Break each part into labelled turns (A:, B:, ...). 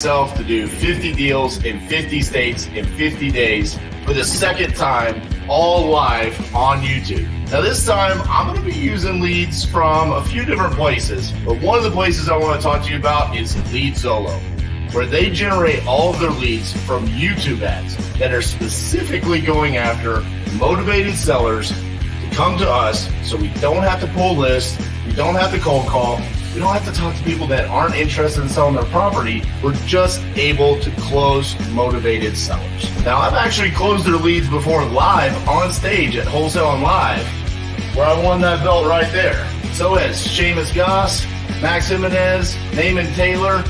A: myself to do 50 deals in 50 states in 50 days for the second time, all live on YouTube. Now this time I'm going to be using leads from a few different places, but one of the places I want to talk to you about is LeadZolo, where they generate all of their leads from YouTube ads that are specifically going after motivated sellers to come to us, so we don't have to pull lists, we don't have to cold call, we don't have to talk to people that aren't interested in selling their property. We're just able to close motivated sellers. Now, I've actually closed their leads before live on stage at Wholesale and Live, where I won that belt right there. So has Seamus Goss, Max Jimenez, Naaman Taylor,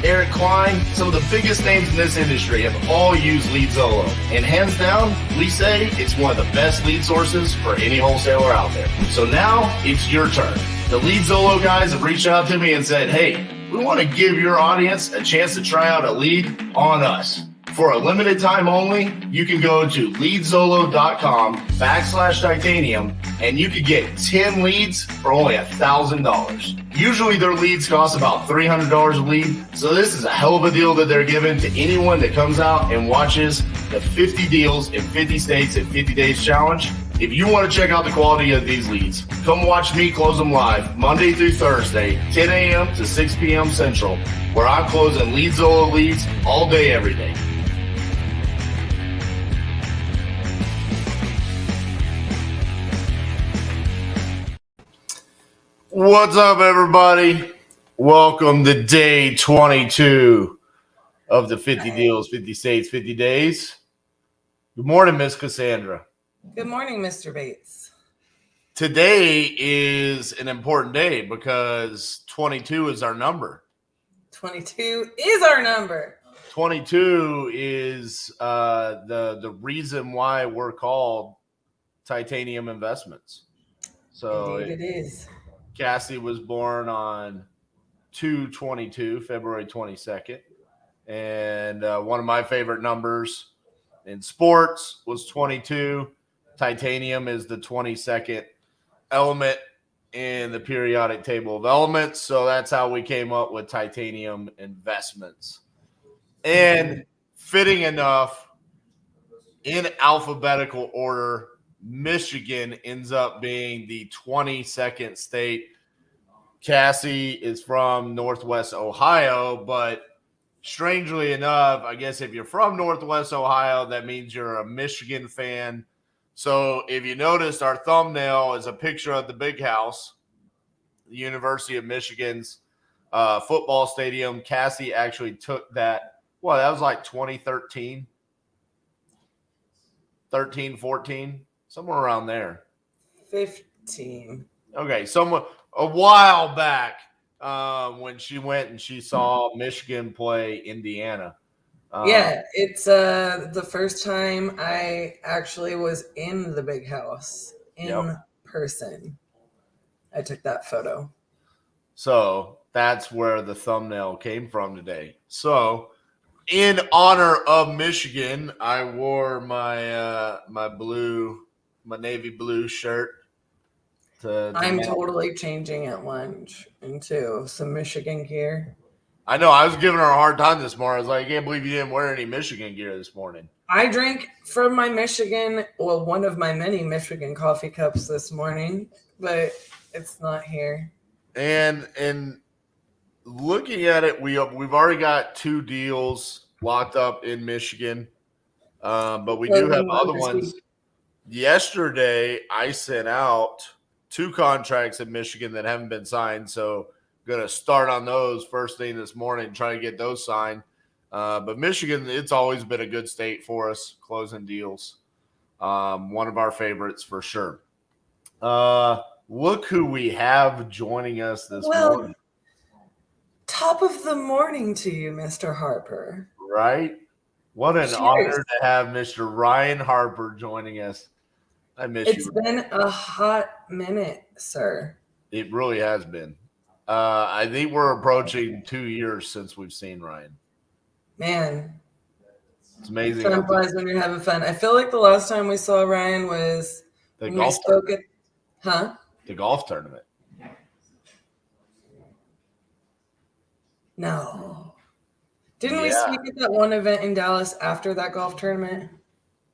A: Eric Klein. Some of the biggest names in this industry have all used LeadZolo. And hands down, we say it's one of the best lead sources for any wholesaler out there. So now it's your turn. The LeadZolo guys have reached out to me and said, hey, we want to give your audience a chance to try out a lead on us. For a limited time only, you can go to leadzolo.com/titanium and you could get 10 leads for only $1,000. Usually their leads cost about $300 a lead. So this is a hell of a deal that they're giving to anyone that comes out and watches the 50 deals in 50 states in 50 days challenge. If you want to check out the quality of these leads, come watch me close them live Monday through Thursday, 10 a.m. to 6 p.m. Central, where I'm closing LeadZolo leads all day, every day. What's up, everybody? Welcome to day 22 of the 50 deals, 50 states, 50 days. Good morning, Miss Cassandra.
B: Good morning, Mr. Bates.
A: Today is an important day because 22 is our number.
B: 22 is our number.
A: 22 is the reason why we're called Titanium Investments. So
B: indeed it is.
A: Cassie was born on 2/22, February 22nd. And one of my favorite numbers in sports was 22. Titanium is the 22nd element in the periodic table of elements. So that's how we came up with Titanium Investments. And fitting enough, in alphabetical order, Michigan ends up being the 22nd state. Cassie is from Northwest Ohio, but strangely enough, I guess if you're from Northwest Ohio, that means you're a Michigan fan. So if you noticed, our thumbnail is a picture of the big house, the University of Michigan's football stadium. Cassie actually took that. Well, that was like 2013, 13, 14, somewhere around there.
B: 15.
A: Okay, a while back when she went and she saw Michigan play Indiana.
B: Yeah, it's the first time I actually was in the big house in person. I took that photo.
A: So that's where the thumbnail came from today. So in honor of Michigan, I wore my my navy blue shirt.
B: I'm totally changing at lunch into some Michigan gear.
A: I know. I was giving her a hard time this morning. I was like, I can't believe you didn't wear any Michigan gear this morning.
B: I drank from my Michigan, well, one of my many Michigan coffee cups this morning, but it's not here.
A: And looking at it, we've already got 2 deals locked up in Michigan, but we do have other ones. Yesterday, I sent out 2 contracts in Michigan that haven't been signed, so going to start on those first thing this morning, try to get those signed. But Michigan, it's always been a good state for us, closing deals. One of our favorites for sure. Look who we have joining us this morning.
B: Top of the morning to you, Mr. Harper.
A: Right? What an honor to have Mr. Ryan Harper joining us. I miss you.
B: It's been a hot minute, sir.
A: It really has been. I think we're approaching 2 years since we've seen Ryan.
B: Man,
A: it's amazing.
B: Time flies when you're having fun. I feel like the last time we saw Ryan was
A: the golf tournament.
B: The
A: golf tournament.
B: No. Didn't we
A: Yeah,
B: speak at that one event in Dallas after that golf tournament?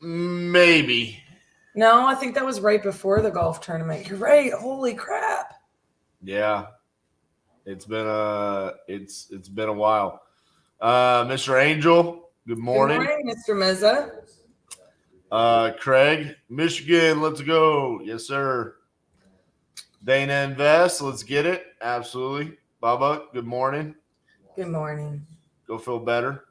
A: maybe.
B: No, I think that was right before the golf tournament. You're right. Holy crap.
A: Yeah, it's been a while. Mr. Angel, good
B: Good
A: morning.
B: morning, Mr. Meza.
A: Craig, Michigan, let's go. Yes, sir. Dana Invest, let's get it. Absolutely. Bubba, good morning.
B: Good morning.
A: Go feel better.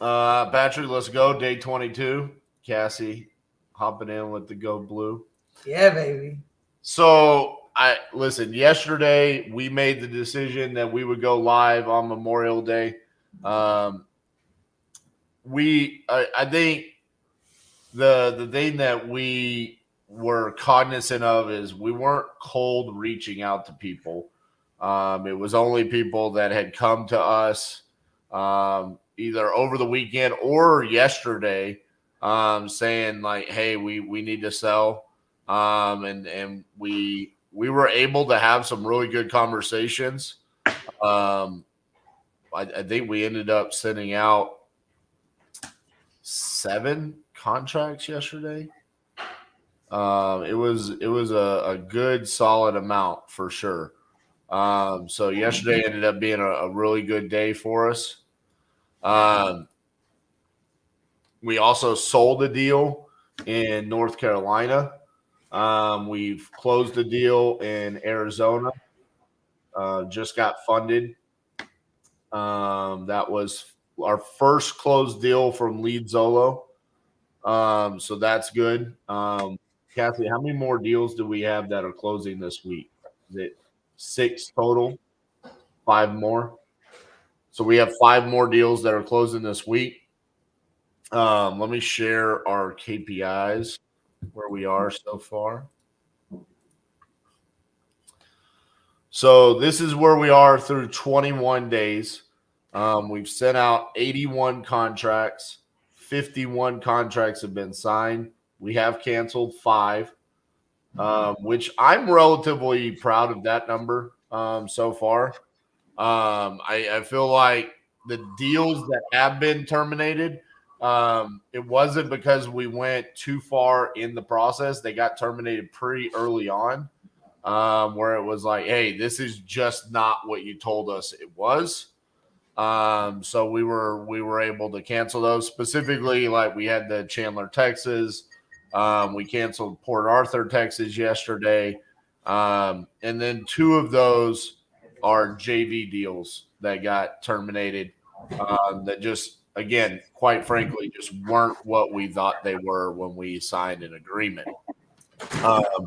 A: Patrick, let's go. Day 22. Cassie hopping in with the Go Blue.
B: Yeah, baby.
A: So I listen, yesterday we made the decision that we would go live on Memorial Day. I think the thing that we were cognizant of is we weren't cold reaching out to people. It was only people that had come to us either over the weekend or yesterday, saying like, "Hey, we need to sell," and we were able to have some really good conversations. Um, I think we ended up sending out 7 contracts yesterday. It was a good solid amount for sure. So yesterday ended up being a really good day for us. Um, we also sold a deal in North Carolina. We've closed a deal in Arizona. Just got funded. That was our first closed deal from Lead Zolo. So that's good. Kathy, how many more deals do we have that are closing this week? Is it 6 total? 5 more? So we have 5 more deals that are closing this week. Let me share our KPIs where we are so far. So this is where we are through 21 days. We've sent out 81 contracts. 51 contracts have been signed. We have canceled 5. Which I'm relatively proud of that number so far. I feel like the deals that have been terminated, it wasn't because we went too far in the process. They got terminated pretty early on, where it was like, hey, this is just not what you told us it was. So we were able to cancel those. Specifically, like we had the Chandler, Texas. We canceled Port Arthur, Texas yesterday. And then 2 of those are JV deals that got terminated, that just, again, quite frankly, just weren't what we thought they were when we signed an agreement.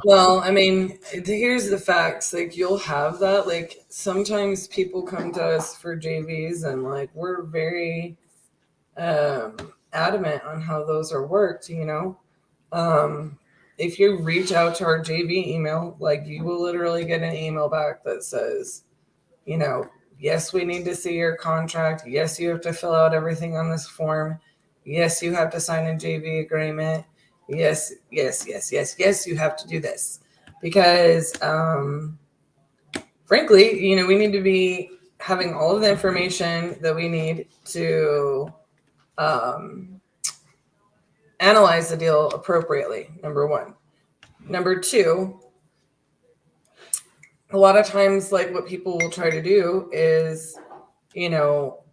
B: Well, I mean, here's the facts. Like, you'll have that. Like, sometimes people come to us for JVs, and like, we're very adamant on how those are worked, you know? If you reach out to our JV email, like, you will literally get an email back that says, you know, yes, we need to see your contract. Yes, you have to fill out everything on this form. Yes, you have to sign a JV agreement. Yes, yes, yes, yes, yes, you have to do this. Because frankly, you know, we need to be having all of the information that we need to analyze the deal appropriately, number 1. Number 2, a lot of times, like, what people will try to do is, you know,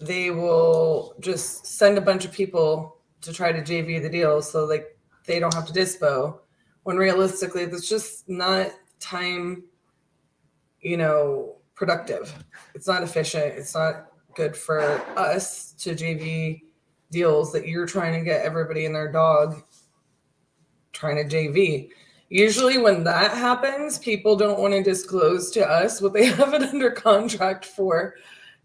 B: they will just send a bunch of people to try to JV the deal so like they don't have to dispo, when realistically that's just not time, you know, productive. It's not efficient. It's not good for us to JV deals that you're trying to get everybody and their dog trying to JV. Usually when that happens, people don't want to disclose to us what they have it under contract for,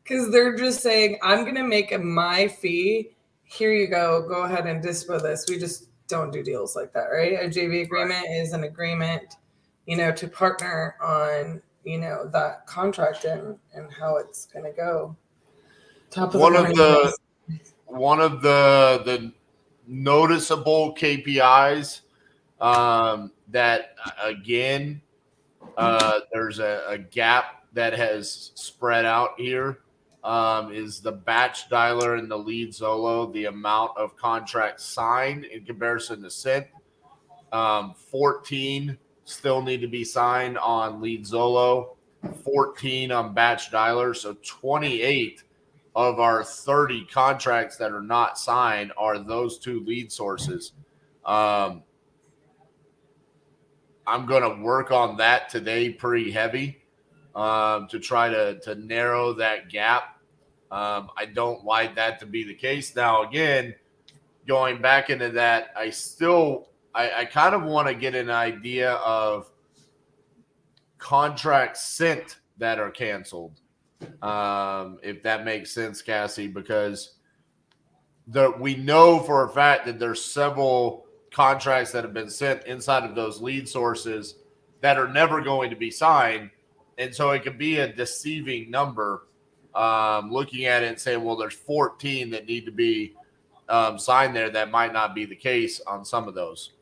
B: because they're just saying, I'm going to make my fee. Here you go. Go ahead and dispo this. We just don't do deals like that, right? A JV agreement is an agreement, you know, to partner on, you know, that contract and how it's going to go. Top of the morning, guys.
A: One of the noticeable KPIs, that again, there's a gap that has spread out here. is the batch dialer and the lead Zolo, the amount of contracts signed in comparison to sent. 14 still need to be signed on lead Zolo, 14 on batch dialer. So 28 of our 30 contracts that are not signed are those two lead sources. I'm going to work on that today pretty heavy to try to narrow that gap. I don't like that to be the case. Now, again, going back into that, I kind of want to get an idea of contracts sent that are canceled, if that makes sense, Cassie, because we know for a fact that there's several contracts that have been sent inside of those lead sources that are never going to be signed. And so it could be a deceiving number, looking at it and saying, well, there's 14 that need to be signed there. That might not be the case on some of those.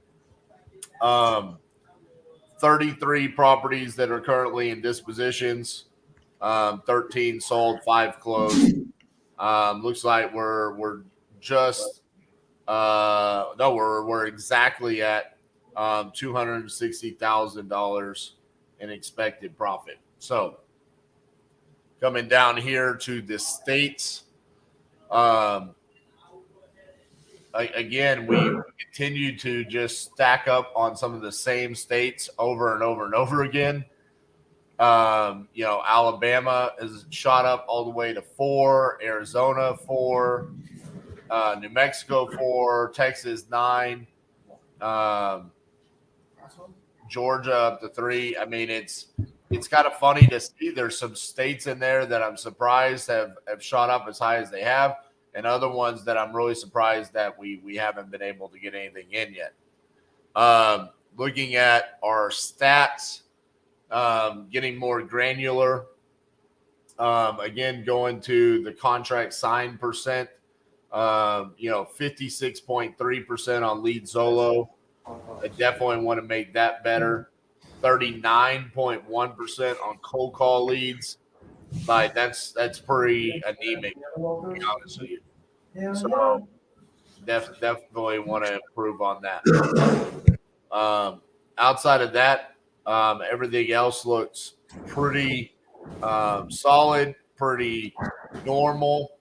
A: 33 properties that are currently in dispositions, 13 sold, 5 closed. Looks like we're just we're exactly at $260,000 in expected profit. So coming down here to the states, again, we continue to just stack up on some of the same states over and over and over again. Alabama is shot up all the way to 4, Arizona 4, New Mexico 4, Texas 9, Georgia up to 3. I mean, it's kind of funny to see. There's some states in there that I'm surprised have shot up as high as they have, and other ones that I'm really surprised that we haven't been able to get anything in yet. Looking at our stats, getting more granular. Again, going to the contract signed percent, 56.3% on lead Zolo. I definitely want to make that better. 39.1% on cold call leads. Like that's pretty anemic, to be honest with you. So definitely want to improve on that. Outside of that, everything else looks pretty solid, pretty normal.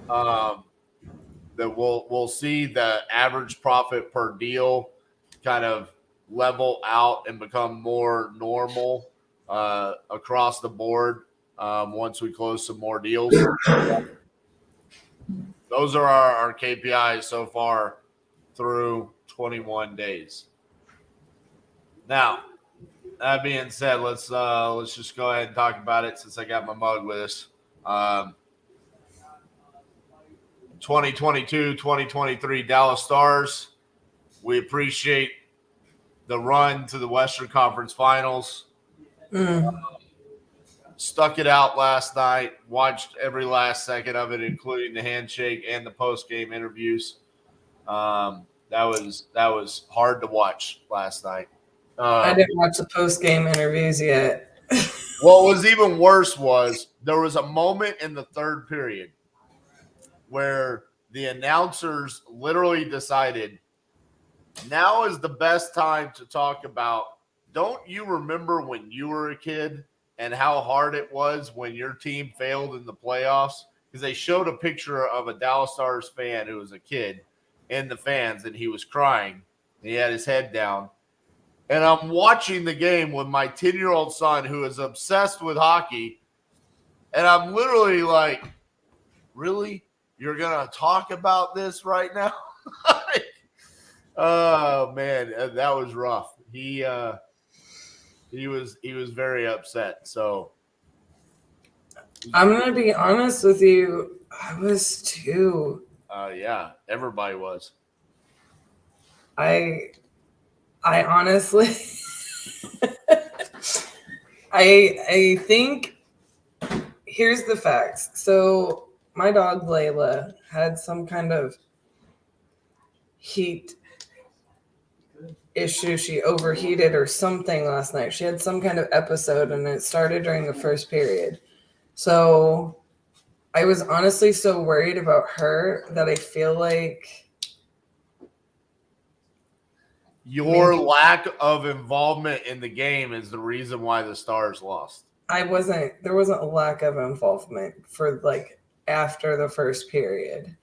A: That we'll see the average profit per deal kind of level out and become more normal across the board once we close some more deals. Those are our KPIs so far through 21 days. Now, that being said, let's just go ahead and talk about it since I got my mug with us. 2022-2023 Dallas Stars. We appreciate the run to the Western Conference Finals. Stuck it out last night. Watched every last second of it, including the handshake and the post-game interviews. That was hard to watch last night.
B: I didn't watch the post-game interviews yet.
A: What was even worse was there was a moment in the third period where the announcers literally decided now is the best time to talk about, don't you remember when you were a kid and how hard it was when your team failed in the playoffs? Because they showed a picture of a Dallas Stars fan who was a kid in the fans, and he was crying. He had his head down. And I'm watching the game with my 10-year-old son who is obsessed with hockey, and I'm literally like, really? You're going to talk about this right now? Oh, man, that was rough. He was very upset. So
B: I'm going to be honest with you. I was too.
A: Yeah, everybody was.
B: I honestly, I think here's the facts. So my dog Layla had some kind of heat issue. She overheated or something last night. She had some kind of episode, and it started during the first period. So I was honestly so worried about her that I feel like
A: your lack of involvement in the game is the reason why the Stars lost.
B: there wasn't a lack of involvement for like after the first period.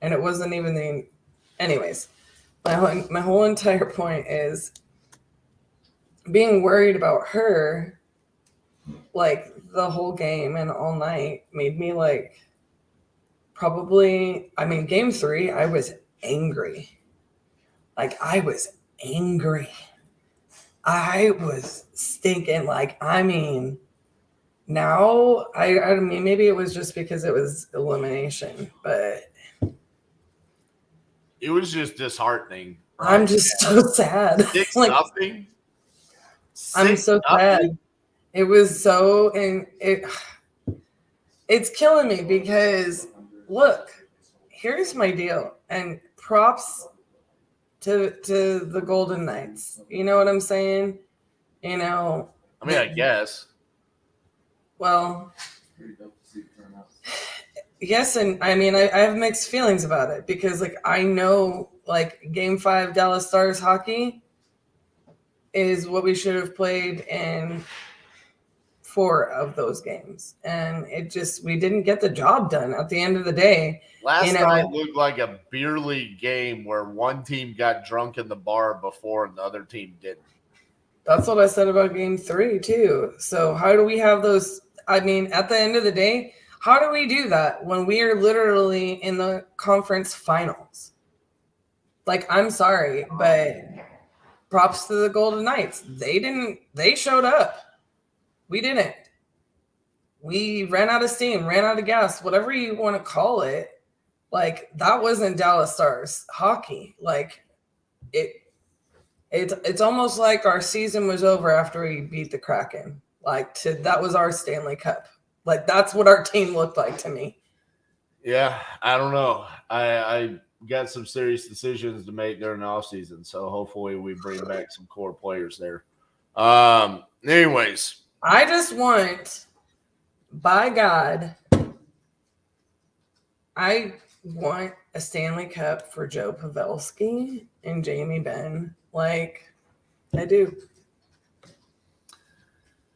B: And it wasn't even anyways, my whole entire point is being worried about her like the whole game and all night made me like game 3, I was angry. Like I was angry. I was stinking. Now I mean, maybe it was just because it was elimination, but
A: it was just disheartening.
B: Right? I'm just so sad.
A: 6-0.
B: I'm so sad. It was so, and it's killing me because look, here's my deal, and props to the Golden Knights. You know what I'm saying? You know.
A: I mean, I guess.
B: Well, yes, and I mean, I have mixed feelings about it because, like, I know, like, Game 5 Dallas Stars hockey is what we should have played in 4 of those games, and we didn't get the job done at the end of the day.
A: Last night looked like a beer league game where one team got drunk in the bar before and the other team didn't.
B: That's what I said about Game 3 too. So how do we have those? I mean, at the end of the day, how do we do that when we are literally in the conference finals? Like, I'm sorry, but props to the Golden Knights. They showed up. We didn't. We ran out of steam, ran out of gas, whatever you want to call it. Like, that wasn't Dallas Stars hockey. Like, it's almost like our season was over after we beat the Kraken. Like, that was our Stanley Cup. Like, that's what our team looked like to me.
A: Yeah, I don't know. I got some serious decisions to make during the offseason, so hopefully we bring back some core players there. Anyways.
B: I just want, by God, I want a Stanley Cup for Joe Pavelski and Jamie Benn. Like, I do.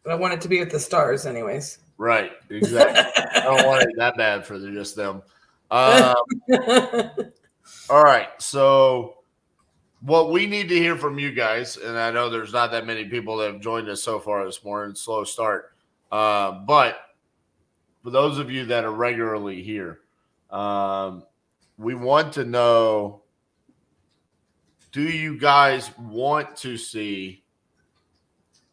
B: But I want it to be with the Stars anyways.
A: Right, exactly. I don't want it that bad for just them. All right, so what we need to hear from you guys, and I know there's not that many people that have joined us so far this morning, slow start. But for those of you that are regularly here, we want to know, do you guys want to see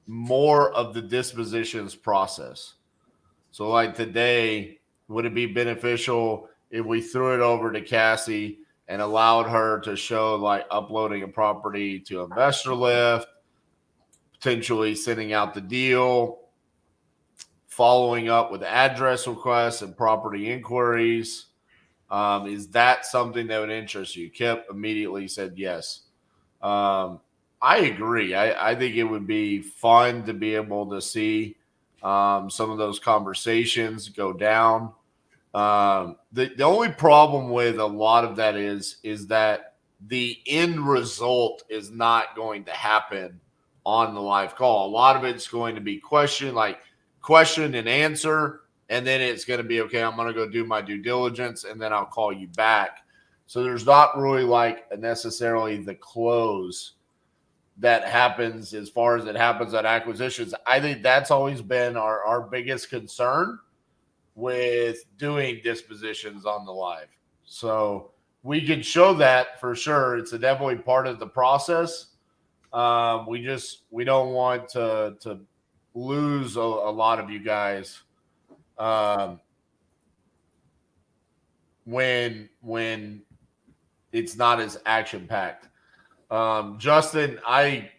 A: more of the dispositions process? So like today, would it be beneficial if we threw it over to Cassie and allowed her to show like uploading a property to Investor Lift, potentially sending out the deal, following up with address requests and property inquiries? Is that something that would interest you? Kip immediately said yes. I agree. I think it would be fun to be able to see some of those conversations go down. The only problem with a lot of that is that the end result is not going to happen on the live call. A lot of it's going to be question and answer, and then it's going to be, okay, I'm going to go do my due diligence, and then I'll call you back. So there's not really like necessarily the close that happens as far as it happens at acquisitions. I think that's always been our biggest concern with doing dispositions on the live. So we can show that for sure. It's definitely part of the process. We don't want to lose a lot of you guys when it's not as action packed. Justin, I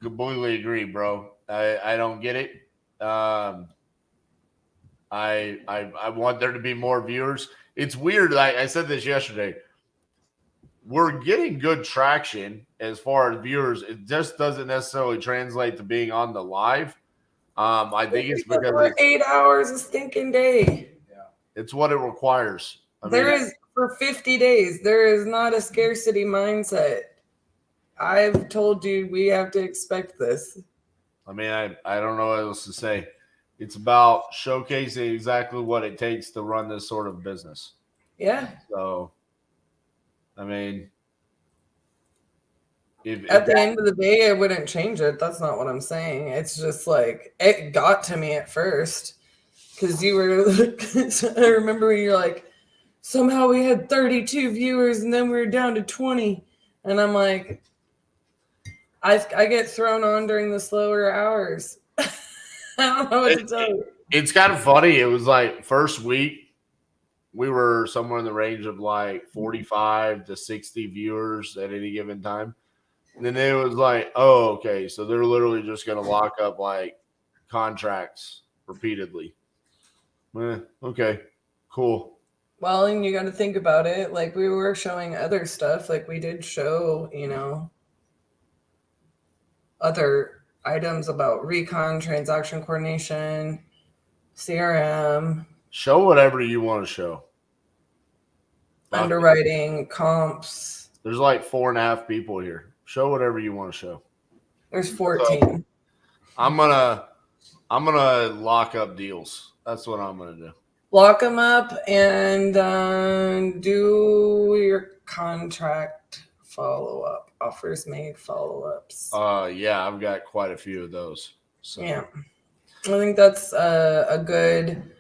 A: completely agree, bro. I don't get it. I want there to be more viewers. It's weird. I said this yesterday. We're getting good traction as far as viewers. It just doesn't necessarily translate to being on the live. I think it's because
B: 8 hours a stinking day.
A: It's what it requires.
B: There is, for 50 days, there is not a scarcity mindset. I've told you we have to expect this.
A: I mean, I don't know what else to say. It's about showcasing exactly what it takes to run this sort of business.
B: Yeah.
A: So, I mean,
B: at the end of the day, I wouldn't change it. That's not what I'm saying. It's just like, it got to me at first because you were, I remember when you're like, somehow we had 32 viewers and then we were down to 20. And I'm like, I get thrown on during the slower hours. I don't know what to tell you.
A: It's kind of funny. It was like first week, we were somewhere in the range of like 45 to 60 viewers at any given time. And then it was like, oh, okay. So they're literally just going to lock up like contracts repeatedly. Okay, cool.
B: Well, and you got to think about it. Like we were showing other stuff. Like we did show, other items about recon, transaction coordination, CRM.
A: Show whatever you want to show.
B: Underwriting, comps.
A: There's like 4.5 people here. Show whatever you want to show.
B: There's 14.
A: So, I'm gonna lock up deals. That's what I'm gonna do.
B: Lock them up and do your contract follow-up, offers made follow-ups.
A: Yeah, I've got quite a few of those. So. Yeah,
B: I think that's a good,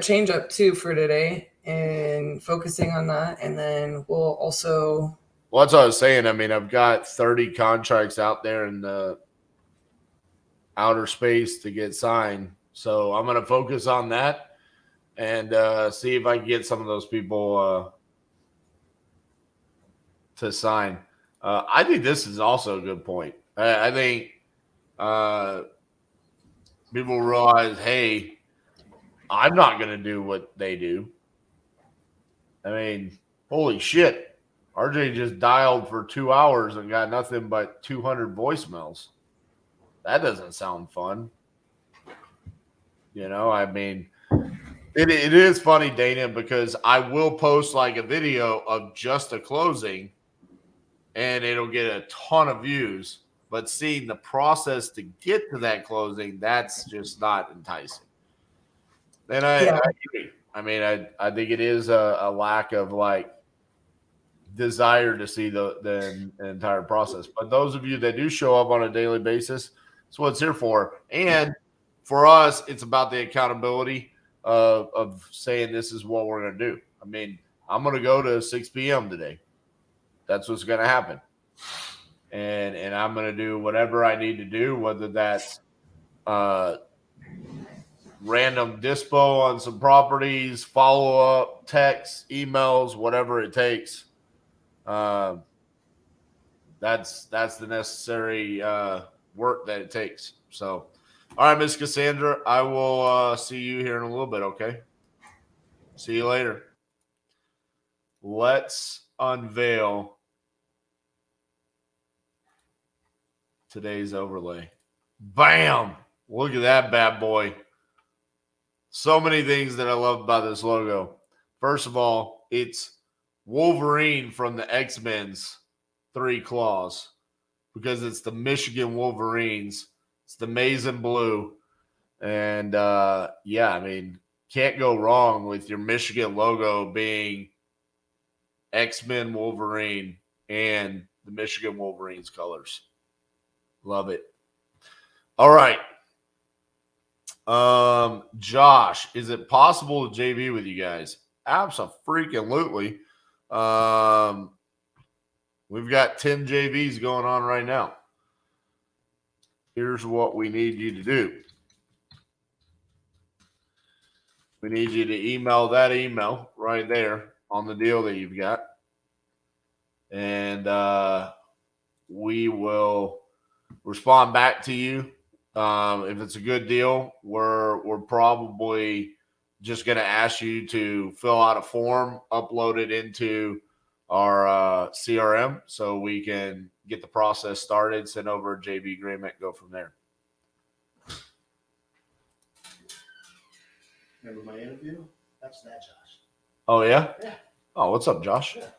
B: change up too for today and focusing on that. And then we'll also.
A: Well, that's what I was saying. I mean, I've got 30 contracts out there in the outer space to get signed. So I'm going to focus on that and see if I can get some of those people to sign. I think this is also a good point. I think people realize, hey, I'm not going to do what they do. I mean, holy shit. RJ just dialed for 2 hours and got nothing but 200 voicemails. That doesn't sound fun. I mean, it is funny, Dana, because I will post like a video of just a closing and it'll get a ton of views. But seeing the process to get to that closing, that's just not enticing. And I agree. I mean, I think it is a lack of like desire to see the entire process. But those of you that do show up on a daily basis, that's what it's here for. And for us, it's about the accountability of saying this is what we're going to do. I mean, I'm going to go to 6 p.m. today. That's what's going to happen. And I'm going to do whatever I need to do, whether that's random dispo on some properties, follow-up, texts, emails, whatever it takes. That's the necessary work that it takes. So, all right, Miss Cassandra, I will see you here in a little bit, okay? See you later. Let's unveil today's overlay. Bam! Look at that bad boy. So many things that I love about this logo. First of all, it's Wolverine from the X-Men's 3 Claws because it's the Michigan Wolverines. It's the maize and blue. And, yeah, I mean, can't go wrong with your Michigan logo being X-Men Wolverine and the Michigan Wolverines colors. Love it. All right. Josh, is it possible to JV with you guys? Absolutely. We've got 10 JVs going on right now. Here's what we need you to do. We need you to email that email right there on the deal that you've got. And we will respond back to you. If it's a good deal, we're probably just going to ask you to fill out a form, upload it into our CRM so we can get the process started, send over a JV agreement, go from there.
C: Remember my interview? That's that, Josh.
A: Oh, yeah?
C: Yeah.
A: Oh, what's up, Josh?
C: Yeah.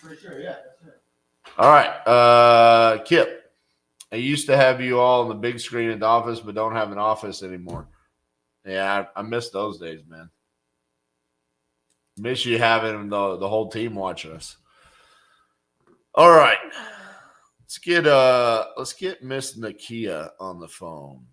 C: Pretty sure, yeah, that's it.
A: All right. Kip, I used to have you all on the big screen at the office, but don't have an office anymore. Yeah, I miss those days, man. Miss you having the whole team watching us. All right. Let's get Miss Nakia on the phone.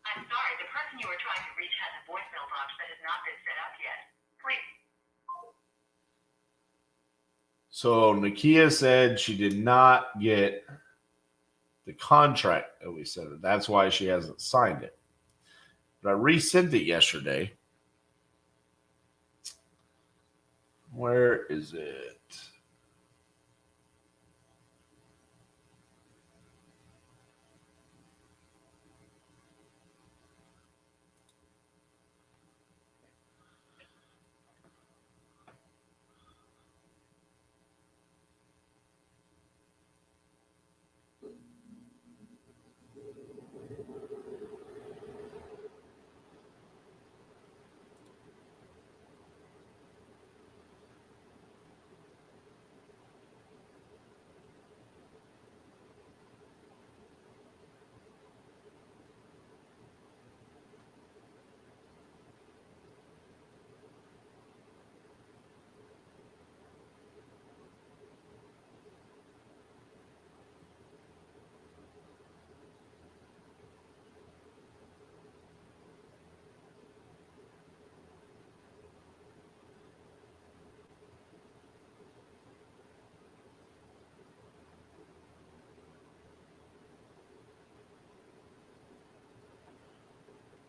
D: I'm sorry, the person you were trying to reach has a voicemail box that has not been set up yet. Please.
A: So Nakia said she did not get the contract that we sent her. That's why she hasn't signed it. But I resent it yesterday. Where is it?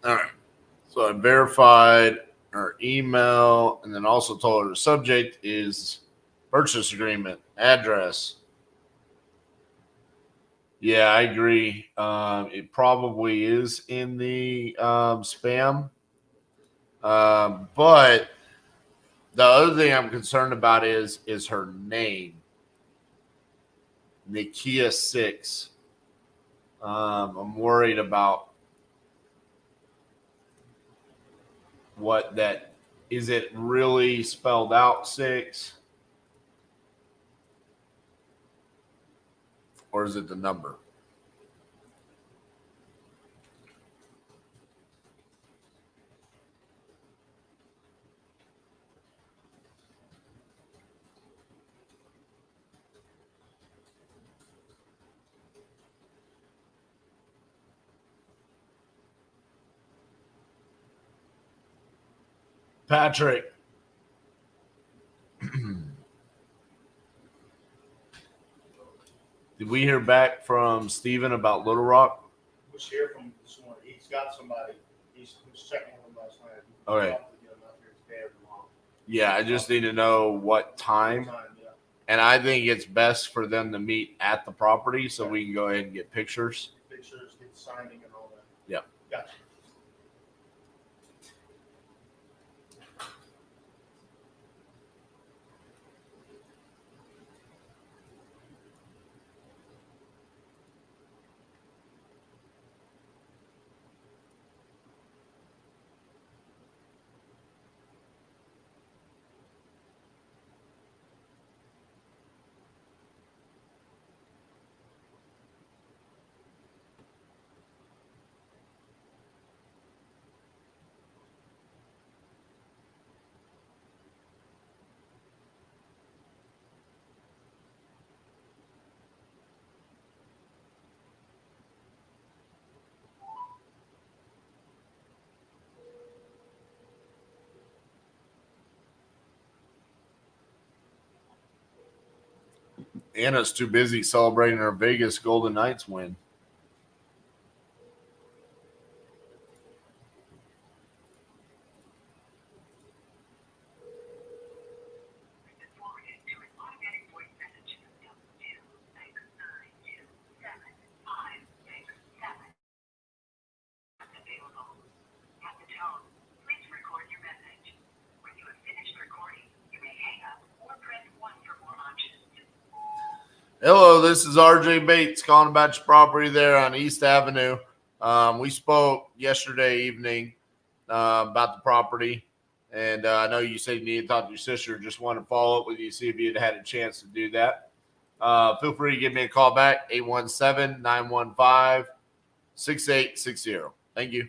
A: All right. So I verified her email and then also told her the subject is purchase agreement, address. Yeah, I agree. It probably is in the spam. But the other thing I'm concerned about is her name, Nikia 6. I'm worried about what that is. It really spelled out 6, or is it the number? Patrick. Did we hear back from Steven about Little Rock?
C: Was here from this morning. He's got somebody. He's checking with him last night.
A: Okay.
C: Get him out here today or tomorrow.
A: Yeah, I just need to know what time.
C: Yeah.
A: And I think it's best for them to meet at the property so we can go ahead and get pictures.
C: Pictures, get signing and all that.
A: Yep.
C: Gotcha.
A: Anna's too busy celebrating her Vegas Golden Knights win.
D: Forwarded to an automatic voice message system 269275667. Available. At the tone, please record your message. When you have finished recording, you may hang up or press 1 for more options.
A: Hello, this is RJ Bates calling about your property there on East Avenue. We spoke yesterday evening about the property, and I know you said you needed to talk to your sister. Just wanted to follow up with you, see if you had a chance to do that. Feel free to give me a call back, 817-915-6860. Thank you.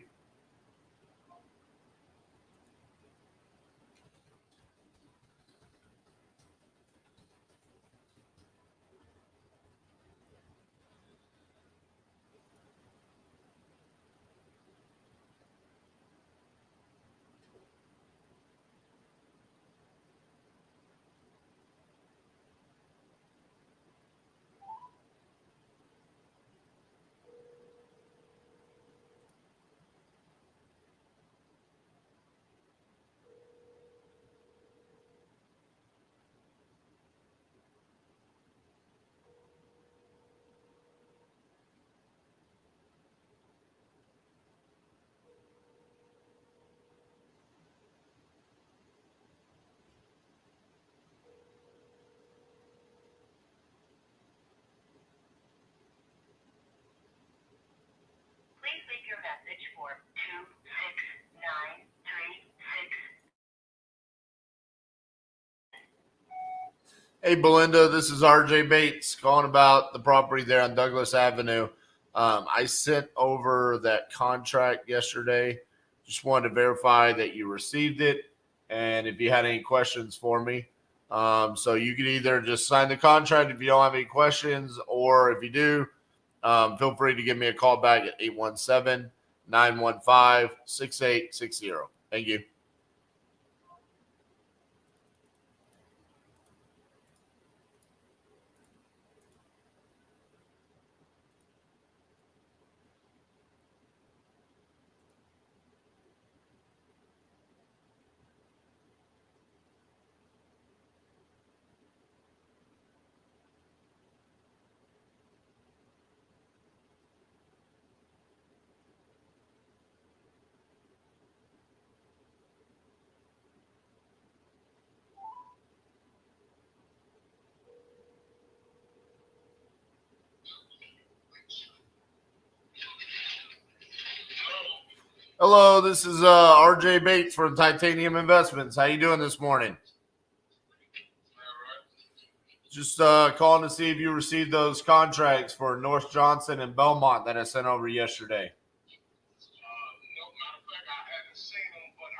D: Please leave your message for 26936.
A: Hey, Belinda, this is RJ Bates calling about the property there on Douglas Avenue. I sent over that contract yesterday. Just wanted to verify that you received it and if you had any questions for me. So you can either just sign the contract if you don't have any questions, or if you do, feel free to give me a call back at 817-915-6860. Thank you. Hello, this is RJ Bates from Titanium Investments. How you doing this morning? Just calling to see if you received those contracts for North Johnson and Belmont that I sent over yesterday.
C: No, matter of fact, I haven't seen them, but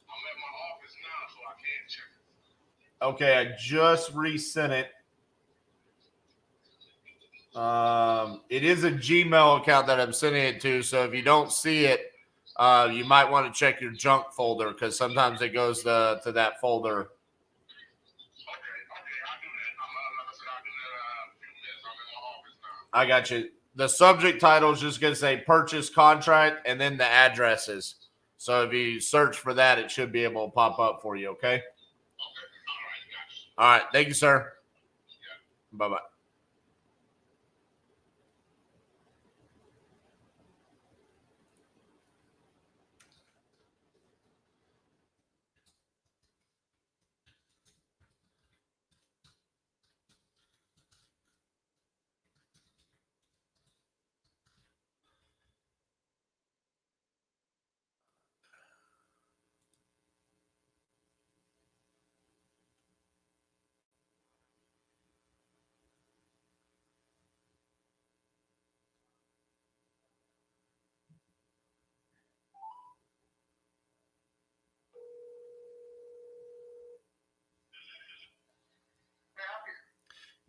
C: I'm at my office now, so I can check it.
A: Okay, I just resent it. It is a Gmail account that I'm sending it to, so if you don't see it, you might want to check your junk folder because sometimes it goes to that folder.
C: Okay, I'll do that. Like I said, I'll do that in a few minutes. I'm in my office now.
A: I got you. The subject title is just going to say purchase contract and then the addresses. So if you search for that, it should be able to pop up for you, okay?
C: Okay, all right, gotcha.
A: All right, thank you, sir.
C: Yeah.
A: Bye-bye.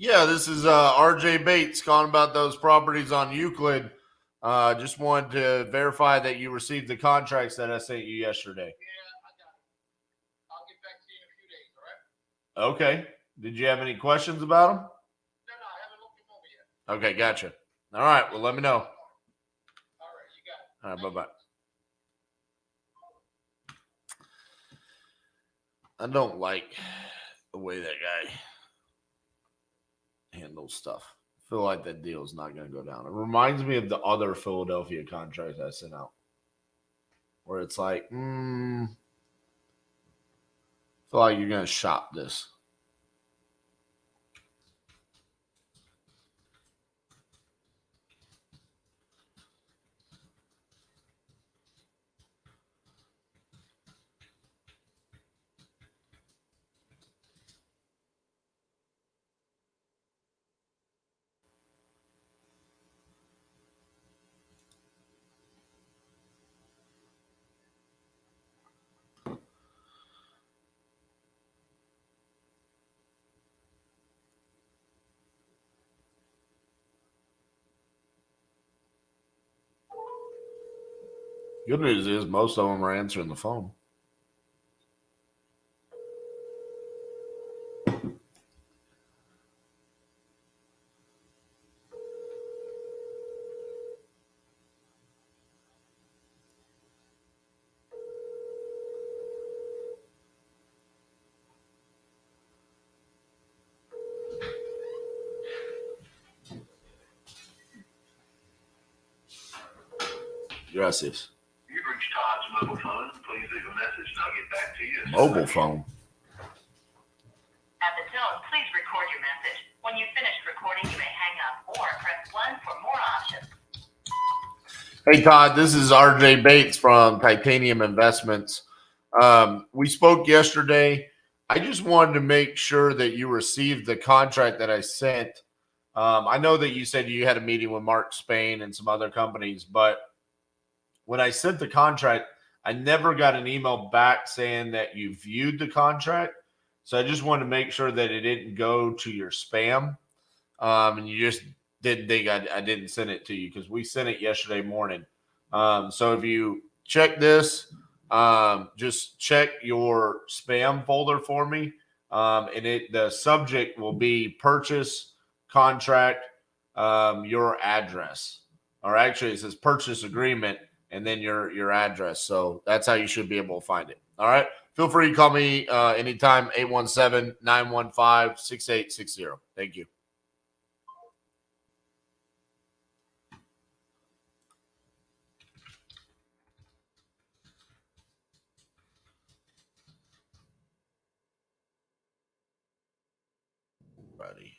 A: Yeah, this is RJ Bates calling about those properties on Euclid. Just wanted to verify that you received the contracts that I sent you yesterday.
C: Yeah, I got it. I'll get back to you in a few days, all right?
A: Okay. Did you have any questions about them? Okay, gotcha. All right, well, let me know.
C: All right, you got it.
A: All right, bye-bye. I don't like the way that guy handles stuff. I feel like that deal is not going to go down. It reminds me of the other Philadelphia contract I sent out, where it's like, I feel like you're going to shop this. Good news is most of them are answering the phone. Gracias.
D: You've reached Todd's mobile phone. Please leave a message and I'll get back to you.
A: Mobile phone.
D: At the tone, please record your message. When you've finished recording, you may hang up or press 1 for more options.
A: Hey, Todd, this is RJ Bates from Titanium Investments. We spoke yesterday. I just wanted to make sure that you received the contract that I sent. I know that you said you had a meeting with Mark Spain and some other companies, but when I sent the contract, I never got an email back saying that you viewed the contract. So I just wanted to make sure that it didn't go to your spam. And you just didn't think I didn't send it to you because we sent it yesterday morning. So if you check this, just check your spam folder for me. And the subject will be purchase contract, your address. Or actually, it says purchase agreement and then your address. So that's how you should be able to find it. All right. Feel free to call me anytime, 817-915-6860. Thank you. Buddy.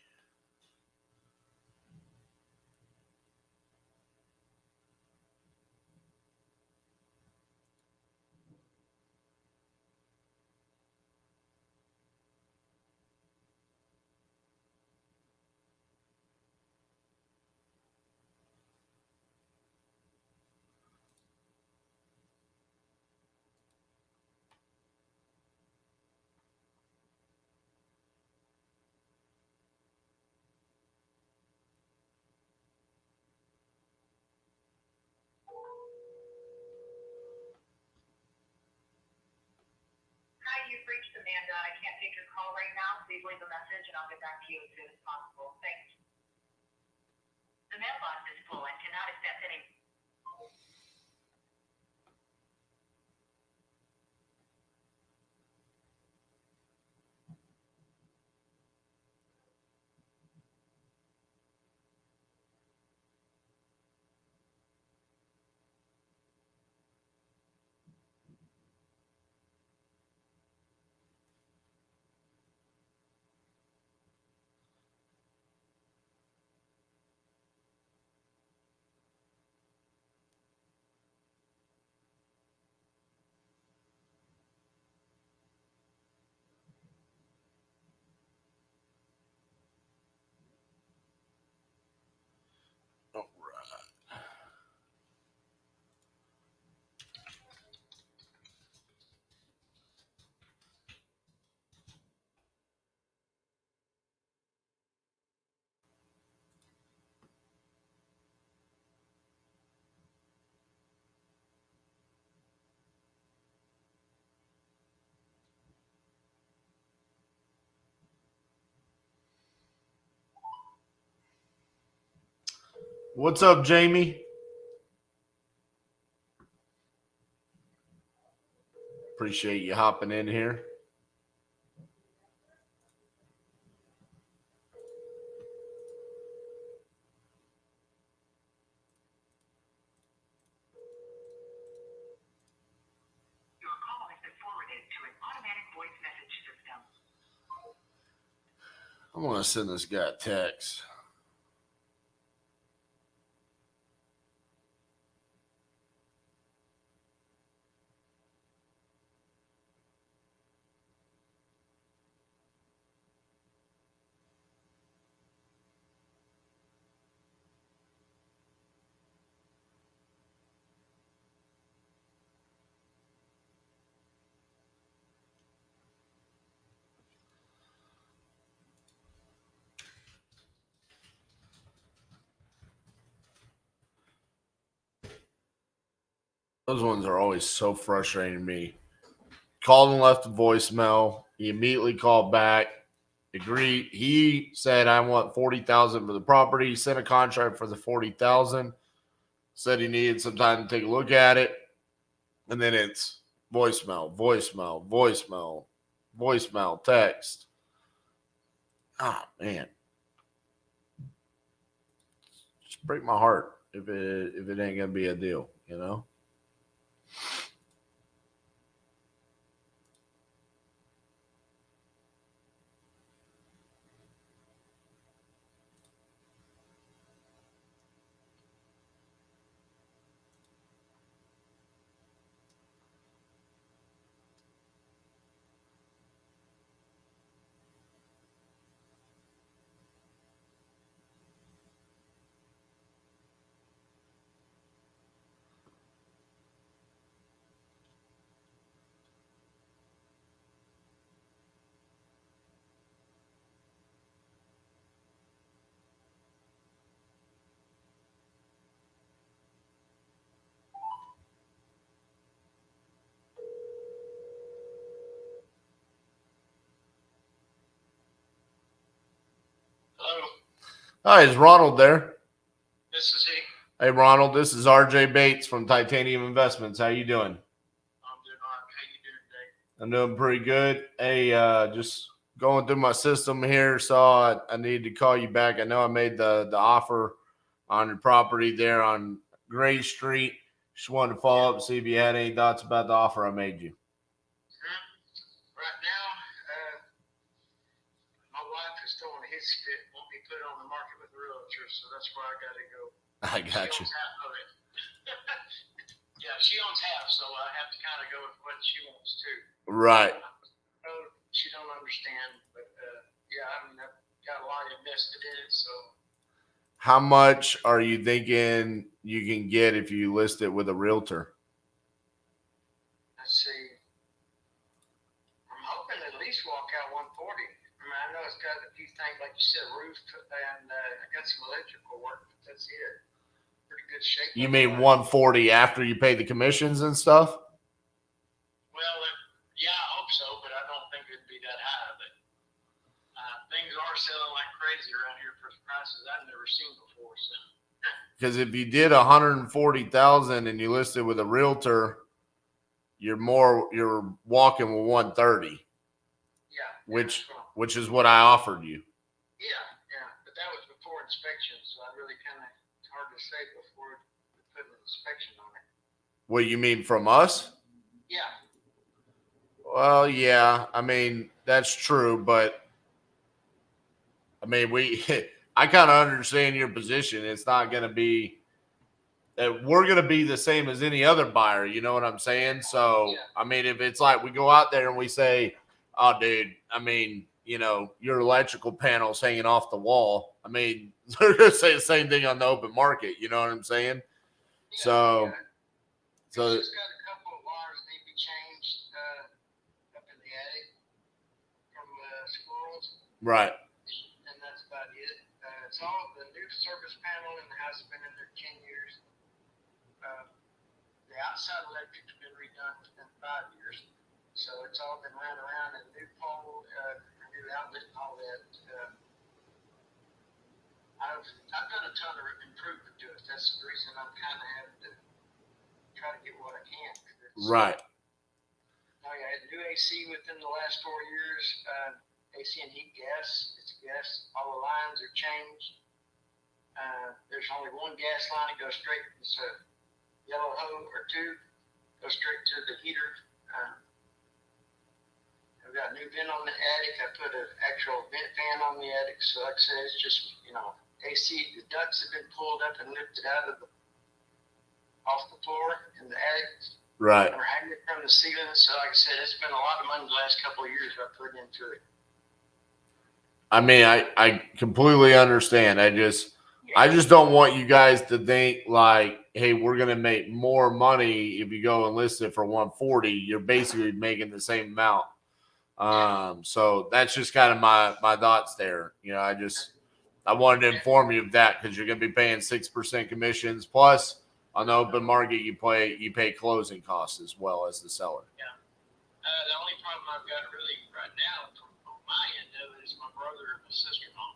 D: Hi, you've reached Amanda. I can't take your call right now. Please leave a message and I'll get back to you as soon as possible. Thanks. The mailbox is full and cannot accept any.
A: What's up, Jamie? Appreciate you hopping in here.
D: Your call has been forwarded to an automatic voice message system.
A: I'm going to send this guy a text. Those ones are always so frustrating to me. Called and left a voicemail. He immediately called back. Agreed. He said, I want $40,000 for the property. He sent a contract for the $40,000. Said he needed some time to take a look at it. And then it's voicemail, voicemail, voicemail, voicemail, text. Ah, man. Just break my heart if it ain't gonna be a deal, you know?
C: Hello,
A: Hi, is Ronald there?
C: this is he.
A: Hey, Ronald, this is RJ Bates from Titanium Investments. How you doing?
C: I'm doing all right. How you doing today?
A: I'm doing pretty good. Hey, just going through my system here, so I needed to call you back. I know I made the offer on your property there on Gray Street. Just wanted to follow up and see if you had any thoughts about the offer I made you.
C: Right now, my wife is throwing a hissy fit, won't be put on the market with the realtor, so that's where I got to go.
A: I got
C: She
A: you.
C: owns half of it. Yeah, she owns half, so I have to kind of go with what she wants too.
A: Right.
C: She don't understand, but yeah, I mean, I've got a lot invested in it, so
A: How much are you thinking you can get if you list it with a realtor?
C: let's see. I'm hoping at least walk out 140. I mean, I know it's got a few things, like you said, roof, and I got some electrical work, but that's it. Pretty good shape.
A: You mean 140 after you pay the commissions and stuff?
C: Well, yeah, I hope so, but I don't think it'd be that high. But things are selling like crazy around here for prices I've never seen before. So,
A: Because if you did 140,000 and you listed with a realtor, you're walking with 130,
C: yeah.
A: which is what I offered you.
C: Yeah. But that was before inspection, so I really kind of, it's hard to say before putting an inspection on it.
A: What you mean from us?
C: Yeah.
A: Well, yeah. I mean, that's true, but I mean, I kind of understand your position. It's not going to be that we're going to be the same as any other buyer. You know what I'm saying? So,
C: Yeah.
A: I mean, if it's like we go out there and we say, oh, dude, I mean, you know, your electrical panel's hanging off the wall. I mean, they're going to say the same thing on the open market. You know what I'm saying?
C: Yeah,
A: So,
C: yeah.
A: so
C: It's just got a couple of wires need to be changed up in the attic from squirrels.
A: right.
C: And that's about it. It's all the new service panel in the house has been in there 10 years. The outside electric's been redone within 5 years. So it's all been ran around and new pole, new outlet and all that. I've done a ton of improvement to it. That's the reason I'm kind of having to try to get what I can.
A: Right.
C: I had new AC within the last 4 years. AC and heat gas. It's gas. All the lines are changed. There's only one gas line that goes straight. It's a yellow hose or two. Goes straight to the heater. I've got a new vent on the attic. I put an actual vent fan on the attic. So like I said, it's just, AC, the ducts have been pulled up and lifted off the floor in the attic.
A: Right.
C: Or hanging from the ceiling. So like I said, it's been a lot of money the last couple of years I put into it.
A: I mean, I completely understand. I just don't want you guys to think like, hey, we're gonna make more money if you go and list it for 140. You're basically making the same amount. So that's just kind of my thoughts there. I wanted to inform you of that because you're gonna be paying 6% commissions plus on the open market you pay closing costs as well as the seller.
C: Yeah. The only problem I've got really right now from my end of it is my brother and my sister-in-law.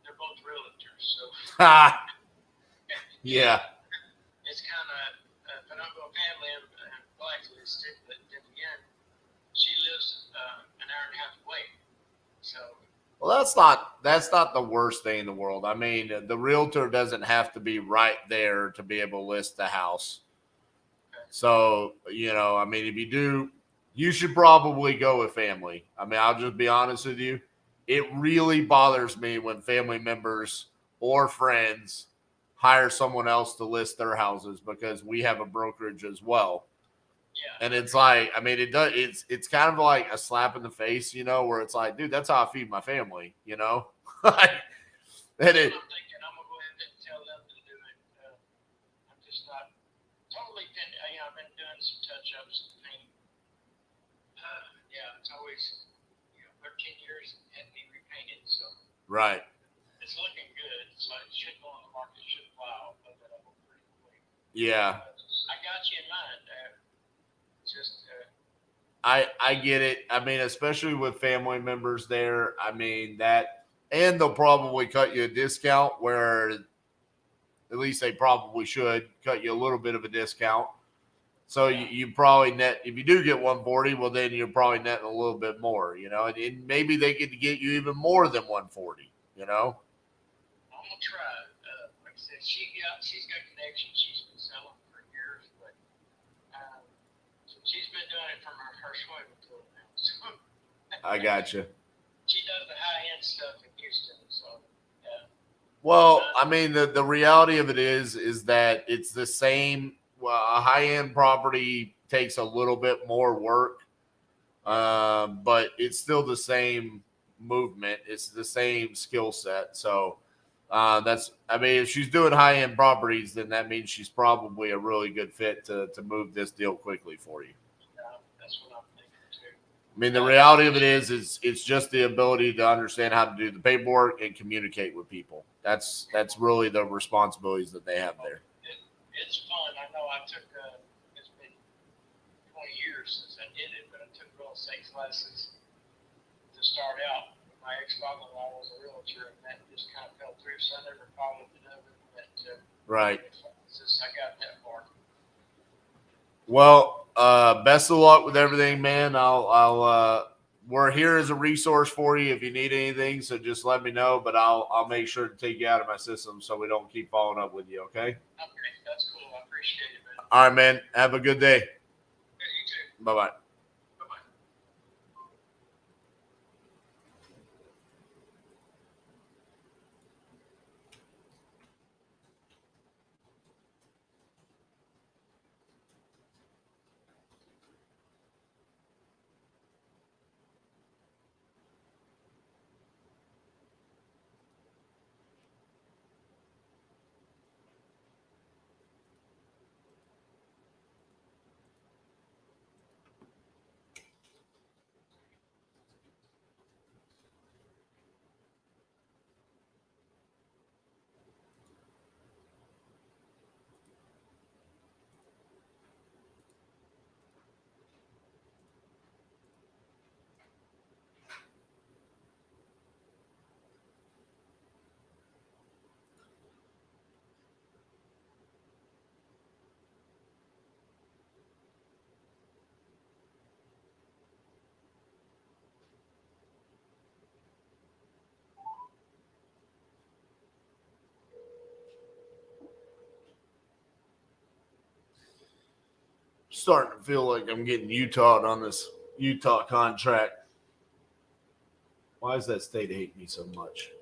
C: They're both realtors, so
A: Yeah.
C: it's kind of if I don't go family and blacklisted, but then again, she lives an hour and a half away, so.
A: Well, that's not the worst thing in the world. I mean, the realtor doesn't have to be right there to be able to list the house. So, I mean, if you do, you should probably go with family. I mean, I'll just be honest with you. It really bothers me when family members or friends hire someone else to list their houses because we have a brokerage as well.
C: Yeah.
A: And it's like, I mean, it's kind of like a slap in the face, where it's like, dude, that's how I feed my family, and it.
C: I'm thinking I'm gonna go ahead and tell them to do it. I'm just not totally finished. I've been doing some touch-ups and paint. It's always 13 years and had to be repainted, so
A: Right.
C: it's looking good. So it should go on the market, should fly. I'll put that up pretty quick.
A: Yeah.
C: I got you in mind.
A: I get it. I mean, especially with family members there. I mean, and they'll probably cut you a discount where at least they probably should cut you a little bit of a discount. So you probably net, if you do get 140, well, then you're probably netting a little bit more, and maybe they get to get you even more than 140,
C: I'm going to try. Like I said, she's got connections. She's been selling for years, but she's been doing it from her swimming pool now. So
A: I gotcha.
C: She does the high-end stuff in Houston, so yeah.
A: Well, I mean, the reality of it is that it's the same. Well, a high-end property takes a little bit more work, but it's still the same movement. It's the same skill set. So I mean, if she's doing high-end properties, then that means she's probably a really good fit to move this deal quickly for you.
C: Yeah, that's what I'm thinking too.
A: I mean, the reality of it is it's just the ability to understand how to do the paperwork and communicate with people. That's really the responsibilities that they have there.
C: It's fun. I know I took, it's been 20 years since I did it, but I took real estate classes to start out. My ex-father-in-law was a realtor, and that just kind of fell through, so I never followed it up. But
A: Right.
C: Since I got that far.
A: Well, best of luck with everything, man. We're here as a resource for you if you need anything. So just let me know, but I'll make sure to take you out of my system so we don't keep following up with you. Okay.
C: Okay, that's cool. I appreciate it, man.
A: All right, man. Have a good day.
C: Yeah, you too.
A: Bye-bye.
C: Bye-bye.
A: starting to feel like I'm getting Utah on this Utah contract. Why does that state hate me so much?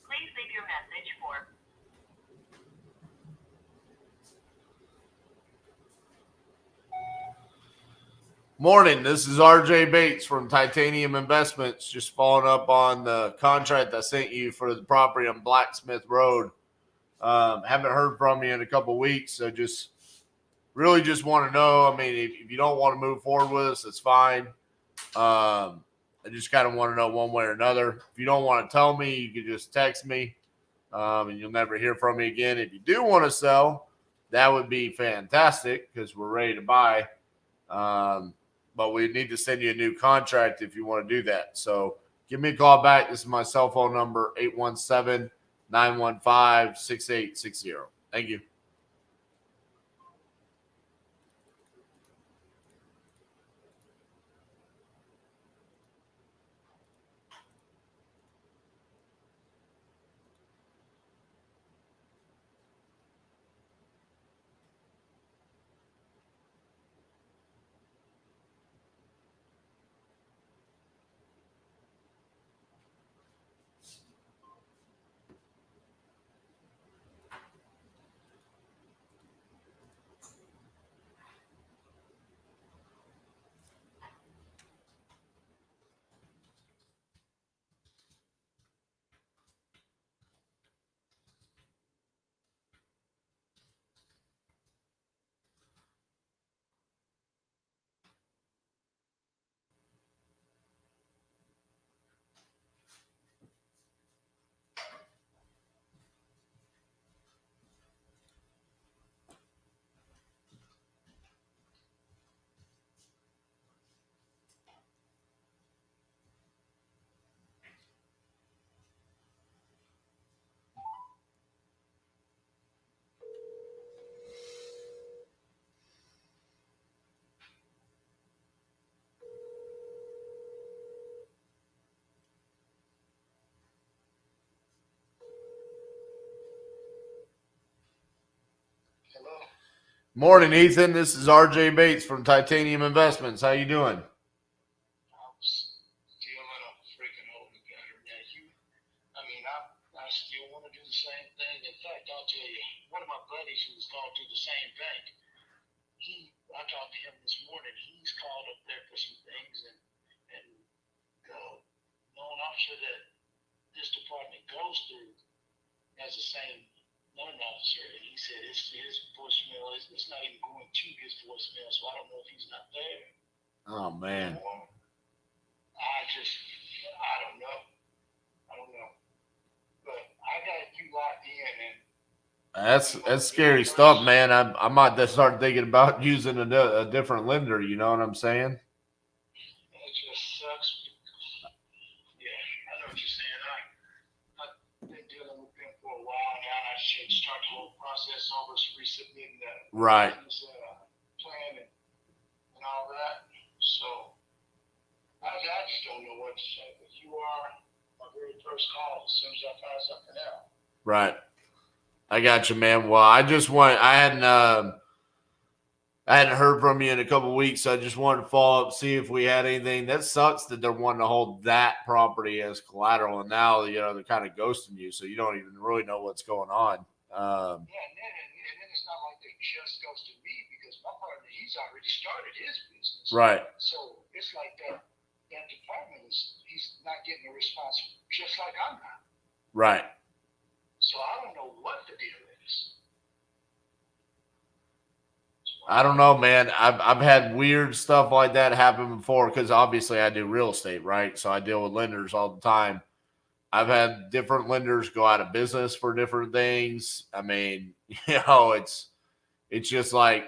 D: Please leave your message for
A: Morning, this is RJ Bates from Titanium Investments. Just following up on the contract I sent you for the property on Blacksmith Road. Haven't heard from you in a couple weeks, so just really just want to know. I mean, if you don't want to move forward with us, that's fine. I just kind of want to know one way or another. If you don't want to tell me, you can just text me, and you'll never hear from me again. If you do want to sell, that would be fantastic because we're ready to buy. But we need to send you a new contract if you want to do that. So give me a call back. This is my cell phone number, 817-915-6860. Thank you.
C: Hello.
A: Morning, Ethan. This is RJ Bates from Titanium Investments. How you doing?
C: I'm still in a freaking holding pattern. I still want to do the same thing. In fact, I'll tell you, one of my buddies who was called to the same bank, I talked to him this morning. He's called up there for some things, and the loan officer that this department goes through has the same loan officer, and he said his voicemail it's not even going to his voicemail, so I don't know if he's not there.
A: Oh, man.
C: I don't know. But I got you locked in, and
A: That's scary stuff, man. I might just start thinking about using a different lender. You know what I'm saying?
C: it just sucks. Yeah, I know what you're saying. I've been dealing with them for a while now, and I should start the whole process over, resubmitting the
A: Right.
C: business plan and all that. So I just don't know what to say. But you are my very first call as soon as I find something out.
A: Right. I got you, man. Well, I hadn't heard from you in a couple of weeks, so I just wanted to follow up, see if we had anything. That sucks that they're wanting to hold that property as collateral, and now they're kind of ghosting you, so you don't even really know what's going on.
C: Yeah, and then it's not like they just ghosted me because my partner, he's already started his business.
A: Right.
C: So it's like that department he's not getting a response just like I'm not.
A: Right.
C: So I don't know what the deal is.
A: I don't know, man. I've had weird stuff like that happen before because obviously I do real estate, right? So I deal with lenders all the time. I've had different lenders go out of business for different things. I mean, it's just like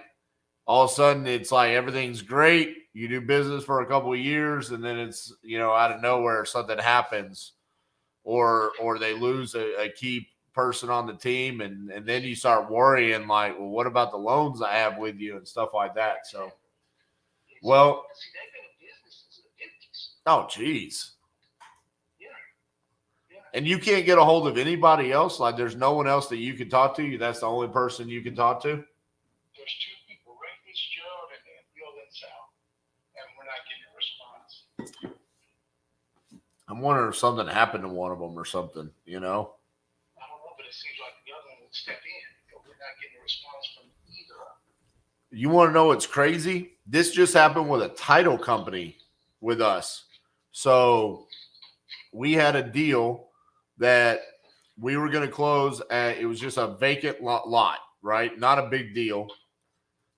A: all of a sudden it's like everything's great. You do business for a couple of years and then it's, out of nowhere something happens or they lose a key person on the team, and then you start worrying like, well, what about the loans I have with you and stuff like that. So, well,
C: See, they've been in business since the 50s.
A: oh geez.
C: Yeah. Yeah.
A: And you can't get a hold of anybody else? Like there's no one else that you can talk to? That's the only person you can talk to?
C: There's two people, Ray Fitzgerald and Bill Linsau, and we're not getting a response.
A: I'm wondering if something happened to one of them or something, you know?
C: I don't know, but it seems like the other one would step in, but we're not getting a response from either of them.
A: You want to know what's crazy? This just happened with a title company with us. So we had a deal that we were going to close at, it was just a vacant lot, right? Not a big deal.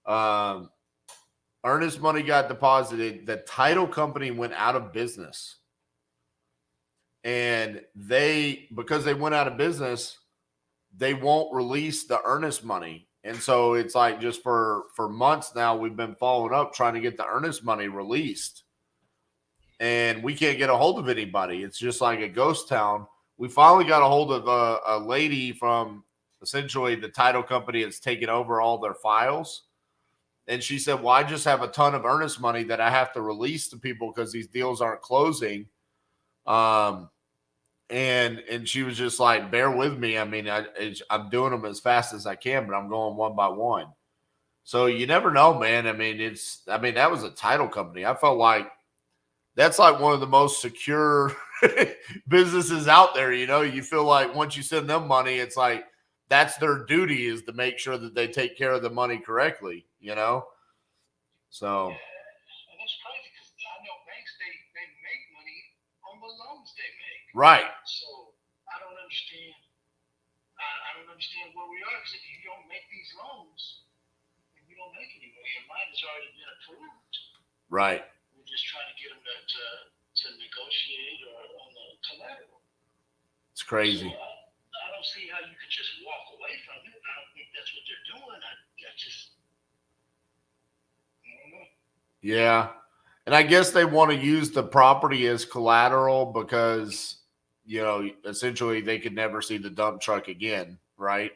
A: Earnest money got deposited. The title company went out of business. And because they went out of business, they won't release the earnest money. And so it's like just for months now, we've been following up trying to get the earnest money released. And we can't get a hold of anybody. It's just like a ghost town. We finally got a hold of a lady from essentially the title company that's taken over all their files. And she said, well, I just have a ton of earnest money that I have to release to people because these deals aren't closing. And she was just like, bear with me. I mean, I'm doing them as fast as I can, but I'm going one by one. So you never know, man. I mean, that was a title company. I felt like that's like one of the most secure businesses out there. You know, you feel like once you send them money, it's like that's their duty is to make sure that they take care of the money correctly, you know? So.
C: Yeah, and it's crazy because I know banks, they make money on the loans they make.
A: Right.
C: So I don't understand. I don't understand where we are because if you don't make these loans, then you don't make any money. Your mine has already been approved.
A: Right.
C: We're just trying to get them to negotiate or on the collateral.
A: It's crazy.
C: So I don't see how you could just walk away from it. I don't think that's what they're doing. I don't know.
A: Yeah. And I guess they want to use the property as collateral because, you know, essentially they could never see the dump truck again, right?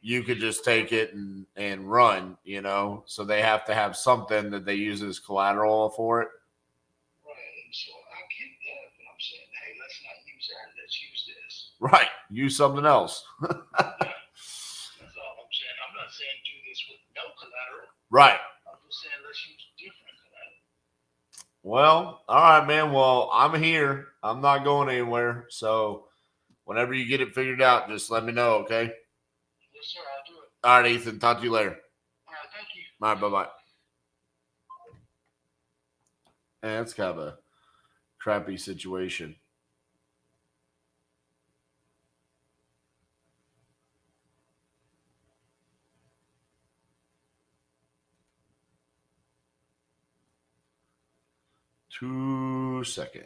A: You could just take it and run, you know? So they have to have something that they use as collateral for it.
C: Right. And so I get that, but I'm saying, hey, let's not use that. Let's use this.
A: Right. Use something else.
C: Yeah. That's all I'm saying. I'm not saying do this with no collateral.
A: Right.
C: I'm just saying let's use different collateral.
A: Well, all right, man. Well, I'm here. I'm not going anywhere. So whenever you get it figured out, just let me know, okay?
C: Yes, sir. I'll do it.
A: All right, Ethan. Talk to you later.
C: All right. Thank you.
A: All right, bye-bye. That's kind of a crappy situation. Two seconds.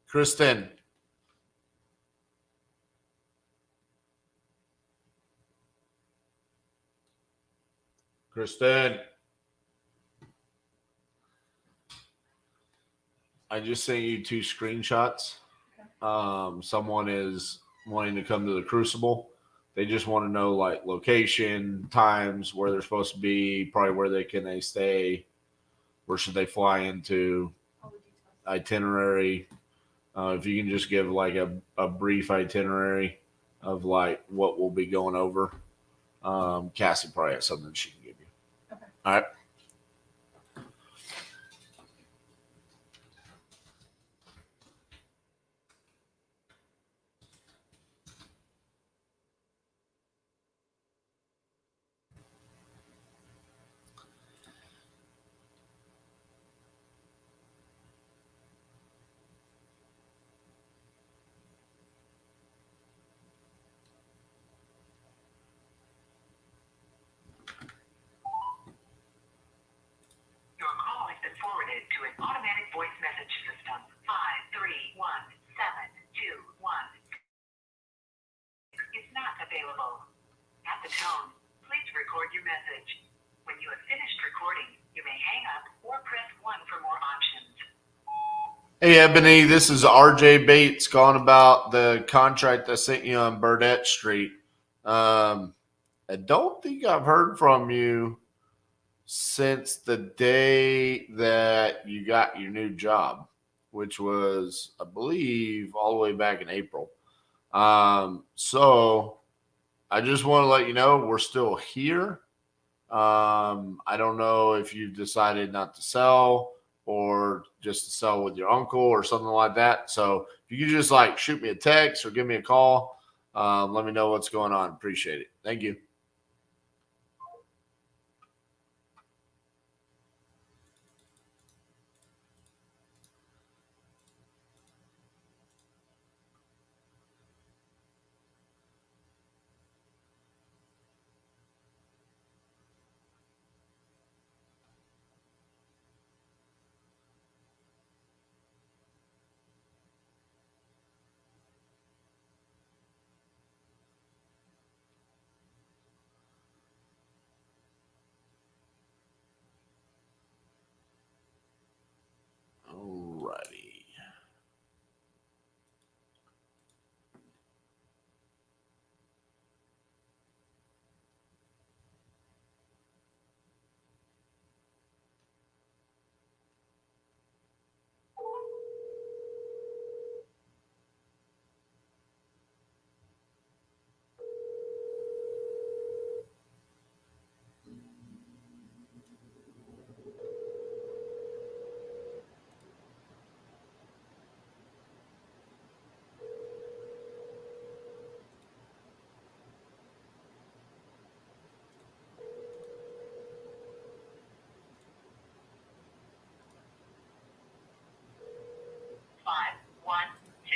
A: Kristen. Kristen. I just sent you 2 screenshots. Someone is wanting to come to the Crucible. They just want to know like location, times, where they're supposed to be, probably where they stay, where should they fly into, itinerary. If you can just give like a brief itinerary of like what we'll be going over. Cassie probably has something she can give you.
B: Okay.
A: All right.
D: tone, please record your message. When you have finished recording, you may hang up or press 1 for more options.
A: Hey, Ebony, this is RJ Bates calling about the contract I sent you on Burdette Street. I don't think I've heard from you since the day that you got your new job, which was, I believe, all the way back in April. So I just want to let you know we're still here. I don't know if you've decided not to sell or just to sell with your uncle or something like that. So if you could just like shoot me a text or give me a call, let me know what's going on. Appreciate it. Thank you. Alrighty.
D: Five, one, two,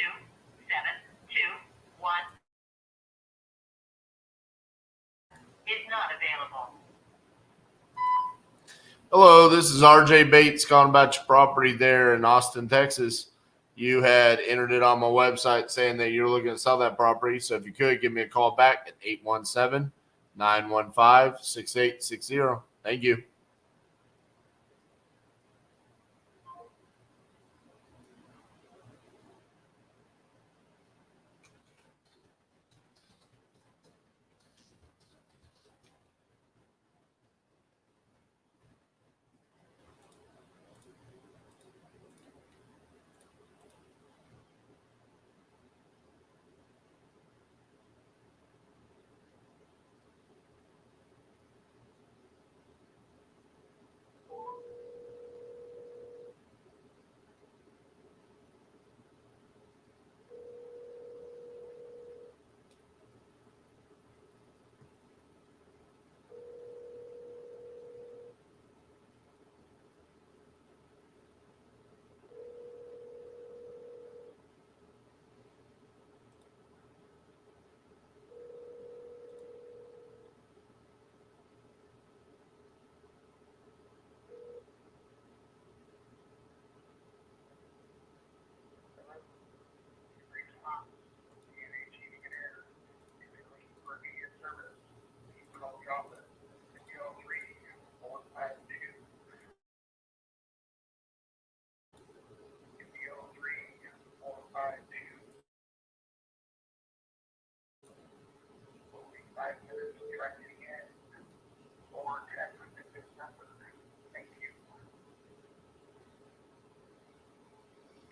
D: 7, 2, 1 is not available.
A: Hello, this is RJ Bates calling about your property there in Austin, Texas. You had entered it on my website saying that you're looking to sell that property. So if you could give me a call back at 817-915-6860. Thank you.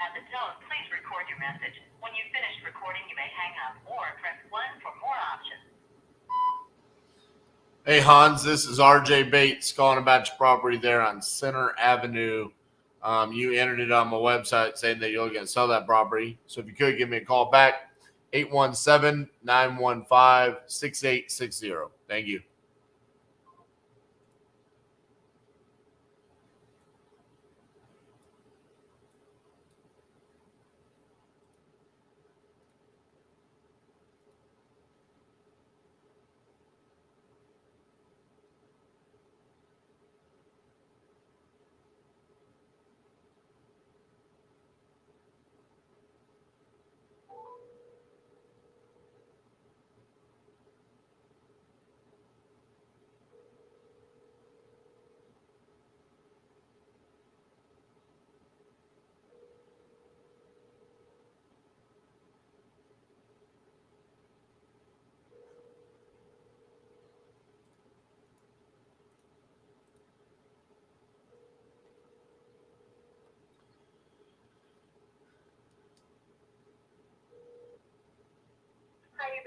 D: At the tone, please record your message. When you've finished recording, you may hang up or press 1 for more options.
A: Hey, Hans, this is RJ Bates calling about your property there on Center Avenue. You entered it on my website saying that you're looking to sell that property. So if you could give me a call back, 817-915-6860. Thank you.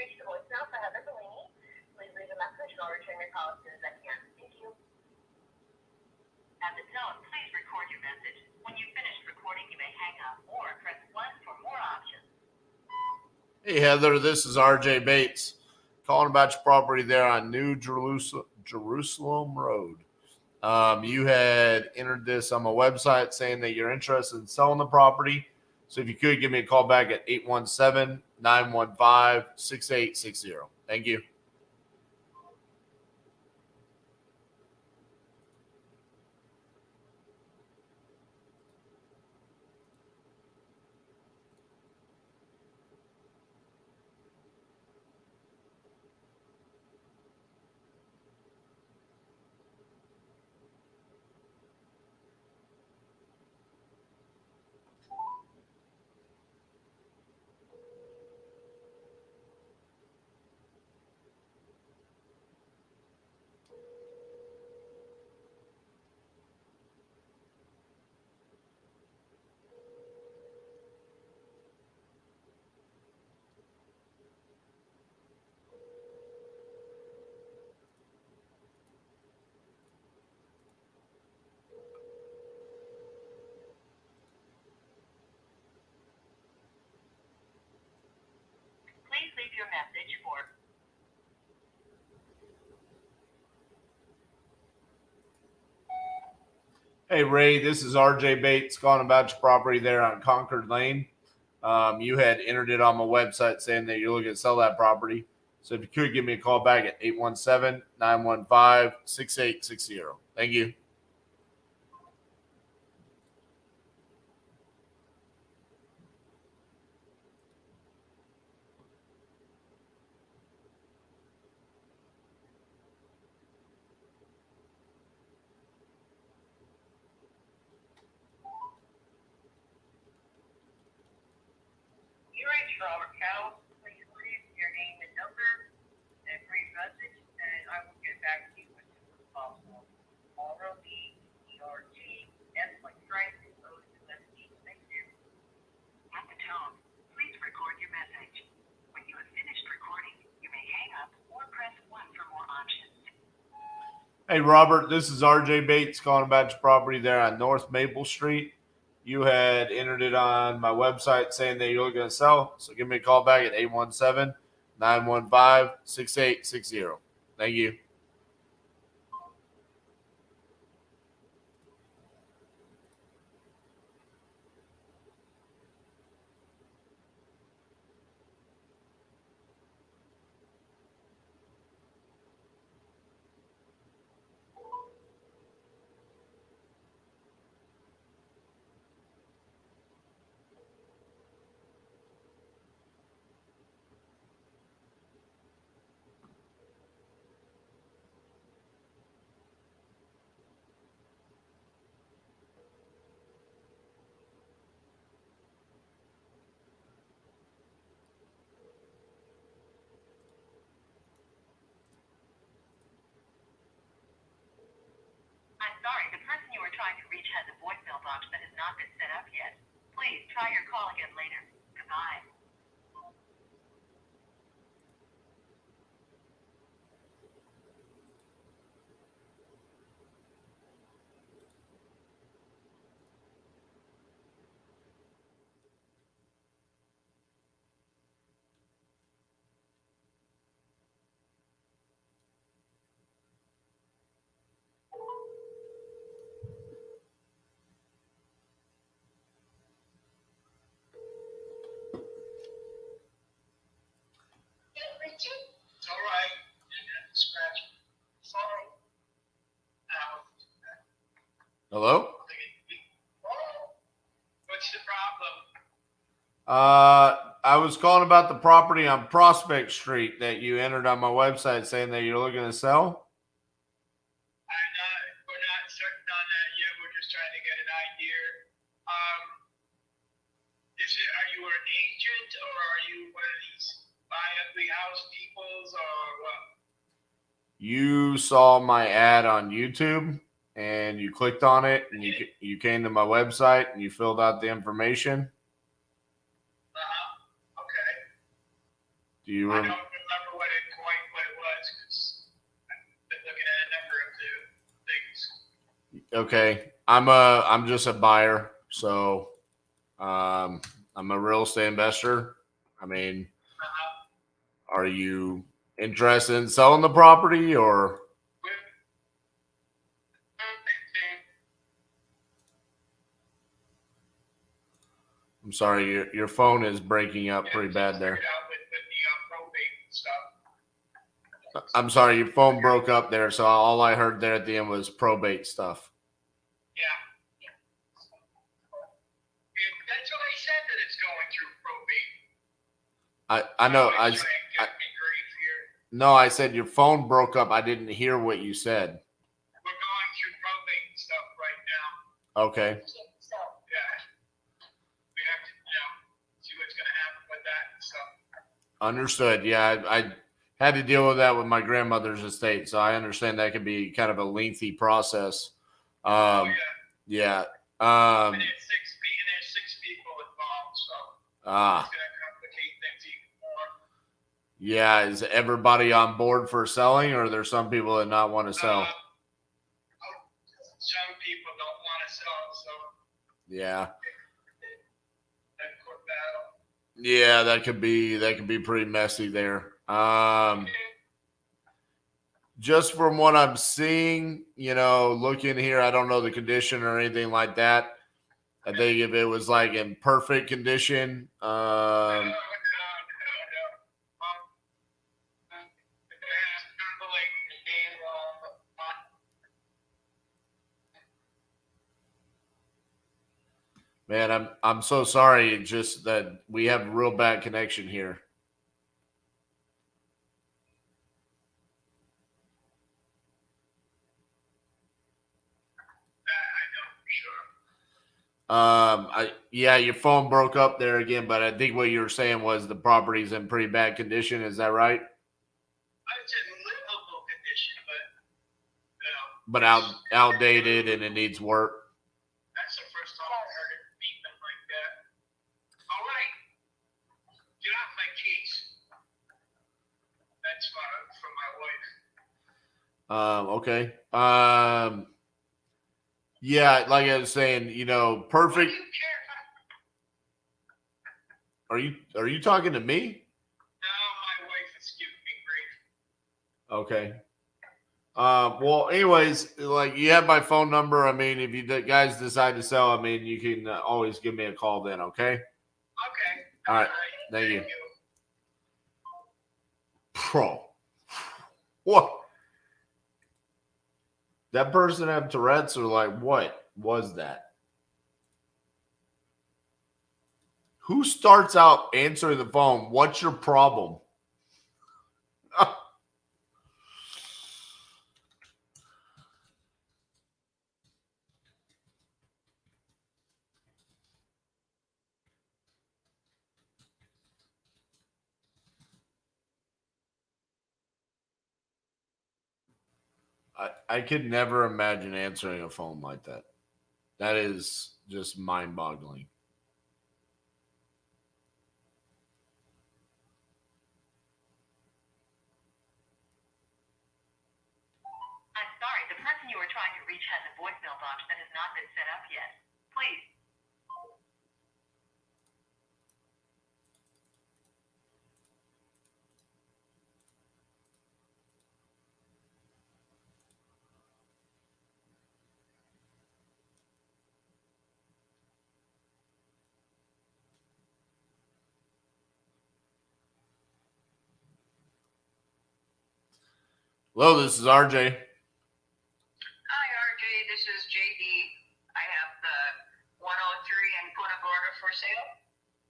D: reached the voicemail for Heather Bellini. Please leave a message and I'll return your call as soon as I can. Thank you. At the tone, please record your message. When you've finished recording, you may hang up or press 1 for more options.
A: Hey, Heather, this is RJ Bates calling about your property there on New Jerusalem Road. You had entered this on my website saying that you're interested in selling the property. So if you could give me a call back at 817-915-6860. Thank you.
D: Please leave your message for
A: Hey, Ray, this is RJ Bates calling about your property there on Concord Lane. You had entered it on my website saying that you're looking to sell that property. So if you could give me a call back at 817-915-6860. Thank you.
D: you reached Robert Cowell. Please leave your name and number and a brief message, and I will get back to you as soon as possible. R-O-B-E-R-G-S like Frank, O-U-S-E. Thank you. At the tone, please record your message. When you have finished recording, you may hang up or press 1 for more options.
A: Hey, Robert, this is RJ Bates calling about your property there on North Maple Street. You had entered it on my website saying that you're looking to sell. So give me a call back at 817-915-6860. Thank you.
D: I'm sorry, the person you were trying to reach has a voicemail box that has not been set up yet. Please try your call again later. Goodbye.
C: It's all right. Scratch. Sorry.
A: Hello?
C: What's the problem?
A: I was calling about the property on Prospect Street that you entered on my website saying that you're looking to sell.
C: We're not certain on that yet. We're just trying to get an idea. Are you an agent or are you one of these buy ugly house peoples or what?
A: You saw my ad on YouTube and you clicked on it and you came to my website and you filled out the information.
C: Okay.
A: Do you
C: I
A: remember?
C: don't
A: Okay. I'm just a buyer, so I'm a real estate investor. I mean, are you interested in selling the property or? I'm sorry, your phone is breaking up pretty bad there. I'm sorry, your phone broke up there, so all I heard there at the end was probate stuff.
C: Yeah. That's what I said, that it's going through probate.
A: I know.
C: Give me grief here.
A: No, I said your phone broke up. I didn't hear what you said.
C: We're going through probate and stuff right now.
A: Okay.
C: Yeah. We have to, see what's going to happen with that and stuff.
A: Understood. Yeah, I had to deal with that with my grandmother's estate, so I understand that could be kind of a lengthy process.
C: Yeah.
A: Yeah.
C: And there's six people involved, so it's going to complicate things even more.
A: Yeah. Is everybody on board for selling, or are there some people that not want to sell?
C: Some people don't want to sell, so
A: Yeah.
C: that's a quick battle.
A: Yeah, that could be pretty messy there. Just from what I'm seeing, looking here, I don't know the condition or anything like that. I think if it was like in perfect condition, man, I'm so sorry. It's just that we have a real bad connection here. Your phone broke up there again, but I think what you were saying was the property's in pretty bad condition. Is that right?
C: It's in livable condition,
A: but outdated and it needs work.
C: That's the first time I heard it beeping like that. All right, get off my keys. That's from my wife.
A: Okay. Yeah, like I was saying, perfect.
C: Do you care?
A: Are you talking to me?
C: No, my wife is giving me grief.
A: Okay. Well, anyways, like you have my phone number. I mean, if you guys decide to sell, I mean, you can always give me a call then. Okay.
C: Okay.
A: All right. Thank you. Bro, what? That person have Tourette's or like what was that? Who starts out answering the phone? What's your problem? I could never imagine answering a phone like that. That is just mind-boggling.
D: I'm sorry, the person you are trying to reach has a voicemail box that has not been set up yet. Please.
A: Hello, this is RJ.
C: Hi, RJ. This is JD. I have the 103 in Punta Gorda for sale.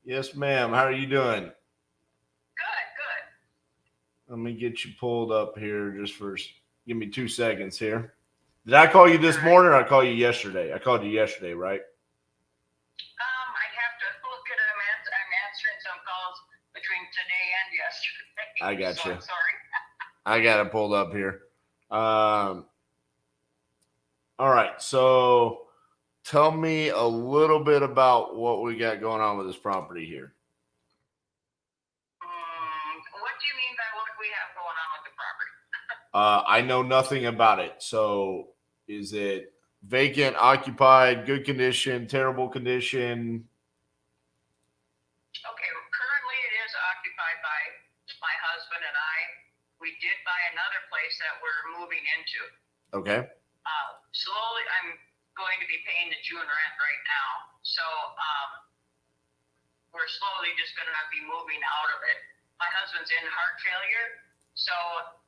A: Yes, ma'am. How are you doing?
C: Good.
A: Let me get you pulled up here give me 2 seconds here. Did I call you this morning or I call you yesterday? I called you yesterday, right?
C: I have to look at them. I'm answering some calls between today and yesterday.
A: I got
C: so
A: you.
C: I'm sorry.
A: I got it pulled up here. All right. So tell me a little bit about what we got going on with this property here.
C: What do you mean by what we have going on with the property?
A: I know nothing about it. So is it vacant, occupied, good condition, terrible condition.
D: Okay, currently it is occupied by my husband and I. We did buy another place that we're moving into.
A: Okay.
D: Slowly, I'm going to be paying the June rent right now. So we're slowly just going to be moving out of it. My husband's in heart failure, so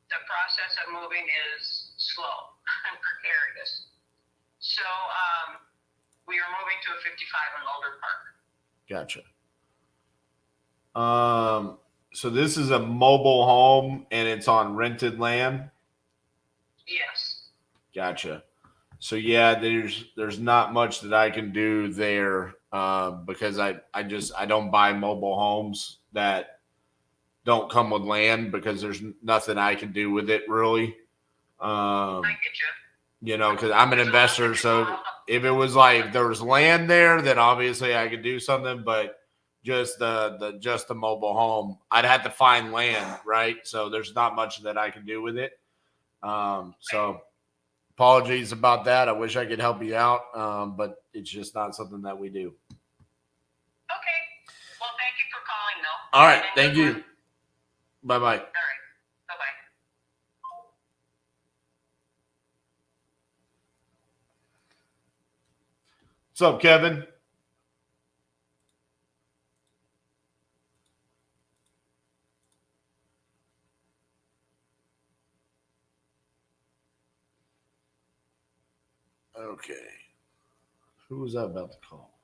D: the process of moving is slow and precarious. So we are moving to a 55 in Alder Park.
A: Gotcha. So this is a mobile home and it's on rented land?
D: Yes.
A: Gotcha. So yeah, there's not much that I can do there because I don't buy mobile homes that don't come with land because there's nothing I can do with it really.
D: I get you.
A: You know, because I'm an investor, so if it was like if there was land there, then obviously I could do something. But just the mobile home, I'd have to find land, right? So there's not much that I can do with it. So apologies about that. I wish I could help you out, but it's just not something that we do.
D: Okay. Well, thank you for calling, though.
A: All right. Thank you. Bye-bye.
D: All right. Bye-bye.
A: What's up, Kevin? Okay. Who was I about to call?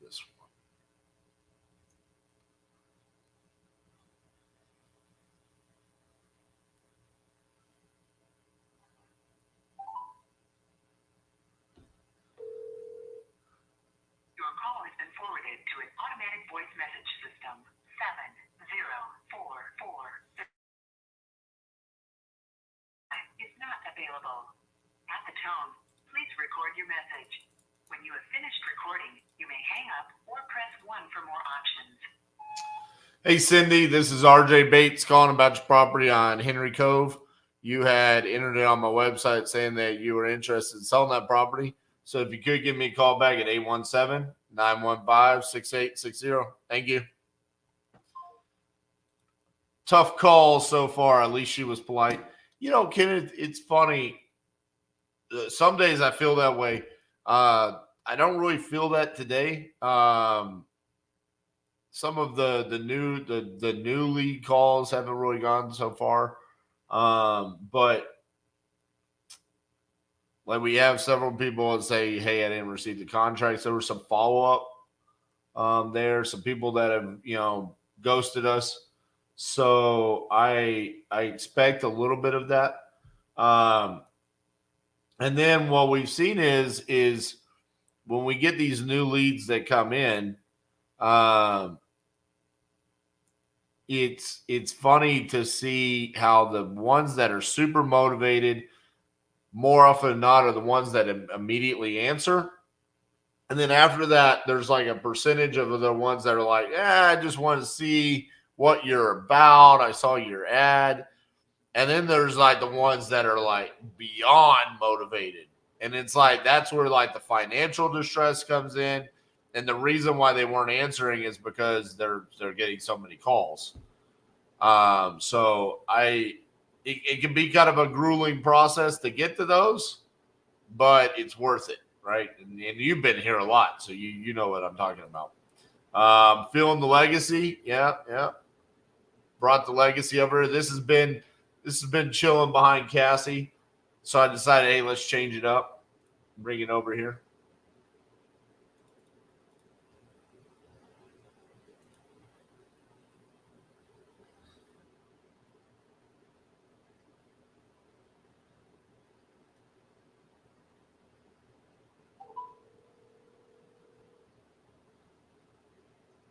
A: This one.
D: Your call has been forwarded to an automatic voice message system. 7044 is not available. At the tone, please record your message. When you have finished recording, you may hang up or press 1 for more options.
A: Hey, Cindy, this is RJ Bates calling about your property on Henry Cove. You had entered it on my website saying that you were interested in selling that property. So if you could give me a call back at 817-915-6860. Thank you. Tough call so far. At least she was polite. You know, Kenneth, it's funny. Some days I feel that way. I don't really feel that today. Some of the new lead calls haven't really gone so far. But like we have several people that say, hey, I didn't receive the contracts. There was some follow-up there. Some people that have, ghosted us. So I expect a little bit of that. And then what we've seen is when we get these new leads that come in, it's funny to see how the ones that are super motivated more often than not are the ones that immediately answer. And then after that, there's like a percentage of the ones that are like, I just want to see what you're about. I saw your ad. And then there's like the ones that are like beyond motivated. And it's like, that's where like the financial distress comes in. And the reason why they weren't answering is because they're getting so many calls. So it can be kind of a grueling process to get to those, but it's worth it, right? And you've been here a lot, so you know what I'm talking about. Feeling the legacy, yeah. Brought the legacy over. This has been chilling behind Cassie, so I decided, hey, let's change it up, bring it over here.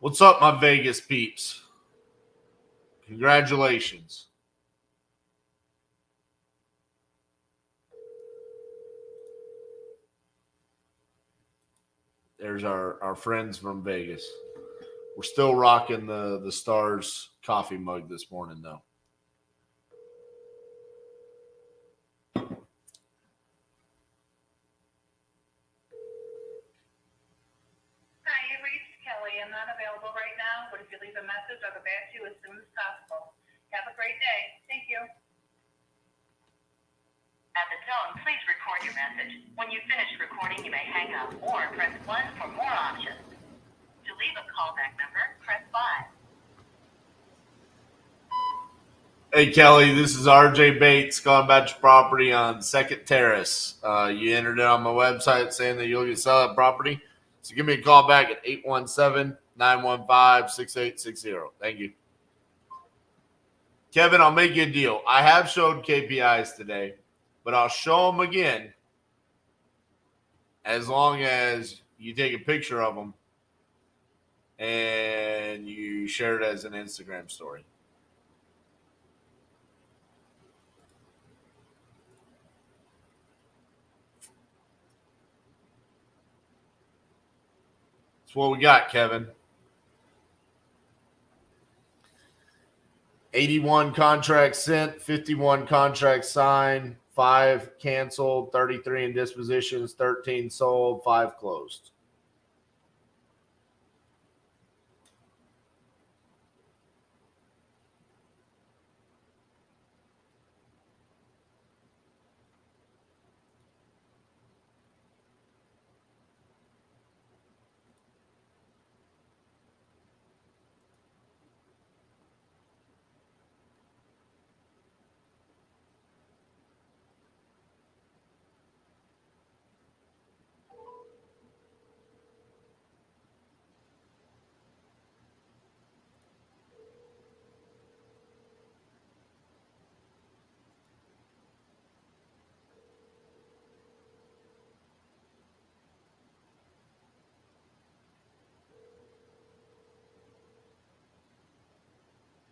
A: What's up, my Vegas peeps? Congratulations. There's our friends from Vegas. We're still rocking the Stars coffee mug this morning, though.
D: Hi, you reached Kelly. I'm not available right now, but if you leave a message, I'll get back to you as soon as possible. Have a great day. Thank you. At the tone, please record your message. When you finish recording, you may hang up or press 1 for more options. To leave a callback number, press 5.
A: Hey, Kelly, this is RJ Bates calling about your property on Second Terrace. You entered it on my website saying that you're looking to sell that property. So give me a call back at 817-915-6860. Thank you. Kevin, I'll make you a deal. I have showed KPIs today, but I'll show them again as long as you take a picture of them and you share it as an Instagram story. That's what we got, Kevin. 81 contracts sent, 51 contracts signed, 5 canceled, 33 in dispositions, 13 sold, 5 closed.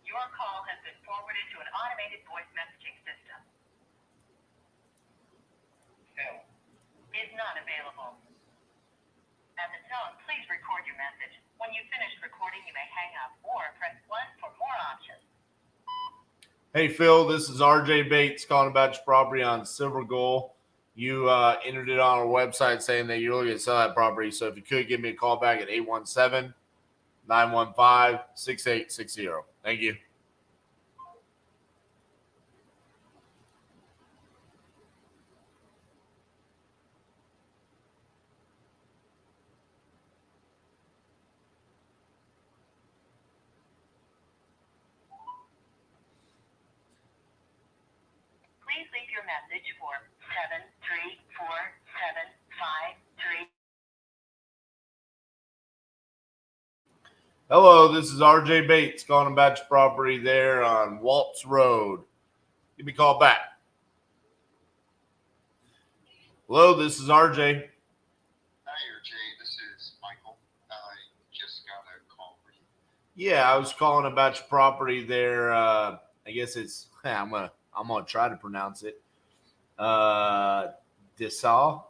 D: Your call has been forwarded to an automated voice messaging system. Phil is not available. At the tone, please record your message. When you finish recording, you may hang up or press 1 for more options.
A: Hey, Phil, this is RJ Bates calling about your property on Silver Goal. You entered it on our website saying that you're looking to sell that property. So if you could give me a call back at 817-915-6860. Thank you.
D: Please leave your message for 73475.
A: Hello, this is RJ Bates calling about your property there on Waltz Road. Give me a call back. Hello, this is RJ.
E: Hi, RJ. This is Michael. I just got a call for you.
A: Yeah, I was calling about your property there. I guess it's I'm gonna try to pronounce it. DeSalle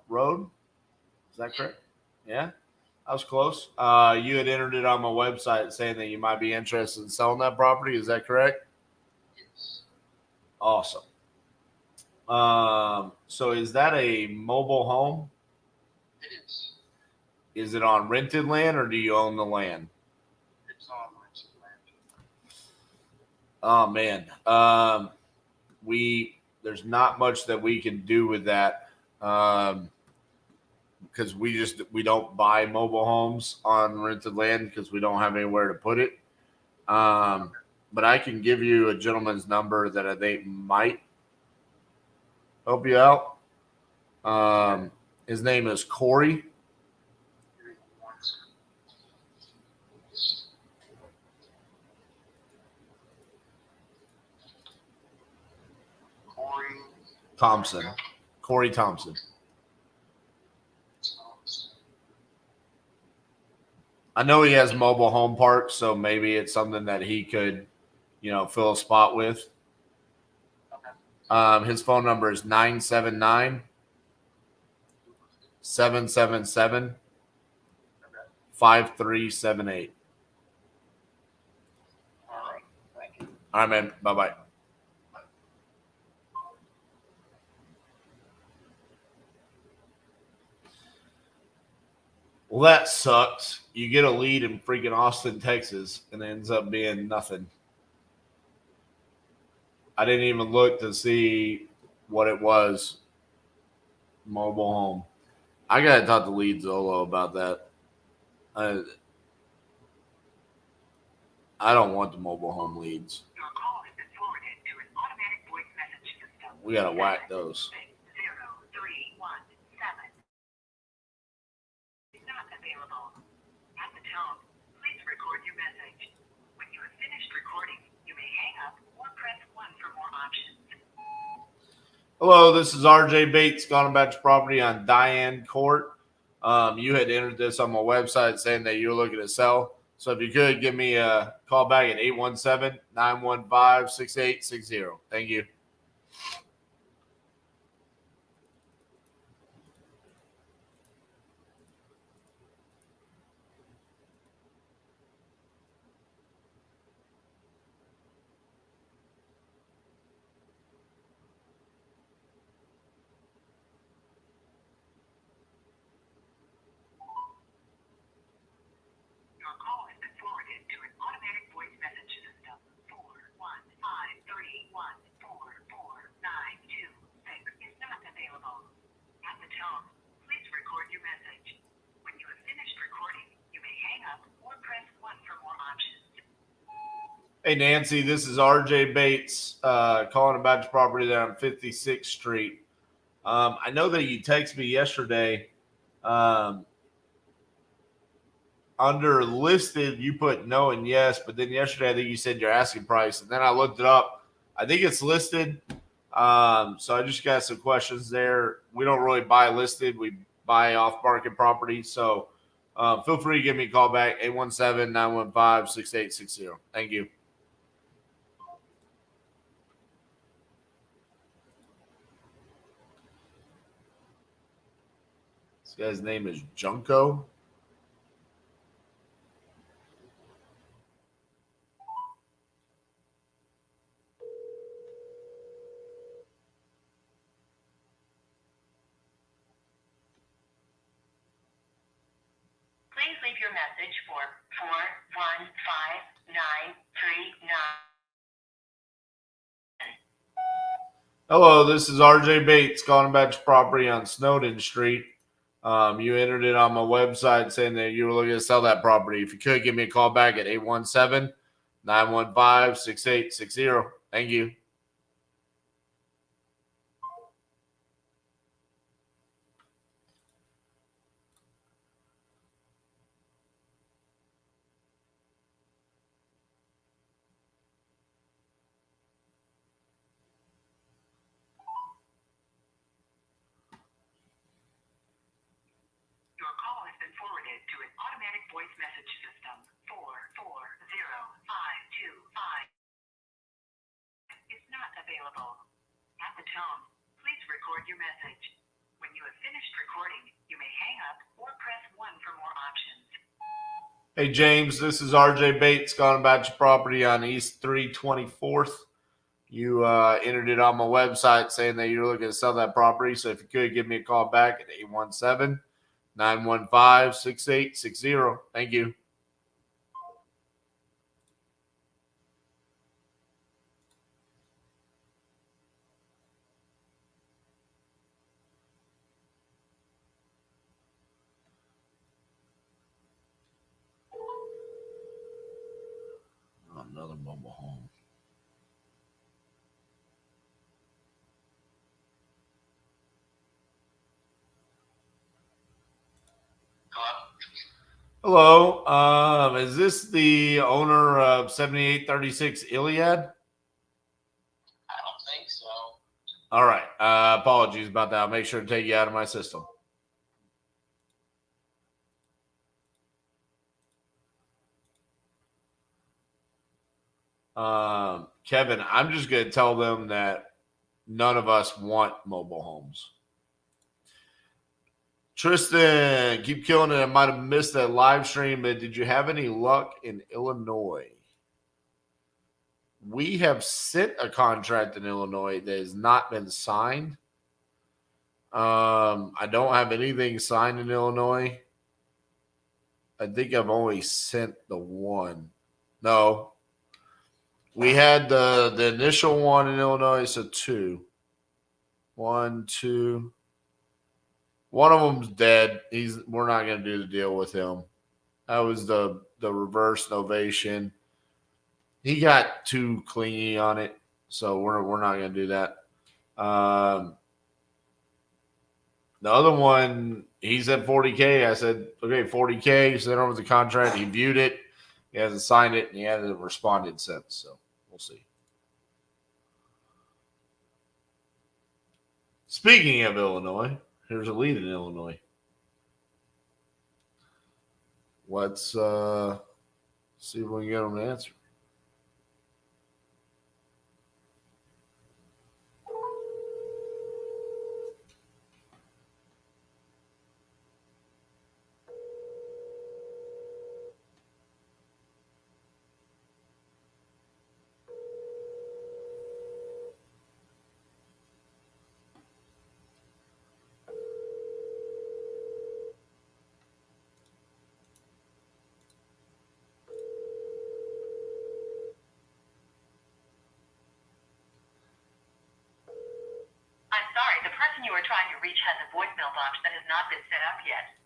A: Road. Is that correct? Yeah, I was close. You had entered it on my website saying that you might be interested in selling that property. Is that correct?
E: Yes.
A: Awesome. So is that a mobile home?
E: It is.
A: Is it on rented land or do you own the land?
E: It's on rented land.
A: Oh man. There's not much that we can do with that. Because we don't buy mobile homes on rented land because we don't have anywhere to put it. But I can give you a gentleman's number that I think might help you out. His name is Corey. Thompson. Corey Thompson. I know he has mobile home parks, so maybe it's something that he could, fill a spot with.
E: Okay.
A: His phone number is 979-777-5378. All right, man. Bye-bye. Well, that sucks. You get a lead in freaking Austin, Texas, and it ends up being nothing. I didn't even look to see what it was. Mobile home. I gotta talk to Lead Zolo about that. I don't want the mobile home leads.
D: Your call has been forwarded to an automatic voice message system.
A: We gotta whack those.
D: 60317 is not available. At the tone, please record your message. When you have finished recording, you may hang up or press 1 for more options.
A: Hello, this is RJ Bates, Gone About Your Property on Diane Court. You had entered this on my website saying that you were looking to sell. So if you could give me a call back at 817-915-6860. Thank you.
D: Your call has been forwarded to an automatic voice message system. 41531444926 is not available. At the tone, please record your message. When you have finished recording, you may hang up or press 1 for more options.
A: Hey, Nancy, this is RJ Bates calling about your property there on 56th Street. I know that you texted me yesterday. Under listed, you put no and yes, but then yesterday I think you said your asking price, and then I looked it up. I think it's listed. So I just got some questions there. We don't really buy listed; we buy off-market property. So feel free to give me a call back 817-915-6860. Thank you. This guy's name is Junko.
D: Please leave your message for 415939.
A: Hello, this is RJ Bates calling about your property on Snowden Street. You entered it on my website saying that you were looking to sell that property. If you could, give me a call back at 817-915-6860. Thank you.
D: Your call has been forwarded to an automatic voice message system. 440525 is not available. At the tone, please record your message. When you have finished recording, you may hang up or press 1 for more options.
A: Hey, James, this is RJ Bates calling about your property on East 324th. You entered it on my website saying that you're looking to sell that property. So if you could, give me a call back at 817-915-6860. Thank you. Another mobile home. Hello. Is this the owner of 7836 Iliad?
C: I don't think so.
A: All right. Apologies about that. I'll make sure to take you out of my system. Kevin, I'm just going to tell them that none of us want mobile homes. Tristan, keep killing it. I might have missed that live stream, but did you have any luck in Illinois? we have sent a contract in Illinois that has not been signed. I don't have anything signed in Illinois. I think I've only sent the one. No. We had the initial one in Illinois, so two. One, two. One of them's dead. We're not going to do the deal with him. That was the reverse novation. He got too clingy on it, so we're not going to do that. The other one, he said 40K. I said, okay, 40K. Sent over the contract. He viewed it. He hasn't signed it, and he hasn't responded since. So we'll see. Speaking of Illinois, here's a lead in Illinois. Let's see if we can get him to answer.
D: I'm sorry, the person you are trying to reach has a voicemail box that has not been set up yet.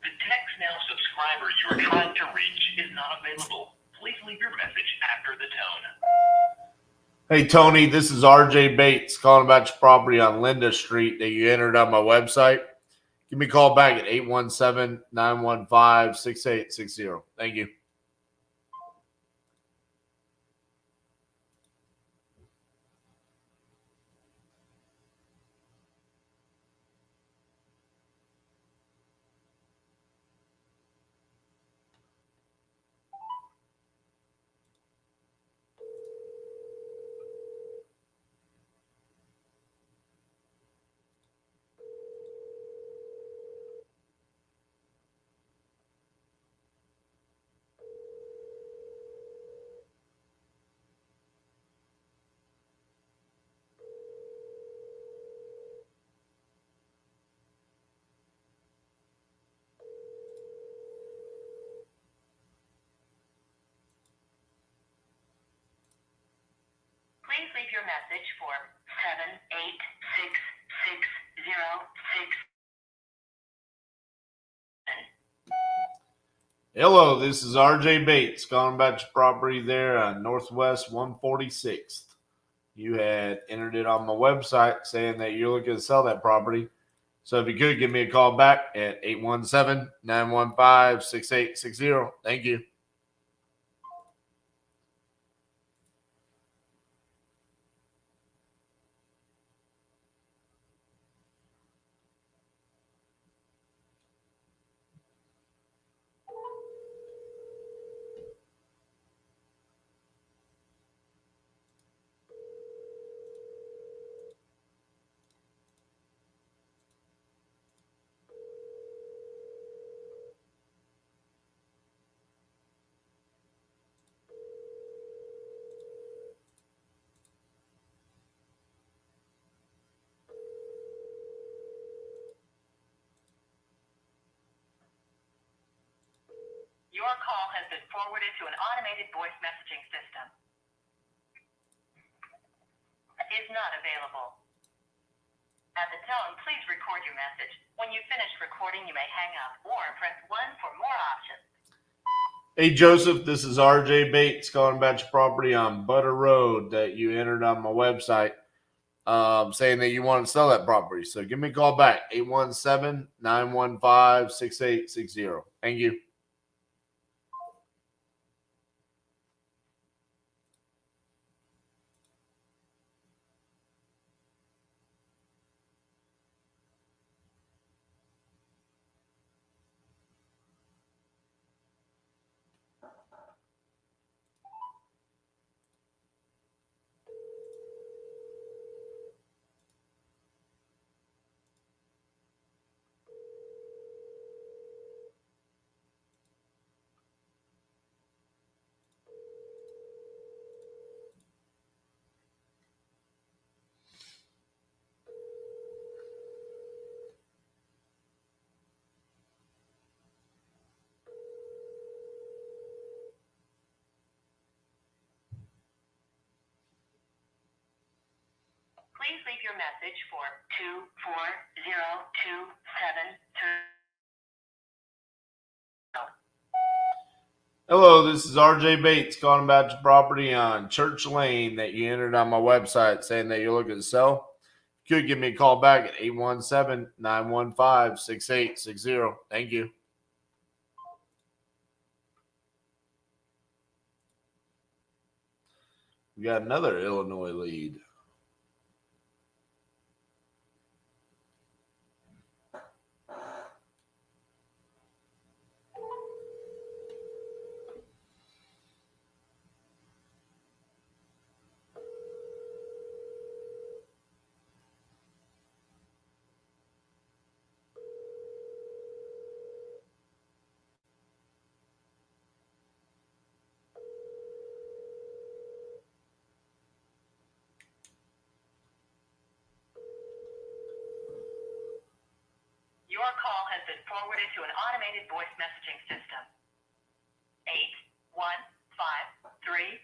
D: The TextNow subscriber you are trying to reach is not available. Please leave your message after the tone.
A: Hey, Tony, this is RJ Bates calling about your property on Linda Street that you entered on my website. Give me a call back at 817-915-6860. Thank you.
D: Please leave your message for 7866606.
A: Hello, this is RJ Bates calling about your property there on Northwest 146th. You had entered it on my website saying that you're looking to sell that property. So if you could, give me a call back at 817-915-6860. Thank you.
D: Your call has been forwarded to an automated voice messaging system. Is not available. At the tone, please record your message. When you've finished recording, you may hang up or press 1 for more options.
A: Hey, Joseph, this is RJ Bates calling about your property on Butter Road that you entered on my website, saying that you want to sell that property. So give me a call back, 817-915-6860. Thank you.
D: Please leave your message for 24027.
A: Hello, this is RJ Bates calling about your property on Church Lane that you entered on my website, saying that you're looking to sell. You could give me a call back at 817-915-6860. Thank you. We got another Illinois lead.
D: Your call has been forwarded to an automated voice messaging system. 81535.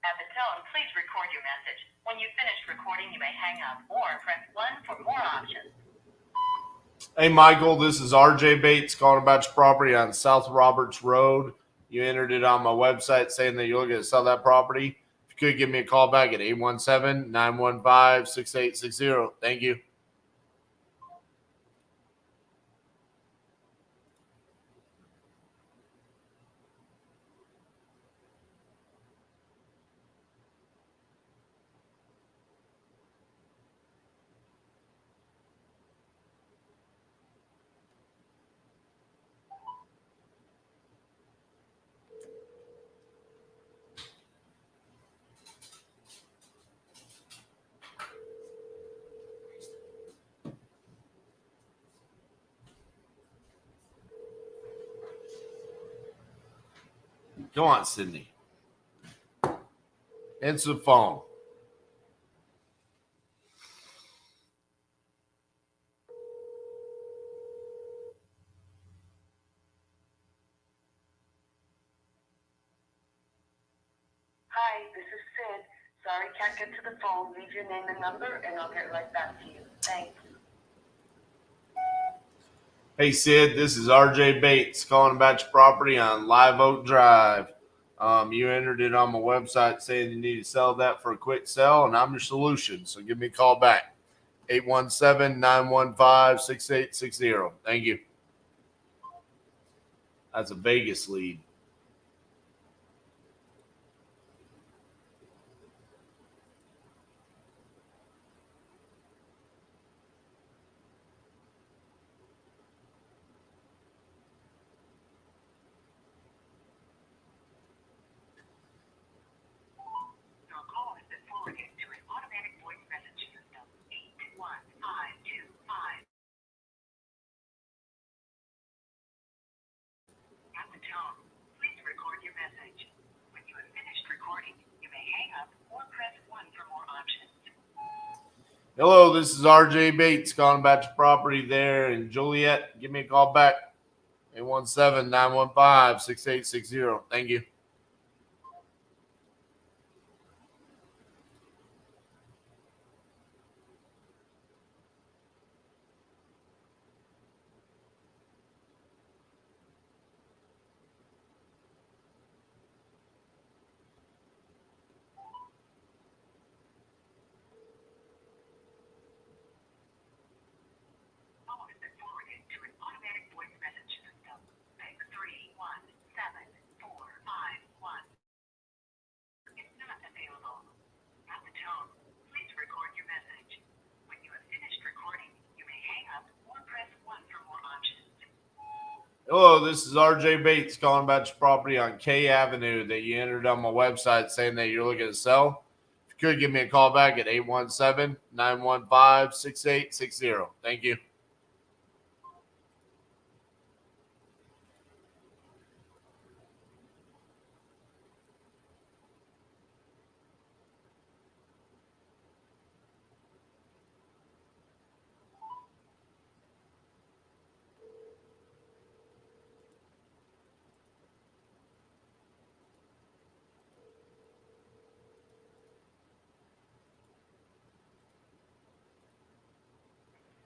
D: At the tone, please record your message. When you've finished recording, you may hang up or press 1 for more options.
A: Hey, Michael, this is RJ Bates calling about your property on South Roberts Road. You entered it on my website saying that you're looking to sell that property. If you could give me a call back at 817-915-6860. Thank you. Go on, Sydney. Answer the phone.
D: Hi, this is Sid. Sorry, can't get to the phone. Leave your name and number, and I'll get right back to you. Thanks.
A: Hey, Sid, this is RJ Bates calling about your property on Live Oak Drive. You entered it on my website saying you need to sell that for a quick sell, and I'm your solution. So give me a call back, 817-915-6860. Thank you. That's a Vegas lead.
D: Your call has been forwarded to an automatic voice message system. 81525. At the tone, please record your message. When you have finished recording, you may hang up or press 1 for more options.
A: Hello, this is RJ Bates calling about your property there in Joliet. Give me a call back, 817-915-6860. Thank you. Hello, this is RJ Bates calling about your property on K Avenue that you entered on my website saying that you're looking to sell. If you could give me a call back at 817-915-6860. Thank you.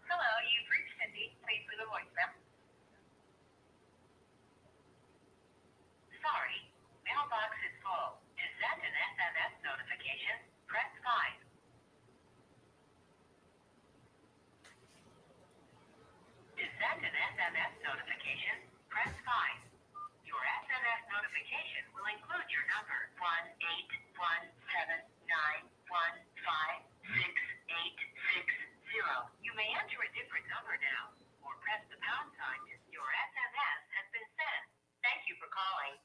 D: Hello, you've reached Cindy. Please leave a voicemail. Sorry, mailbox is full. To send an SMS notification, press 5. To send an SMS notification, press 5. Your SMS notification will include your number 18179156860. You may enter a different number now, or press the pound sign. Your SMS has been sent. Thank you for calling.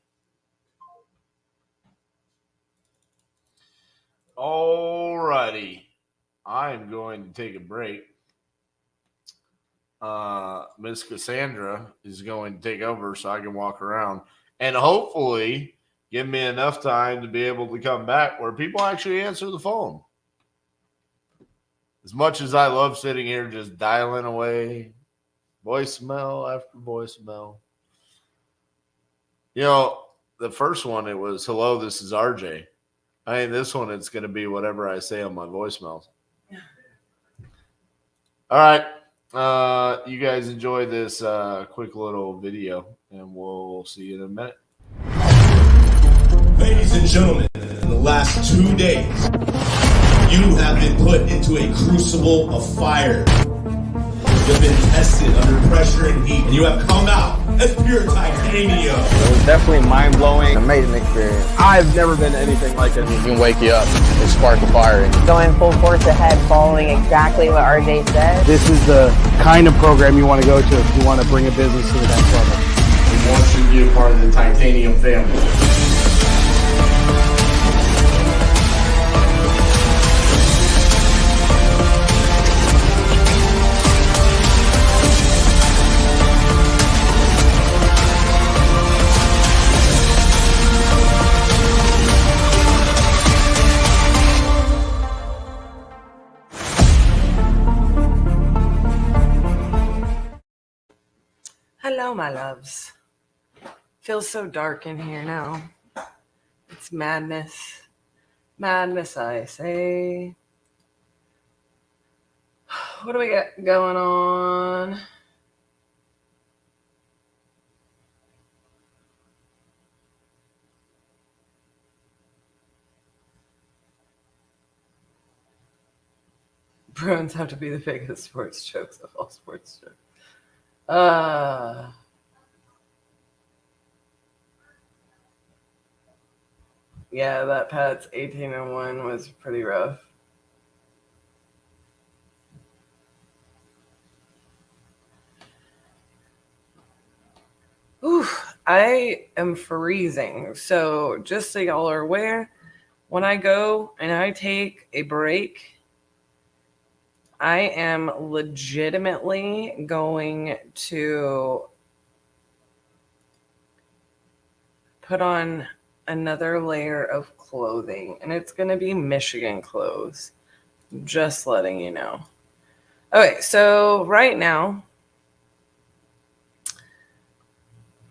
A: Alrighty. I'm going to take a break. Miss Cassandra is going to take over so I can walk around and hopefully give me enough time to be able to come back where people actually answer the phone. As much as I love sitting here just dialing away, voicemail after voicemail. You know, the first one, it was, hello, this is RJ. I mean, this one, it's going to be whatever I say on my voicemails. All right. You guys enjoy this quick little video, and we'll see you in a minute.
F: Ladies and gentlemen, in the last 2 days, you have been put into a crucible of fire. You have been tested under pressure and heat, and you have come out as pure titanium.
G: It was definitely mind-blowing.
H: Amazing experience.
G: I've never been to anything like it.
H: It can wake you up and spark a fire in you.
I: Going full force ahead, following exactly what RJ said.
G: This is the kind of program you want to go to if you want to bring a business to the next level.
A: We want you to be a part of the titanium family.
B: Hello, my loves. Feels so dark in here now. It's madness. Madness, I say. What do we got going on? Bruins have to be the biggest sports jokes of all sports jokes. Yeah, that Pats 18-1 was pretty rough. Oof, I am freezing. So just so y'all are aware, when I go and I take a break, I am legitimately going to put on another layer of clothing, and it's going to be Michigan clothes. Just letting you know. Okay, so right now,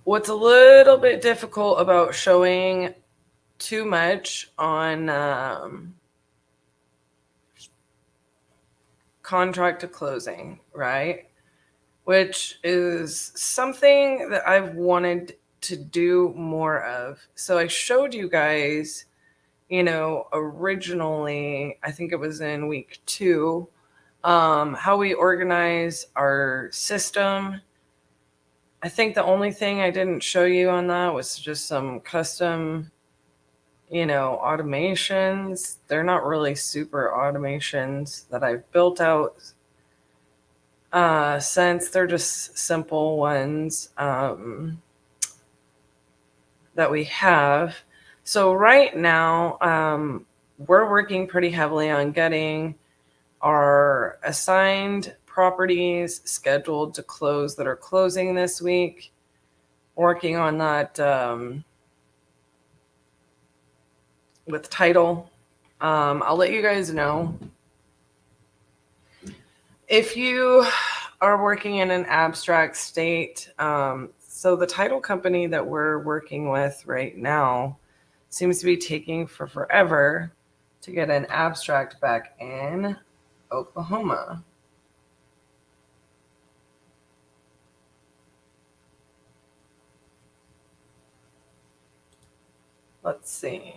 B: what's a little bit difficult about showing too much on contract to closing, right? Which is something that I've wanted to do more of. So I showed you guys, originally, I think it was in week 2, how we organize our system. I think the only thing I didn't show you on that was just some custom, automations. They're not really super automations that I've built out. since they're just simple ones that we have. So right now, we're working pretty heavily on getting our assigned properties scheduled to close that are closing this week. Working on that with title. I'll let you guys know. If you are working in an abstract state, so the title company that we're working with right now seems to be taking forever to get an abstract back in Oklahoma. Let's see.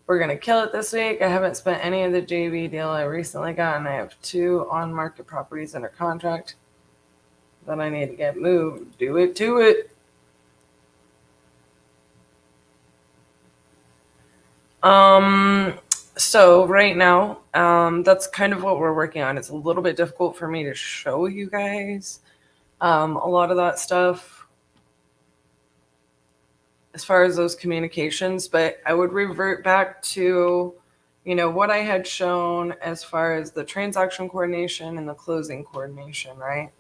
B: We're going to kill it this week. I haven't spent any of the JV deal I recently got, and I have 2 on-market properties under contract that I need to get moved. Do it to it. So right now, that's kind of what we're working on. It's a little bit difficult for me to show you guys a lot of that stuff as far as those communications, but I would revert back to, what I had shown as far as the transaction coordination and the closing coordination, right?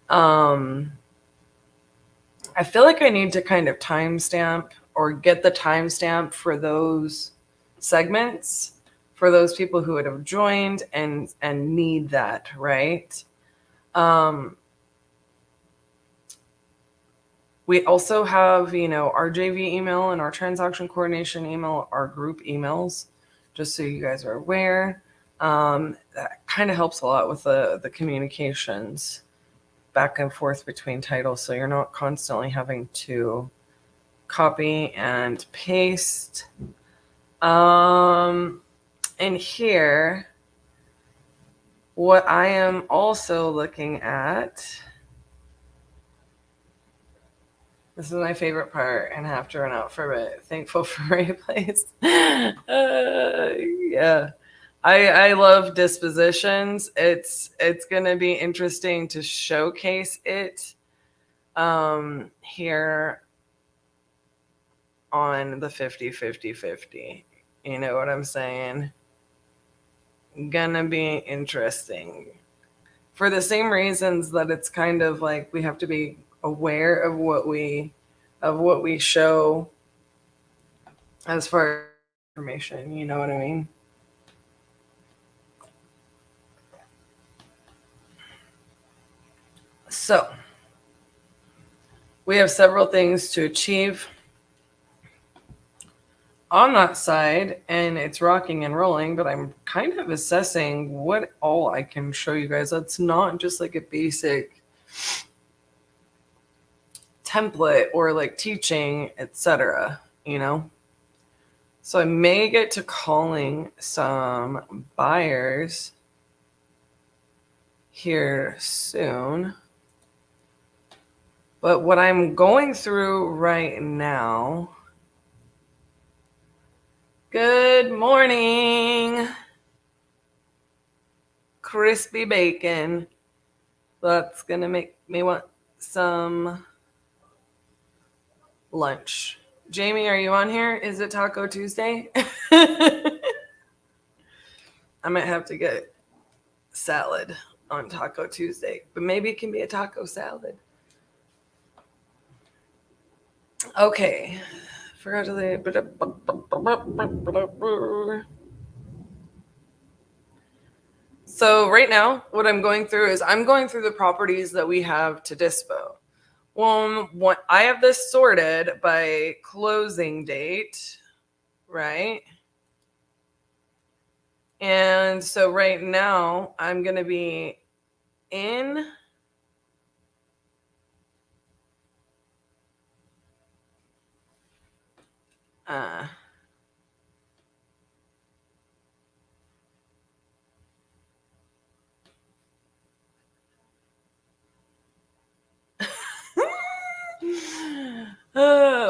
B: I feel like I need to kind of timestamp or get the timestamp for those segments for those people who would have joined and need that, right? We also have, our JV email and our transaction coordination email, our group emails, just so you guys are aware. That kind of helps a lot with the communications back and forth between titles, so you're not constantly having to copy and paste. In here, what I am also looking at, this is my favorite part and have to run out for a bit. Thankful for replays. Yeah. I love dispositions. It's going to be interesting to showcase it here on the 50-50-50. You know what I'm saying? Gonna be interesting. For the same reasons that it's kind of like we have to be aware of what we show as far as information, you know what I mean? So we have several things to achieve on that side, and it's rocking and rolling, but I'm kind of assessing what all I can show you guys. That's not just like a basic template or like teaching, etc., So I may get to calling some buyers here soon. But what I'm going through right now, good morning, crispy bacon. That's going to make me want some lunch. Jamie, are you on here? Is it Taco Tuesday? I might have to get salad on Taco Tuesday, but maybe it can be a taco salad. Okay. Forgot to say. So right now, what I'm going through is I'm going through the properties that we have to dispo. Well, I have this sorted by closing date, right? And so right now, I'm going to be in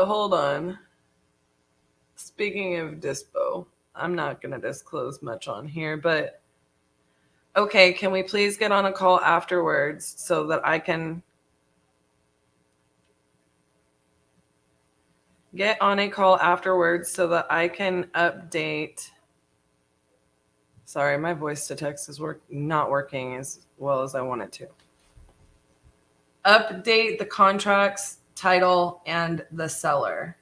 B: hold on. Speaking of dispo, I'm not going to disclose much on here, but Okay, can we please get on a call afterwards so that I can update? Sorry, my voice to text is not working as well as I want it to. Update the contracts, title, and the seller.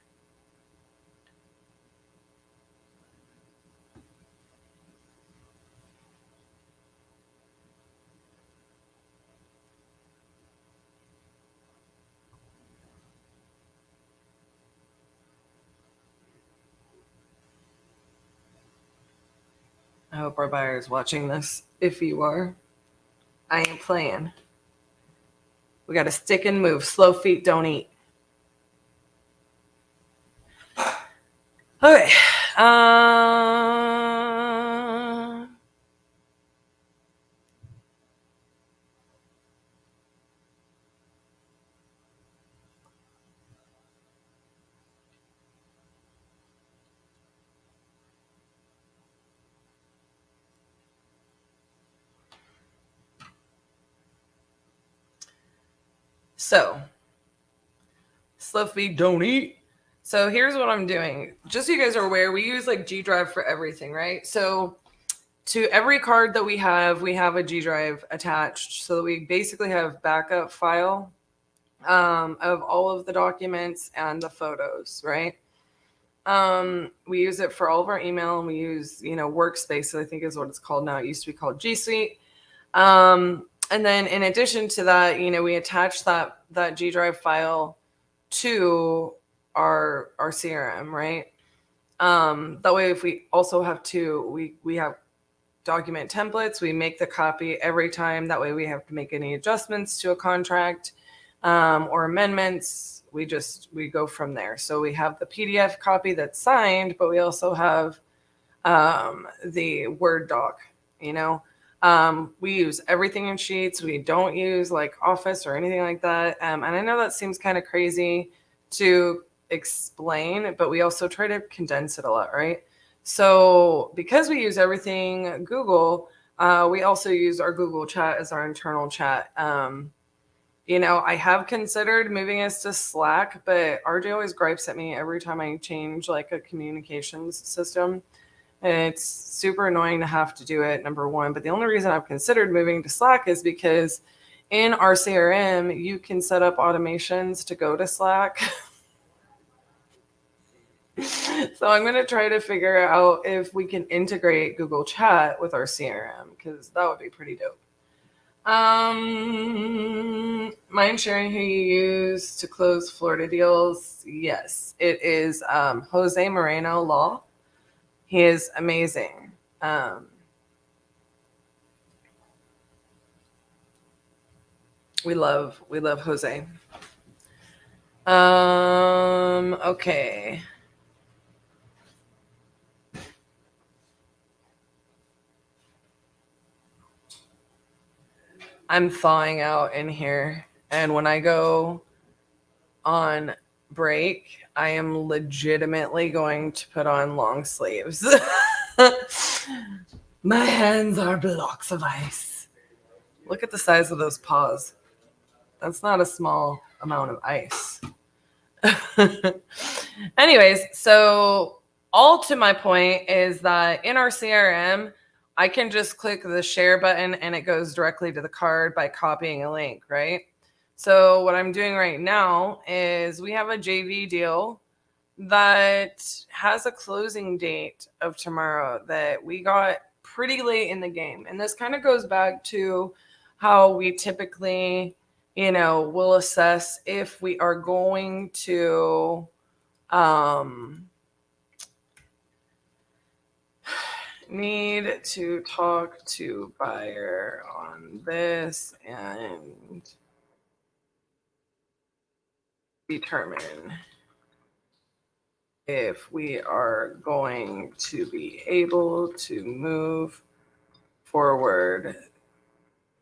B: I hope our buyer is watching this. If you are, I ain't playing. We got to stick and move. Slow feet don't eat. Okay. So, slow feet don't eat. So here's what I'm doing. Just so you guys are aware, we use like G Drive for everything, right? So to every card that we have a G Drive attached so that we basically have backup file of all of the documents and the photos, right? We use it for all of our email, and we use, Workspace, I think is what it's called now. It used to be called G Suite. And then in addition to that, we attach that G Drive file to our CRM, right? That way, if we also have we have document templates, we make the copy every time. That way we have to make any adjustments to a contract or amendments. We go from there. So we have the PDF copy that's signed, but we also have the Word doc, we use everything in Sheets. We don't use like Office or anything like that. And I know that seems kind of crazy to explain, but we also try to condense it a lot, right? So because we use everything Google, we also use our Google chat as our internal chat. I have considered moving us to Slack, but RJ always gripes at me every time I change like a communications system. And it's super annoying to have to do it, number one. But the only reason I've considered moving to Slack is because in our CRM, you can set up automations to go to Slack. So I'm going to try to figure out if we can integrate Google Chat with our CRM, because that would be pretty dope. Mind sharing who you use to close Florida deals? Yes, it is Jose Moreno Law. He is amazing. We love Jose. Okay. I'm thawing out in here, and when I go on break, I am legitimately going to put on long sleeves. My hands are blocks of ice. Look at the size of those paws. That's not a small amount of ice. Anyways, so all to my point is that in our CRM, I can just click the share button and it goes directly to the card by copying a link, right? So what I'm doing right now is we have a JV deal that has a closing date of tomorrow that we got pretty late in the game. And this kind of goes back to how we typically, will assess if we are going to need to talk to buyer on this and determine if we are going to be able to move forward,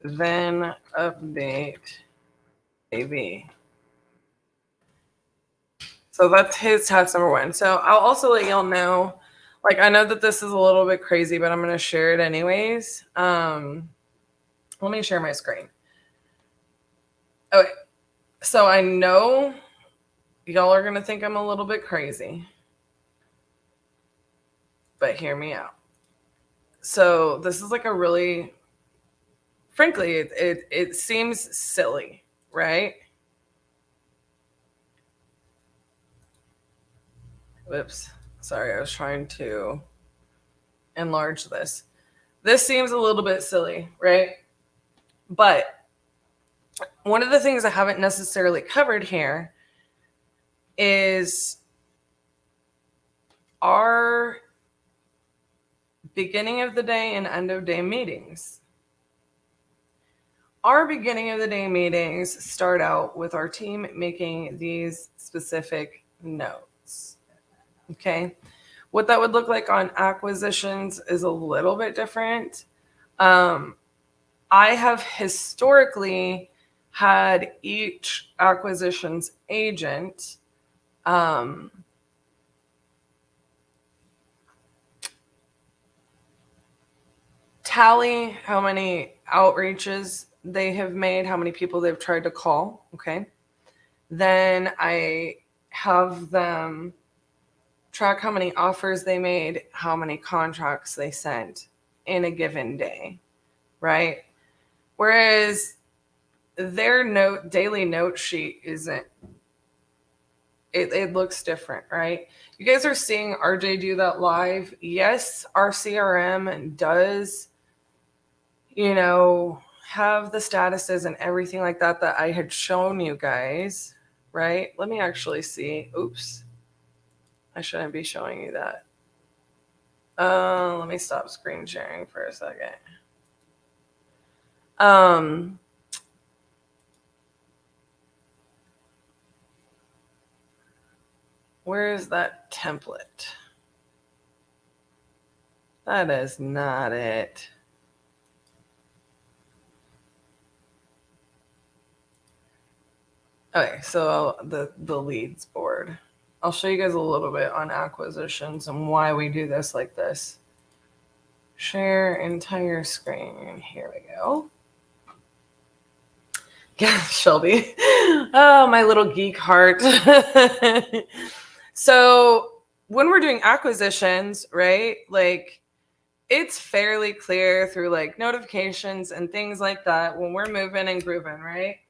B: then update AV. So that's his task number one. So I'll also let y'all know, I know that this is a little bit crazy, but I'm going to share it anyways. Let me share my screen. Okay. So I know y'all are going to think I'm a little bit crazy, but hear me out. So this is like a really, frankly, it seems silly, right? Whoops. Sorry, I was trying to enlarge this. This seems a little bit silly, right? But one of the things I haven't necessarily covered here is our beginning of the day and end of day meetings. Our beginning of the day meetings start out with our team making these specific notes. Okay. What that would look like on acquisitions is a little bit different. I have historically had each acquisitions agent tally how many outreaches they have made, how many people they've tried to call. Okay. Then I have them track how many offers they made, how many contracts they sent in a given day, right? Whereas their daily note sheet isn't, it looks different, right? You guys are seeing RJ do that live. Yes, our CRM does, have the statuses and everything like that I had shown you guys, right? Let me actually see. Oops. I shouldn't be showing you that. Let me stop screen sharing for a second. Where is that template? That is not it. Okay, so the leads board. I'll show you guys a little bit on acquisitions and why we do this like this. Share entire screen. Here we go. Yeah, Shelby. Oh, my little geek heart. So when we're doing acquisitions, right? Like it's fairly clear through like notifications and things like that when we're moving and grooving, right?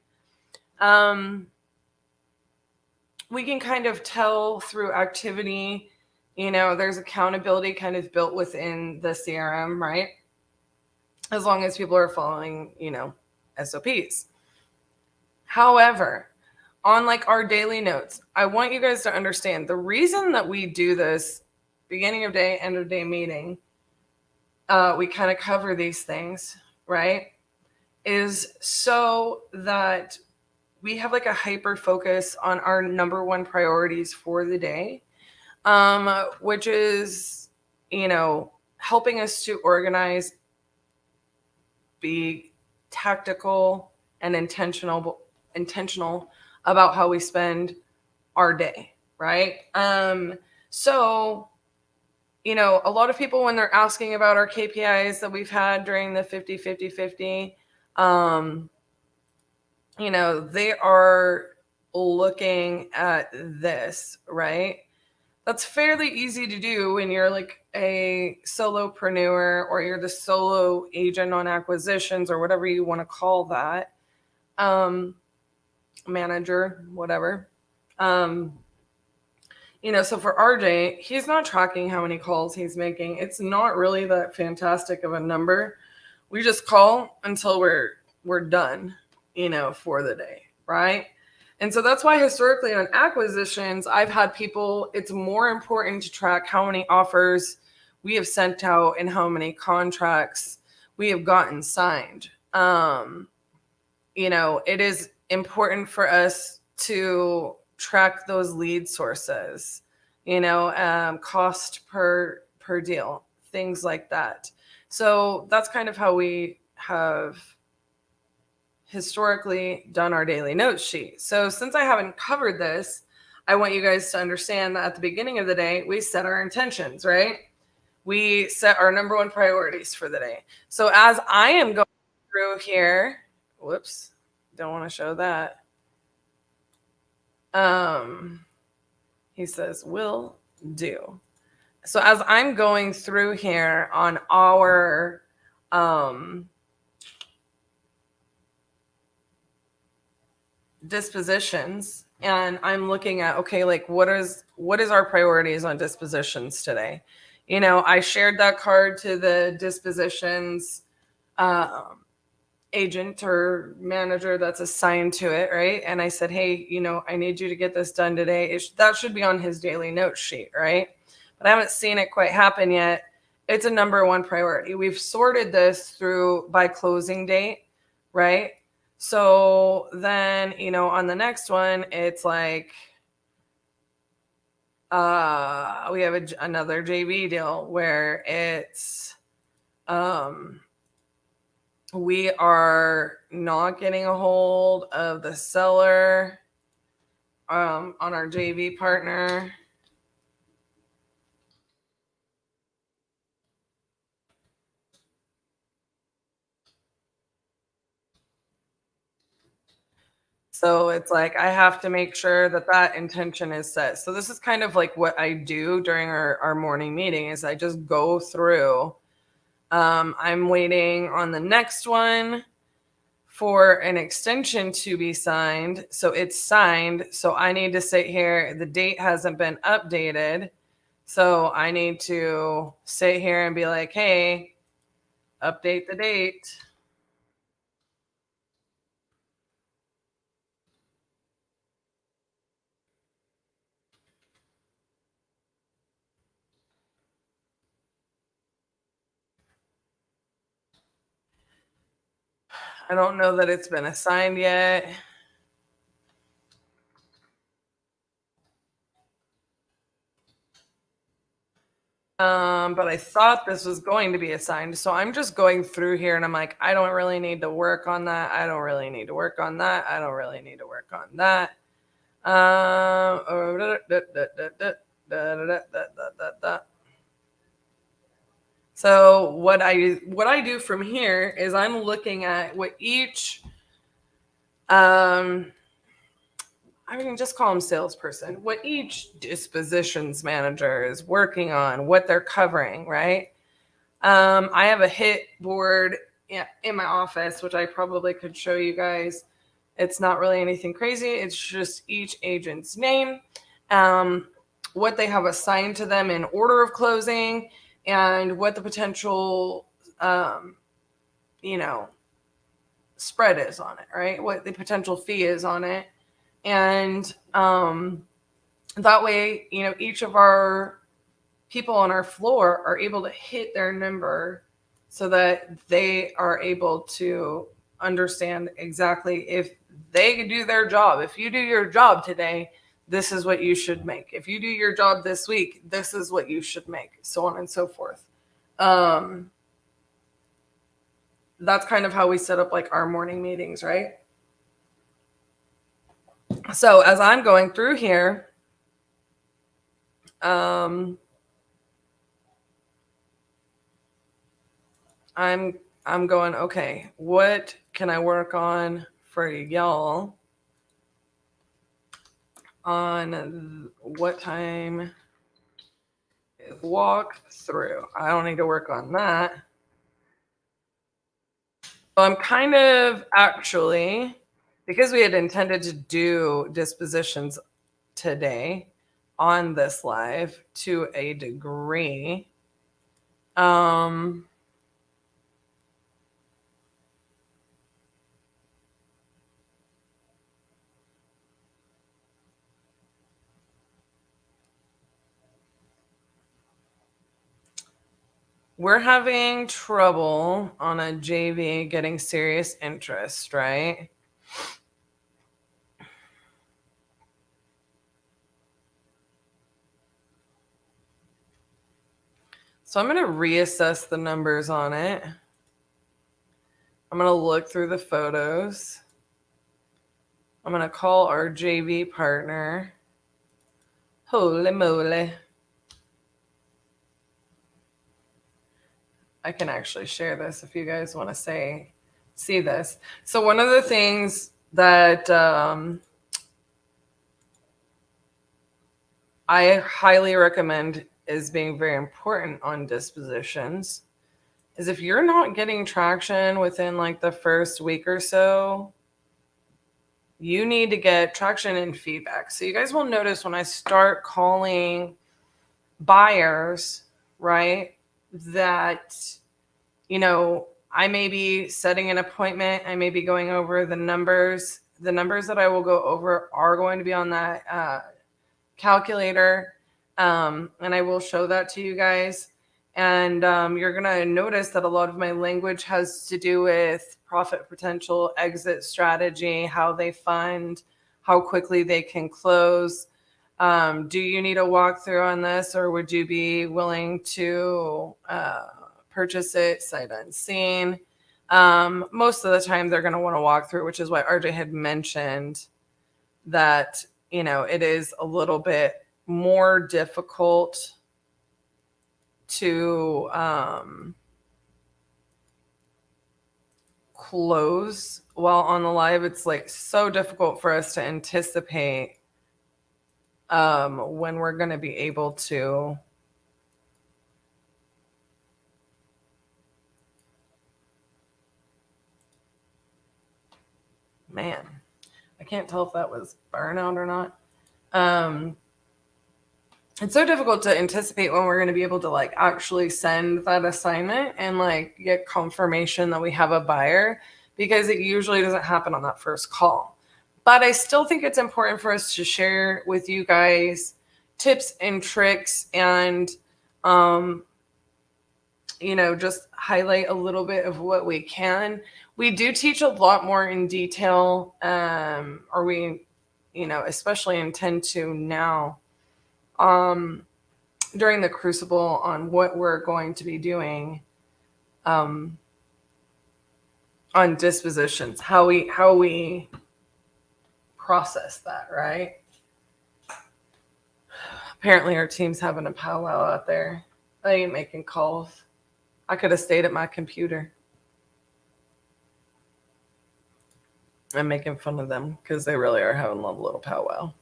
B: We can kind of tell through activity, there's accountability kind of built within the CRM, right? As long as people are following, SOPs. However, on like our daily notes, I want you guys to understand the reason that we do this beginning of day, end of day meeting, we kind of cover these things, right? Is so that we have like a hyper focus on our number one priorities for the day, which is, helping us to organize, be tactical and intentional about how we spend our day, right? So, a lot of people, when they're asking about our KPIs that we've had during the 50-50-50, they are looking at this, right? That's fairly easy to do when you're like a solopreneur or you're the solo agent on acquisitions or whatever you want to call that. Manager, whatever. So for RJ, he's not tracking how many calls he's making. It's not really that fantastic of a number. We just call until we're done, for the day, right? And so that's why historically on acquisitions, I've had people, it's more important to track how many offers we have sent out and how many contracts we have gotten signed. It is important for us to track those lead sources, cost per deal, things like that. So that's kind of how we have historically done our daily note sheet. So since I haven't covered this, I want you guys to understand that at the beginning of the day, we set our intentions, right? We set our number one priorities for the day. So as I am going through here. Whoops. Don't want to show that. He says, will do. So as I'm going through here on our dispositions, and I'm looking at, okay, like what is our priorities on dispositions today? You know, I shared that card to the dispositions agent or manager that's assigned to it, right? And I said, hey, you know, I need you to get this done today. That should be on his daily note sheet, right? But I haven't seen it quite happen yet. It's a number one priority. We've sorted this through by closing date, right? So then, you know, on the next one, it's like we have another JV deal where it's we are not getting a hold of the seller on our JV partner. So it's like I have to make sure that that intention is set. So this is kind of like what I do during our morning meeting is I just go through. I'm waiting on the next one for an extension to be signed. So it's signed. So I need to sit here. The date hasn't been updated. So I need to sit here and be like, hey, update the date. I don't know that it's been assigned yet. But I thought this was going to be assigned. So I'm just going through here and I'm like, I don't really need to work on that. I don't really need to work on that. I don't really need to work on that. So what I do from here is I'm looking at what each I mean, just call them salesperson, what each dispositions manager is working on, what they're covering, right? I have a hit board in my office, which I probably could show you guys. It's not really anything crazy. It's just each agent's name, what they have assigned to them in order of closing, and what the potential, you know, spread is on it, right? What the potential fee is on it. And that way, you know, each of our people on our floor are able to hit their number so that they are able to understand exactly if they can do their job. If you do your job today, this is what you should make. If you do your job this week, this is what you should make, so on and so forth. That's kind of how we set up like our morning meetings, right? So as I'm going through here, I'm going, okay, what can I work on for y'all on what time walk through? I don't need to work on that. So I'm kind of actually, because we had intended to do dispositions today on this live to a degree, we're having trouble on a JV getting serious interest, right? So I'm going to reassess the numbers on it. I'm going to look through the photos. I'm going to call our JV partner. Holy moly. I can actually share this if you guys want to say see this. So one of the things that I highly recommend is being very important on dispositions is if you're not getting traction within like the first week or so, you need to get traction and feedback. So you guys will notice when I start calling buyers, right, that, you know, I may be setting an appointment. I may be going over the numbers. The numbers that I will go over are going to be on that calculator. And I will show that to you guys. And you're going to notice that a lot of my language has to do with profit potential, exit strategy, how they fund, how quickly they can close. Do you need a walkthrough on this, or would you be willing to purchase it sight unseen? Most of the time they're going to want to walk through, which is why RJ had mentioned that, you know, it is a little bit more difficult to close while on the live. It's like so difficult for us to anticipate when we're going to be able to man, I can't tell if that was burnout or not. It's so difficult to anticipate when we're going to be able to like actually send that assignment and like get confirmation that we have a buyer, because it usually doesn't happen on that first call. But I still think it's important for us to share with you guys tips and tricks and, you know, just highlight a little bit of what we can. We do teach a lot more in detail, or we, you know, especially intend to now during the Crucible on what we're going to be doing on dispositions, how we process that, right? Apparently our team's having a powwow out there. I ain't making calls. I could have stayed at my computer. I'm making fun of them because they really are having a little powwow.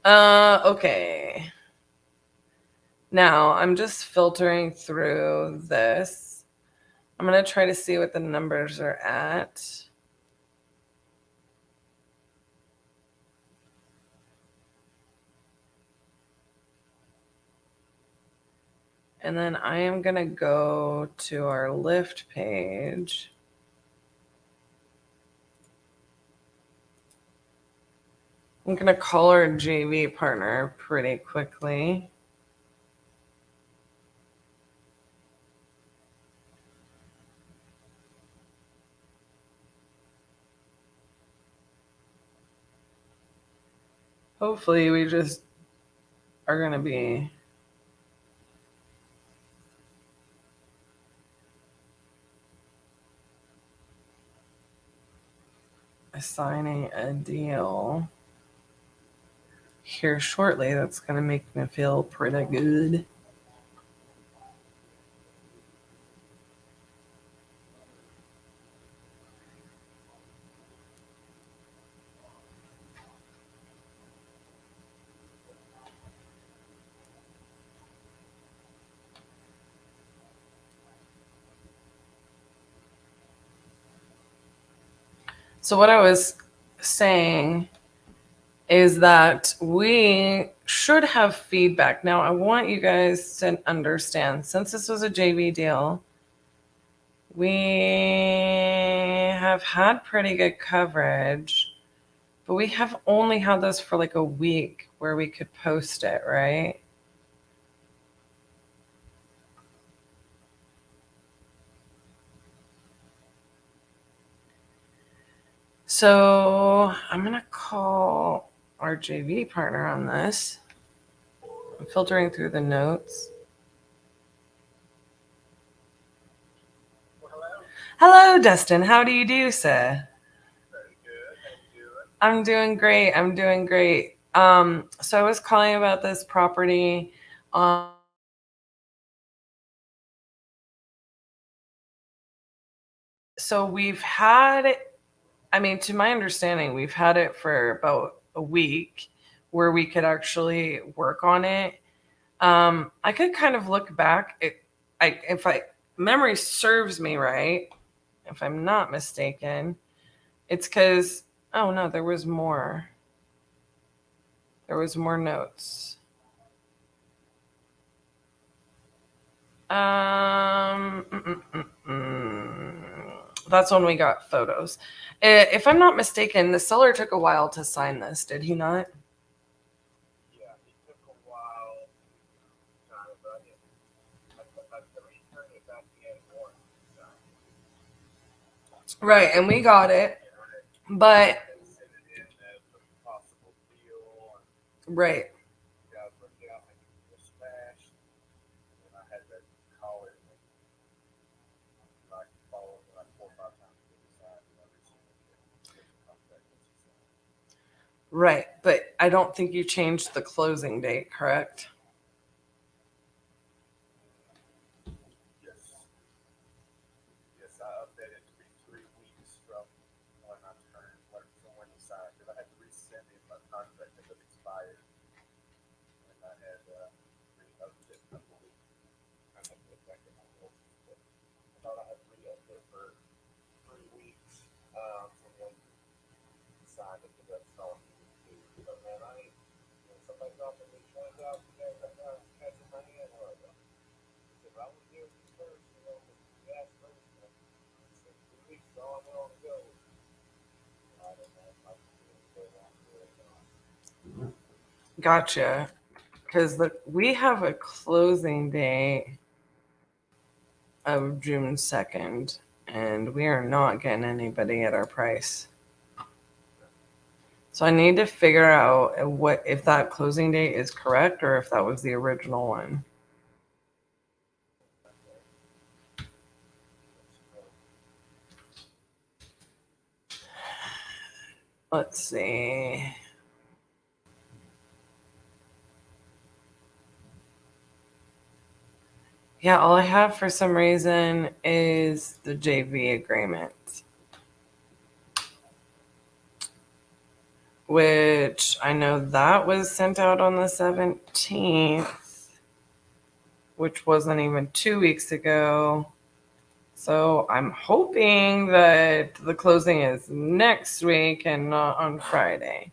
B: Okay. Now I'm just filtering through this. I'm going to try to see what the numbers are at. And then I am going to go to our lift page. I'm going to call our JV partner pretty quickly. Hopefully we just are going to be assigning a deal here shortly. That's going to make me feel pretty good. So what I was saying is that we should have feedback. Now, I want you guys to understand, since this was a JV deal, we have had pretty good coverage, but we have only had this for like a week where we could post it, right? So I'm going to call our JV partner on this. I'm filtering through the notes. Hello, Dustin. How do you do, sir?
E: Very good. How you doing?
B: I'm doing great. I'm doing great. So I was calling about this property. So we've had it, I mean, to my understanding, we've had it for about a week where we could actually work on it. I could kind of look back. If memory serves me right, if I'm not mistaken, it's because, oh no, there was more. There was more notes. That's when we got photos. If I'm not mistaken, the seller took a while to sign this, did he not?
G: Yeah, it took a while. But I returned it back in more.
B: Right, and we got it. But
G: Send it in as a possible deal.
B: right.
G: You guys were down and it was smashed. And I had to call it and like follow it like 4 or 5 times to decide every single contract.
B: Right, but I don't think you changed the closing date, correct?
G: Yes. Yes, I updated it to be 3 weeks from when I turned, from when he signed, because I had to resend him my contract that was expired. And I had re-upped it, I believe. I had to look back at my notes, but I thought I had re-upped it for 3 weeks from when he signed it, because that's all he would do. But man, somebody's offering me $20,000 right now, cash in my hand, or if I was there first, gas first, and 3 weeks is all I know to go. I don't know if I can go on.
B: Gotcha. Because we have a closing date of June 2nd, and we are not getting anybody at our price. So I need to figure out if that closing date is correct or if that was the original one. Let's see. Yeah, all I have for some reason is the JV agreement, which I know that was sent out on the 17th, which wasn't even 2 weeks ago. So I'm hoping that the closing is next week and not on Friday.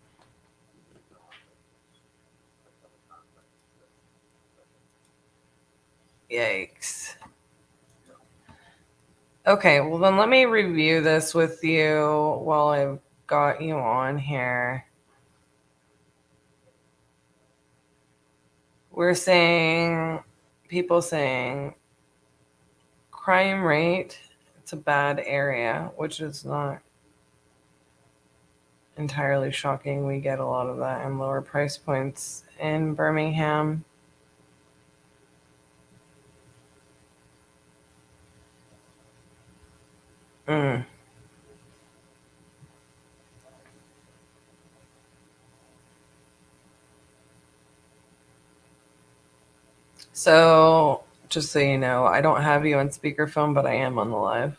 B: Yikes. Okay, well then let me review this with you while I've got you on here. We're saying, people saying crime rate, it's a bad area, which is not entirely shocking. We get a lot of that in lower price points in Birmingham. So, just so you know, I don't have you on speakerphone, but I am on the live.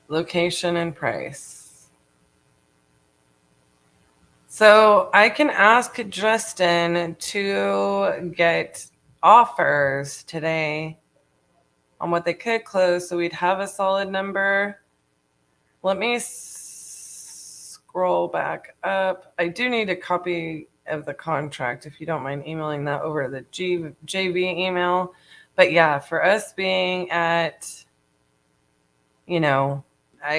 B: Location and price. So I can ask Justin to get offers today on what they could close so we'd have a solid number. Let me scroll back up. I do need a copy of the contract if you don't mind emailing that over to the JV email. But yeah, for us being at, I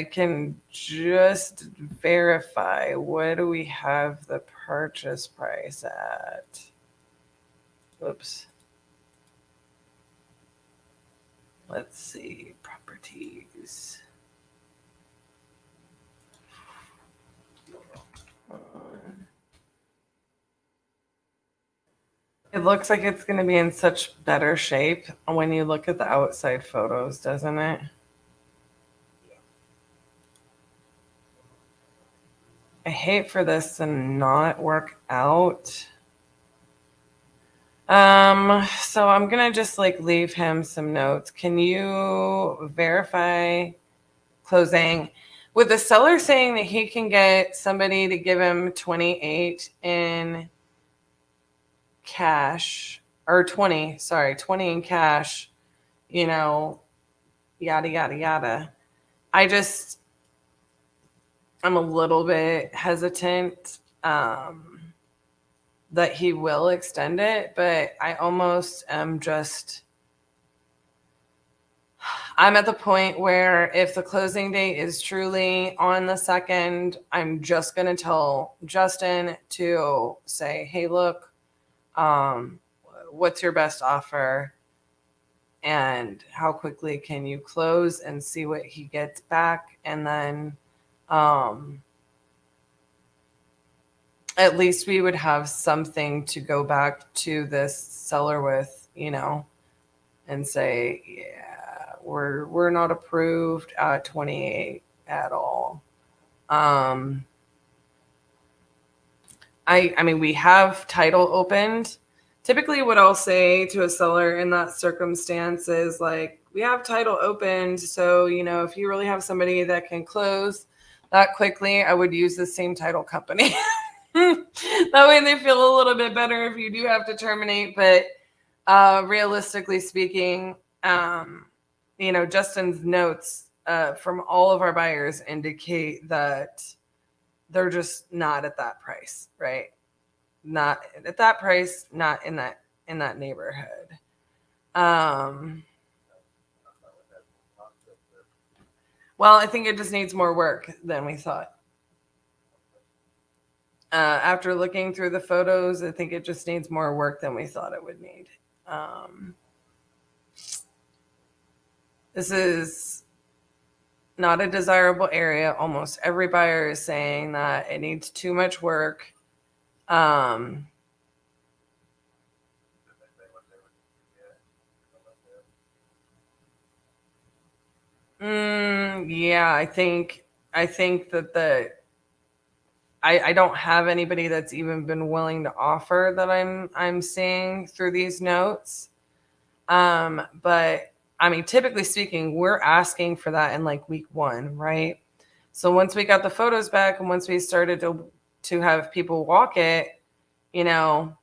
B: can just verify, what do we have the purchase price at? Oops. Let's see, properties. It looks like it's going to be in such better shape when you look at the outside photos, doesn't it? I hate for this to not work out. So I'm gonna just like leave him some notes. Can you verify closing with the seller saying that he can get somebody to give him 28 in cash, or 20 in cash, you know, yada yada yada. I'm a little bit hesitant that he will extend it, but I almost am just, I'm at the point where if the closing date is truly on the 2nd, I'm just going to tell Justin to say, hey, look, what's your best offer? And how quickly can you close, and see what he gets back. And then at least we would have something to go back to this seller with, you know, and say, yeah, we're not approved at 28 at all. I mean, we have title opened. Typically what I'll say to a seller in that circumstance is like, we have title opened. So, you know, if you really have somebody that can close that quickly, I would use the same title company. That way they feel a little bit better if you do have to terminate. But realistically speaking, you know, Justin's notes from all of our buyers indicate that they're just not at that price, right? Not at that price, not in that neighborhood. Well, I think it just needs more work than we thought. After looking through the photos, I think it just needs more work than we thought it would need. This is not a desirable area. Almost every buyer is saying that it needs too much work. Yeah, I think that I don't have anybody that's even been willing to offer that I'm seeing through these notes. But I mean, typically speaking, we're asking for that in like week 1, right? So once we got the photos back and once we started to have people walk it, you know,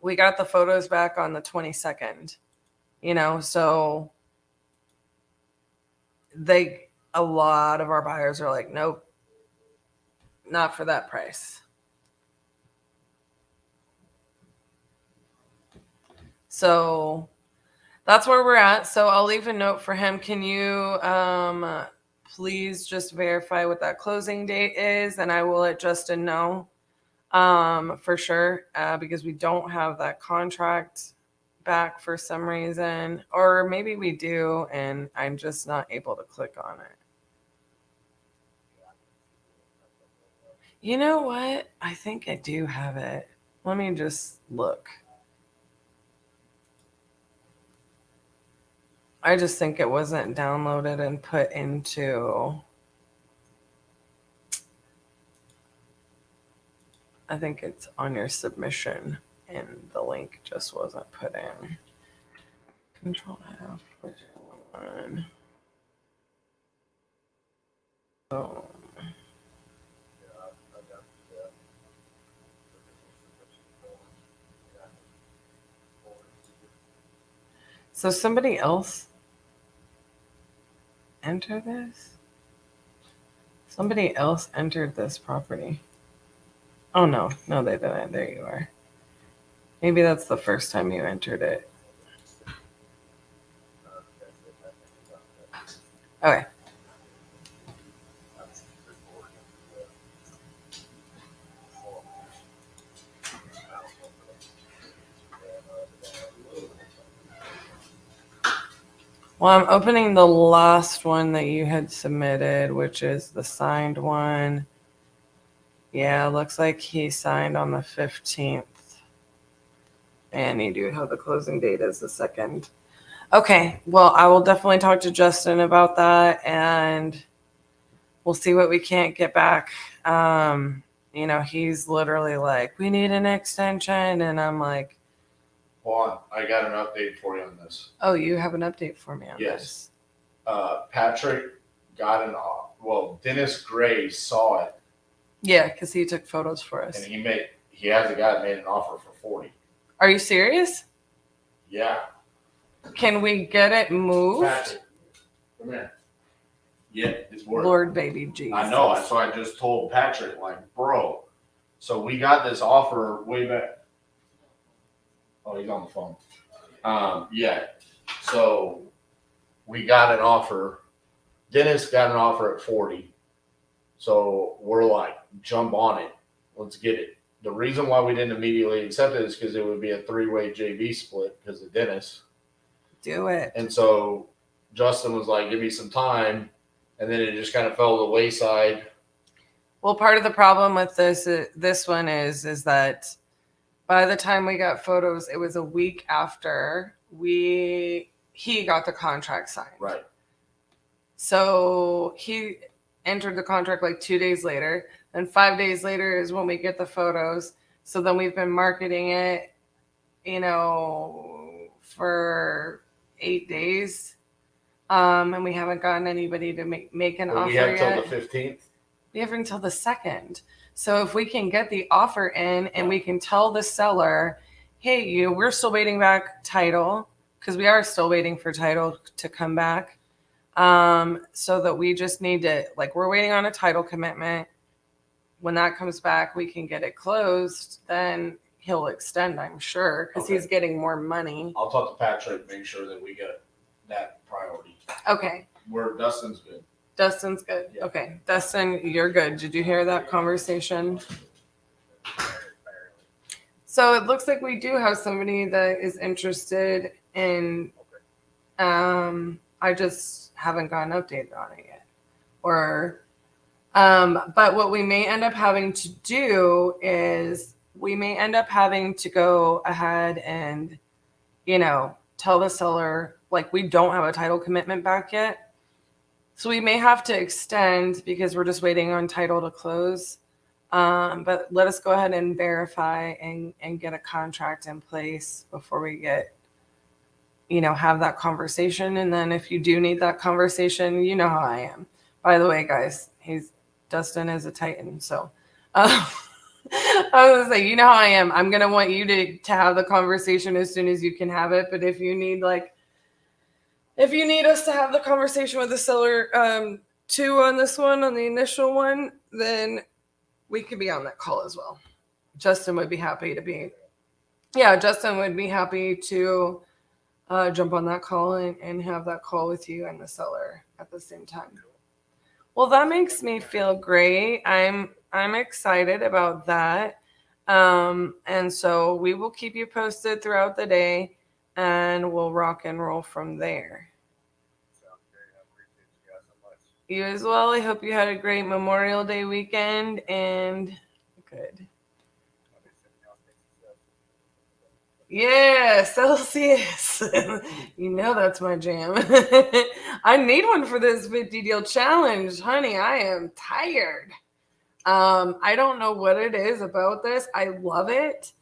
B: we got the photos back on the 22nd, you know, so a lot of our buyers are like, nope, not for that price. So that's where we're at. So I'll leave a note for him. Can you please just verify what that closing date is? And I will let Justin know for sure, because we don't have that contract back for some reason. Or maybe we do, and I'm just not able to click on it. You know what? I think I do have it. Let me just look. I just think it wasn't downloaded and put into. I think it's on your submission and the link just wasn't put in. Control F, which one? Oh. So somebody else enter this? Somebody else entered this property. Oh, no, they didn't. There you are. Maybe that's the first time you entered it. Okay. Well, I'm opening the last one that you had submitted, which is the signed one. Yeah, looks like he signed on the 15th. And you do have the closing date as the 2nd. Okay, well, I will definitely talk to Justin about that, and we'll see what we can't get back. he's literally like, we need an extension. And I'm like,
A: Hold on. I got an update for you on this.
B: oh, you have an update for me on
A: Yes.
B: this?
A: Patrick got Dennis Gray saw it,
B: Yeah, because he took photos for us.
A: and he has a guy that made an offer for 40.
B: Are you serious?
A: Yeah.
B: Can we get it moved?
A: Patrick, come here. Yeah, it's working.
B: Lord baby Jesus.
A: I know. That's why I just told Patrick, like, bro. So we got this offer way back. Oh, he's on the phone. Yeah. So we got an offer. Dennis got an offer at 40. So we're like, jump on it. Let's get it. The reason why we didn't immediately accept it is because it would be a 3-way JV split because of Dennis.
B: Do it.
A: And so Justin was like, give me some time. And then it just kind of fell to the wayside.
B: Well, part of the problem with this one is that by the time we got photos, it was a week after he got the contract signed.
A: Right.
B: So he entered the contract like 2 days later. And 5 days later is when we get the photos. So then we've been marketing it, for 8 days. And we haven't gotten anybody to make an offer yet.
A: We have till the 15th.
B: We have until the 2nd. So if we can get the offer in and we can tell the seller, hey, we're still waiting back title, because we are still waiting for title to come back. So that we just need to, we're waiting on a title commitment. When that comes back, we can get it closed. Then he'll extend, I'm sure, because he's getting more money.
A: I'll talk to Patrick, make sure that we get that priority.
B: Okay.
A: Where Dustin's good.
B: Dustin's good.
A: Yeah.
B: Okay. Dustin, you're good. Did you hear that conversation? So it looks like we do have somebody that is interested in, I just haven't gotten updated on it yet. But what we may end up having to do is we may end up having to go ahead and, tell the seller, we don't have a title commitment back yet. So we may have to extend because we're just waiting on title to close. But let us go ahead and verify and get a contract in place before we get, have that conversation. And then if you do need that conversation, you know how I am. By the way, guys, Dustin is a Titan. So I was going to say, you know how I am. I'm going to want you to have the conversation as soon as you can have it. But if you need us to have the conversation with the seller too on this one, on the initial one, then we could be on that call as well. Justin would be happy to jump on that call and have that call with you and the seller at the same time. Well, that makes me feel great. I'm excited about that. And so we will keep you posted throughout the day and we'll rock and roll from there.
G: Sounds great. I appreciate you guys so much.
B: You as well. I hope you had a great Memorial Day weekend and good.
G: I'll be sending y'all pictures.
B: Yeah, Celsius. That's my jam. I need one for this 50 deal challenge. Honey, I am tired. I don't know what it is about this. I love it.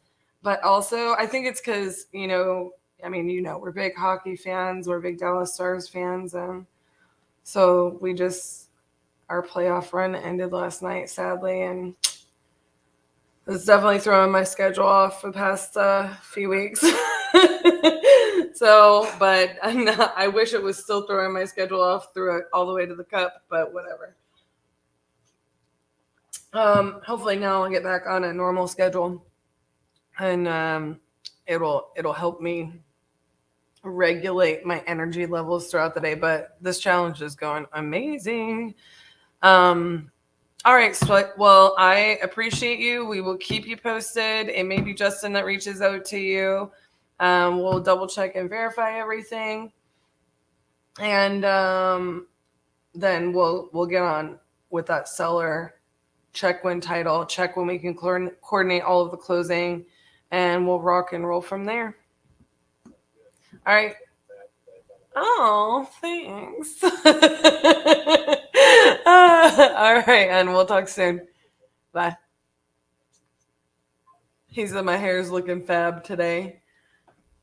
B: But also, I think it's because, we're big hockey fans. We're big Dallas Stars fans. So our playoff run ended last night, sadly. And it's definitely throwing my schedule off the past few weeks. But I wish it was still throwing my schedule off through it all the way to the cup, but whatever. Hopefully now I'll get back on a normal schedule and it'll help me regulate my energy levels throughout the day. But this challenge is going amazing. All right, so, well, I appreciate you. We will keep you posted. It may be Justin that reaches out to you. We'll double check and verify everything. And then we'll get on with that seller, check when title, check when we can coordinate all of the closing, and we'll rock and roll from there. All right. Oh, thanks. All right, and we'll talk soon. Bye. He said my hair is looking fab today.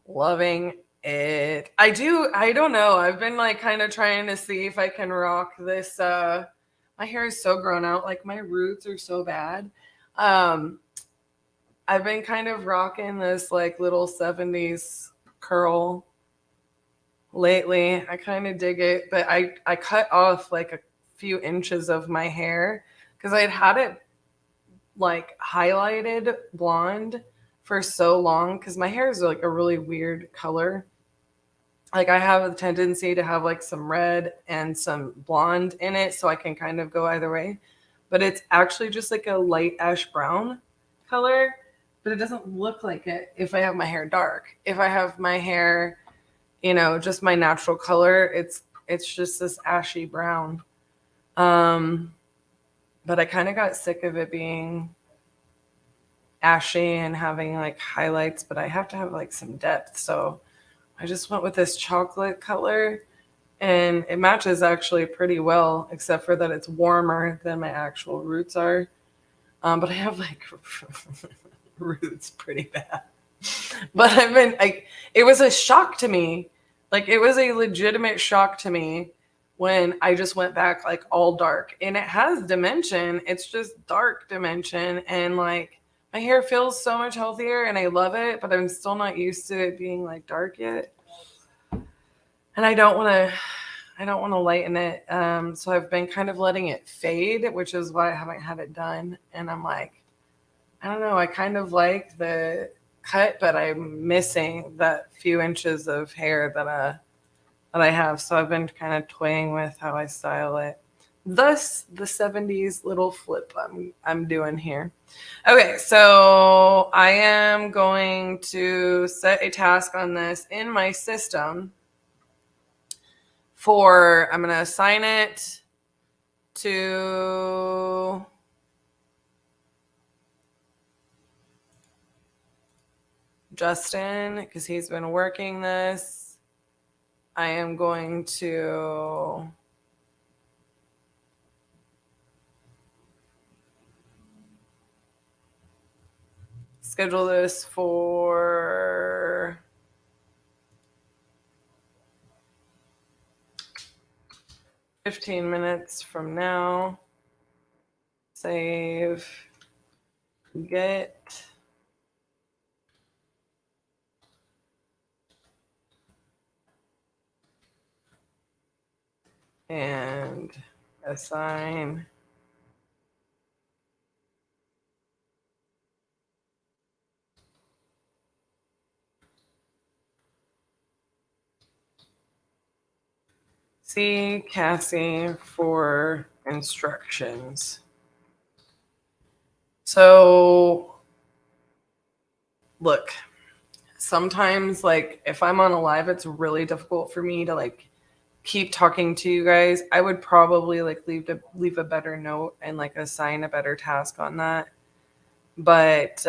B: Loving it. I don't know. I've been like kind of trying to see if I can rock this. My hair is so grown out. Like my roots are so bad. I've been kind of rocking this like little 70s curl lately. I kind of dig it, but I cut off like a few inches of my hair because I'd had it like highlighted blonde for so long because my hair is like a really weird color. Like I have a tendency to have like some red and some blonde in it, so I can kind of go either way. But it's actually just like a light ash brown color, but it doesn't look like it if I have my hair dark. If I have my hair, you know, just my natural color, it's just this ashy brown. But I kind of got sick of it being ashy and having like highlights, but I have to have like some depth. So I just went with this chocolate color and it matches actually pretty well, except for that it's warmer than my actual roots are. But I have like roots pretty bad. But it was a shock to me. Like it was a legitimate shock to me when I just went back like all dark. And it has dimension. It's just dark dimension. And like my hair feels so much healthier and I love it, but I'm still not used to it being like dark yet. And I don't want to lighten it. So I've been kind of letting it fade, which is why I haven't had it done. And I'm like, I don't know. I kind of like the cut, but I'm missing that few inches of hair that I have. So I've been kind of toying with how I style it. Thus the 70s little flip I'm doing here. Okay, so I am going to set a task on this in my system I'm going to assign it to Justin because he's been working this. I am going to schedule this for 15 minutes from now. Save, get, and assign. See Cassie for instructions. So look, sometimes like if I'm on a live, it's really difficult for me to like keep talking to you guys. I would probably like leave a better note and like assign a better task on that. But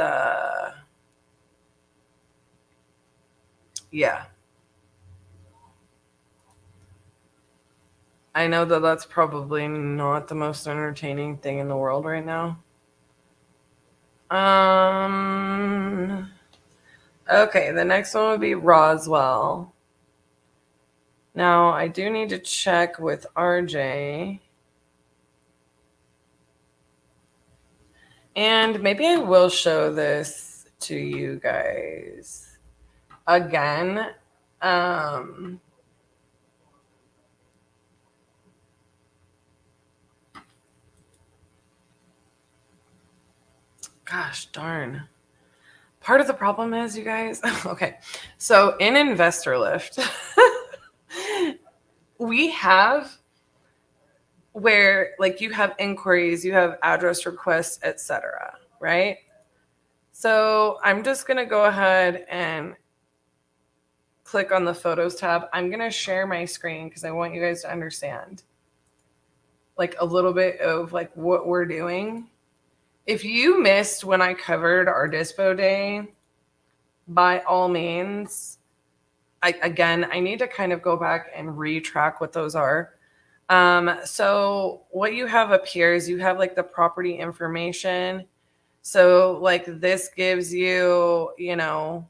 B: yeah. I know that that's probably not the most entertaining thing in the world right now. Okay, the next one would be Roswell. Now, I do need to check with RJ. And maybe I will show this to you guys again. Gosh darn. Part of the problem is, you guys, okay, so in Investor Lift, we have where like you have inquiries, you have address requests, etc., right? So I'm just going to go ahead and click on the Photos tab. I'm going to share my screen because I want you guys to understand like a little bit of like what we're doing. If you missed when I covered our Dispo Day, by all means, I need to kind of go back and retrack what those are. So what you have up here is you have like the property information. So like this gives you, you know,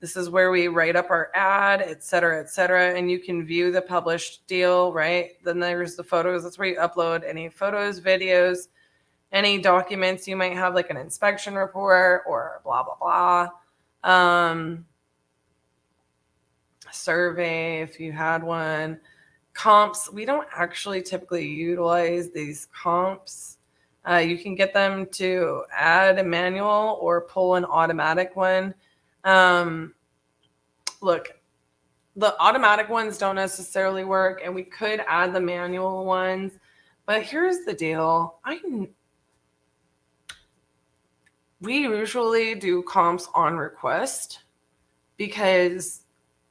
B: this is where we write up our ad, et cetera, and you can view the published deal, right? Then there's the photos. That's where you upload any photos, videos, any documents you might have, like an inspection report or blah, blah, blah. Survey, if you had one. Comps, we don't actually typically utilize these comps. You can get them to add a manual or pull an automatic one. Look, the automatic ones don't necessarily work, and we could add the manual ones. But here's the deal. We usually do comps on request because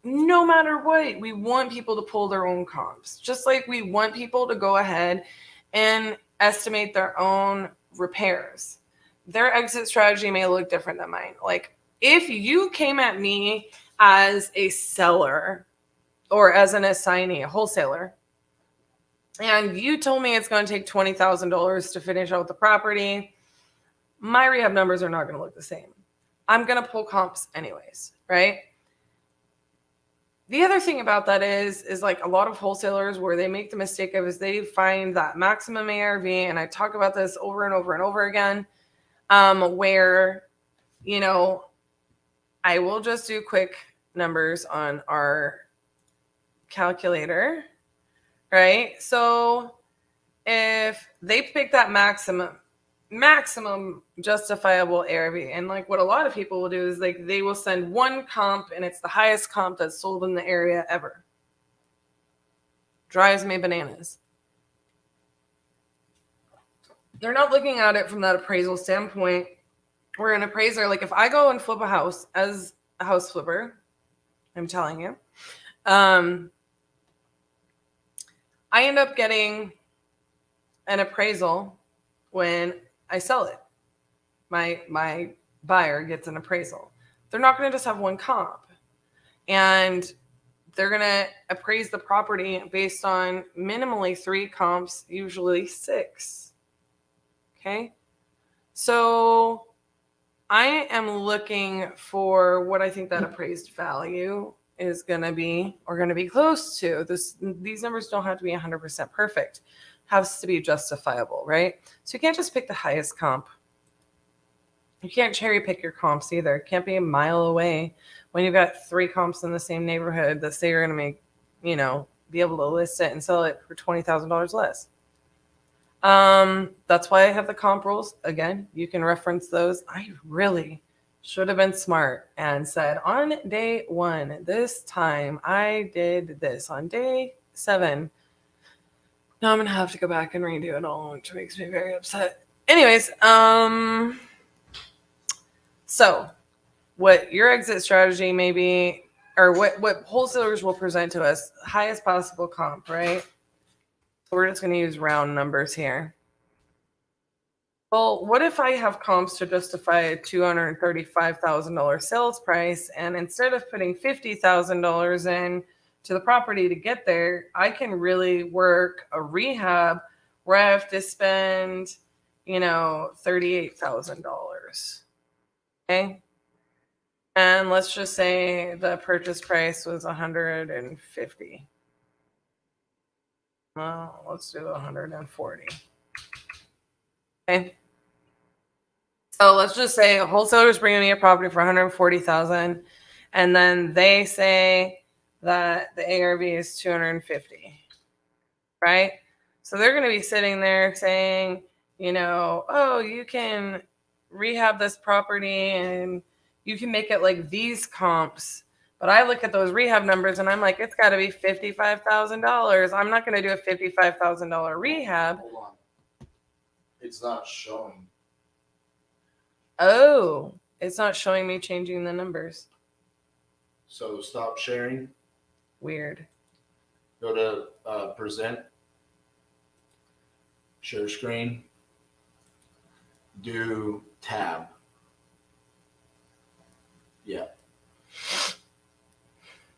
B: no matter what, we want people to pull their own comps. Just like we want people to go ahead and estimate their own repairs. Their exit strategy may look different than mine. Like if you came at me as a seller or as an assignee, a wholesaler, and you told me it's going to take $20,000 to finish out the property, my rehab numbers are not going to look the same. I'm going to pull comps anyways, right? The other thing about that is like a lot of wholesalers where they make the mistake of is they find that maximum ARV, and I talk about this over and over and over again, where, you know, I will just do quick numbers on our calculator, right? So if they pick that maximum justifiable ARV, and like what a lot of people will do is like they will send one comp and it's the highest comp that's sold in the area ever. Drives me bananas. They're not looking at it from that appraisal standpoint. Where an appraiser, like if I go and flip a house as a house flipper, I'm telling you, I end up getting an appraisal when I sell it. My buyer gets an appraisal. They're not going to just have one comp, and they're going to appraise the property based on minimally 3 comps, usually 6. Okay. So I am looking for what I think that appraised value is going to be, or going to be close to. These numbers don't have to be 100% perfect. Has to be justifiable, right? So you can't just pick the highest comp. You can't cherry pick your comps either. It can't be a mile away when you've got 3 comps in the same neighborhood that say you're going to make, you know, be able to list it and sell it for $20,000 less. That's why I have the comp rules. Again, you can reference those. I really should have been smart and said on day 1, this time I did this. On day 7, now I'm going to have to go back and redo it all, which makes me very upset. Anyways, so what your exit strategy may be, or what wholesalers will present to us, highest possible comp, right? So we're just going to use round numbers here. Well, what if I have comps to justify a $235,000 sales price, and instead of putting $50,000 in to the property to get there, I can really work a rehab where I have to spend, you know, $38,000. Okay. And let's just say the purchase price was $150. Well, let's do $140. Okay. So let's just say a wholesaler is bringing me a property for $140,000, and then they say that the ARV is $250, right? So they're going to be sitting there saying, you know, oh, you can rehab this property and you can make it like these comps. But I look at those rehab numbers and I'm like, it's got to be $55,000. I'm not going to do a $55,000 rehab.
A: Hold on. It's not showing.
B: Oh, it's not showing me changing the numbers.
A: So stop sharing.
B: Weird.
A: Go to present. Share screen. Do tab. Yeah.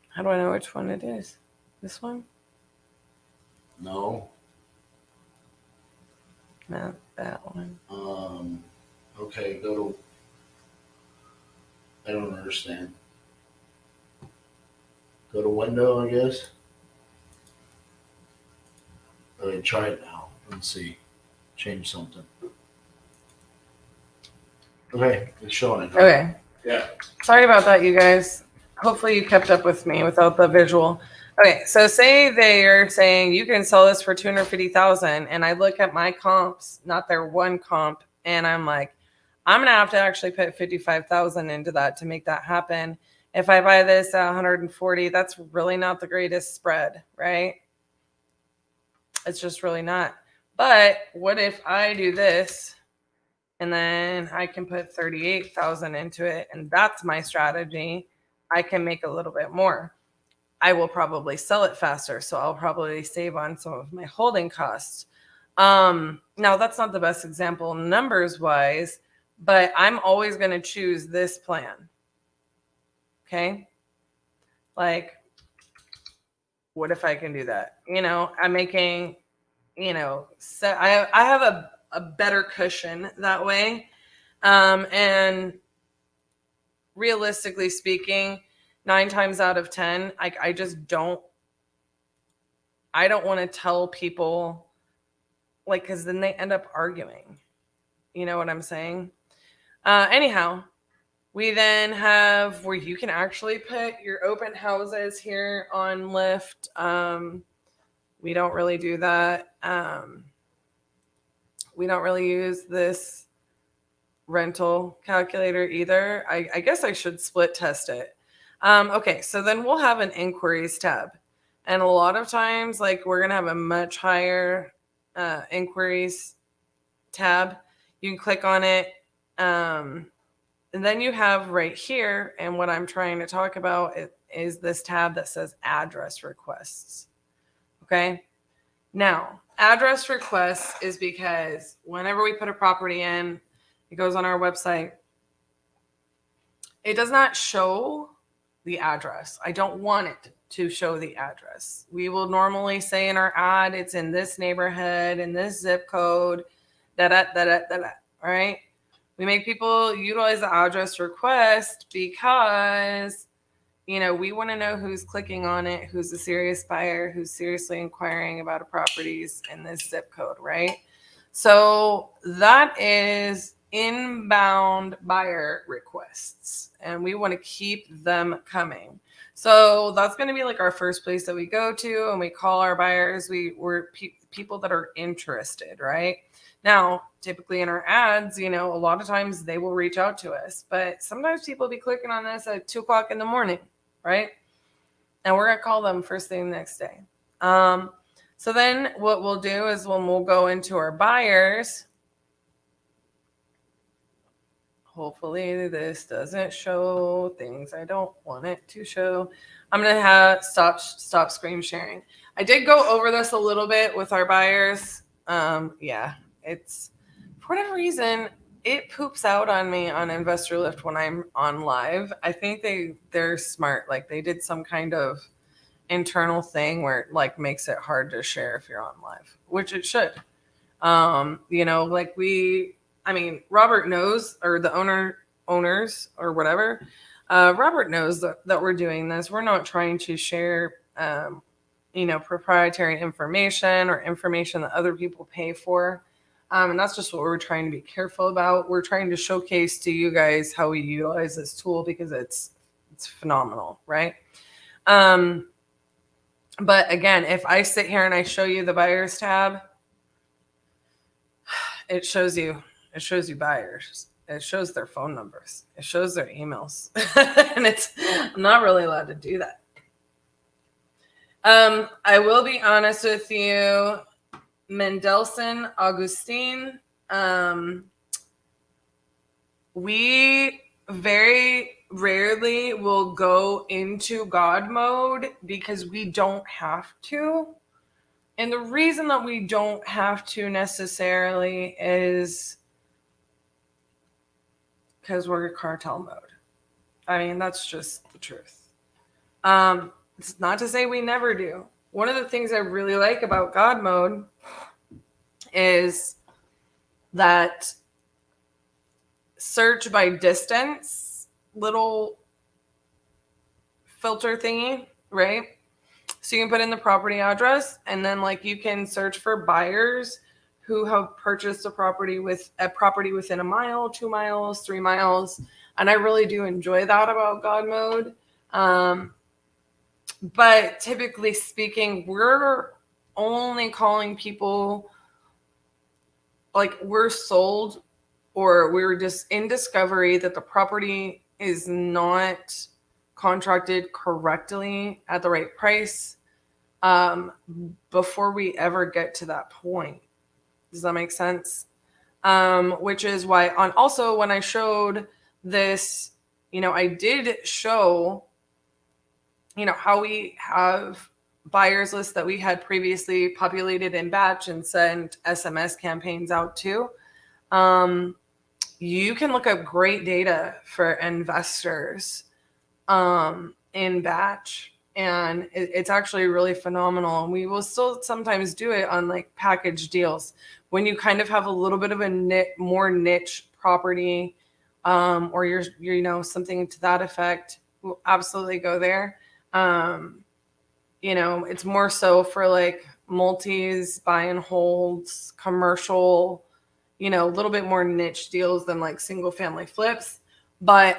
B: How do I know which one it is? This one?
A: No.
B: Not that one.
A: Okay, go to. I don't understand. Go to window, I guess. Okay, try it now. Let's see. Change something. Okay, it's showing it.
B: Okay.
A: Yeah.
B: Sorry about that, you guys. Hopefully you kept up with me without the visual. Okay, so say they're saying you can sell this for 250,000, and I look at my comps, not their one comp, and I'm like, I'm gonna have to actually put 55,000 into that to make that happen. If I buy this at 140, that's really not the greatest spread, right? It's just really not. But what if I do this? And then I can put 38,000 into it, and that's my strategy. I can make a little bit more. I will probably sell it faster, so I'll probably save on some of my holding costs. Now that's not the best example numbers wise, but I'm always going to choose this plan. Okay? Like, what if I can do that? I'm making, so I have a better cushion that way. And realistically speaking, 9 times out of 10, I just don't want to tell people, like, because then they end up arguing. You know what I'm saying? Anyhow, we then have where you can actually put your open houses here on Lyft. We don't really do that. We don't really use this rental calculator either. I guess I should split test it. Okay, so then we'll have an inquiries tab. And a lot of times, like, we're going to have a much higher inquiries tab. You can click on it. And then you have right here, and what I'm trying to talk about is this tab that says address requests. Okay. Now, address requests is because whenever we put a property in, it goes on our website. It does not show the address. I don't want it to show the address. We will normally say in our ad, it's in this neighborhood, in this zip code, all right? We make people utilize the address request because, we want to know who's clicking on it, who's a serious buyer, who's seriously inquiring about a properties in this zip code, right? So that is inbound buyer requests, and we want to keep them coming. So that's going to be like our first place that we go to, and we call our buyers. We're people that are interested, right? Now, typically in our ads, a lot of times they will reach out to us, but sometimes people will be clicking on this at 2:00 in the morning, right? And we're going to call them first thing the next day. So then what we'll do is when we'll go into our buyers, hopefully this doesn't show things I don't want it to show. I'm going to stop screen sharing. I did go over this a little bit with our buyers. Yeah, it's for whatever reason, it poops out on me on Investor Lift when I'm on live. I think they're smart. Like, they did some kind of internal thing where it, like, makes it hard to share if you're on live, which it should. Robert knows, or the owners or whatever. Robert knows that we're doing this. We're not trying to share, proprietary information or information that other people pay for. And that's just what we're trying to be careful about. We're trying to showcase to you guys how we utilize this tool because it's phenomenal, right? But again, if I sit here and I show you the buyers tab, it shows you buyers. It shows their phone numbers. It shows their emails. And I'm not really allowed to do that. I will be honest with you, Mendelson Augustine, we very rarely will go into God mode because we don't have to. And the reason that we don't have to necessarily is because we're in cartel mode. I mean, that's just the truth. It's not to say we never do. one of the things I really like about God mode is that search by distance little filter thingy, right? So you can put in the property address, and then like you can search for buyers who have purchased a property within a mile, 2 miles, 3 miles. And I really do enjoy that about God mode. But typically speaking, we're only calling people like we're sold or we're just in discovery that the property is not contracted correctly at the right price before we ever get to that point. Does that make sense? Which is why also when I showed this, I did show, how we have buyers lists that we had previously populated in batch and sent SMS campaigns out to. You can look up great data for investors in batch, and it's actually really phenomenal. And we will still sometimes do it on like package deals when you kind of have a little bit of a more niche property, or you're something to that effect. We'll absolutely go there. It's more so for like multis, buy and holds, commercial, a little bit more niche deals than like single family flips. But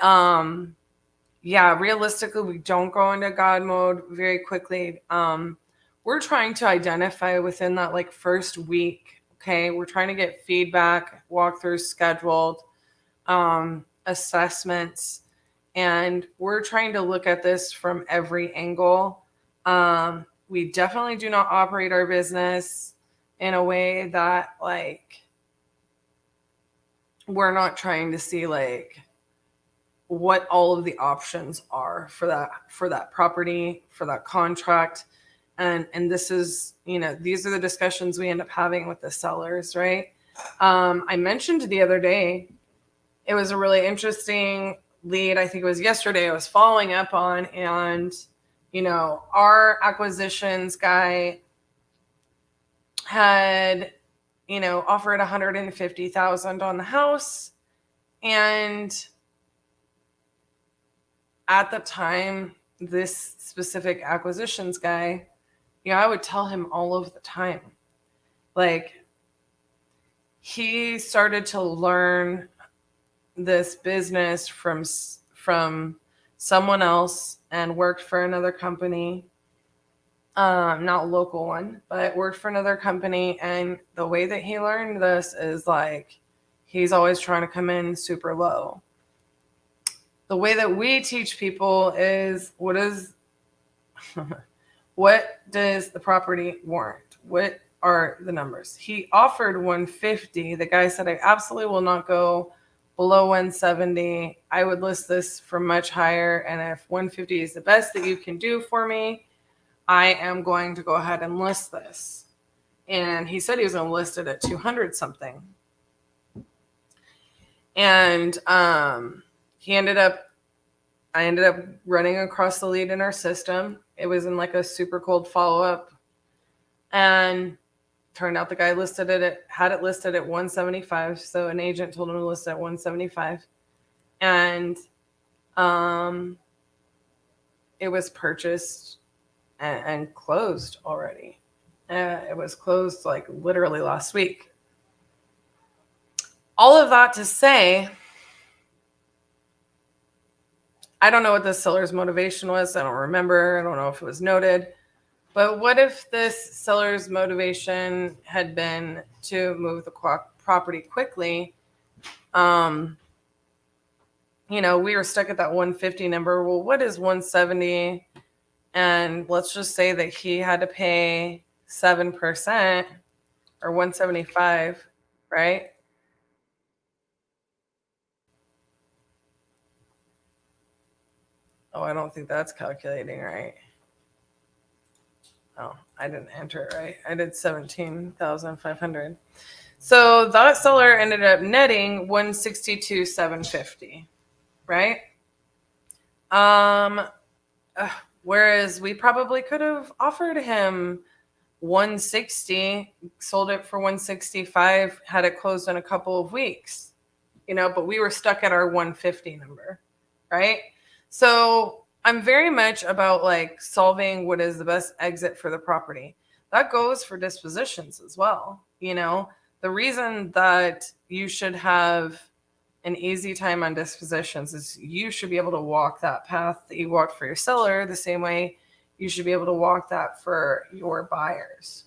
B: yeah, realistically, we don't go into God mode very quickly. We're trying to identify within that like first week. Okay. We're trying to get feedback, walkthroughs scheduled, assessments, and we're trying to look at this from every angle. We definitely do not operate our business in a way that like we're not trying to see like what all of the options are for that property, for that contract. And this is, these are the discussions we end up having with the sellers, right? I mentioned the other day, it was a really interesting lead. I think it was yesterday I was following up on, and, our acquisitions guy had, offered $150,000 on the house. And at the time, this specific acquisitions guy, I would tell him all of the time, like, he started to learn this business from someone else and worked for another company, not a local one, but worked for another company. And the way that he learned this is like, he's always trying to come in super low. The way that we teach people is what does the property warrant? What are the numbers? He offered 150. The guy said, I absolutely will not go below 170. I would list this for much higher. And if 150 is the best that you can do for me, I am going to go ahead and list this. And he said he was going to list it at 200 something. And I ended up running across the lead in our system. It was in like a super cold follow-up. And turned out the guy had it listed at 175. So an agent told him to list at 175. And it was purchased and closed already. It was closed like literally last week. All of that to say, I don't know what the seller's motivation was. I don't remember. I don't know if it was noted. But what if this seller's motivation had been to move the property quickly? We were stuck at that 150 number. Well, what is 170? And let's just say that he had to pay 7% or 175, right? Oh, I don't think that's calculating right. Oh, I didn't enter it right. I did 17,500. So that seller ended up netting 162,750, right? Whereas we probably could have offered him 160, sold it for 165, had it closed in a couple of weeks, but we were stuck at our 150 number, right? So I'm very much about like solving what is the best exit for the property. That goes for dispositions as well. The reason that you should have an easy time on dispositions is you should be able to walk that path that you walked for your seller the same way you should be able to walk that for your buyers.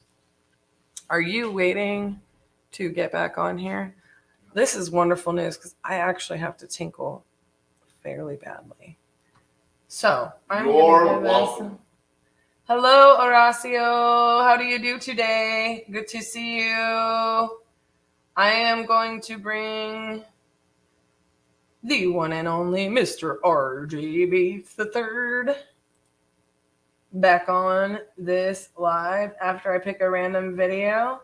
B: Are you waiting to get back on here? This is wonderful news because I actually have to tinkle fairly badly. So
A: You're welcome.
B: Hello, Horacio. How do you do today? Good to see you. I am going to bring the one and only Mr. RJ Bates III back on this live after I pick a random video.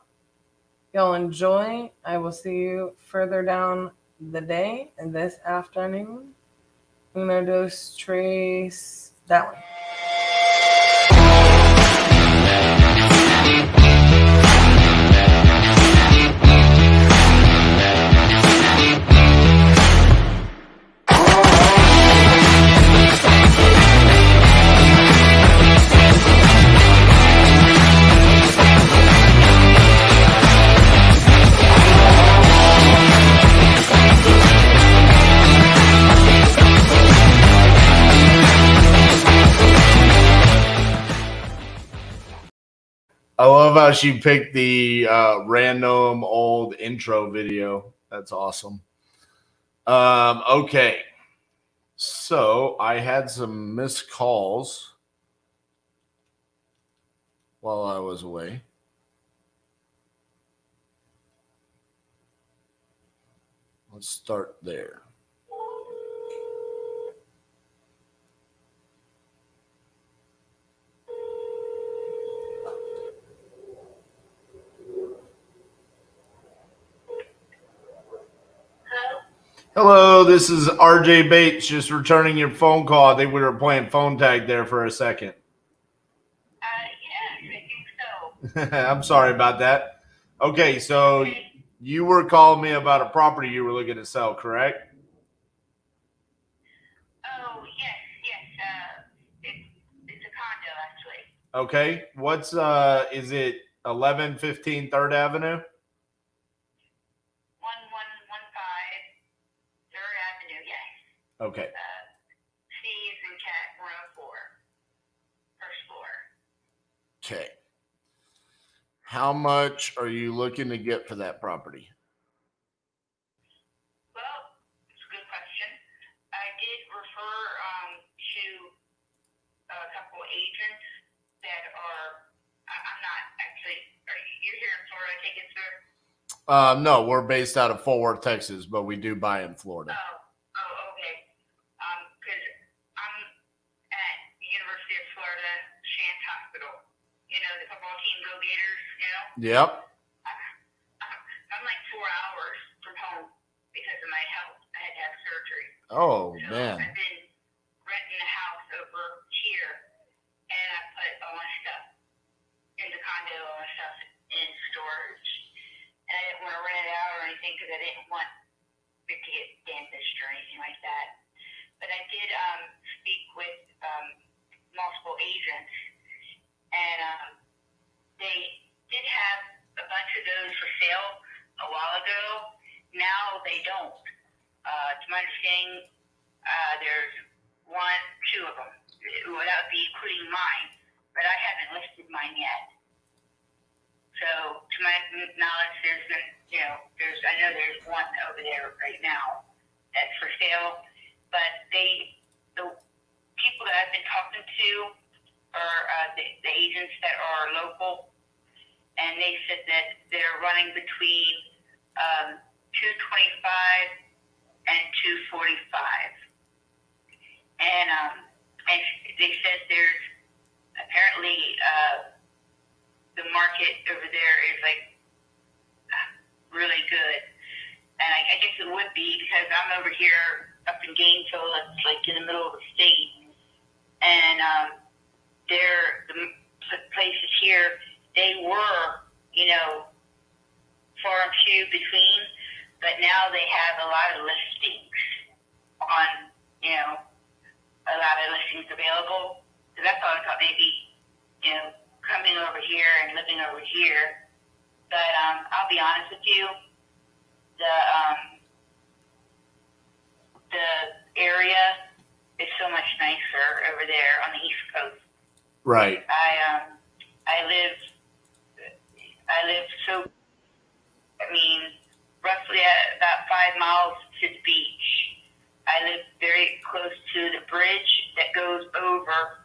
B: Y'all enjoy. I will see you further down the day and this afternoon. Uno, dos, tres, that one.
A: I love how she picked the random old intro video. That's awesome. Okay. So I had some missed calls while I was away. Let's start there. Hello, this is RJ Bates, just returning your phone call. I think we were playing phone tag there for a second.
D: Yes, I think so.
A: I'm sorry about that. Okay, so you were calling me about a property you were looking to sell, correct?
D: Oh, yes. It's a condo, actually.
A: Okay, what's is it 1115 3rd Avenue?
D: 1115 3rd Avenue, yes.
A: Okay.
D: C is in cat 104, first floor.
A: Okay. How much are you looking to get for that property?
D: Well, it's a good question. I did refer to a couple agents that I'm not actually, you're here in Florida, I take it, sir?
A: No, we're based out of Fort Worth, Texas, but we do buy in Florida.
D: Oh, okay. Because I'm at the University of Florida Shands Hospital. The football team, Go Gators,
A: Yep.
D: I'm like 4 hours from home because of my health. I had to have surgery.
A: Oh,
D: So
A: man.
D: I've been renting a house over here, and I put all my stuff in the condo, all my stuff in storage. And I didn't want to rent it out or anything because I didn't want it to get damaged or anything like that. But I did speak with multiple agents, and they did have a bunch of those for sale a while ago. Now they don't. To my understanding, there's two of them. Well, that would be including mine, but I haven't listed mine yet. So, to my knowledge, there's been, I know there's one over there right now that's for sale, but the people that I've been talking to are the agents that are local, and they said that they're running between $225 and $245, and they said there's apparently the market over there is like really good, and I guess it would be because I'm over here up in Gainesville. It's like in the middle of the state, and the places here, they were, far and few between, but now they have a lot of listings on, a lot of listings available. So that's all I thought maybe, coming over here and living over here. But I'll be honest with you, the area is so much nicer over there on the East Coast.
A: Right.
D: I live roughly at about 5 miles to the beach. I live very close to the bridge that goes over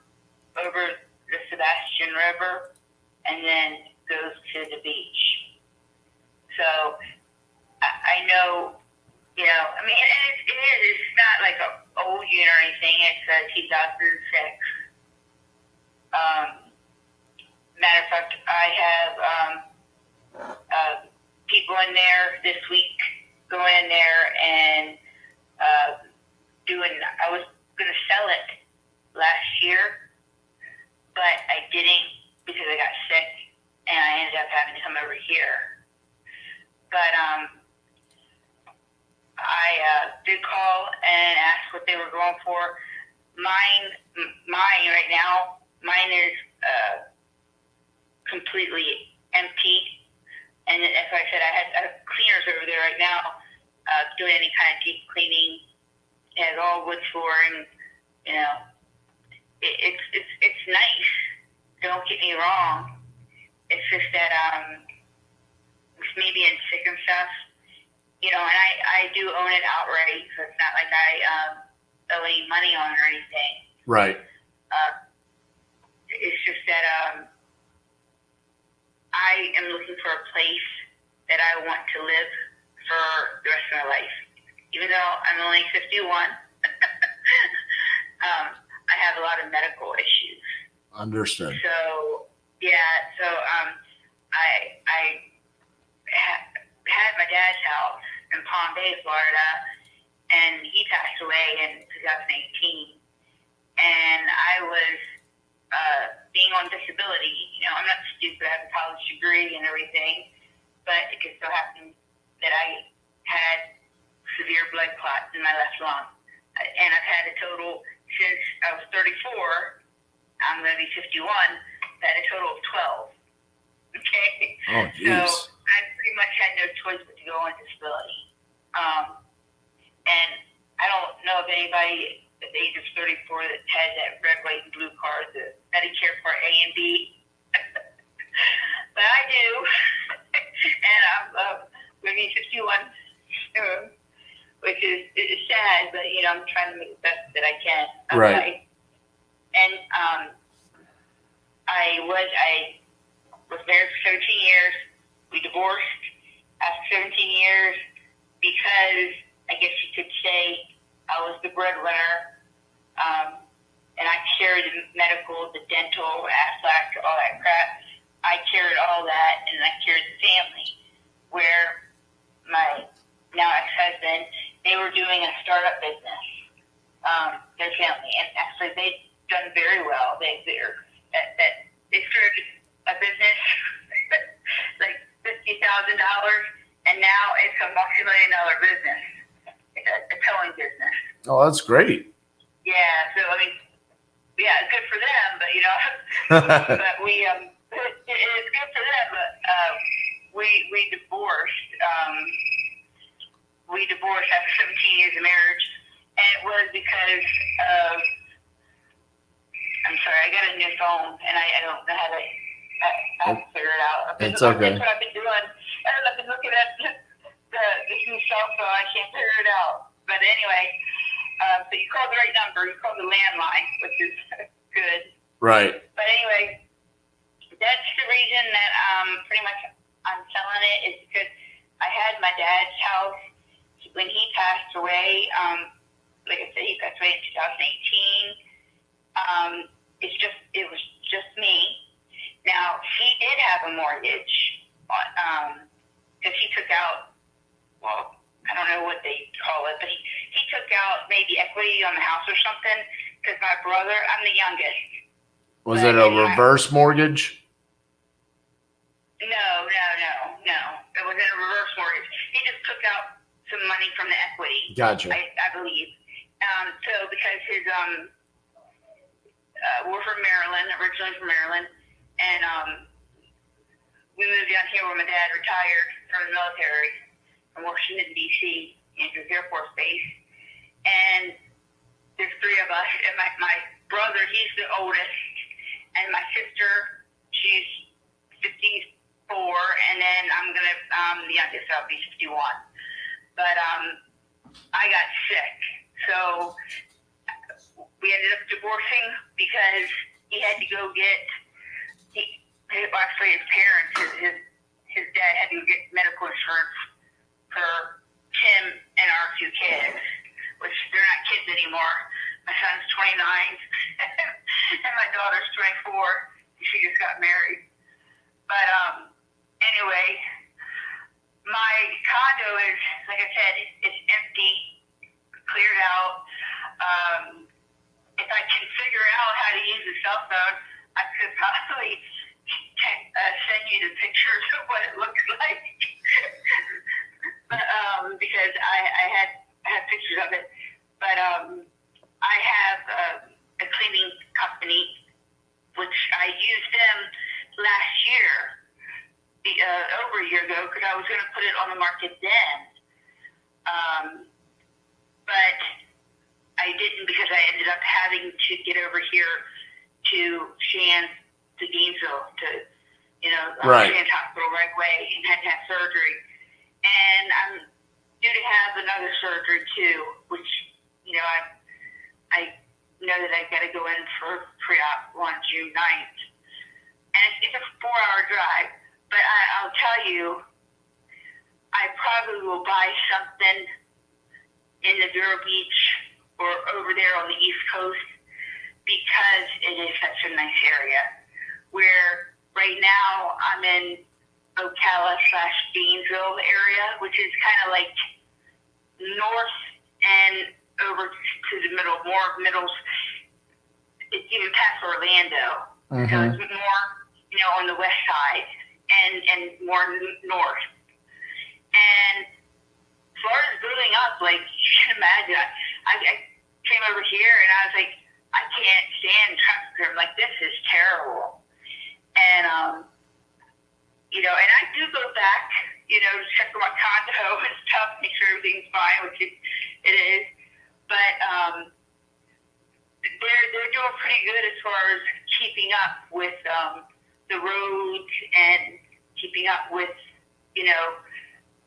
D: the Sebastian River and then goes to the beach. So I know, it's not like an old unit or anything. It's a 2006. Matter of fact, I have people in there this week going in there and I was going to sell it last year, but I didn't because I got sick and I ended up having to come over here. But I did call and ask what they were going for. Mine right now, mine is completely empty. And as I said, I have cleaners over there right now doing any kind of deep cleaning. It has all wood flooring. It's nice. Don't get me wrong. It's just that with me being sick and stuff, and I do own it outright, so it's not like I owe any money on it or anything.
A: Right.
D: It's just that I am looking for a place that I want to live for the rest of my life. Even though I'm only 51, I have a lot of medical issues.
A: Understood.
D: So, I had my dad's house in Palm Bay, Florida, and he passed away in 2018. And I was being on disability. I'm not stupid. I have a college degree and everything, but it just so happened that I had severe blood clots in my left lung. And I've had a total, since I was 34, I'm going to be 51, I've had a total of 12. Okay?
A: Oh, jeez.
D: So I pretty much had no choice but to go on disability. And I don't know of anybody at the age of 34 that has that red, white, and blue card, the Medicare Part A and B. But I do. And I'm going to be 51 soon, which is sad, but, I'm trying to make the best that I can.
A: Right.
D: And I was married for 17 years. We divorced after 17 years because I guess you could say I was the breadwinner. And I carried the medical, the dental, Aflac, all that crap. I carried all that, and I carried the family. Where my now ex-husband, they were doing a startup business, their family, and actually they've done very well. They started a business like $50,000, and now it's a multi-million-dollar business. It's a towing business.
A: Oh, that's great.
D: Yeah, so it's good for them, but but we it's good for them, but we divorced. We divorced after 17 years of marriage, and it was because of. I'm sorry, I got a new phone, and I don't know how to. I have to figure it out.
A: It's okay.
D: That's what I've been doing. I've been looking at this new cell phone. I can't figure it out. But anyway, so you called the right number. You called the landline, which is good.
A: Right.
D: But anyway, that's the reason that pretty much I'm selling it is because I had my dad's house when he passed away. Like I said, he passed away in 2018. It was just me. Now he did have a mortgage because he took out. Well, I don't know what they call it, but he took out maybe equity on the house or something. Because my brother, I'm the youngest.
A: Was it a reverse mortgage?
D: No. It wasn't a reverse mortgage. He just took out some money from the equity.
A: Gotcha.
D: I believe. So because his we're from Maryland, originally from Maryland, and we moved down here when my dad retired from the military from Washington D.C. Andrews Air Force Base, and there's three of us, and my brother, he's the oldest, and my sister, she's 54, and then I'm gonna the youngest, I'll be 51. But I got sick, so we ended up divorcing because he had to go get actually his parents, his dad had to go get medical insurance for him and our two kids, which they're not kids anymore. My son's 29 and my daughter's 24. She just got married. But anyway, my condo is, like I said, it's empty, cleared out. If I can figure out how to use a cell phone, I could probably send you the pictures of what it looks like. But, because I had pictures of it. But I have a cleaning company, which I used them last year, over a year ago, because I was going to put it on the market then. But I didn't, because I ended up having to get over here to Shands, to Gainesville, to,
A: Right.
D: Shands Hospital right away, and had to have surgery. And I'm due to have another surgery too, which, I know that I've got to go in for pre-op on June 9th. And it's a 4-hour drive, but I'll tell you, I probably will buy something in the Vero Beach or over there on the East Coast, because it is such a nice area. Where right now I'm in Ocala/Gainesville area, which is kind of like north and over to the middle, more middles. It's even past Orlando, so it's more, on the west side and more north. And as far as building up, like you can imagine, I came over here and I was like, I can't stand traffic. I'm like, this is terrible. And and I do go back, to check on my condo and stuff, make sure everything's fine, which it is. But they're doing pretty good as far as keeping up with the roads and keeping up with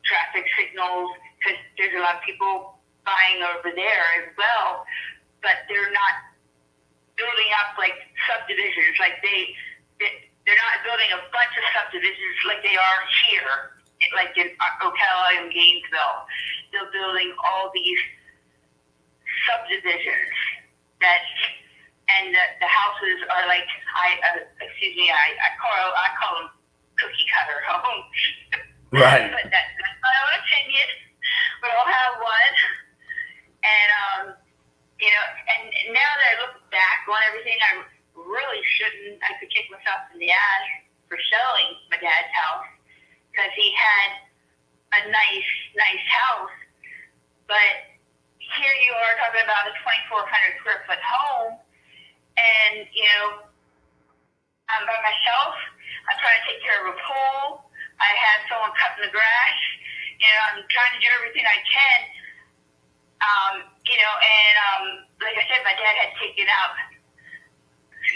D: traffic signals, because there's a lot of people buying over there as well, but they're not building up like subdivisions, like they're not building a bunch of subdivisions like they are here, like in Ocala and Gainesville. They're building all these subdivisions and the houses are like, I call them cookie cutter homes.
A: Right.
D: But that's my own opinion. We all have one. And, and now that I look back on everything, I really shouldn't. I could kick myself in the ass for selling my dad's house, because he had a nice house. But here you are talking about a 2,400 square foot home, and, I'm by myself. I'm trying to take care of a pool. I have someone cutting the grass. I'm trying to do everything I can. Like I said, my dad had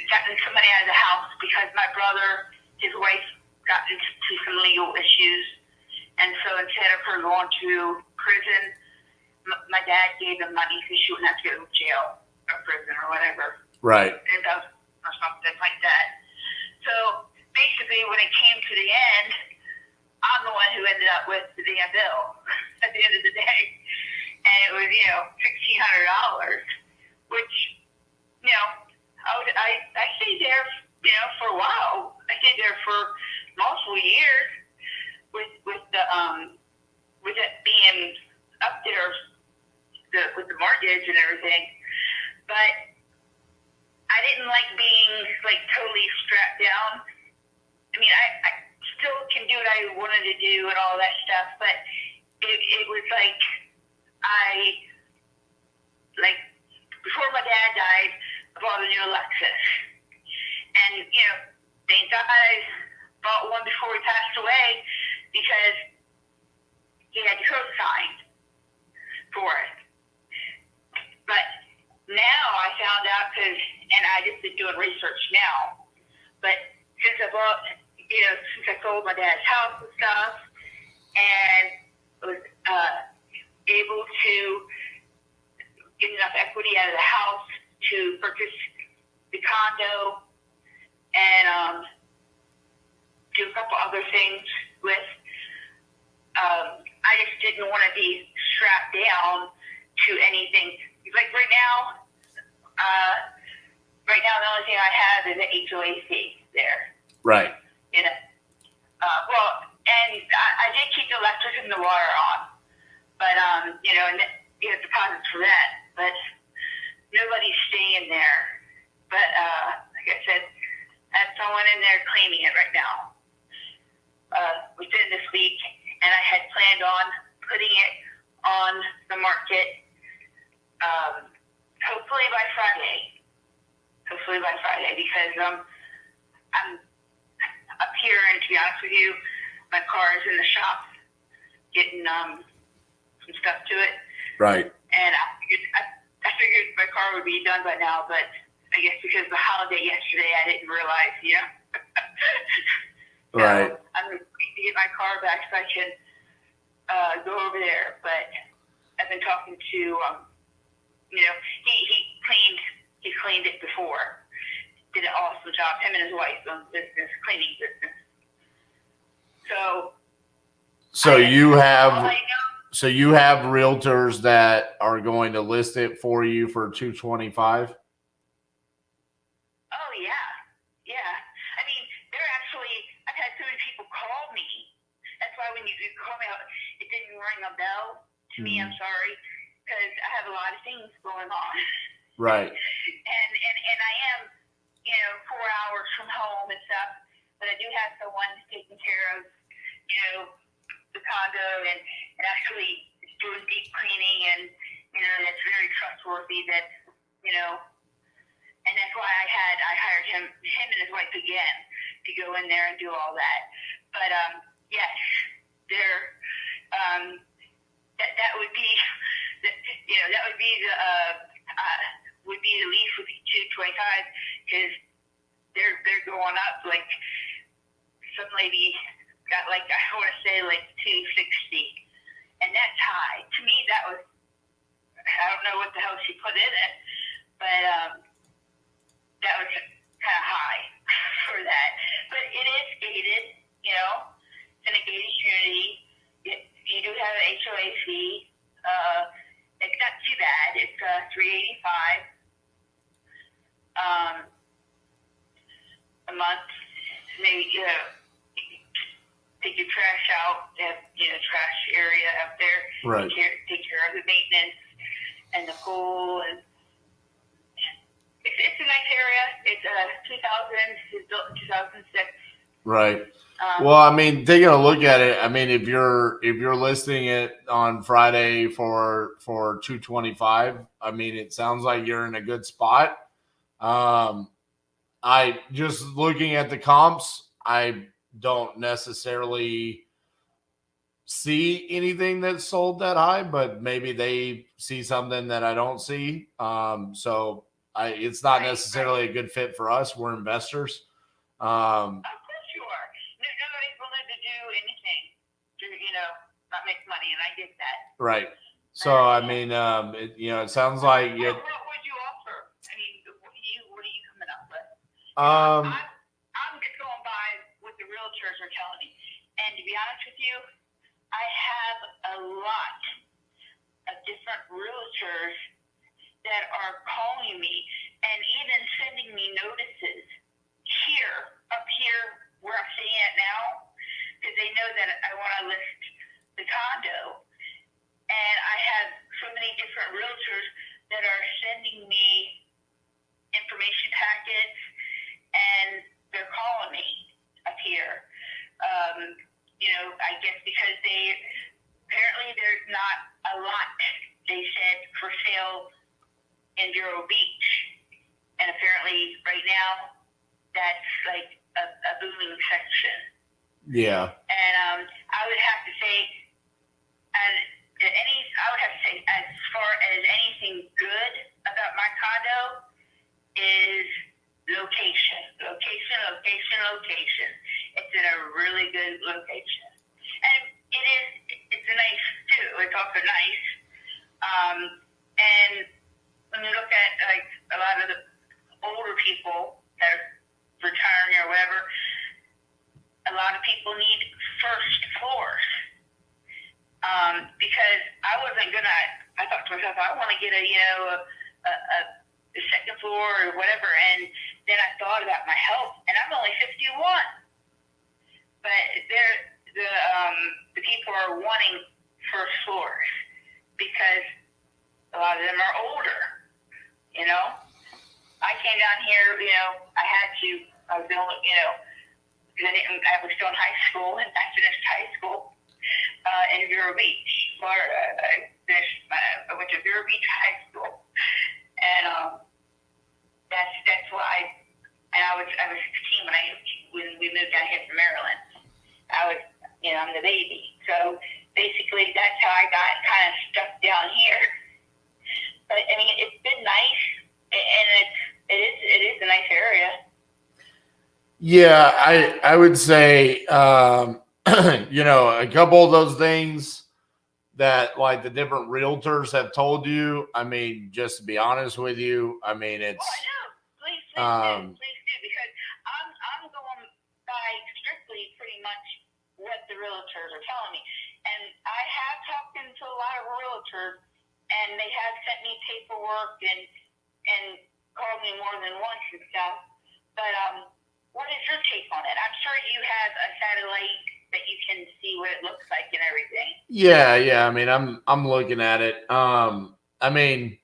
D: gotten some money out of the house because my brother, his wife, got into some legal issues. And so instead of her going to prison, my dad gave them money so she wouldn't have to go to jail or prison or whatever.
A: Right.
D: Or something like that. So basically, when it came to the end, I'm the one who ended up with the damn bill at the end of the day. And it was, $1,600, which, I stayed there, for a while. I stayed there for multiple years with it being up there with the mortgage and everything. But I didn't like being like totally strapped down. I mean, I still can do what I wanted to do and all that stuff, but it was like before my dad died, I bought a new Lexus. And, thank God I bought one before he passed away because he had to co-sign for it. But now I found out and I just been doing research now, but since I sold my dad's house and stuff and was able to get enough equity out of the house to purchase the condo and do a couple other things with, I just didn't want to be strapped down to anything. Like right now, the only thing I have is an HOAC there.
A: Right.
D: And I did keep the electric and the water on, but and deposits for that. But nobody's staying there. But like I said, I have someone in there cleaning it right now. Within this week, and I had planned on putting it on the market. Hopefully by Friday. Because I'm up here, and to be honest with you, my car is in the shop getting some stuff to it.
A: Right.
D: And I figured my car would be done by now, but I guess because of the holiday yesterday, I didn't realize, So
A: right.
D: I'm going to get my car back so I can go over there. But I've been talking to, he cleaned it before. Did an awesome job. Him and his wife own business, cleaning business.
A: So you have realtors that are going to list it for you for $225?
D: Oh yeah. I mean, I've had so many people call me. That's why when you call me, it didn't ring a bell to me. I'm sorry, because I have a lot of things going on.
A: Right.
D: And I am, 4 hours from home and stuff, but I do have someone taking care of, the condo and actually doing deep cleaning, and that's very trustworthy. That and that's why I hired him and his wife again to go in there and do all that. But yes, they're that would be that would be the lease would be $225 because they're going up. Like some lady got I want to say $260, and that's high. To me, that was, I don't know what the hell she put in it, but that was kind of high for that. But it is gated, it's in a gated community. You do have an HOAC. It's not too bad. It's $385 a month. Maybe take your trash out. They have trash area out there.
A: Right.
D: Take care of the maintenance and the pool, and it's a nice area. It's 2000. It's built in 2006.
A: Right. Well, I mean, taking a look at it, I mean, if you're listing it on Friday for $225, I mean, it sounds like you're in a good spot. I just looking at the comps, I don't necessarily see anything that's sold that high, but maybe they see something that I don't see. So it's not necessarily a good fit for us. We're investors.
D: Of course you are. Nobody's willing to do anything to, not make money, and I get that.
A: Right. So, I mean, it sounds like
D: What would you offer? I mean, what are you coming up with? I'm just going by what the realtors are telling me. And to be honest with you, I have a lot of different realtors that are calling me and even sending me notices up here where I'm staying at now, because they know that I want to list the condo. And I have so many different realtors that are sending me information packets, and they're calling me up here. I guess because apparently there's not a lot, they said, for sale in Vero Beach. And apparently right now that's like a booming section.
A: Yeah.
D: And I would have to say, as far as anything good about my condo is location. It's in a really good location. And it's nice too. It's also nice. And when you look at like a lot of the older people that are retiring or whatever, a lot of people need first floors. Because I thought to myself, I want to get a second floor or whatever, and then I thought about my health, and I'm only 51. But the people are wanting first floors because a lot of them are older. I came down here, I had to. I was still in high school, and I finished high school in Vero Beach, Florida. I went to Vero Beach High School, and that's why. And I was 16 when we moved down here from Maryland. I'm the baby, so basically that's how I got kind of stuck down here. But I mean, it's been nice, and it is a nice area.
A: Yeah, I would say, a couple of those things that like the different realtors have told you. I mean, just to be honest with you, I mean, it's.
D: Well, I know. Please do, because I'm going by strictly pretty much what the realtors are telling me. And I have talked to a lot of realtors, and they have sent me paperwork and called me more than once and stuff. But what is your take on it? I'm sure you have a satellite that you can see what it looks like and everything.
A: Yeah. I mean, I'm looking at it. I mean,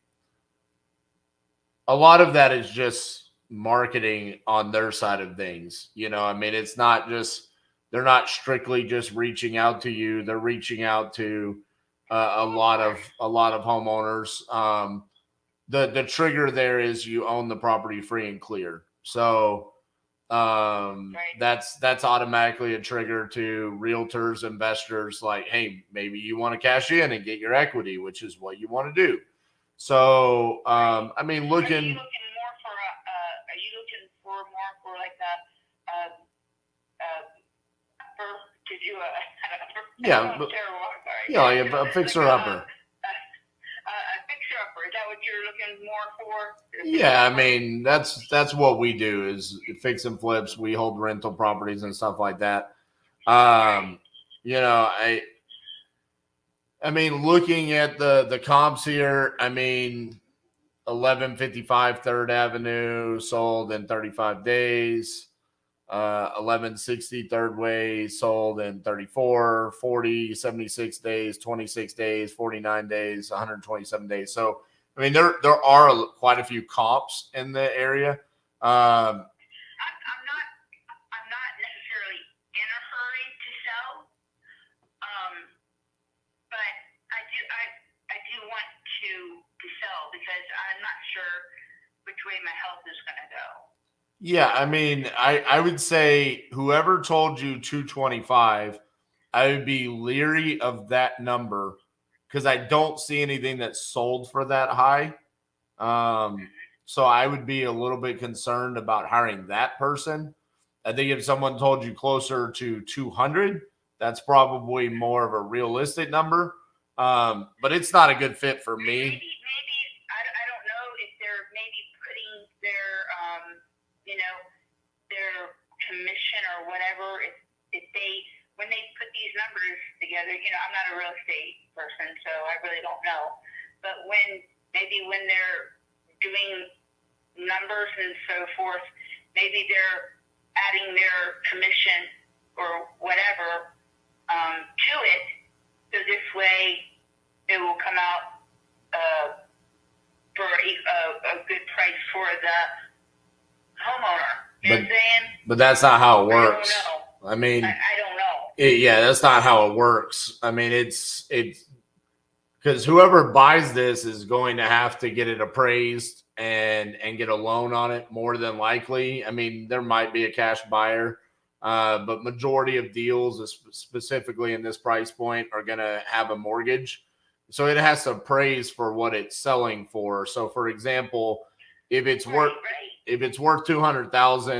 A: a lot of that is just marketing on their side of things. I mean, it's not just, they're not strictly just reaching out to you. They're reaching out to a lot of homeowners. The trigger there is you own the property free and clear. So that's automatically a trigger to realtors, investors, like, hey, maybe you want to cash in and get your equity, which is what you want to do. So I mean, looking.
D: Are you looking more for like
A: a fixer upper.
D: A fixer-upper, is that what you're looking more for?
A: Yeah, I mean, that's what we do is fix and flips. We hold rental properties and stuff like that. I mean, looking at the comps here, I mean, 1155 Third Avenue sold in 35 days. 1160 Third Way sold in 34, 40, 76 days, 26 days, 49 days, 127 days. So, I mean, there are quite a few comps in the area.
D: I'm not necessarily in a hurry to sell, but I do want to sell because I'm not sure which way my health is going to go.
A: Yeah, I mean, I would say whoever told you 225, I would be leery of that number because I don't see anything that's sold for that high. So I would be a little bit concerned about hiring that person. I think if someone told you closer to 200, that's probably more of a realistic number. But it's not a good fit for me.
D: Maybe I don't know if they're maybe putting their their commission or whatever, if they, when they put these numbers together, I'm not a real estate person, so I really don't know. But when they're doing numbers and so forth, maybe they're adding their commission or whatever to it, so this way it will come out for a good price for the
A: But that's not how it
C: I don't
A: works.
C: know.
A: I mean,
C: I don't know.
A: yeah, that's not how it works. I mean, it's because whoever buys this is going to have to get it appraised and get a loan on it more than likely. I mean, there might be a cash buyer, but majority of deals, specifically in this price point, are going to have a mortgage. So it has to appraise for what it's selling for. So, for example, if it's worth if it's worth 200,000,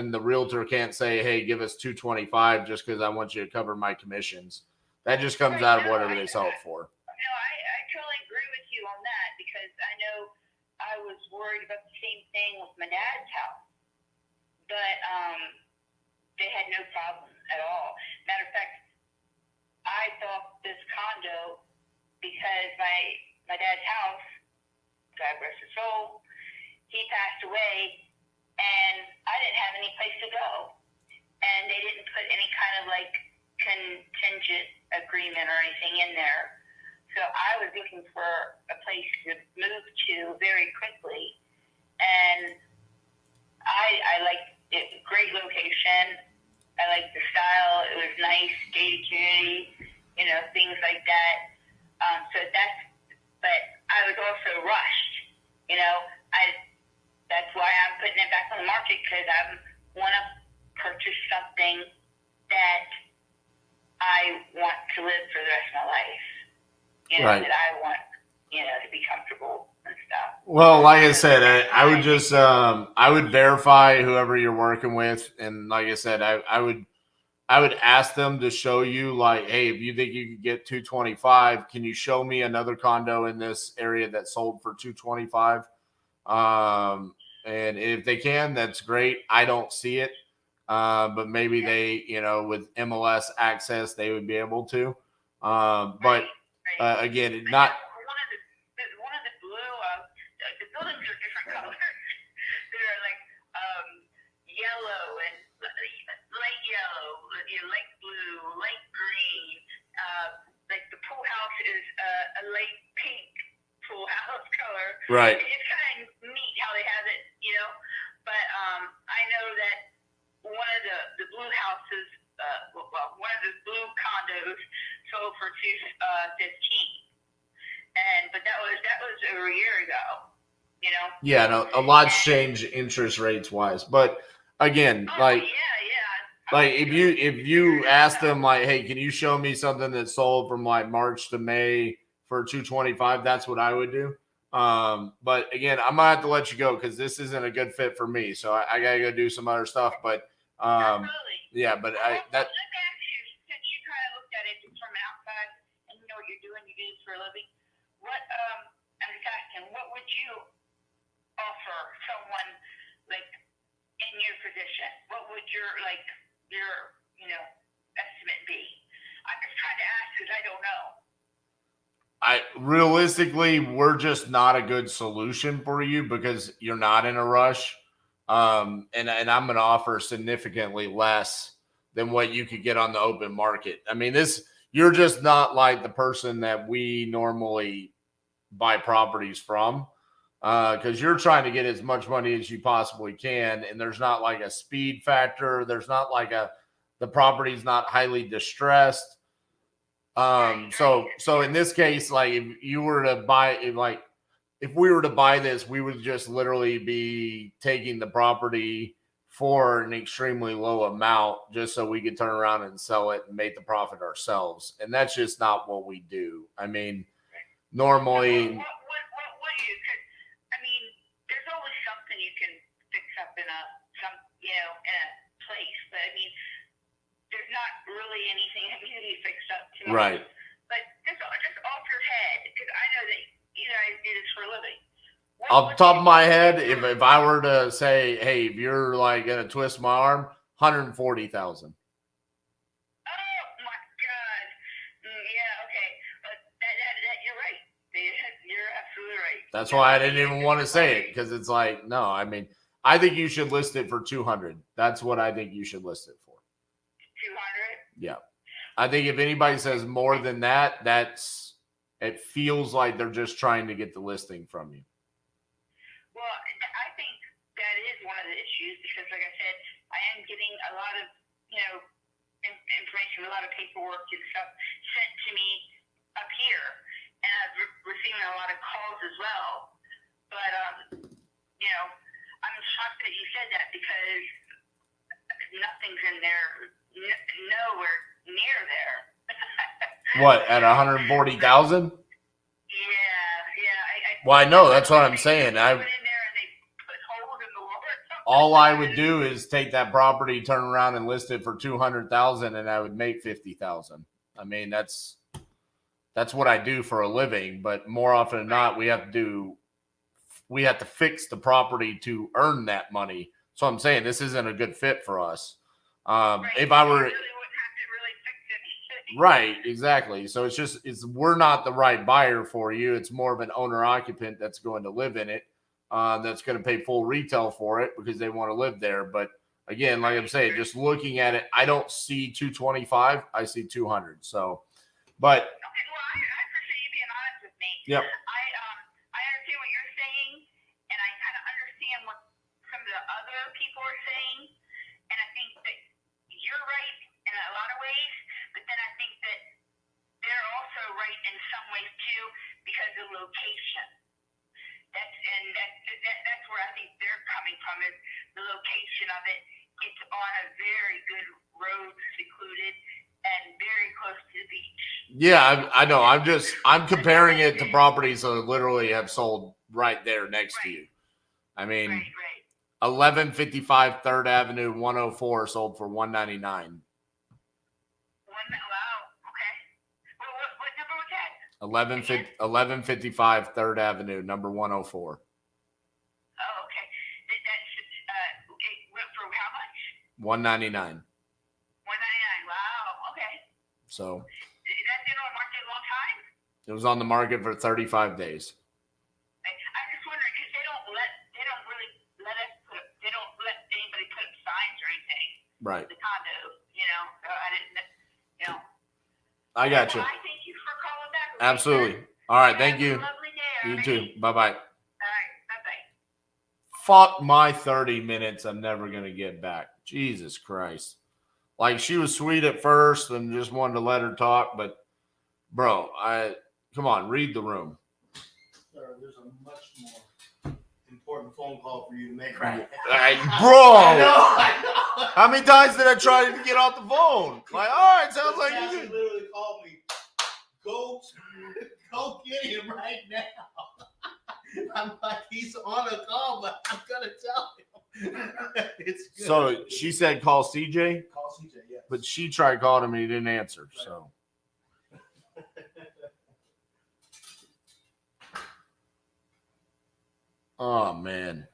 A: the realtor can't say, "Hey, give us 225 just because I want you to cover my commissions." That just comes out of whatever they sell it for.
D: No, I totally agree with you on that because I know I was worried about the same thing with my dad's house, but they had no problem at all. Matter of fact, I bought this condo because my dad's house, God rest his soul, he passed away, and I didn't have any place to go, and they didn't put any kind of like contingent agreement or anything in there. So I was looking for a place to move to very quickly, and I liked it. Great location. I liked the style. It was nice, gated community, things like that. But I was also rushed. That's why I'm putting it back on the market because I want to purchase something that I want to live for the rest of my life.
A: Right.
D: That I want, to be comfortable and stuff.
A: Well, like I said, I would just I would verify whoever you're working with, and like I said, I would ask them to show you like, hey, if you think you could get 225, can you show me another condo in this area that sold for 225? And if they can, that's great. I don't see it, but maybe they, with MLS access, they would be able to. But again, not.
D: One of the blue, the buildings are different colors. They're like yellow and light yellow, light blue, light green. Like the pool house is a light pink pool house color.
A: Right.
D: It's kind of neat how they have it, But I know that one of the blue houses, one of the blue condos sold for $215, but that was over a year ago,
A: Yeah, no, a lot's changed interest rates wise, but again, like if you ask them like, hey, can you show me something that sold from like March to May for 225? That's what I would do. But again, I'm gonna have to let you go because this isn't a good fit for me. So I gotta go do some other stuff. But yeah, but
D: Let me ask you, since you kind of looked at it from outside and you know what you're doing, you do this for a living. I'm just asking, what would you offer someone like in your position? What would your estimate be? I'm just trying to ask because I don't know.
A: Realistically, we're just not a good solution for you because you're not in a rush. And I'm going to offer significantly less than what you could get on the open market. I mean, you're just not like the person that we normally buy properties from, because you're trying to get as much money as you possibly can. And there's not like a speed factor. There's not like the property's not highly distressed. So in this case, like if you were to buy it, like if we were to buy this, we would just literally be taking the property for an extremely low amount just so we could turn around and sell it and make the profit ourselves. And that's just not what we do. I mean, normally.
D: What do you? Cause, I mean, there's always something you can fix up in a place, but I mean, there's not really anything that needs to be fixed up too much.
A: Right.
D: But just off your head, because I know that you guys do this for a living.
A: Off the top of my head, if I were to say, hey, if you're like gonna twist my arm, 140,000.
D: Oh my God! Yeah, okay, but that you're right. You're absolutely right.
A: That's why I didn't even want to say it because it's like, no, I mean, I think you should list it for 200. That's what I think you should list it for.
D: 200.
A: Yeah, I think if anybody says more than that, it feels like they're just trying to get the listing from you.
D: Well, I think that is one of the issues because, like I said, I I am getting a lot of, information, a lot of paperwork and stuff sent to me up here, and I've receiving a lot of calls as well. But I'm shocked that you said that because nothing's in there, nowhere near there.
A: What, at 140,000?
D: Yeah.
A: Well, I know, that's what I'm saying.
D: They went in there and they put holes in the wall or something.
A: All I would do is take that property, turn around and list it for 200,000, and I would make 50,000. I mean, that's what I do for a living. But more often than not, we have to fix the property to earn that money. So I'm saying this isn't a good fit for us. If I were right, exactly. So it's we're not the right buyer for you. It's more of an owner occupant that's going to live in it. That's going to pay full retail for it because they want to live there. But again, like I'm saying, just looking at it, I don't see 225. I see 200. So, but
D: okay, well, I appreciate you being honest with me.
A: Yep.
D: I understand what you're saying, and I kind of understand what some of the other people are saying, and I think that you're right in a lot of ways, but then I think that they're also right in some ways too because of location. That's where I think they're coming from is the location of it. It's on a very good road, secluded, and very close to the beach.
A: yeah, I know. I'm comparing it to properties that literally have sold right there next to you. I mean,
D: Right.
A: 1155 3rd Avenue, 104 sold for 199.
D: Wow. Okay. Well, what number was that?
A: 1155 3rd Avenue, number 104.
D: Oh, okay. That's it went for how much?
A: 199.
D: 199. Wow. Okay.
A: So
D: That's been on the market a long time.
A: it was on the market for 35 days.
D: I'm just wondering because they don't really let us they don't let anybody put up signs or anything.
A: Right.
D: The condo, so I didn't,
A: I got you.
D: Well, I thank you for calling back. Okay,
A: Absolutely.
D: sir?
A: All right.
D: Have
A: Thank
D: a
A: you.
D: lovely day.
A: You
D: all
A: too.
D: right?
A: Bye-bye.
D: All right. Bye-bye.
A: Fuck my 30 minutes I'm never going to get back. Jesus Christ. Like, she was sweet at first and just wanted to let her talk, but bro, come on, read the room.
F: Sir, there's a much more important phone call for you to make right now.
A: Bro,
F: I know.
A: how many times did I try to get off the phone? Like, all right, sounds like
F: Cassie
A: you did.
F: literally called me. Go get him right now. I'm like, he's on a call, but I'm gonna tell him. It's good.
A: So she said call CJ,
F: Call CJ, yes.
A: but she tried calling him and he didn't answer. So oh man.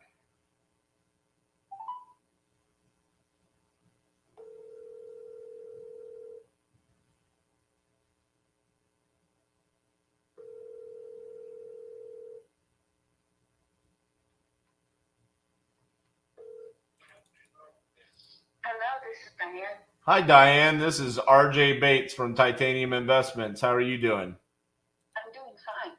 D: Hello, this is Diane.
A: Hi Diane, this is RJ Bates from Titanium Investments. How are you doing?
D: I'm doing fine.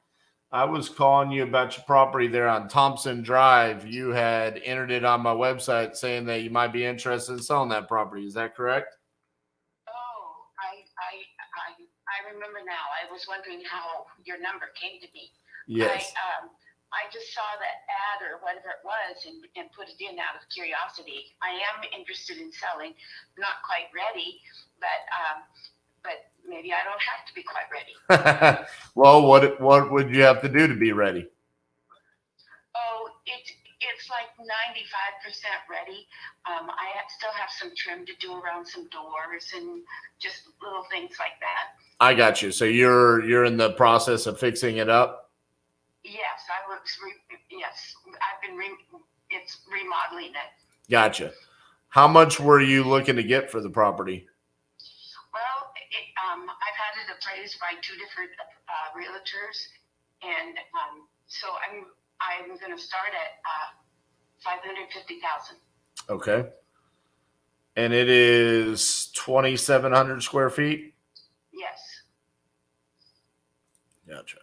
A: I was calling you about your property there on Thompson Drive. You had entered it on my website saying that you might be interested in selling that property. Is that correct?
D: Oh, I remember now. I was wondering how your number came to me.
A: Yes.
D: I just saw that ad or whatever it was and put it in out of curiosity. I am interested in selling. Not quite ready, but maybe I don't have to be quite ready.
A: Well, what would you have to do to be ready?
D: Oh, it's like 95% ready. Still have some trim to do around some doors and just little things like that.
A: I got you. So you're in the process of fixing it up?
D: Yes, I've been it's remodeling it.
A: Gotcha. How much were you looking to get for the property?
D: Well, I've had it appraised by two different realtors, and so I'm going to start at $550,000.
A: Okay. And it is 2,700 square feet?
D: Yes.
A: Gotcha.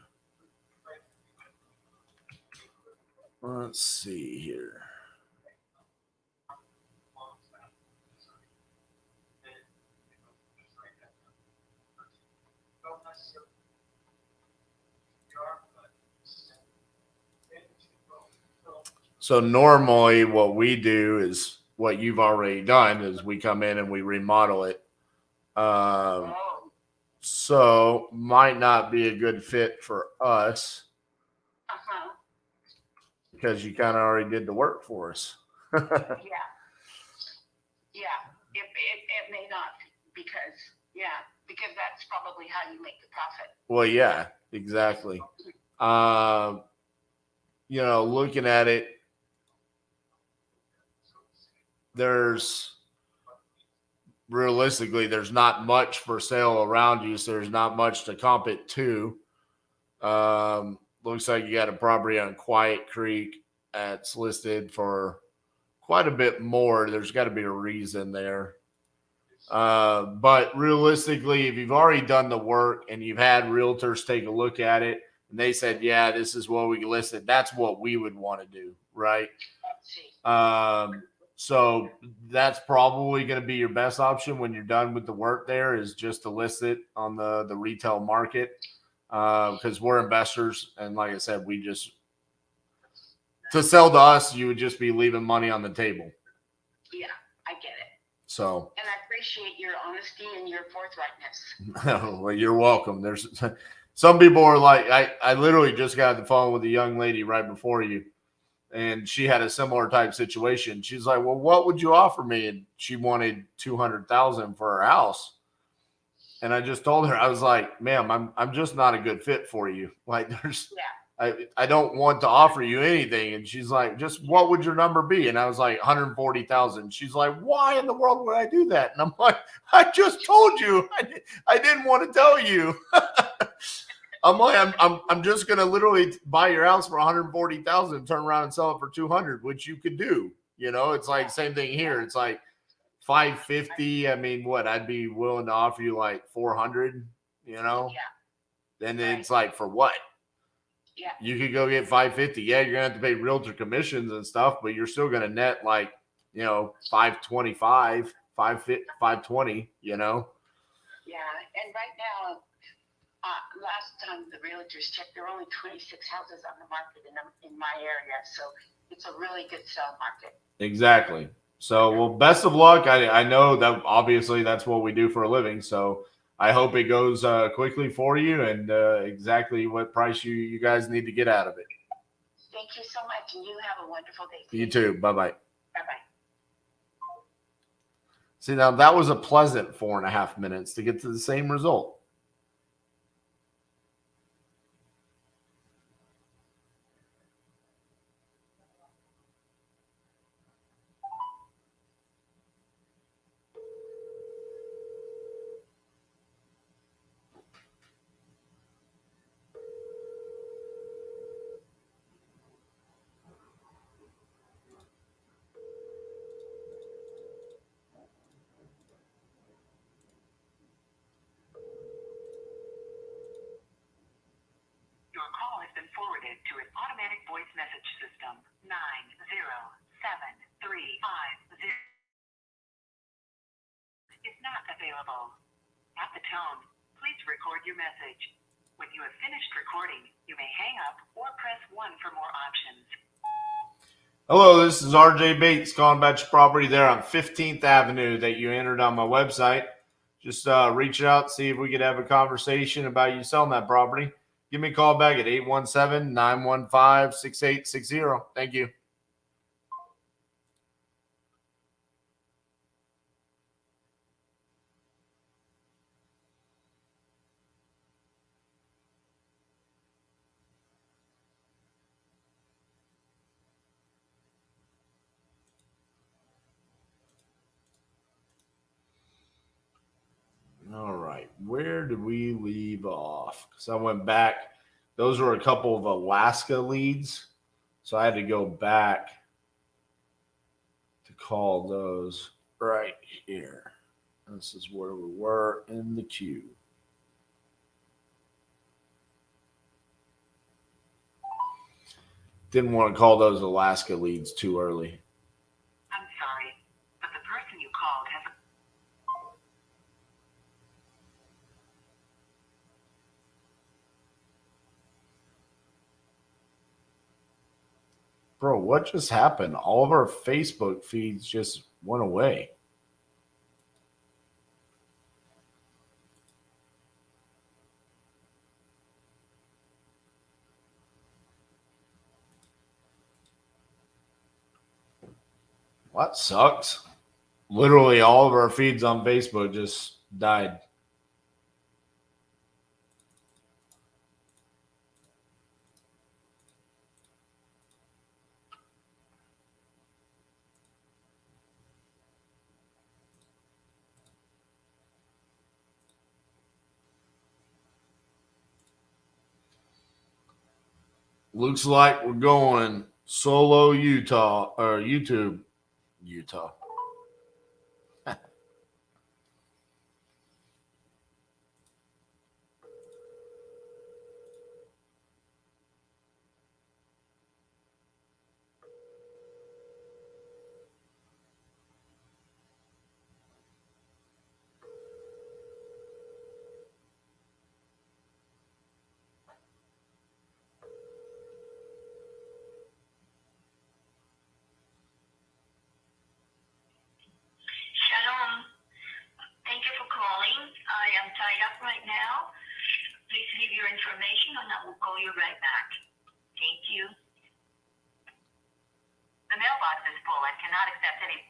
A: Let's see here. So normally what we do is what you've already done is we come in and we remodel it.
C: Oh,
A: So might not be a good fit for us
C: uh-huh.
A: because you kind of already did the work for us.
D: Yeah. Yeah. It may not because, because that's probably how you make the profit.
A: Well, yeah, exactly. Looking at it, there's not much for sale around you, so there's not much to comp it to. Looks like you got a property on Quiet Creek that's listed for quite a bit more. There's got to be a reason there. But realistically, if you've already done the work and you've had realtors take a look at it and they said, yeah, this is what we listed, that's what we would want to do, right? So that's probably going to be your best option when you're done with the work there, is just to list it on the retail market, because we're investors. And like I said, to sell to us, you would just be leaving money on the table.
D: Yeah, I get it.
A: So,
D: and I appreciate your honesty and your forthrightness.
A: well, you're welcome. There's some people are like, I literally just got the phone with a young lady right before you, and she had a similar type situation. She's like, well, what would you offer me? And she wanted $200,000 for her house. And I just told her, I was like, ma'am, I'm just not a good fit for you. Like, I don't want to offer you anything. And she's like, just what would your number be? And I was like, 140,000. She's like, why in the world would I do that? And I'm like, I just told you, I didn't want to tell you. I'm like, I'm just gonna literally buy your house for 140,000, turn around and sell it for 200, which you could do. It's like same thing here. It's like 550. I mean, what I'd be willing to offer you like 400. Then it's like, for what?
D: Yeah.
A: You could go get 550. Yeah, you're gonna have to pay realtor commissions and stuff, but you're still gonna net like 525, 520.
D: Yeah, and right now. Last time the realtors checked, there are only 26 houses on the market in my area, so it's a really good sell market.
A: Exactly. So, well, best of luck. I know that obviously that's what we do for a living, so I hope it goes quickly for you and exactly what price you guys need to get out of it.
D: Thank you so much, and you have a wonderful day.
A: You too. Bye-bye.
D: Bye-bye.
A: See, now that was a pleasant 4.5 minutes to get to the same result.
D: Your call has been forwarded to an automatic voice message system. 907-350 is not available. At the tone, please record your message. When you have finished recording, you may hang up or press 1 for more options.
A: Hello, this is RJ Bates calling about your property there on 15th Avenue that you entered on my website. Just reach out, see if we could have a conversation about you selling that property. Give me a call back at 817-915-6860. Thank you. All right, where did we leave off? Because I went back. Those were a couple of Alaska leads, so I had to go back to call those right here. This is where we were in the queue. Didn't want to call those Alaska leads too early.
D: I'm sorry, but the person you called has
A: Bro, what just happened? All of our Facebook feeds just went away. What sucks? Literally all of our feeds on Facebook just died. Looks like we're going solo Utah or YouTube. Utah.
D: Shalom. Thank you for calling. I am tied up right now. Please leave your information and I will call you right back. Thank you. The mailbox is full and cannot accept any.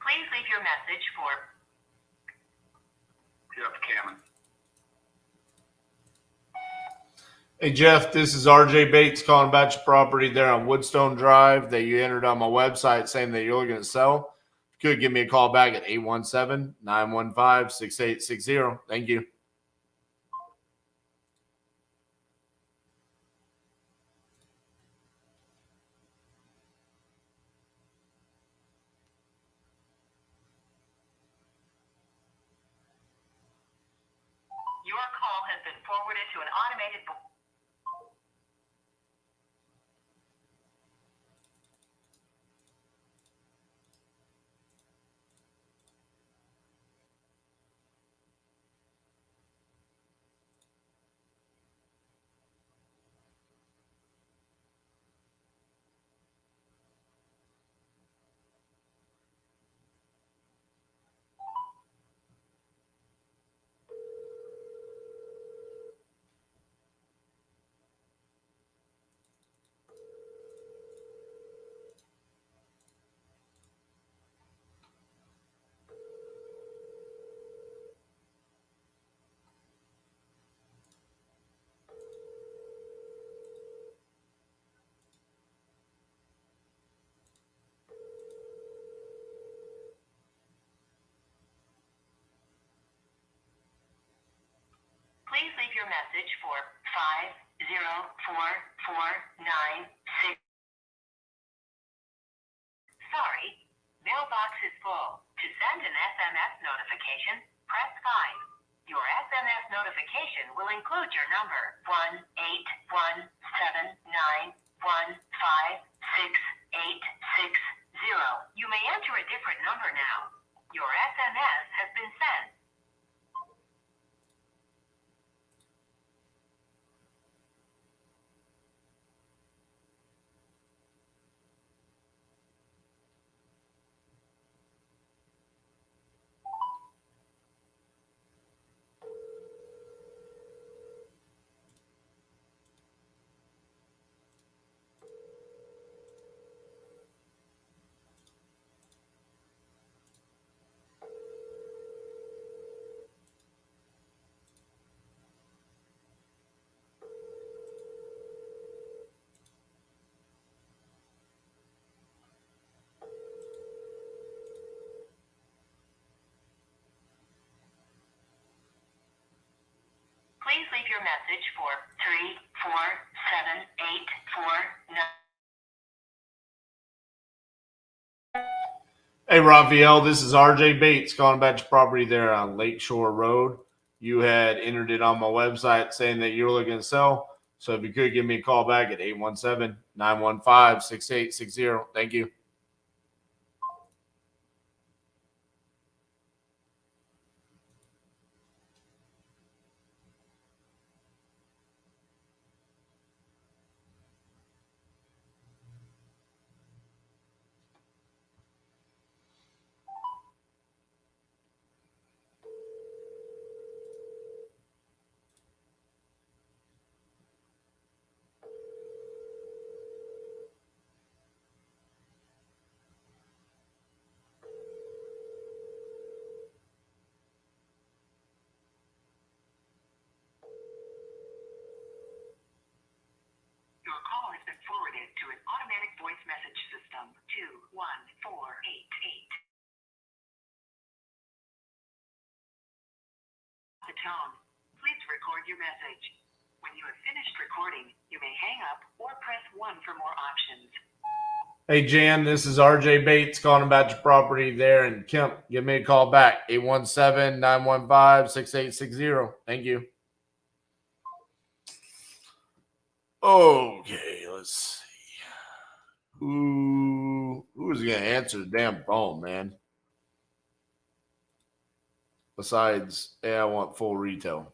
D: Please leave your message for
E: Jeff Cameron.
A: Hey Jeff, this is RJ Bates calling about your property there on Woodstone Drive that you entered on my website saying that you're looking to sell. You could give me a call back at 817-915-6860. Thank you.
D: your call has been forwarded to an automated. Please leave your message for 50449. Sorry, mailbox is full. To send an SMS notification, press 5. Your SMS notification will include your number 1-817-915-68860. You may enter a different number now. Your SMS has been sent. message for 34784.
A: Hey, Raphael, this is RJ Bates calling about your property there on Lakeshore Road. You had entered it on my website saying that you were looking to sell. So if you could give me a call back at 817-915-6860. Thank you.
D: Your call has been forwarded to an automatic voice message system. 21488. The tone. Please record your message. When you have finished recording, you may hang up or press 1 for more options.
A: Hey, Jan, this is RJ Bates calling about your property there in Kemp. Give me a call back, 817-915-6860. Thank you. Okay, let's see. Who is going to answer the damn phone, man? Besides, I want full retail.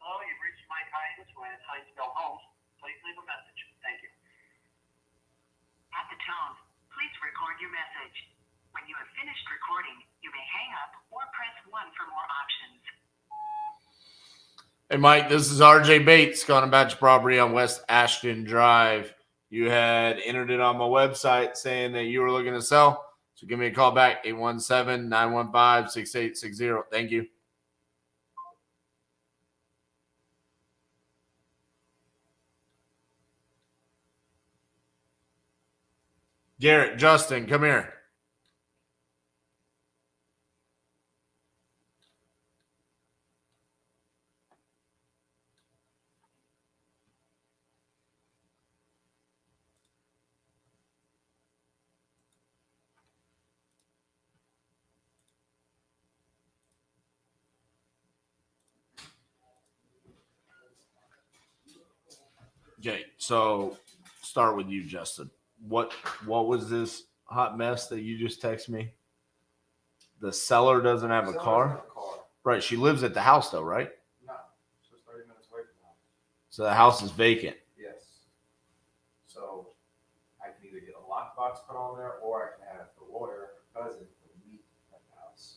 C: Hello, you've reached Mike Hines with Hinesville Homes. Please leave a message. Thank you.
D: At the tone, please record your message. When you have finished recording, you may hang up or press 1 for more options.
A: Hey, Mike, this is RJ Bates calling about your property on West Ashton Drive. You had entered it on my website saying that you were looking to sell. So give me a call back, 817-915-6860. Thank you. Garrett, Justin, come here. Okay, so start with you, Justin. What was this hot mess that you just texted me? The seller doesn't have a car? Right, she lives at the house though, right?
G: No, it's just 30 minutes away from the house.
A: So the house is vacant.
G: Yes. So I can either get a lockbox put on there, or I can have the lawyer, her cousin, meet at the house.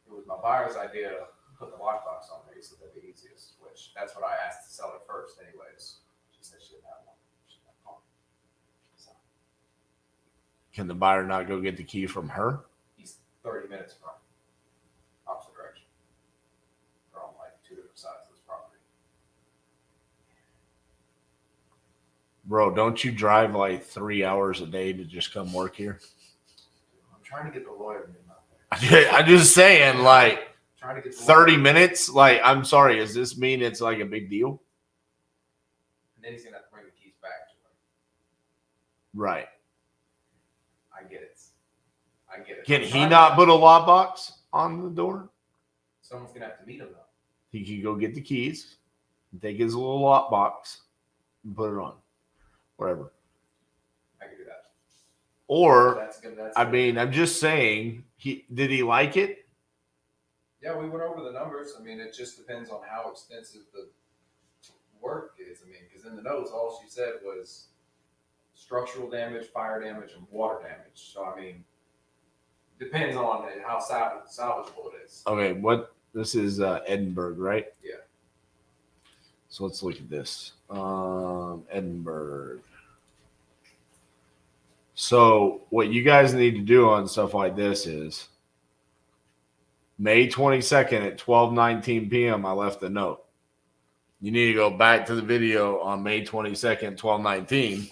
G: It was my buyer's idea to put the lockbox on there, so that'd be easiest. Which that's what I asked the seller first, anyways. She said she didn't have one. She didn't have one. So
A: Can the buyer not go get the key from her?
G: he's 30 minutes from opposite direction. They're on like 2 different sides of this property.
A: Bro, don't you drive like 3 hours a day to just come work here?
G: I'm trying to get the lawyer to get out there.
A: I'm just saying, like,
G: Trying to get the
A: 30
G: lawyer.
A: minutes? Like, I'm sorry, does this mean it's like a big deal?
G: And then he's gonna have to bring the keys back to her.
A: Right.
G: I get it. I get it.
A: Can
G: I'm
A: he
G: trying
A: not
G: to-
A: put a lockbox on the door?
G: Someone's gonna have to meet him though.
A: He can go get the keys, take his little lockbox, and put it on. Whatever.
G: I can do that.
A: Or,
G: That's good. That's
A: I
G: good.
A: mean, I'm just saying, did he like it?
G: Yeah, we went over the numbers. I mean, it just depends on how extensive the
J: work is. I mean, because in the notes, all she said was structural damage, fire damage, and water damage. So, I mean, depends on how salvageable it is.
A: Okay, this is Edinburgh, right?
J: Yeah.
A: So let's look at this. Edinburgh. So what you guys need to do on stuff like this is May 22nd at 12:19 p.m. I left a note. You need to go back to the video on May 22nd, 12:19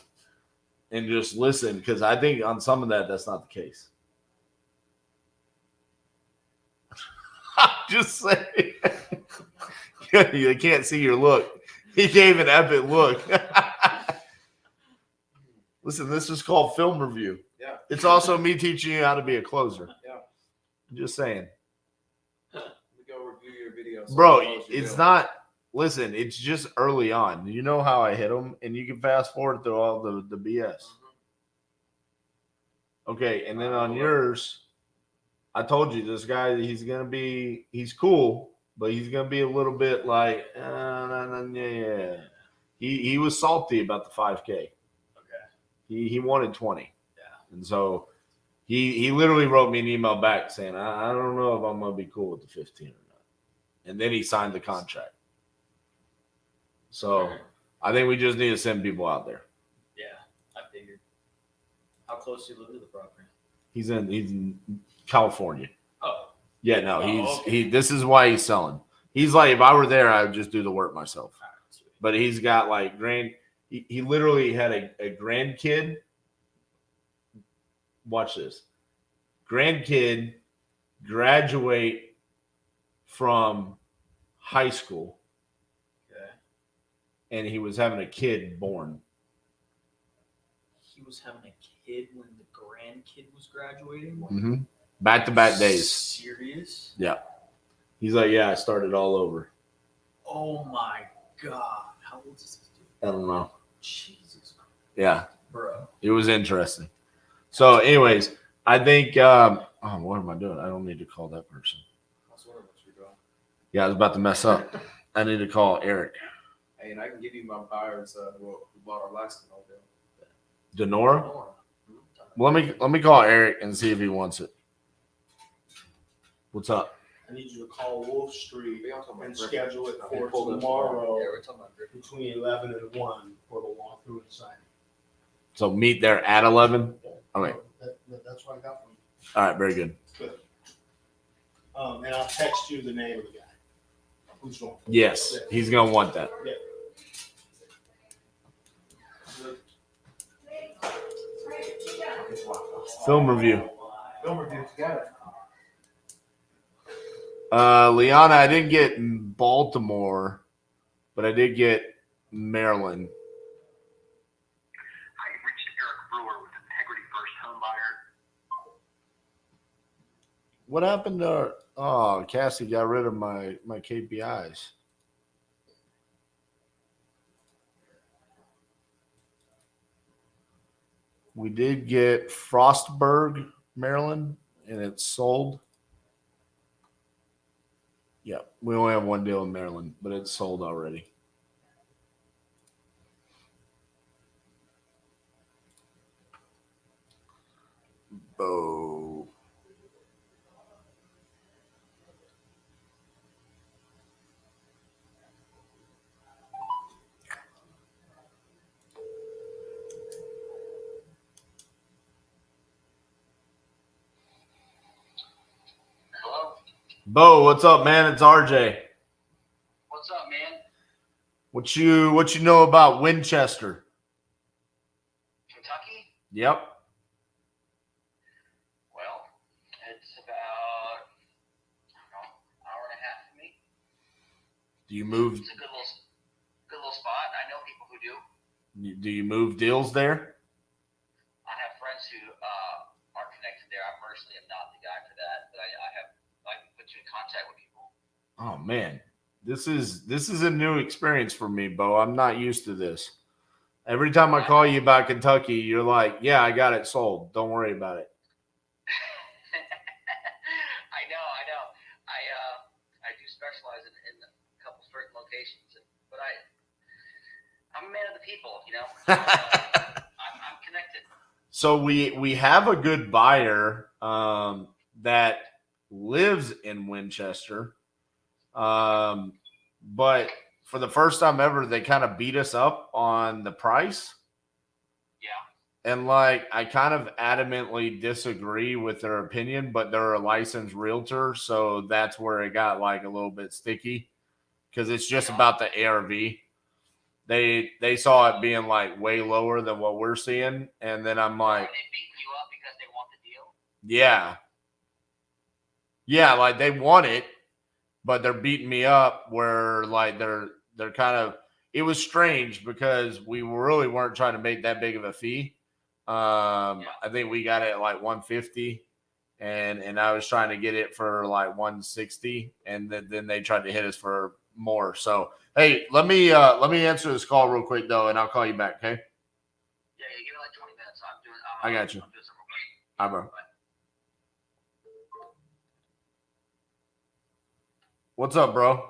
A: and just listen, because I think on some of that's not the case. Just saying. You can't see your look. He gave an epic look. Listen, this is called film review.
J: Yeah.
A: It's also me teaching you how to be a closer.
J: Yeah.
A: I'm just saying.
J: We go review your video. So
A: Bro, it's not. Listen, it's just early on. You know how I hit them, and you can fast forward through all the BS. Okay, and then on yours, I told you this guy, he's cool, but he's gonna be a little bit like, yeah. He was salty about the 5K.
J: Okay.
A: He wanted 20.
J: Yeah.
A: And so he literally wrote me an email back saying, I don't know if I'm gonna be cool with the 15 or not. And then he signed the contract. So I think we just need to send people out there.
K: Yeah, I figured. How close do you live to the property?
A: He's in California.
K: Oh.
A: Yeah, no,
K: okay.
A: This is why he's selling. He's like, if I were there, I would just do the work myself.
K: Sweet.
A: But he's got like he literally had a grandkid. Watch this. Grandkid graduate from high school.
K: Okay.
A: And he was having a kid born.
K: He was having a kid when the grandkid was graduating?
A: Mm-hmm. Back-to-back days.
K: Serious?
A: Yeah. He's like, yeah, I started all over.
K: Oh my God. How old is this dude?
A: I don't know.
K: Jesus Christ.
A: Yeah.
K: Bro.
A: It was interesting. So, anyways, I think, what am I doing? I don't need to call that person.
J: I was wondering what you're doing.
A: Yeah, I was about to mess up. I need to call Eric.
J: Hey, and I can give you my buyers who bought our last one.
A: Denora? Well, let me call Eric and see if he wants it. What's up?
L: I need you to call Wolf Street and schedule it for
J: Yeah,
L: tomorrow
K: we're talking about Griffin.
L: between 11 and 1 for the walkthrough and signing.
A: So meet there at 11? Okay.
L: That's what I got from you.
A: All right, very good.
L: Good. And I'll text you the name of the guy who's going.
A: Yes, he's going to want that.
L: Yeah.
A: Film review.
L: Film review together.
A: Liana, I didn't get Baltimore, but I did get Maryland.
E: Hi, you've reached Eric Brewer with Integrity First Home Buyer.
A: What happened to Cassie got rid of my KPIs. We did get Frostburg, Maryland, and it's sold. Yeah, we only have one deal in Maryland, but it's sold already. Bo.
C: Hello?
A: Bo, what's up, man? It's RJ.
C: What's up, man?
A: What you know about Winchester?
C: Kentucky?
A: Yep.
C: Well, it's about, I don't know, hour and a half from me.
A: Do you move?
C: It's a good little spot. I know people who do.
A: Do you move deals there?
C: I have friends who are connected there. I personally am not the guy for that, but I can put you in contact with people.
A: Oh man, this is a new experience for me, Bo. I'm not used to this. Every time I call you about Kentucky, you're like, "Yeah, I got it sold. Don't worry about it."
C: I know. I do specialize in a couple certain locations, but I'm a man of the people, you know. I'm connected.
A: So we have a good buyer that lives in Winchester, but for the first time ever, they kind of beat us up on the price.
C: Yeah.
A: And like, I kind of adamantly disagree with their opinion, but they're a licensed realtor, so that's where it got like a little bit sticky because it's just about the ARV. They saw it being like way lower than what we're seeing, and then I'm like,
C: Are they beating you up because they want the deal?
A: yeah, like they want it, but they're beating me up where like they're kind of. It was strange because we really weren't trying to make that big of a fee. I think we got it at like 150, and I was trying to get it for like 160, and then they tried to hit us for more. So hey, let me answer this call real quick though, and I'll call you back. Okay?
C: Yeah, you give it like 20 minutes.
A: I got you. All right, bro. What's up, bro?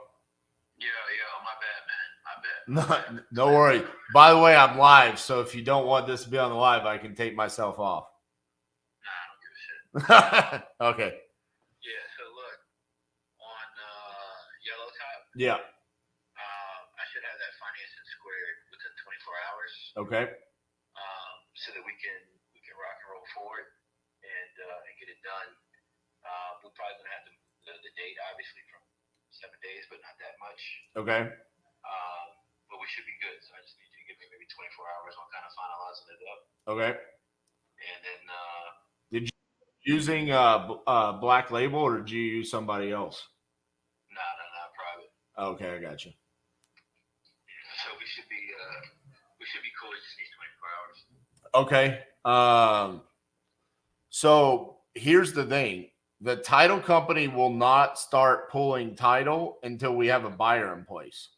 C: My bad, man.
A: No worry. By the way, I'm live, so if you don't want this to be on the live, I can take myself off.
C: Nah, I don't give a shit.
A: Okay.
C: Yeah, so look, on Yellow Top,
A: Yeah.
C: I should have that financing squared within 24 hours.
A: Okay.
C: So that we can rock and roll forward and get it done. We're probably gonna have to move the date, obviously, from 7 days, but not that much.
A: Okay.
C: But we should be good. So I just need you to give me maybe 24 hours on kind of finalizing it up.
A: Okay.
C: And then
A: Did you using Black Label or did you use somebody else?
C: No, private.
A: Okay, I got you.
C: So we should be cool. It just needs 24 hours.
A: Okay. So here's the thing. The title company will not start pulling title until we have a buyer in place.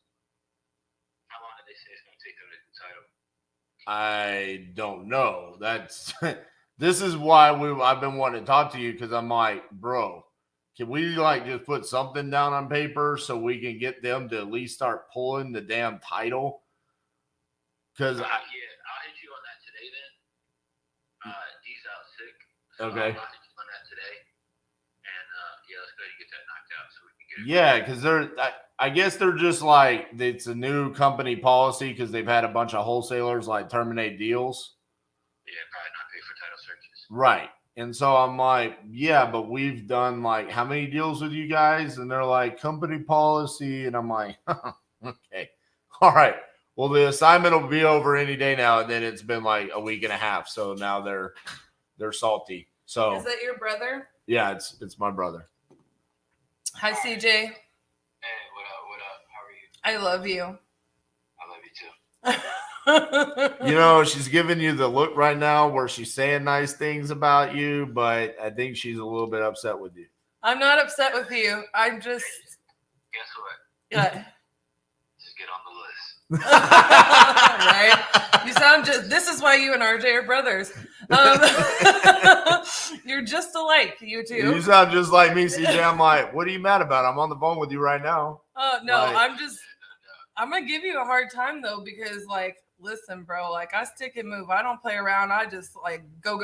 C: How long did they say it's going to take them to do title?
A: I don't know. That's this is why I've been wanting to talk to you because I'm like, bro, can we like just put something down on paper so we can get them to at least start pulling the damn title? Because
C: I'll hit you on that today then. D's out sick. So
A: okay.
C: I'll hit you on that today. And let's go ahead and get that knocked out so we can get it.
A: Yeah, because I guess they're just like, it's a new company policy because they've had a bunch of wholesalers like terminate deals.
C: Yeah, probably not pay for title searches.
A: Right. And so I'm like, yeah, but we've done like how many deals with you guys? And they're like, company policy. And I'm like, okay. All right. Well, the assignment will be over any day now. And then it's been like a week and a half. So now they're salty. So
B: Is that your brother?
A: yeah, it's my brother.
B: Hi, CJ.
C: Hey, what up? How are you?
B: I love you.
C: I love you too.
A: You know, she's giving you the look right now where she's saying nice things about you, but I think she's a little bit upset with you.
B: I'm not upset with you. I'm just.
C: Guess what?
B: Yeah.
C: Just get on the list.
B: Right? You sound just. This is why you and RJ are brothers. You're just alike, you two.
A: You sound just like me, CJ. I'm like, what are you mad about? I'm on the phone with you right now.
B: No,
A: like,
B: I'm gonna give you a hard time though because like, listen, bro, like I stick and move. I don't play around. I just like go,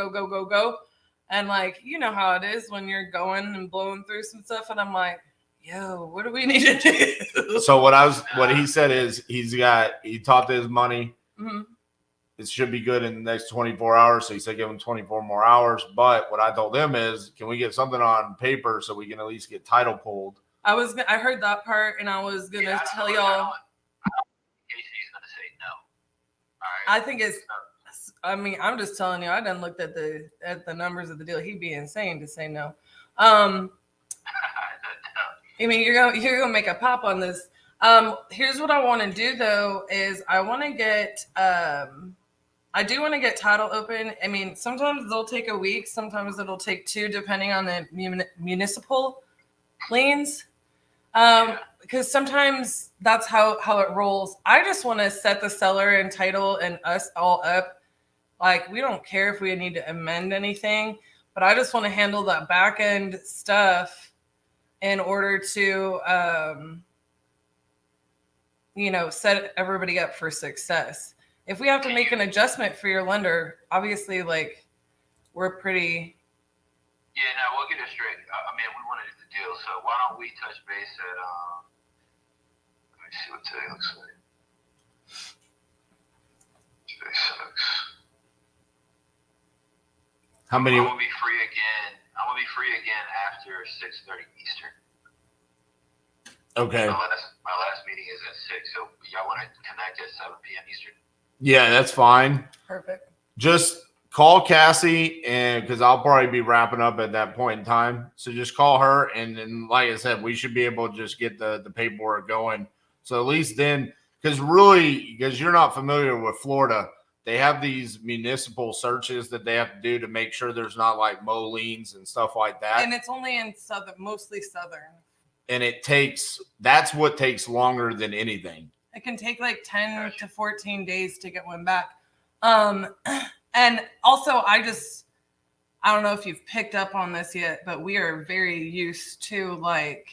B: and like you know how it is when you're going and blowing through some stuff, and I'm like, yo, what do we need to do?
A: So what he said is he talked to his money.
B: Mm-hmm.
A: It should be good in the next 24 hours. So he said give him 24 more hours. But what I told him is, can we get something on paper so we can at least get title pulled?
B: I heard that part, and I was gonna tell y'all.
C: Casey's gonna say no. All right.
B: I think it's. I mean, I'm just telling you. I done looked at the numbers of the deal. He'd be insane to say no. I mean, you're gonna make a pop on this. Here's what I want to do though: is I want to get. I do want to get title open. I mean, sometimes they'll take a week. Sometimes it'll take 2, depending on the municipal liens. Because sometimes that's how it rolls. I just want to set the seller and title and us all up. Like, we don't care if we need to amend anything, but I just want to handle that back end stuff in order to, set everybody up for success. If we have to make an adjustment for your lender, obviously, like, we're pretty.
C: Yeah, no, we'll get it straight. I mean, we want to do the deal, so why don't we touch base at, let me see what today looks like. Today sucks.
A: How many?
C: I'm gonna be free again after 6:30 Eastern.
A: Okay.
C: My last meeting is at 6, so y'all want to connect at 7 p.m. Eastern?
A: Yeah, that's fine.
B: Perfect.
A: Just call Cassie, and because I'll probably be wrapping up at that point in time. So just call her, and then, like I said, we should be able to just get the paperwork going. So at least then, because you're not familiar with Florida, they have these municipal searches that they have to do to make sure there's not like liens and stuff like that.
B: And it's only in mostly southern.
A: And that's what takes longer than anything.
B: It can take like 10 to 14 days to get one back. And also I don't know if you've picked up on this yet, but we are very used to like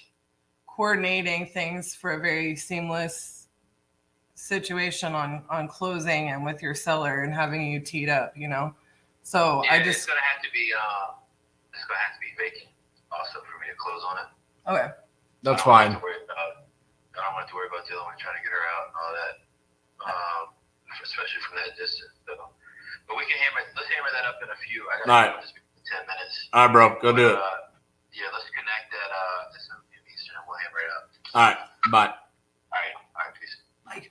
B: coordinating things for a very seamless situation on closing and with your seller and having you teed up, So
C: yeah,
B: I
C: it's gonna have to be vacant also for me to close on it.
B: Okay.
A: That's fine.
C: I don't have to worry about the other one trying to get her out and all that, especially from that distance. So, but let's hammer that up in a few. I got just 10 minutes.
A: All right, bro, go do it.
C: Yeah, let's connect at 7 p.m. Eastern and we'll hammer it up.
A: All right, bye.
C: All right, peace.
B: Bye.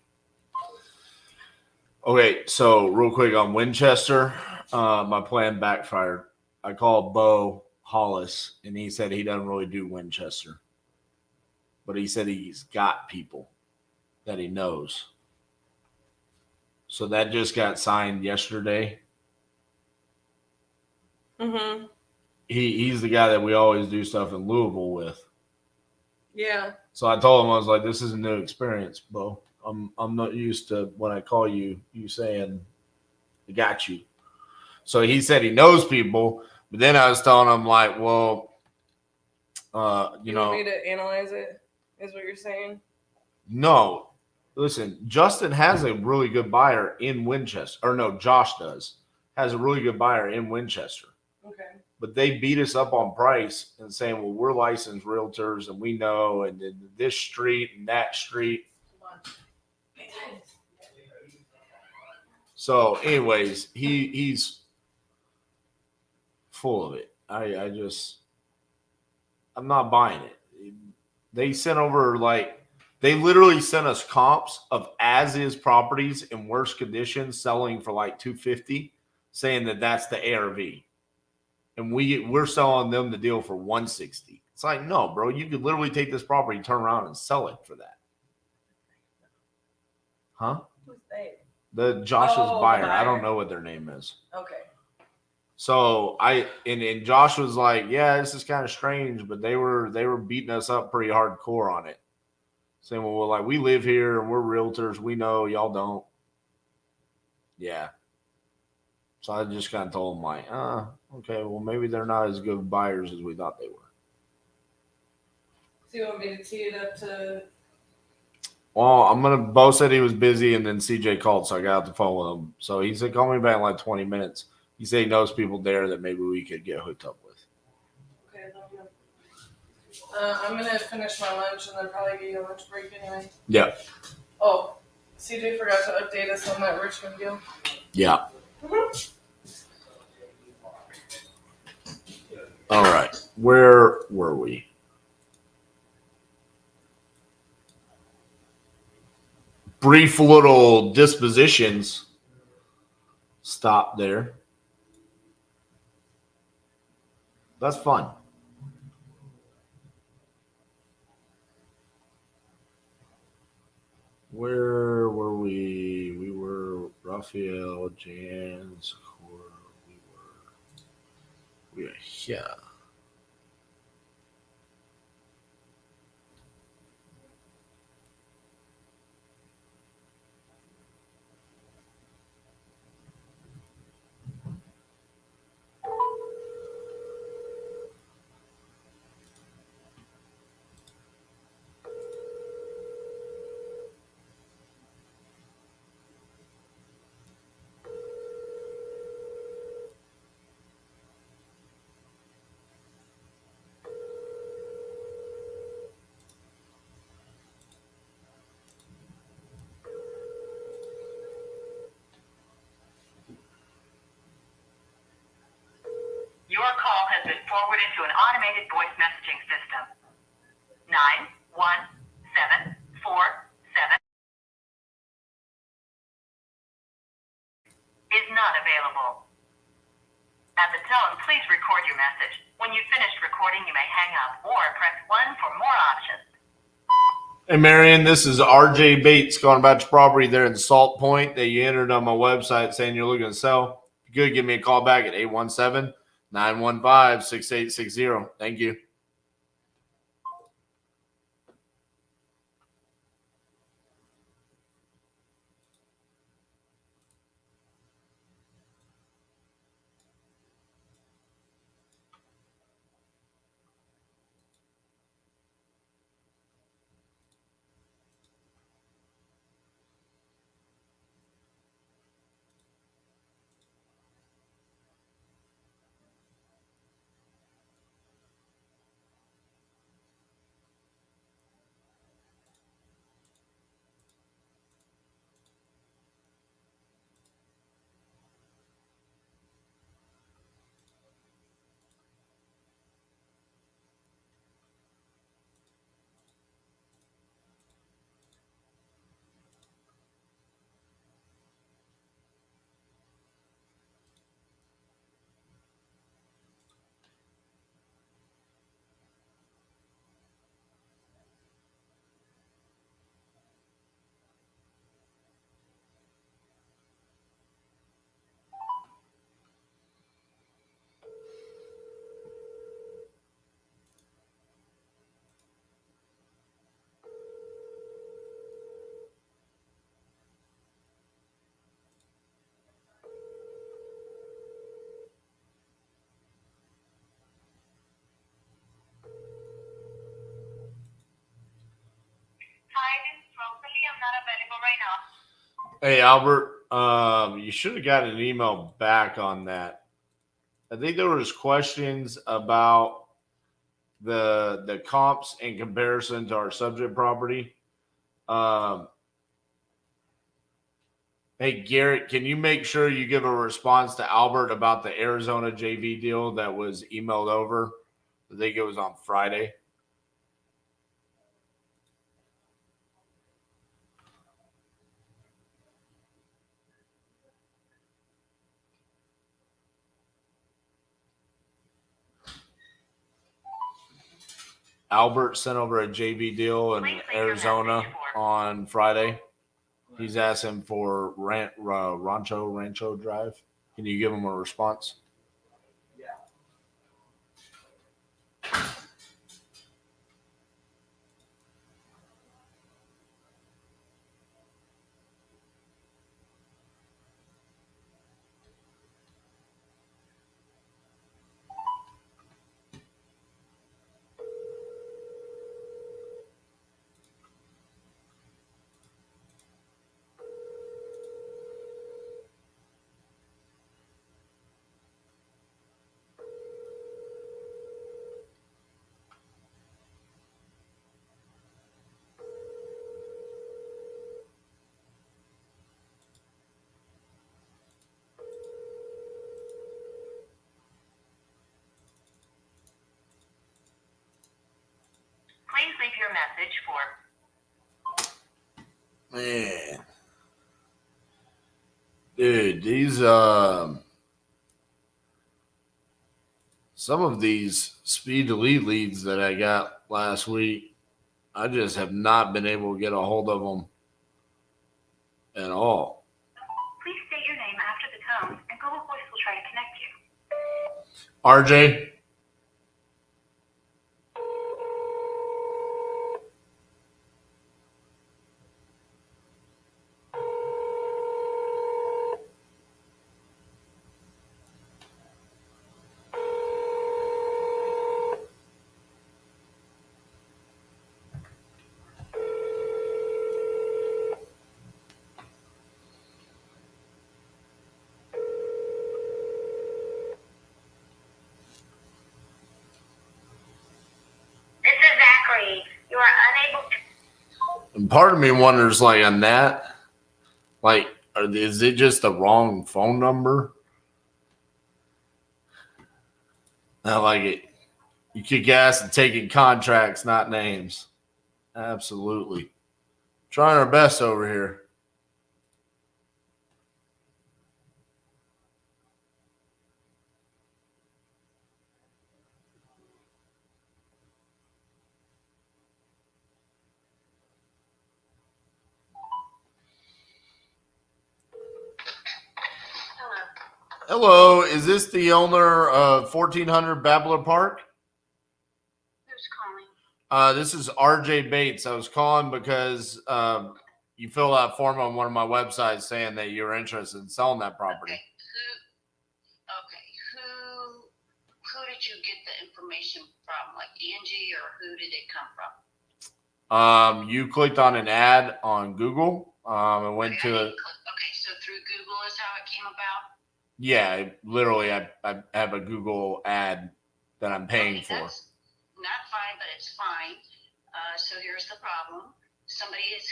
A: Okay, so real quick on Winchester, my plan backfired. I called Bo Hollis, and he said he doesn't really do Winchester. But he said he's got people that he knows. So that just got signed yesterday.
B: Mm-hmm.
A: He's the guy that we always do stuff in Louisville with.
B: Yeah.
A: So I told him, I was like, this is a new experience, Bo. I'm not used to when I call you saying I got you. So he said he knows people, but then I was telling him like, well,
B: you want me to analyze it? Is what you're saying?
A: No. Listen, Justin has a really good buyer in Winchester. Or no, Josh has a really good buyer in Winchester.
B: Okay.
A: But they beat us up on price and saying, well, we're licensed realtors and we know, and then this street and that street. So, anyways, he's full of it. I'm not buying it. They sent over they literally sent us comps of as is properties in worse condition selling for like $250, saying that that's the ARV, and we're selling them the deal for $160. It's like, no, bro, you could literally take this property, turn around, and sell it for that. Huh?
B: Who's they?
A: The Josh's buyer. I don't know what their name is.
B: Okay.
A: So and Josh was like, yeah, this is kind of strange, but they were beating us up pretty hardcore on it. Saying, well, like, we live here and we're realtors. We know, y'all don't. Yeah. So I just kind of told them like, okay, well, maybe they're not as good buyers as we thought they were.
B: So you want me to tee it up to?
A: Well, Bo said he was busy, and then CJ called, so I got off the phone with him. So he said, call me back in like 20 minutes. He said he knows people there that maybe we could get hooked up with.
B: Okay, let me know. I'm going to finish my lunch and then probably get you a lunch break anyway.
A: Yeah.
B: Oh, CJ forgot to update us on that Richmond deal.
A: Yeah. All right. Where were we? Brief little dispositions. Stop there. That's fun. Where were we? We were Raphael, Jan, Sakura. We are here.
D: call has been forwarded to an automated voice messaging system. 91747 is not available. At the tone, please record your message. When you've finished recording, you may hang up or press 1 for more options.
A: Hey, Marion, this is RJ Bates calling about your property there in Salt Point that you entered on my website saying you're looking to sell. If you could, give me a call back at 817-915-6860. Thank you.
D: Hi, this is Rosalie. I'm not available right now.
A: Hey, Albert, you should have gotten an email back on that. I think there was questions about the comps in comparison to our subject property. Hey, Garrett, can you make sure you give a response to Albert about the Arizona JV deal that was emailed over? I think it was on Friday. Albert sent over a JV deal in Arizona on Friday. He's asking for Rancho Drive. Can you give him a response?
D: Please leave your message for...
A: Man. Dude, these some of these speed to lead leads that I got last week, I just have not been able to get a hold of them at all.
D: Please state your name after the tone, and Google Voice will try to connect you.
A: RJ?
D: You are unable to...
A: And part of me wonders, like, on that, like, is it just the wrong phone number? I like it. You kick ass and taking contracts, not names. Absolutely. Trying our best over here. Hello, is this the owner of 1400 Babbler Park?
D: Who's calling?
A: This is RJ Bates. I was calling because you filled out a form on one of my websites saying that you're interested in selling that property.
D: Okay. Who did you get the information from? Like Angie, or who did it come from?
A: You clicked on an ad on Google and went to it.
D: Okay, so through Google is how it came about?
A: Yeah, literally, I have a Google ad that I'm paying for.
D: That's not fine, but it's fine. So here's the problem. Somebody has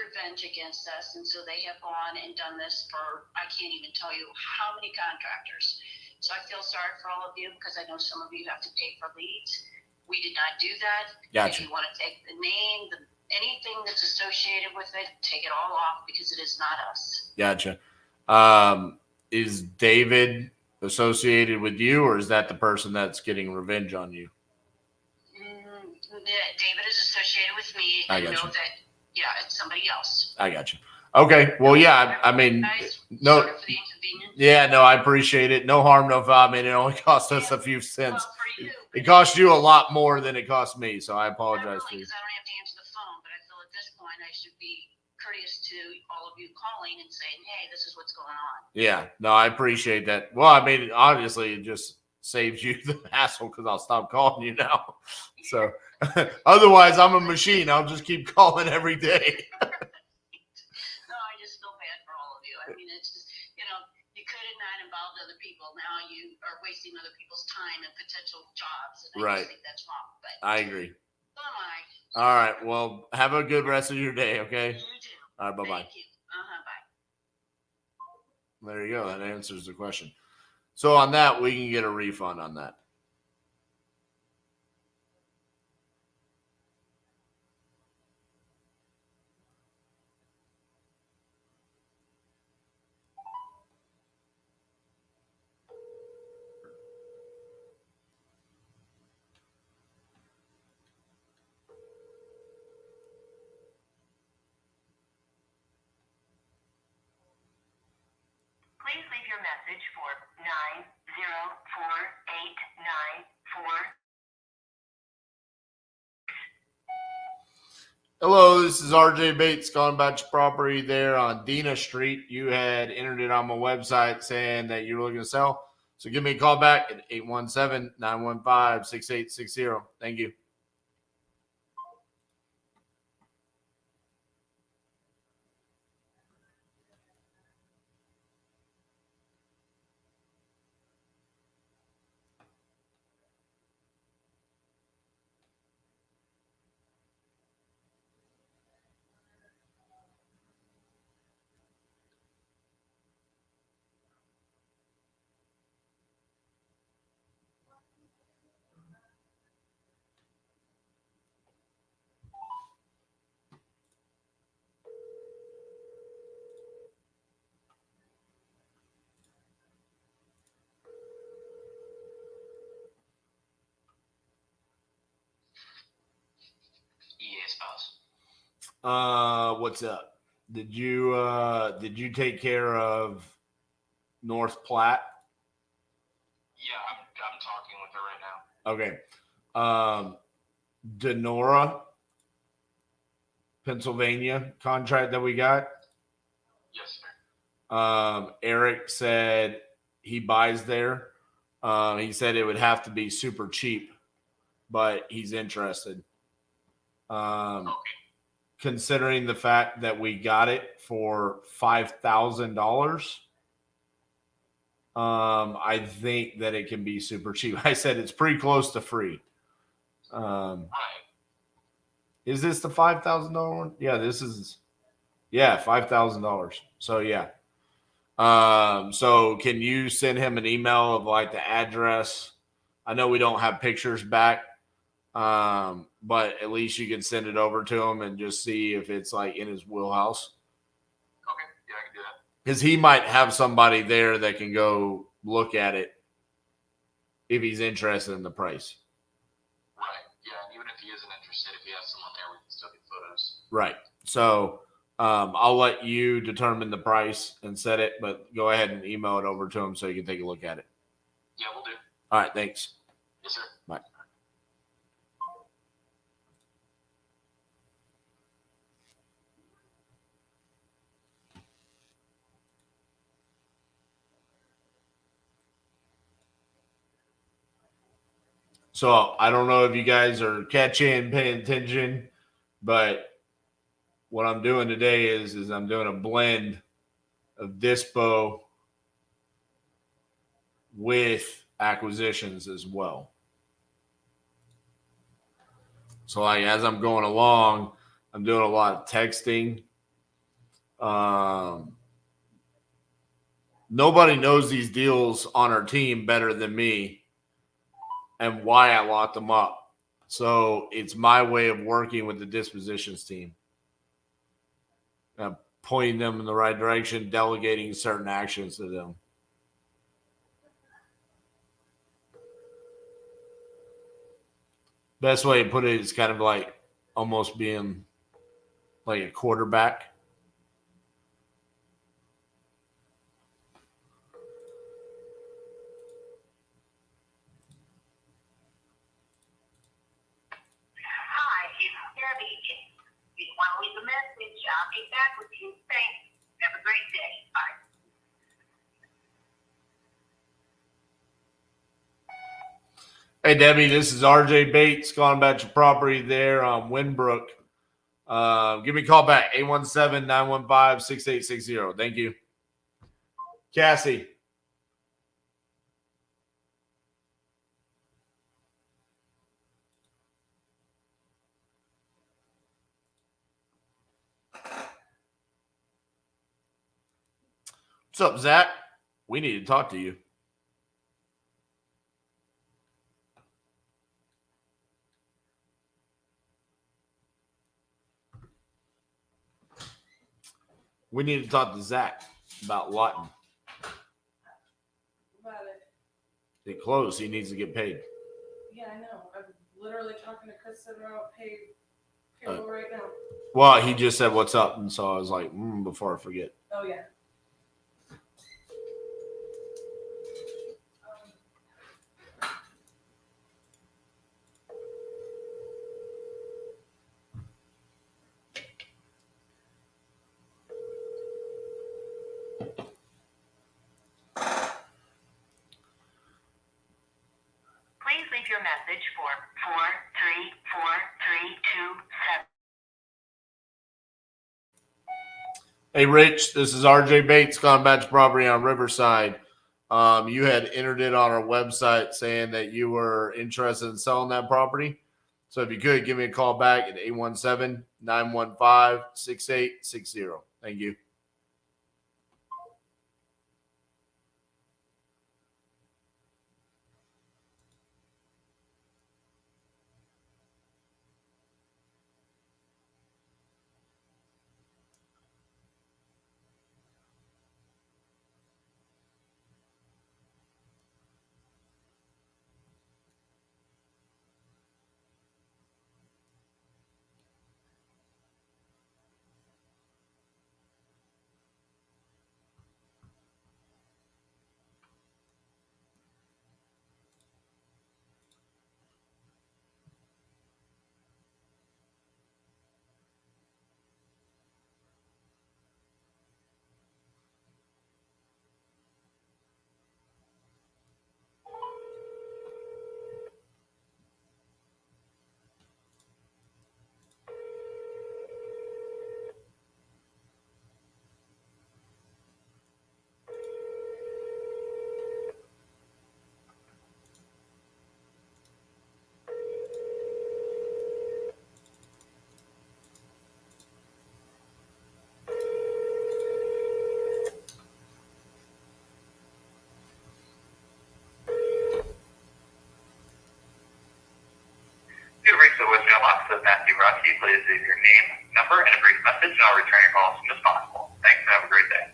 D: revenge against us, and so they have gone and done this for, I can't even tell you how many contractors. So I feel sorry for all of you because I know some of you have to pay for leads. We did not do that.
A: Gotcha.
D: If you want to take the name, anything that's associated with it, take it all off because it is not us.
A: Gotcha. Is David associated with you, or is that the person that's getting revenge on you?
D: David is associated with me.
A: I
D: And
A: got
D: know
A: you.
D: that, yeah, it's somebody else.
A: I got you. Okay. Well, yeah, I mean,
D: Guys,
A: no,
D: sorry for the inconvenience.
A: yeah, no, I appreciate it. No harm, no foul. I mean, it only cost us a few cents.
D: Well, for you,
A: It cost you a lot more than it cost me, so I
D: not
A: apologize
D: really,
A: for you.
D: because I don't have to answer the phone, but I feel at this point I should be courteous to all of you calling and saying, hey, this is what's going on.
A: Yeah, no, I appreciate that. Well, I mean, obviously, it just saves you the hassle because I'll stop calling you now. So otherwise, I'm a machine. I'll just keep calling every day.
D: No, I just feel bad for all of you. I mean, it's just, you could have not involved other people. Now you are wasting other people's time and potential jobs. And I
A: Right.
D: just think that's wrong. But
A: I agree.
D: so am I.
A: All right. Well, have a good rest of your day, okay?
D: You too.
A: All right, bye-bye.
D: Thank you. Bye.
A: There you go. That answers the question. So on that, we can get a refund on that.
D: Please leave your message for 9048994.
A: Hello, this is RJ Bates calling about your property there on Dina Street. You had entered it on my website saying that you're looking to sell. So give me a call back at 817-915-6860. Thank you.
C: Yes, boss.
A: What's up? Did you take care of North Platte?
C: Yeah, I'm talking with her right now.
A: Okay. Denora, Pennsylvania contract that we got.
C: Yes, sir.
A: Eric said he buys there. He said it would have to be super cheap, but he's interested.
C: Okay.
A: Considering the fact that we got it for $5,000, I think that it can be super cheap. I said it's pretty close to free.
C: Right.
A: Is this the $5,000 one? Yeah, this is. Yeah, $5,000. So yeah. So can you send him an email of like the address, I know we don't have pictures back, but at least you can send it over to him and just see if it's like in his wheelhouse.
E: Okay, yeah, I can do that.
A: Because he might have somebody there that can go look at it if he's interested in the price.
E: Right, yeah, and even if he isn't interested, if he has someone there, we can still get photos.
A: Right. So I'll let you determine the price and set it, but go ahead and email it over to him so you can take a look at it.
E: Yeah, we'll do.
A: All right. Thanks.
E: Yes, sir.
A: Bye. So I don't know if you guys are catching, paying attention, but what I'm doing today is I'm doing a blend of dispo with acquisitions as well. So like as I'm going along, I'm doing a lot of texting. Nobody knows these deals on our team better than me and why I locked them up. So it's my way of working with the dispositions team. Pointing them in the right direction, delegating certain actions to them. Best way to put it is kind of like almost being like a quarterback.
D: Hi, it's Debbie. If you want to leave a message, I'll get back with you. Thanks. Have a great day. Bye.
A: Hey, Debbie, this is RJ Bates calling about your property there on Winbrook. Give me a call back, 817-915-6860. Thank you. Cassie. What's up, Zach? We need to talk to you. We need to talk to Zach about Lawton.
B: About it.
A: It closed. He needs to get paid.
B: Yeah, I know. I'm literally talking to Kristen about payroll right now.
A: Well, he just said, what's up? And so I was like, before I forget.
B: Oh, yeah.
D: Please leave your message for 434-327.
A: Hey, Rich, this is RJ Bates, calling about your property on Riverside. You had entered it on our website saying that you were interested in selling that property. So if you could, give me a call back at 817-915-6860. Thank you.
E: Matthew Rusty. Please leave your name, number, and a brief message, and I'll return your call as soon as possible. Thanks, and have a great day.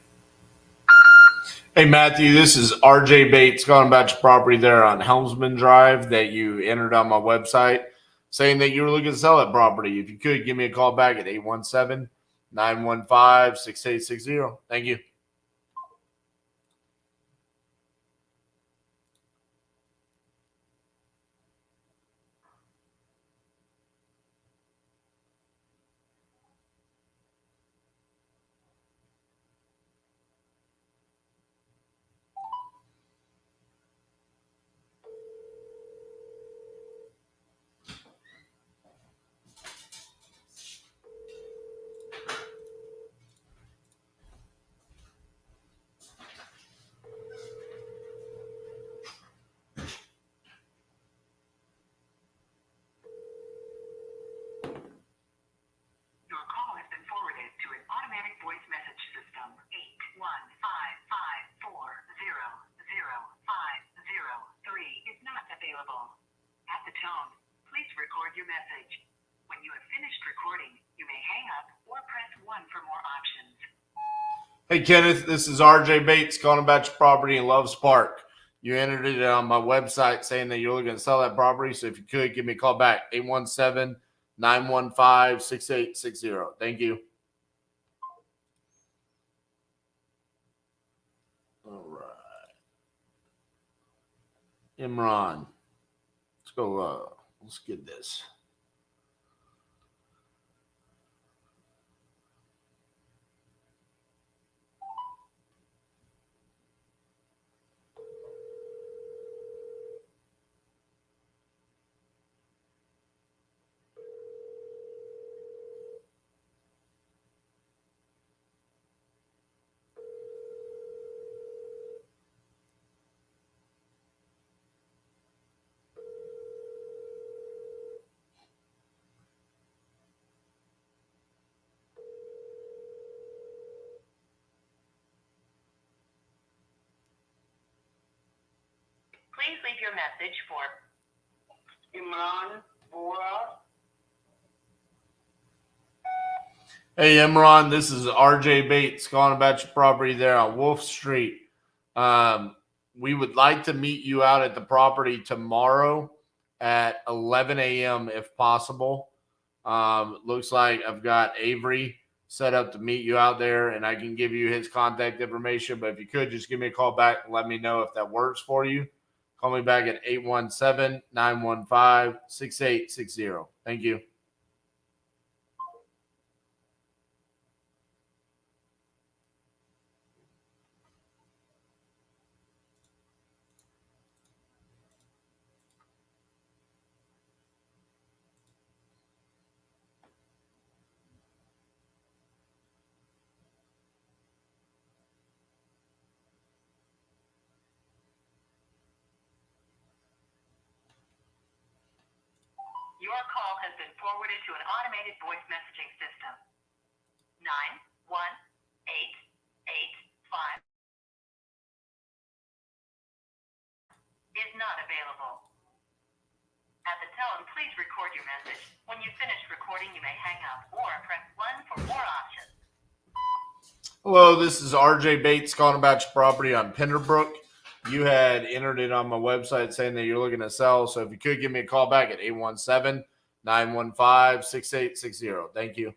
A: Hey, Matthew, this is RJ Bates calling about your property there on Helmsman Drive that you entered on my website saying that you were looking to sell that property. If you could, give me a call back at 817-915-6860. Thank you.
D: Your call has been forwarded to an automatic voice message system. 81554000503 is not available. At the tone, please record your message. When you have finished recording, you may hang up or press 1 for more options.
A: Hey, Kenneth, this is RJ Bates calling about your property in Loves Park. You entered it on my website saying that you're looking to sell that property. So if you could, give me a call back, 817-915-6860. Thank you. All right. Imran. Let's go. Let's get this.
D: Please leave your message for Imran Bora.
A: Hey, Imran, this is RJ Bates calling about your property there on Wolf Street. We would like to meet you out at the property tomorrow at 11 a.m. if possible. Looks like I've got Avery set up to meet you out there, and I can give you his contact information. But if you could, just give me a call back and let me know if that works for you. Call me back at 817-915-6860. Thank you.
D: Your call has been forwarded to an automated voice messaging system. 91885 is not available. At the tone, please record your message. When you've finished recording, you may hang up or press 1 for more options.
A: Hello, this is RJ Bates calling about your property on Penderbrook. You had entered it on my website saying that you're looking to sell. So if you could, give me a call back at 817-915-6860. Thank you.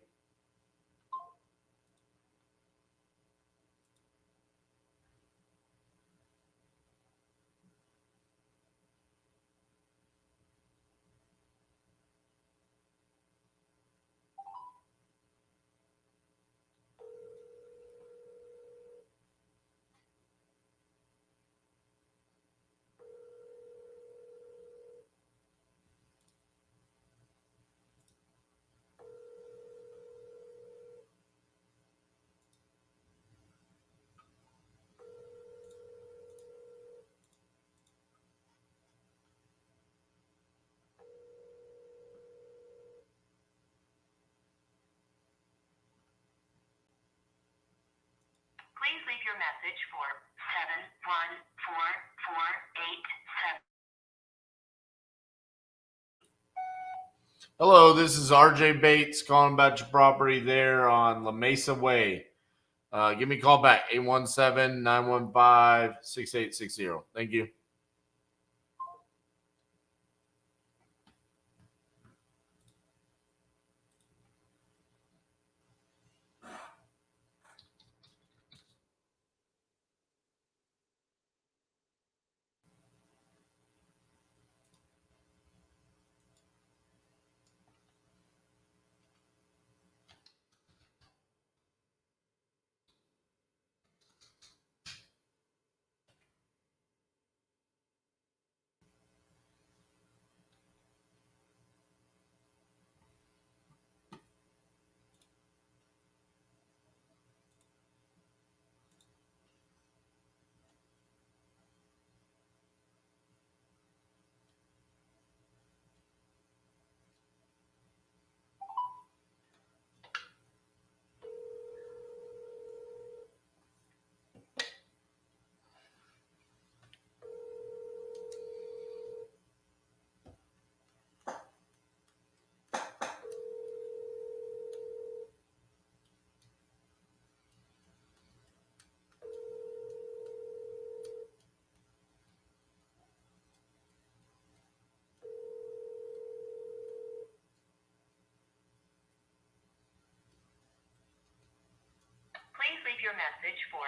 D: Please leave your message for 7144887.
A: Hello, this is RJ Bates calling about your property there on La Mesa Way. Give me a call back, 817-915-6860. Thank you.
D: Please leave your message for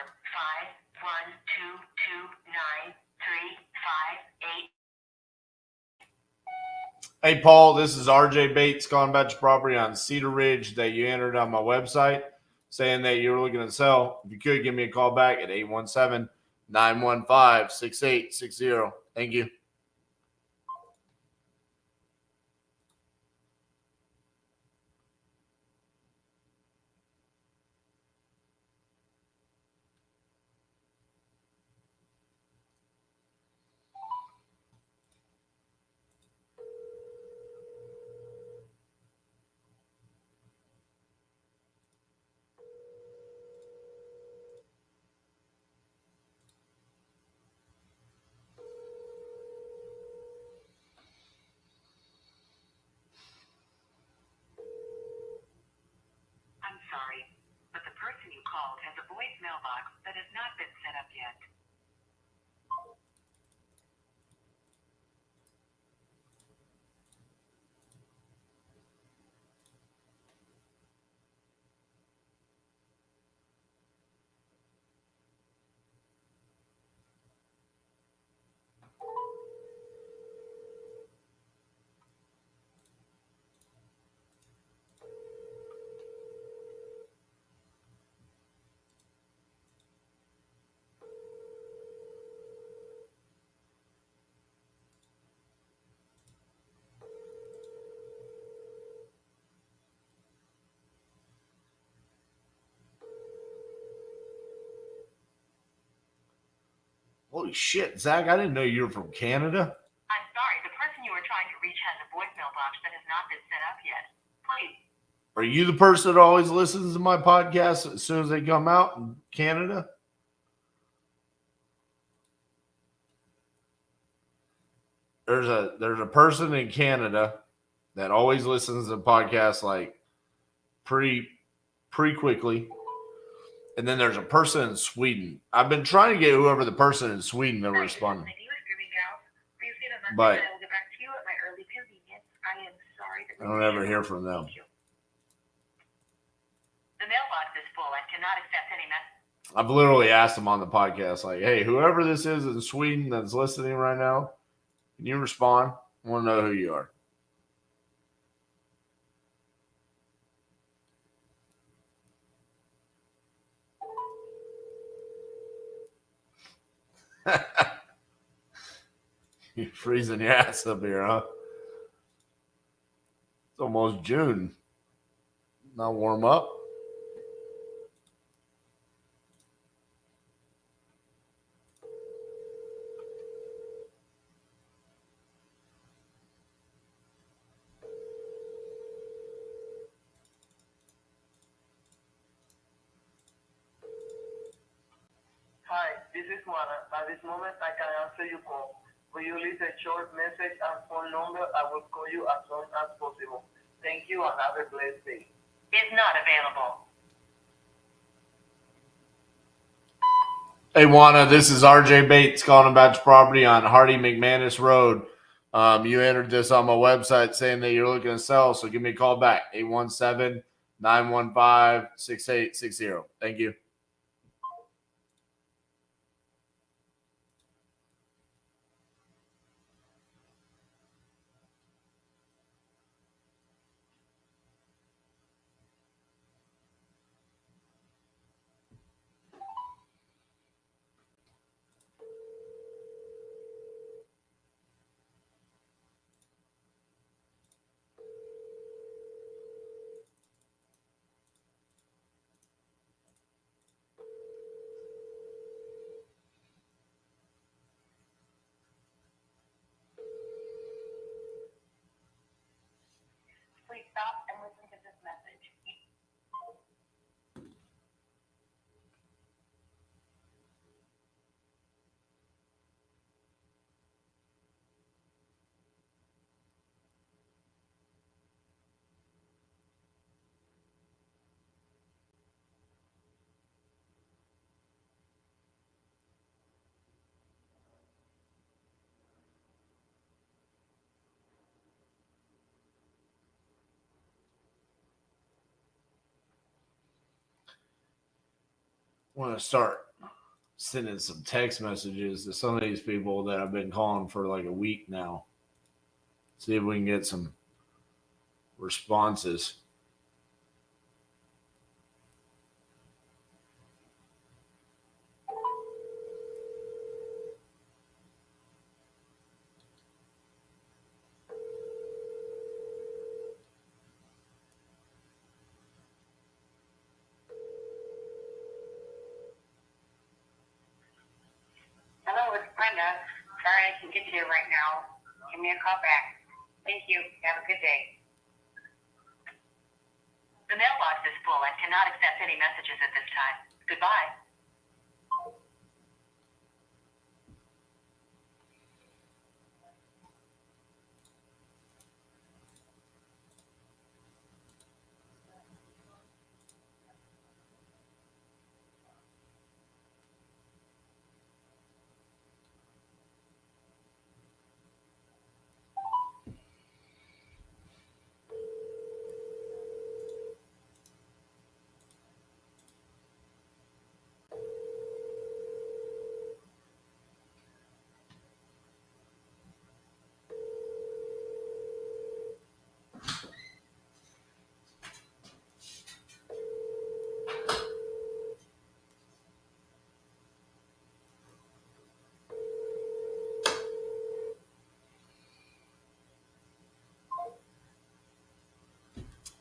D: 512293588.
A: Hey, Paul, this is RJ Bates calling about your property on Cedar Ridge that you entered on my website saying that you were looking to sell. If you could, give me a call back at 817-915-6860. Thank you.
D: I'm sorry, but the person you called has a voicemail box that has not been set up yet.
A: Holy shit, Zach, I didn't know you were from Canada.
D: I'm sorry, the person you were trying to reach has a voicemail box that has not been set up yet. Please.
A: Are you the person that always listens to my podcast as soon as they come out in Canada? There's a person in Canada that always listens to podcasts like pretty quickly. And then there's a person in Sweden. I've been trying to get whoever the person in Sweden to respond. But I don't ever hear from them.
D: The mailbox is full and cannot accept any message.
A: I've literally asked them on the podcast, like, hey, whoever this is in Sweden that's listening right now, can you respond? I want to know who you are. You're freezing your ass up here, huh? It's almost June. Not warm up.
C: Hi, this is Juana. At this moment, I can answer your call. Will you leave a short message and phone number? I will call you as soon as possible.
D: Thank you. Another blessed day. Is not available.
A: Hey, Juana, this is RJ Bates calling about your property on Hardy McManus Road. You entered this on my website saying that you're looking to sell, so give me a call back, 817-915-6860. Thank you.
D: Please stop and listen to this message.
A: I want to start sending some text messages to some of these people that I've been calling for like a week now. See if we can get some responses.
D: Hello, it's Brenda. Sorry I can't get to you right now. Give me a call back. Thank you. Have a good day. The mailbox is full and cannot accept any messages at this time. Goodbye.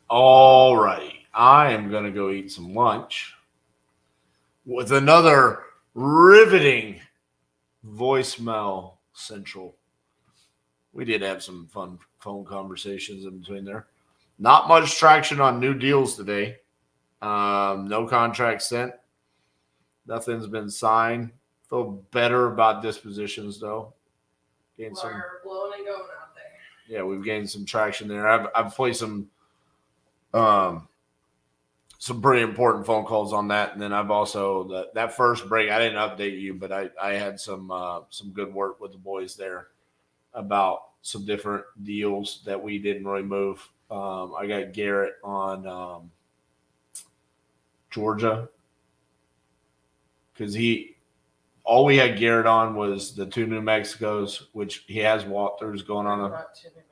A: All right. I am going to go eat some lunch with another riveting voicemail central. We did have some fun phone conversations in between there. Not much traction on new deals today. No contract sent. Nothing's been signed. Feel better about dispositions though. Gained some,
B: We're blowing and going out there.
A: yeah, we've gained some traction there. I've played some pretty important phone calls on that, and then I've also that first break. I didn't update you, but I had some good work with the boys there about some different deals that we didn't really move. I got Garrett on Georgia because all we had Garrett on was the 2 New Mexicos, which he has walkthroughs going on.
B: Not 2 New Mexicos.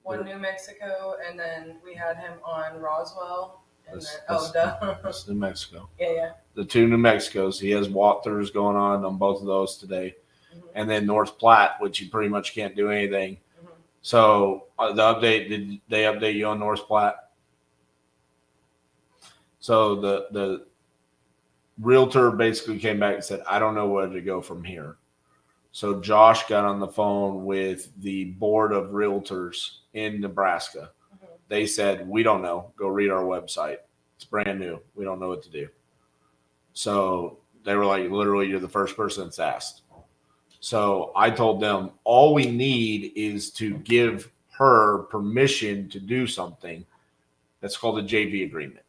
B: 1 New Mexico, and then we had him on Roswell. And
A: That's New Mexico.
B: Yeah.
A: The 2 New Mexicos, he has walkthroughs going on both of those today. Mm-hmm. And then North Platte, which you pretty much can't do anything. Mm-hmm. So the update, did they update you on North Platte? So the realtor basically came back and said, I don't know where to go from here. So Josh got on the phone with the board of realtors in Nebraska. Mm-hmm. They said, we don't know. Go read our website. It's brand new. We don't know what to do. So they were like, literally, you're the first person that's asked. So I told them, all we need is to give her permission to do something. That's called a JV agreement.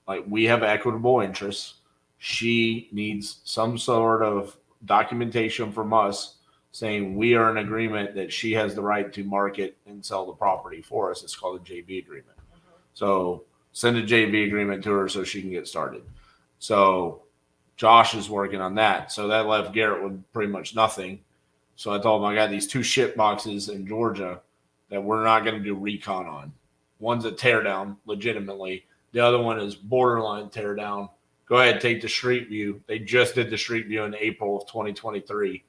A: Like, we have equitable interests. She needs some sort of documentation from us saying we are in agreement that she has the right to market and sell the property for us. It's called a JV agreement. So send a JV agreement to her so she can get started. So Josh is working on that. So that left Garrett with pretty much nothing. So I told him I got these 2 ship boxes in Georgia that we're not going to do recon on. One's a tear down, legitimately. The other one is borderline tear down. Go ahead, take the street view. They just did the street view in April of 2023.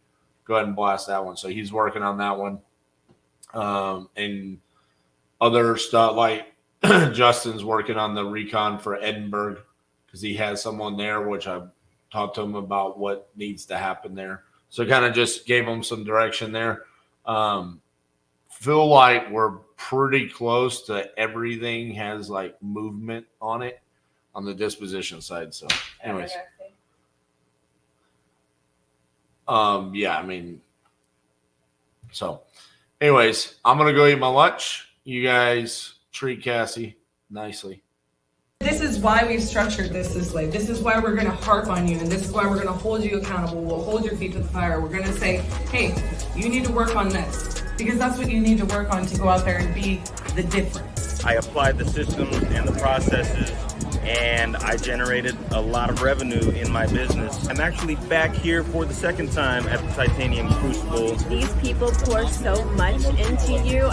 A: Go ahead and blast that one. So he's working on that one. And other stuff, like Justin's working on the recon for Edinburgh because he has someone there, which I've talked to him about what needs to happen there. So kind of just gave him some direction there. Feel like we're pretty close to everything has like movement on it on the disposition side. So anyways, yeah, I mean, so anyways, I'm going to go eat my lunch. You guys treat Cassie nicely.
B: This is why we've structured this way. This is why we're going to harp on you, and this is why we're going to hold you accountable. We'll hold your feet to the fire. We're going to say, hey, you need to work on this, because that's what you need to work on to go out there and be the difference.
M: I applied the systems and the processes, and I generated a lot of revenue in my business. I'm actually back here for the second time at the Titanium Crucible.
N: These people pour so much into you.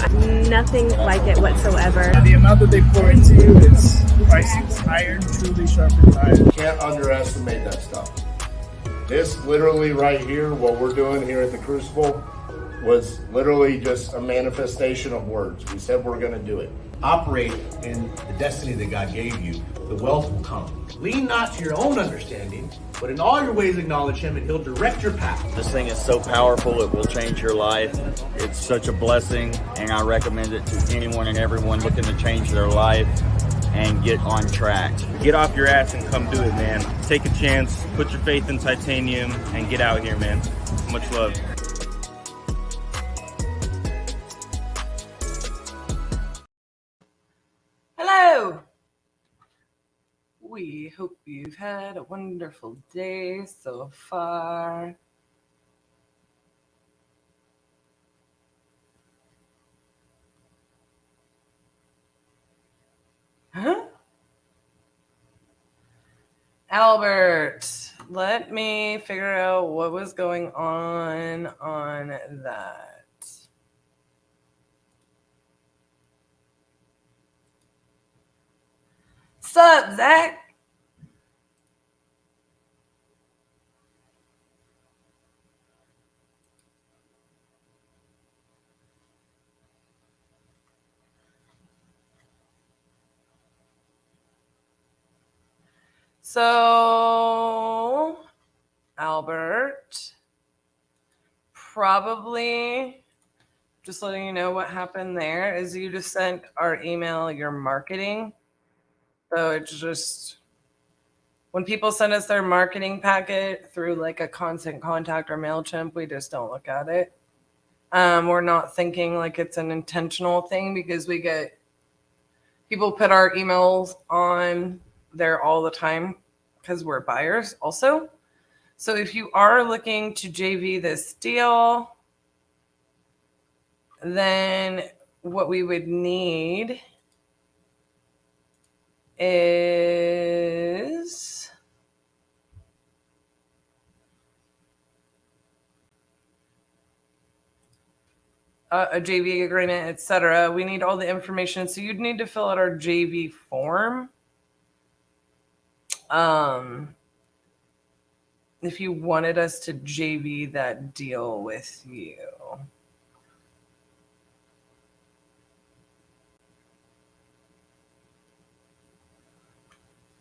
N: Nothing like it whatsoever.
L: The amount that they pour into you is pricing's iron, truly sharpens iron.
A: Can't underestimate that stuff. This literally right here, what we're doing here at the Crucible, was literally just a manifestation of words. We said we're going to do it.
O: Operate in the destiny that God gave you, the wealth will come. Lean not to your own understanding, but in all your ways acknowledge Him, and He'll direct your path.
M: This thing is so powerful, it will change your life. It's such a blessing, and I recommend it to anyone and everyone looking to change their life and get on track. Get off your ass and come do it, man. Take a chance, put your faith in Titanium, and get out here, man. Much love.
B: Hello. We hope you've had a wonderful day so far. Huh? Albert, let me figure out what was going on that. Sup, Zach? So, Albert, probably just letting you know what happened there is you just sent our email your marketing. So it's just when people send us their marketing packet through like a Constant Contact or MailChimp, we just don't look at it. We're not thinking like it's an intentional thing because we get people put our emails on there all the time because we're buyers also. So if you are looking to JV this deal, then what we would need is a JV agreement, etc. We need all the information. So you'd need to fill out our JV form. If you wanted us to JV that deal with you.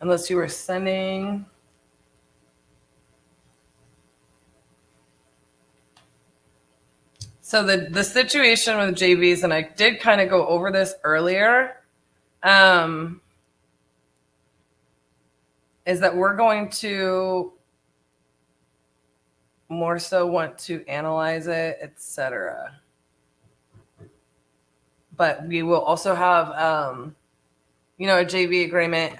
B: Unless you were sending. So the situation with JVs, and I did kind of go over this earlier, is that we're going to more so want to analyze it, etc. but we will also have, a JV agreement.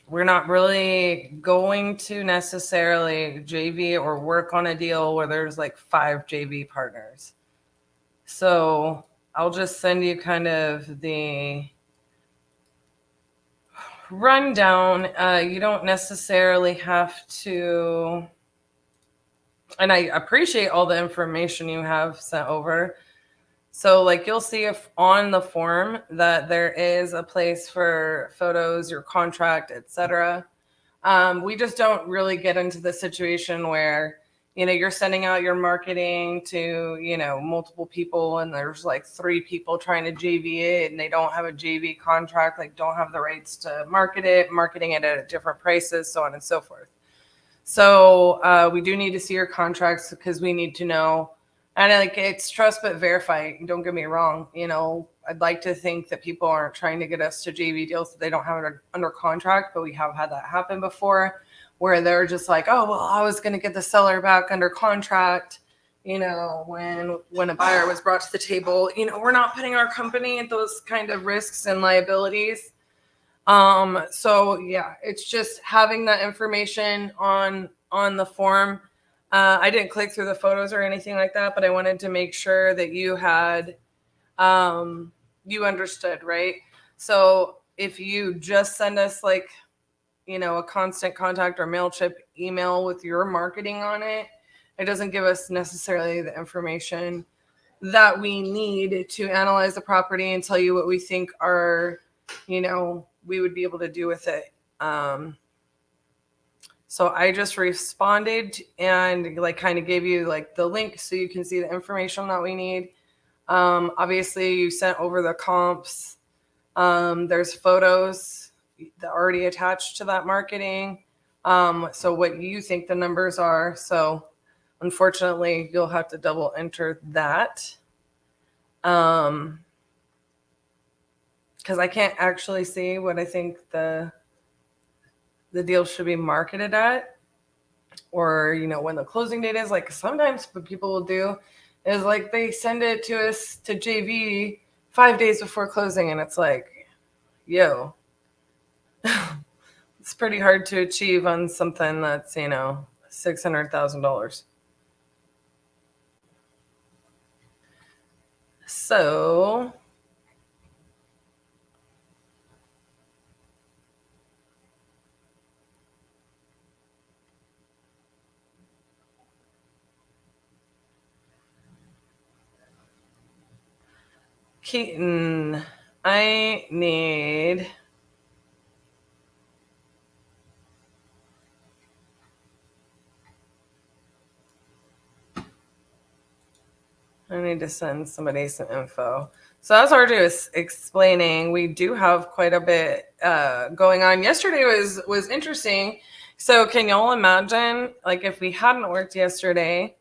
B: We're not really going to necessarily JV or work on a deal where there's like 5 JV partners. So I'll just send you kind of the rundown. You don't necessarily have to, and I appreciate all the information you have sent over. So like you'll see if on the form that there is a place for photos, your contract, etc. We just don't really get into the situation where, you're sending out your marketing to, multiple people and there's like 3 people trying to JV it and they don't have a JV contract, like don't have the rights to marketing it at different prices, so on and so forth. So we do need to see your contracts because we need to know. And like it's trust but verify. Don't get me wrong. I'd like to think that people aren't trying to get us to JV deals that they don't have it under contract, but we have had that happen before where they're just like, oh, well, I was going to get the seller back under contract, when a buyer was brought to the table. We're not putting our company at those kind of risks and liabilities. So yeah, it's just having that information on the form. I didn't click through the photos or anything like that, but I wanted to make sure that you had, you understood, right? So if you just send us like, a constant contact or MailChimp email with your marketing on it, it doesn't give us necessarily the information that we need to analyze the property and tell you what we think are, we would be able to do with it. So I just responded and like kind of gave you like the link so you can see the information that we need. Obviously you sent over the comps. There's photos that are already attached to that marketing. So what you think the numbers are. So unfortunately you'll have to double enter that. Because I can't actually see what I think the deal should be marketed at, or when the closing date is. Like sometimes what people will do is like they send it to us to JV 5 days before closing, and it's like, yo, it's pretty hard to achieve on something that's $600,000. So Keaton, I need to send somebody some info. So as RJ was explaining, we do have quite a bit going on. Yesterday was interesting. So can y'all imagine, like if we hadn't worked yesterday,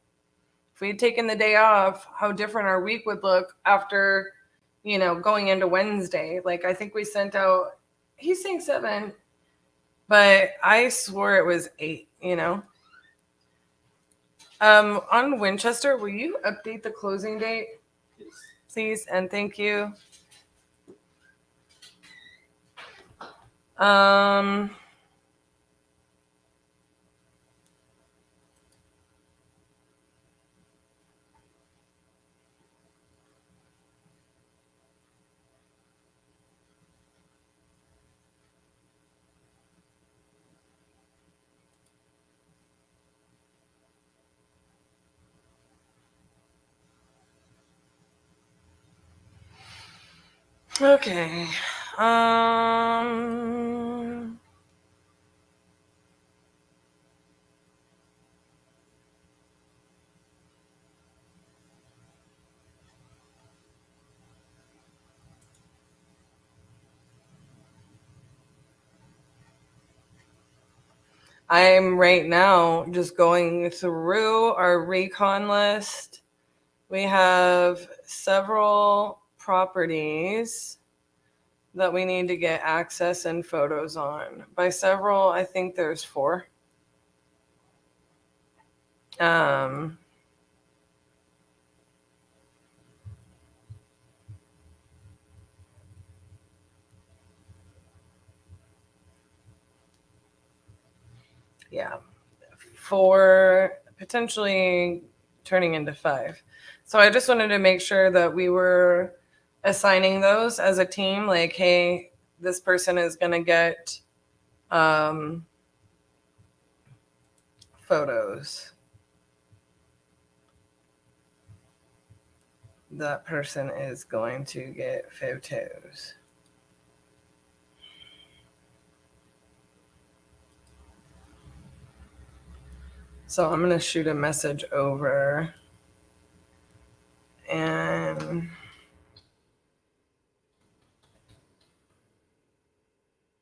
B: if we had taken the day off, how different our week would look after, going into Wednesday. Like I think we sent out, he's saying 7, but I swore it was 8, On Winchester, will you update the closing date, please? And thank you. Okay. I'm right now just going through our recon list. We have several properties that we need to get access and photos on. By several, I think there's 4. Yeah. 4, potentially turning into 5. So I just wanted to make sure that we were assigning those as a team, like, hey, this person is going to get photos. That person is going to get photos. So I'm going to shoot a message over and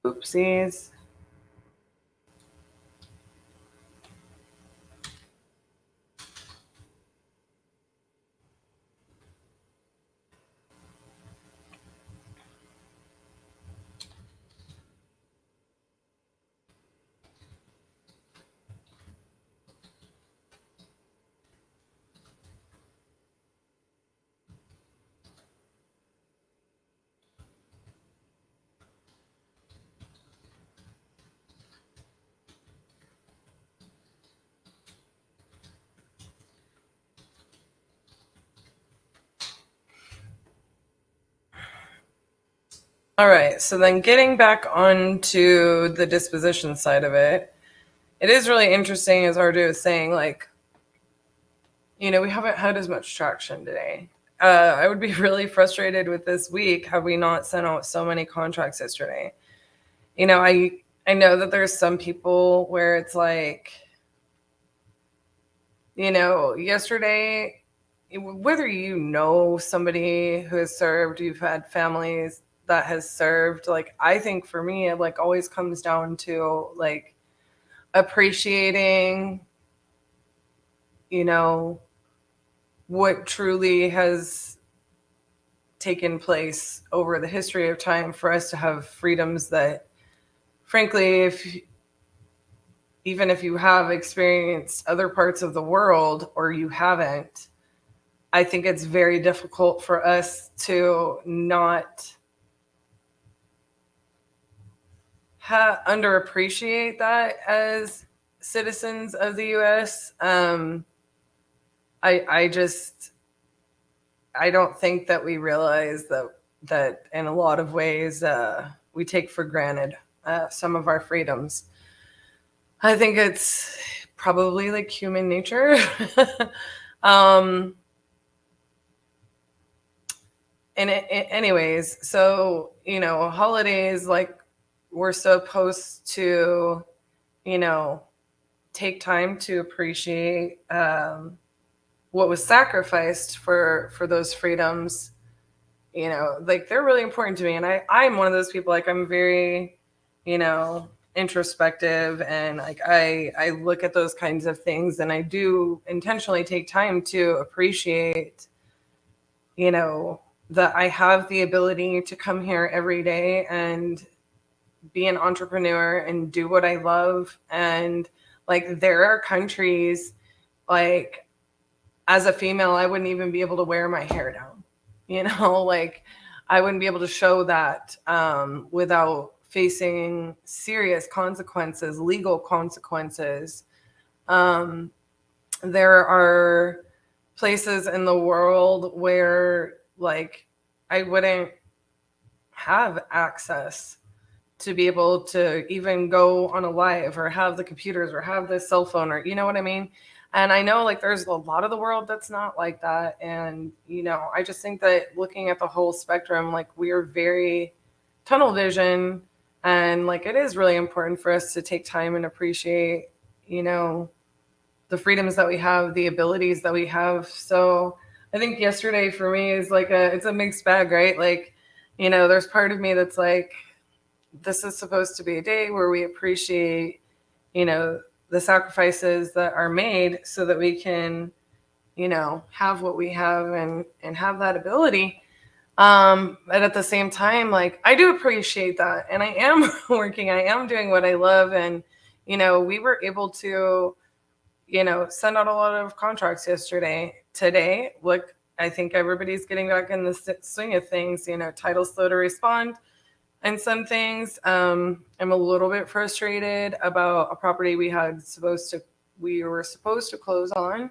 B: oopsies. All right, so then getting back onto the disposition side of it, it is really interesting, as Ardu was saying, like, we haven't had as much traction today. I would be really frustrated with this week had we not sent out so many contracts yesterday. I know that there's some people where it's like, yesterday, whether somebody who has served, you've had families that has served, like, I think for me, it like always comes down to like appreciating, what truly has taken place over the history of time for us to have freedoms that, frankly, even if you have experienced other parts of the world or you haven't, I think it's very difficult for us to not underappreciate that as citizens of the U.S. I don't think that we realize that in a lot of ways we take for granted some of our freedoms. I think it's probably like human nature. Anyways, so, holidays, like, we're supposed to, take time to appreciate what was sacrificed for those freedoms. Like, they're really important to me. And I'm one of those people, like, I'm very, introspective, and like I look at those kinds of things, and I do intentionally take time to appreciate, that I have the ability to come here every day and be an entrepreneur and do what I love. And like, there are countries, like, as a female, I wouldn't even be able to wear my hair down, like, I wouldn't be able to show that without facing serious consequences, legal consequences. There are places in the world where, like, I wouldn't have access to be able to even go on a live or have the computers or have the cell phone, or, you know what I mean? And I know, like, there's a lot of the world that's not like that. And, I just think that looking at the whole spectrum, like, we are very tunnel vision, and like, it is really important for us to take time and appreciate, the freedoms that we have, the abilities that we have. So I think yesterday for me is like it's a mixed bag, right? Like, there's part of me that's like, this is supposed to be a day where we appreciate, the sacrifices that are made so that we can, have what we have and have that ability. But at the same time, like, I do appreciate that. And I am working, I am doing what I love. And, we were able to, send out a lot of contracts yesterday. Today, look, I think everybody's getting back in the swing of things. Title's slow to respond. and some things. I'm a little bit frustrated about a property we were supposed to close on.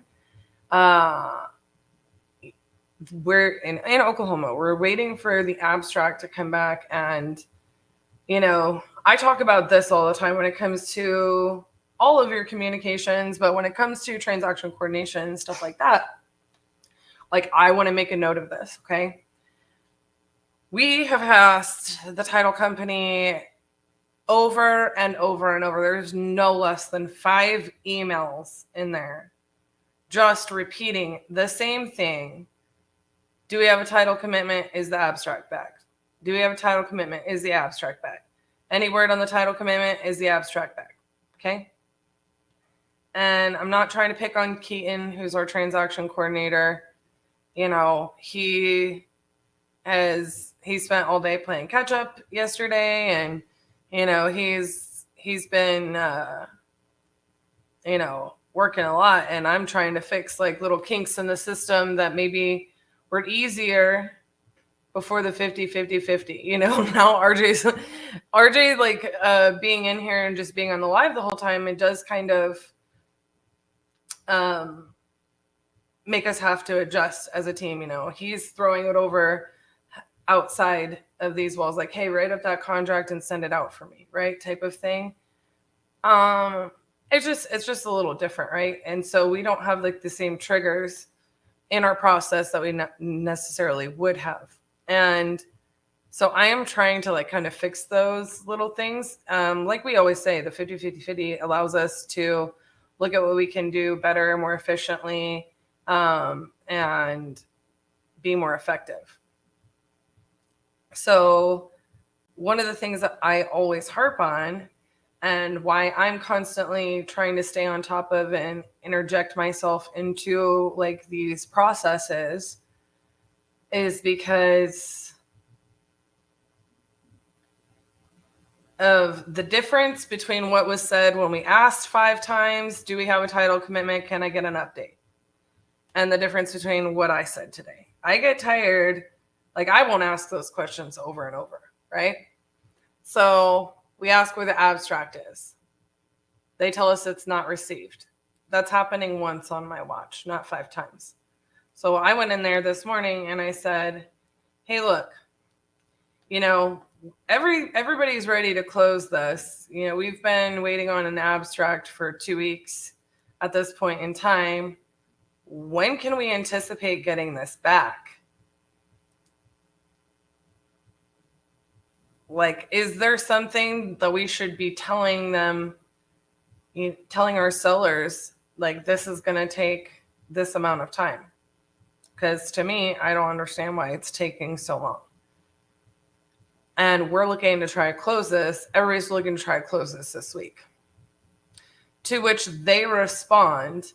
B: We're in Oklahoma. We're waiting for the abstract to come back, and I talk about this all the time when it comes to all of your communications, but when it comes to transaction coordination and stuff like that, like, I want to make a note of this, okay? We have asked the title company over and over and over. There's no less than 5 emails in there just repeating the same thing. Do we have a title commitment? Is the abstract back? Do we have a title commitment? Is the abstract back? Any word on the title commitment? Is the abstract back? Okay? And I'm not trying to pick on Keaton, who's our transaction coordinator. He spent all day playing catch up yesterday, and he's been working a lot, and I'm trying to fix like little kinks in the system that maybe were easier before the 50-50-50. Now RJ like being in here and just being on the live the whole time, it does kind of make us have to adjust as a team. He's throwing it over outside of these walls, like, hey, write up that contract and send it out for me, right? Type of thing. It's just a little different, right? And so we don't have like the same triggers in our process that we necessarily would have. And so I am trying to like kind of fix those little things. Like we always say, the 50-50-50 allows us to look at what we can do better, more efficiently, and be more effective. So one of the things that I always harp on, and why I'm constantly trying to stay on top of and interject myself into like these processes, is because of the difference between what was said when we asked 5 times, do we have a title commitment? Can I get an update? And the difference between what I said today. I get tired. Like, I won't ask those questions over and over, right? So we ask where the abstract is. They tell us it's not received. That's happening once on my watch, not 5 times. So I went in there this morning and I said, hey, look, everybody's ready to close this. We've been waiting on an abstract for 2 weeks at this point in time. When can we anticipate getting this back? Like, is there something that we should be telling them, telling our sellers, like, this is going to take this amount of time? Because to me, I don't understand why it's taking so long. And we're looking to try to close this. Everybody's looking to try to close this week. To which they respond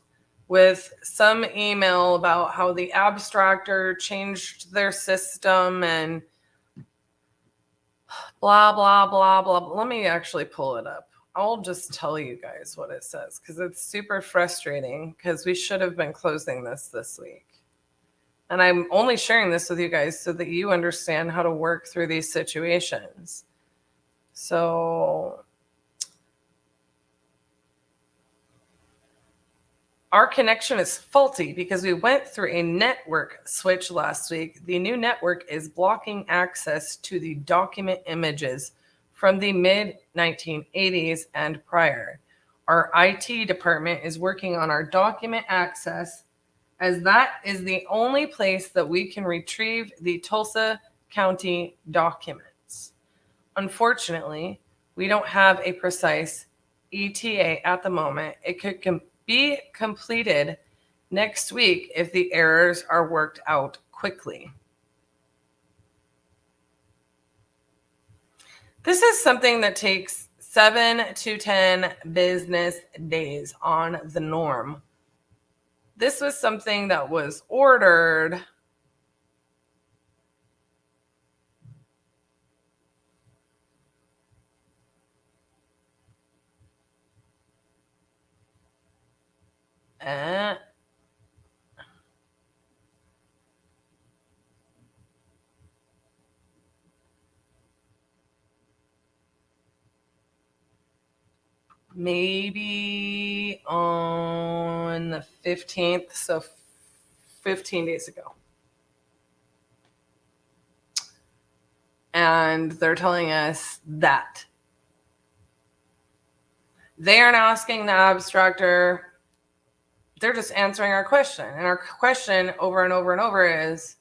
B: with some email about how the abstractor changed their system and blah, blah, blah, blah. Let me actually pull it up. I'll just tell you guys what it says, because it's super frustrating, because we should have been closing this week. And I'm only sharing this with you guys so that you understand how to work through these situations. So our connection is faulty because we went through a network switch last week. The new network is blocking access to the document images from the mid-1980s and prior. Our IT department is working on our document access, as that is the only place that we can retrieve the Tulsa County documents. Unfortunately, we don't have a precise ETA at the moment. It could be completed next week if the errors are worked out quickly. This is something that takes 7 to 10 business days on the norm. This was something that was ordered maybe on the 15th, so 15 days ago. And they're telling us that they aren't asking the abstractor. They're just answering our question. And our question over and over and over is,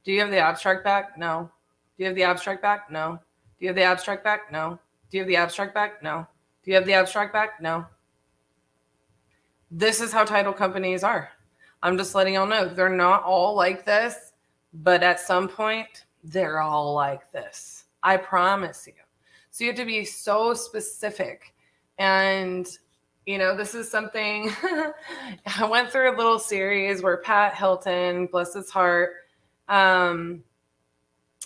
B: do you have the abstract back? No. Do you have the abstract back? No. Do you have the abstract back? No. Do you have the abstract back? No. Do you have the abstract back? No. This is how title companies are. I'm just letting y'all know they're not all like this, but at some point, they're all like this. I promise you. So you have to be so specific. And, you know, this is something I went through a little series where Pat Hilton, bless his heart,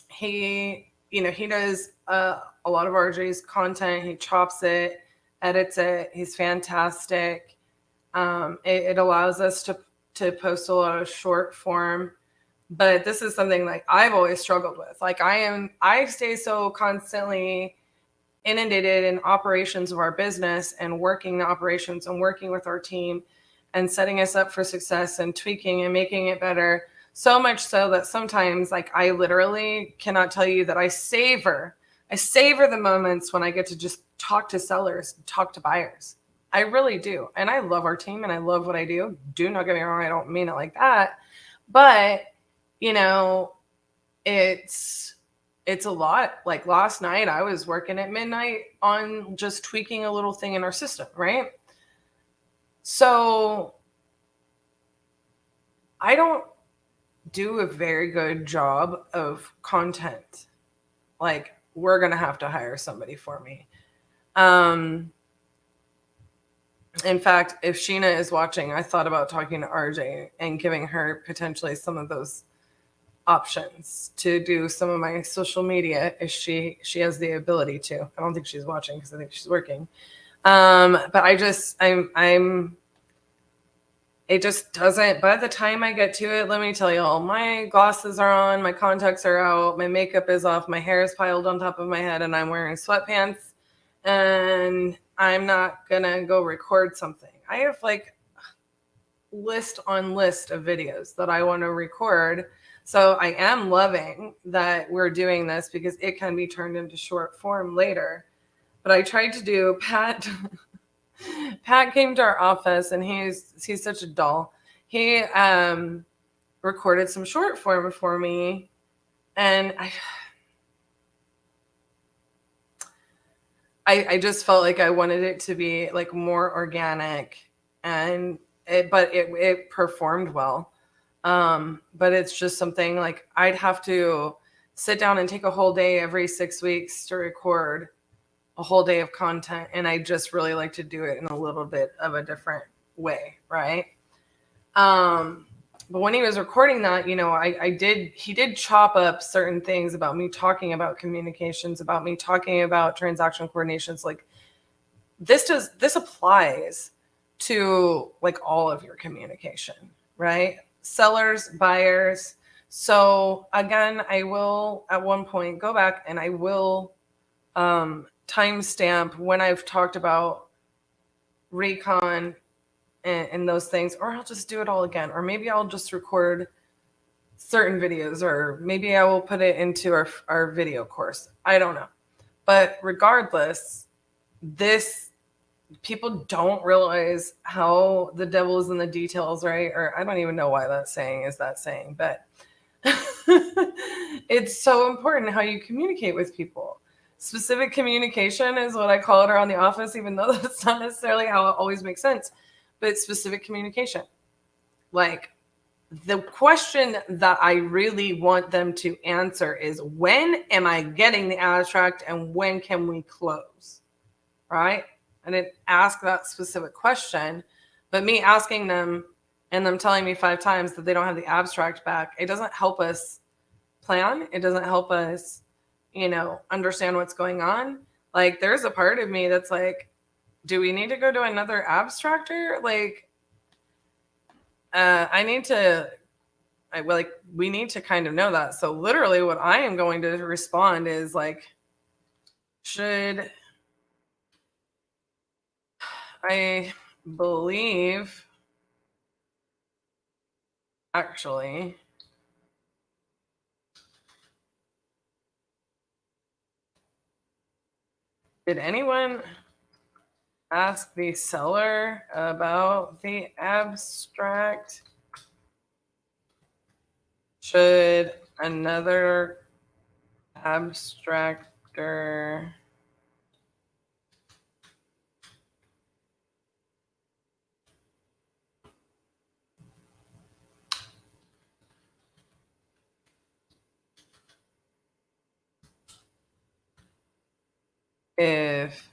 B: he does a lot of RJ's content. He chops it, edits it. He's fantastic. It allows us to post a lot of short form. But this is something like I've always struggled with. Like I stay so constantly inundated in operations of our business and working the operations and working with our team and setting us up for success and tweaking and making it better. So much so that sometimes like I literally cannot tell you that I savor the moments when I get to just talk to sellers, talk to buyers. I really do. And I love our team and I love what I do. Do not get me wrong. I don't mean it like that. But you know, it's a lot. Like last night, I was working at midnight on just tweaking a little thing in our system, right? So I don't do a very good job of content. Like we're going to have to hire somebody for me. In fact, if Sheena is watching, I thought about talking to RJ and giving her potentially some of those options to do some of my social media if she has the ability to. I don't think she's watching because I think she's working. But it just doesn't, by the time I get to it, let me tell you all, my glasses are on, my contacts are out, my makeup is off, my hair is piled on top of my head, and I'm wearing sweatpants, and I'm not gonna go record something. I have like list on list of videos that I want to record. So I am loving that we're doing this because it can be turned into short form later. But I tried to do Pat came to our office and he's such a doll. He recorded some short form for me, and I just felt like I wanted it to be like more organic, and it performed well. But it's just something like I'd have to sit down and take a whole day every 6 weeks to record a whole day of content. And I just really like to do it in a little bit of a different way. Right. But when he was recording that, you know, he did chop up certain things about me talking about communications, about me talking about transaction coordinations. Like this applies to like all of your communication, right? Sellers, buyers. So again, I will at one point go back and I will timestamp when I've talked about recon and those things, or I'll just do it all again, or maybe I'll just record certain videos, or maybe I will put it into our video course. I don't know. But regardless, people don't realize how the devil is in the details, right? Or I don't even know why that saying is that saying, but it's so important how you communicate with people. Specific communication is what I call it around the office, even though that's not necessarily how it always makes sense. But specific communication. Like the question that I really want them to answer is, when am I getting the abstract and when can we close? Right? I didn't ask that specific question, but me asking them and them telling me 5 times that they don't have the abstract back, it doesn't help us plan. It doesn't help us, you know, understand what's going on. Like there's a part of me that's like, do we need to go to another abstractor? Like, we need to kind of know that. So literally what I am going to respond is like, I believe, actually, did anyone ask the seller about the abstract? Should another abstractor if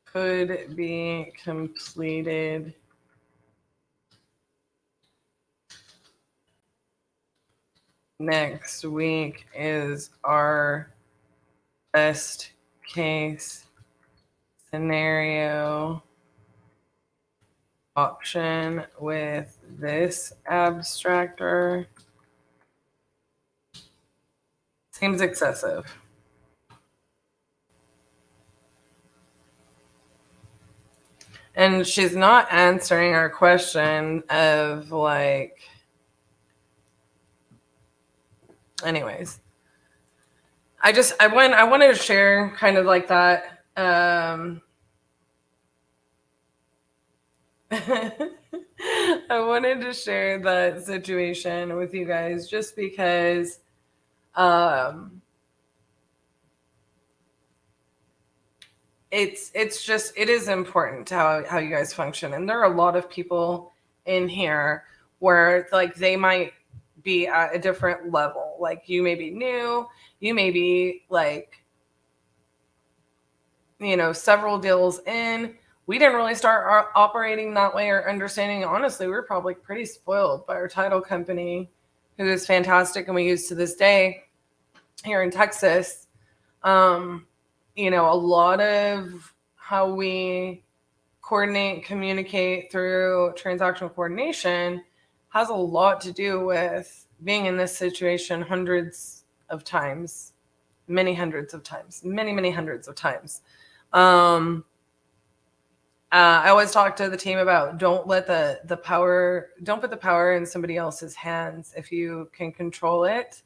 B: could be completed next week is our best case scenario option with this abstractor. Seems excessive. And she's not answering our question of like, anyways. I wanted to share kind of like that. I wanted to share that situation with you guys just because it is important how you guys function. And there are a lot of people in here where like they might be at a different level. Like you may be new, you may be like, you know, several deals in. We didn't really start operating that way or understanding. Honestly, we were probably pretty spoiled by our title company, who is fantastic and we use to this day here in Texas. You know, a lot of how we coordinate, communicate through transactional coordination has a lot to do with being in this situation hundreds of times, many hundreds of times, many hundreds of times. I always talk to the team about don't put the power in somebody else's hands if you can control it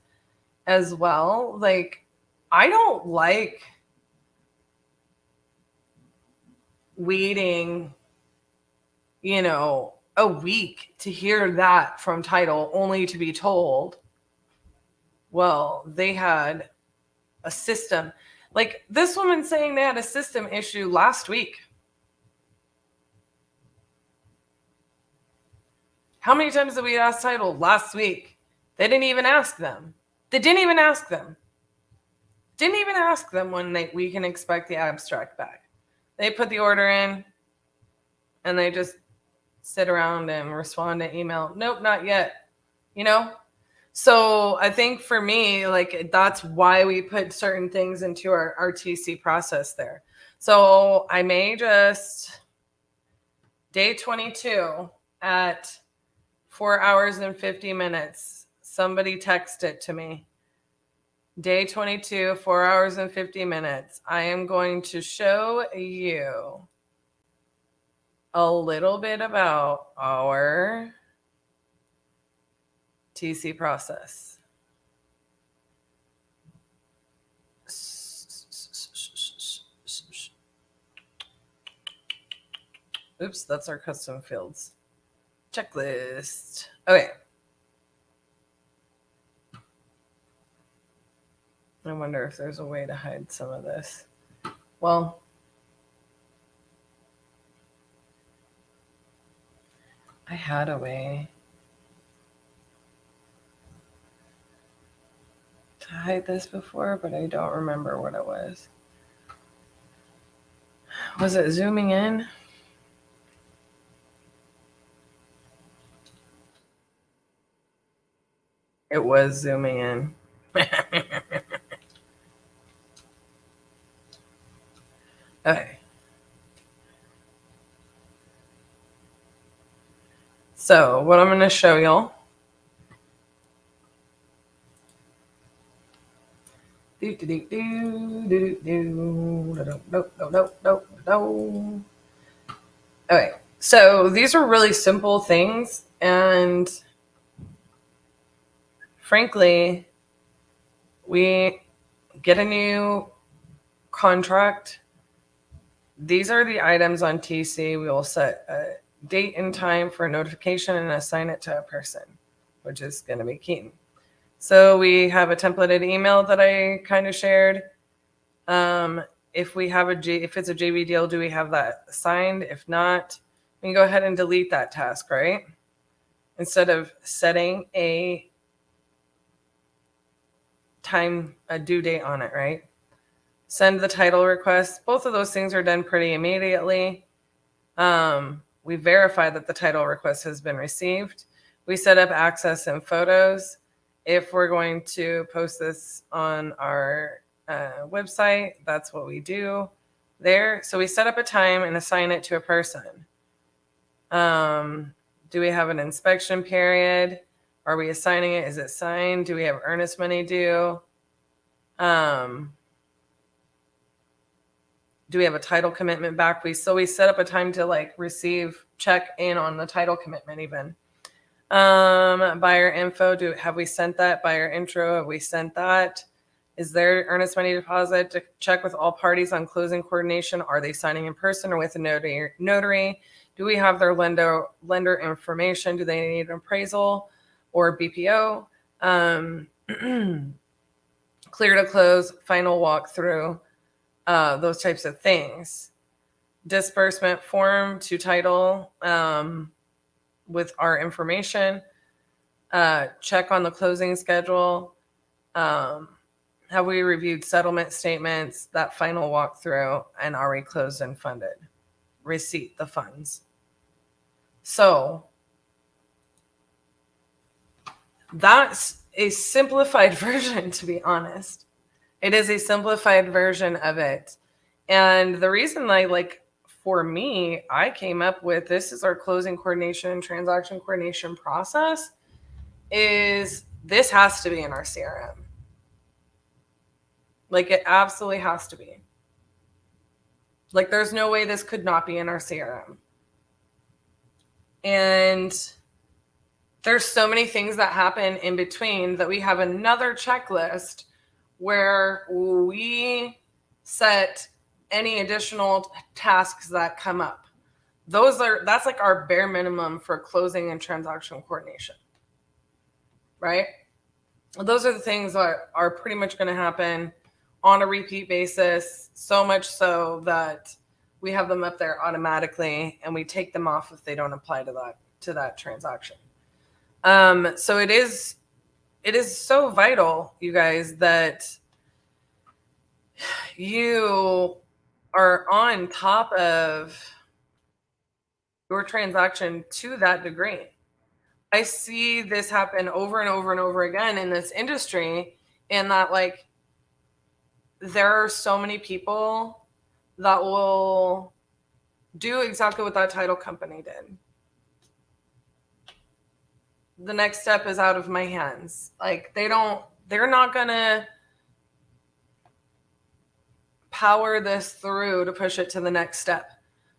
B: as well. Like, I don't like waiting, you know, a week to hear that from title only to be told, well, they had a system. Like this woman saying they had a system issue last week. How many times did we ask title last week? They didn't even ask them. Didn't even ask them when we can expect the abstract back. They put the order in and they just sit around and respond to email. Nope, not yet. You know? So I think for me, like that's why we put certain things into our TC process there. So I may just day 22 at 4 hours and 50 minutes. Somebody text it to me. Day 22, 4 hours and 50 minutes. I am going to show you a little bit about our TC process. Oops, that's our custom fields. Checklist. Okay. I wonder if there's a way to hide some of this. Well, I had a way to hide this before, but I don't remember what it was. Was it zooming in? It was zooming in. Okay. So what I'm going to show y'all Okay, so these are really simple things, and frankly, we get a new contract. These are the items on TC. We will set a date and time for a notification and assign it to a person, which is going to be key. So we have a templated email that I kind of shared. If it's a JV deal, do we have that assigned? If not, we can go ahead and delete that task, right? Instead of setting a due date on it, right? Send the title request. Both of those things are done pretty immediately. We verify that the title request has been received. We set up access and photos. If we're going to post this on our website, that's what we do there. So we set up a time and assign it to a person. Do we have an inspection period? Are we assigning it? Is it signed? Do we have earnest money due? Do we have a title commitment back? We set up a time to check in on the title commitment even. Buyer info, have we sent that? Buyer intro, have we sent that? Is there earnest money deposit? To check with all parties on closing coordination. Are they signing in person or with a notary? Do we have their lender information? Do they need an appraisal or BPO? Clear to close, final walkthrough, those types of things. Disbursement form to title with our information. Check on the closing schedule. Have we reviewed settlement statements, that final walkthrough, and are we closed and funded? Receipt the funds. So that's a simplified version, to be honest. It is a simplified version of it. And the reason for me, I came up with this is our closing coordination and transaction coordination process, is this has to be in our CRM. It absolutely has to be. There's no way this could not be in our CRM. And there's so many things that happen in between that we have another checklist where we set any additional tasks that come up. That's our bare minimum for closing and transaction coordination, right? Those are the things that are pretty much going to happen on a repeat basis, so much so that we have them up there automatically and we take them off if they don't apply to that transaction. So it is so vital, you guys, that you are on top of your transaction to that degree. I see this happen over and over and over again in this industry, in that there are so many people that will do exactly what that title company did. The next step is out of my hands. They're not gonna power this through to push it to the next step.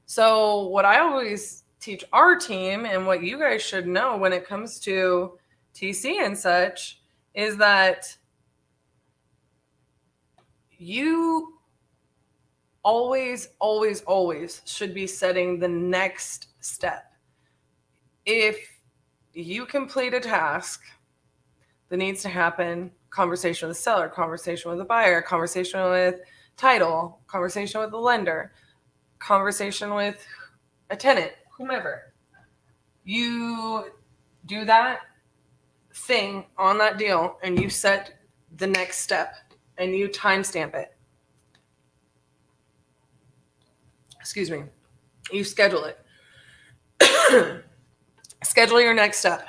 B: So what I always teach our team, and what you guys should know when it comes to TC and such, is that you always, always, always should be setting the next step. If you complete a task that needs to happen, conversation with the seller, conversation with the buyer, conversation with title, conversation with the lender, conversation with a tenant, whomever, you do that thing on that deal and you set the next step and you timestamp it. Excuse me. You schedule it. Schedule your next step.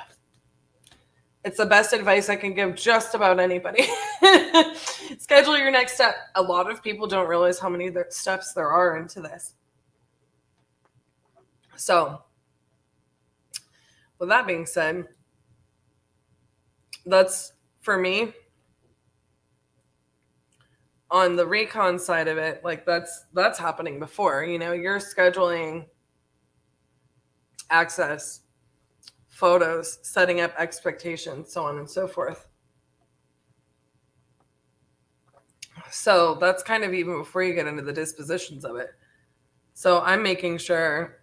B: It's the best advice I can give just about anybody. Schedule your next step. A lot of people don't realize how many steps there are into this. So, with that being said, that's, for me, on the recon side of it, like that's happening before. You're scheduling access, photos, setting up expectations, so on and so forth. So that's kind of even before you get into the dispositions of it. So I'm making sure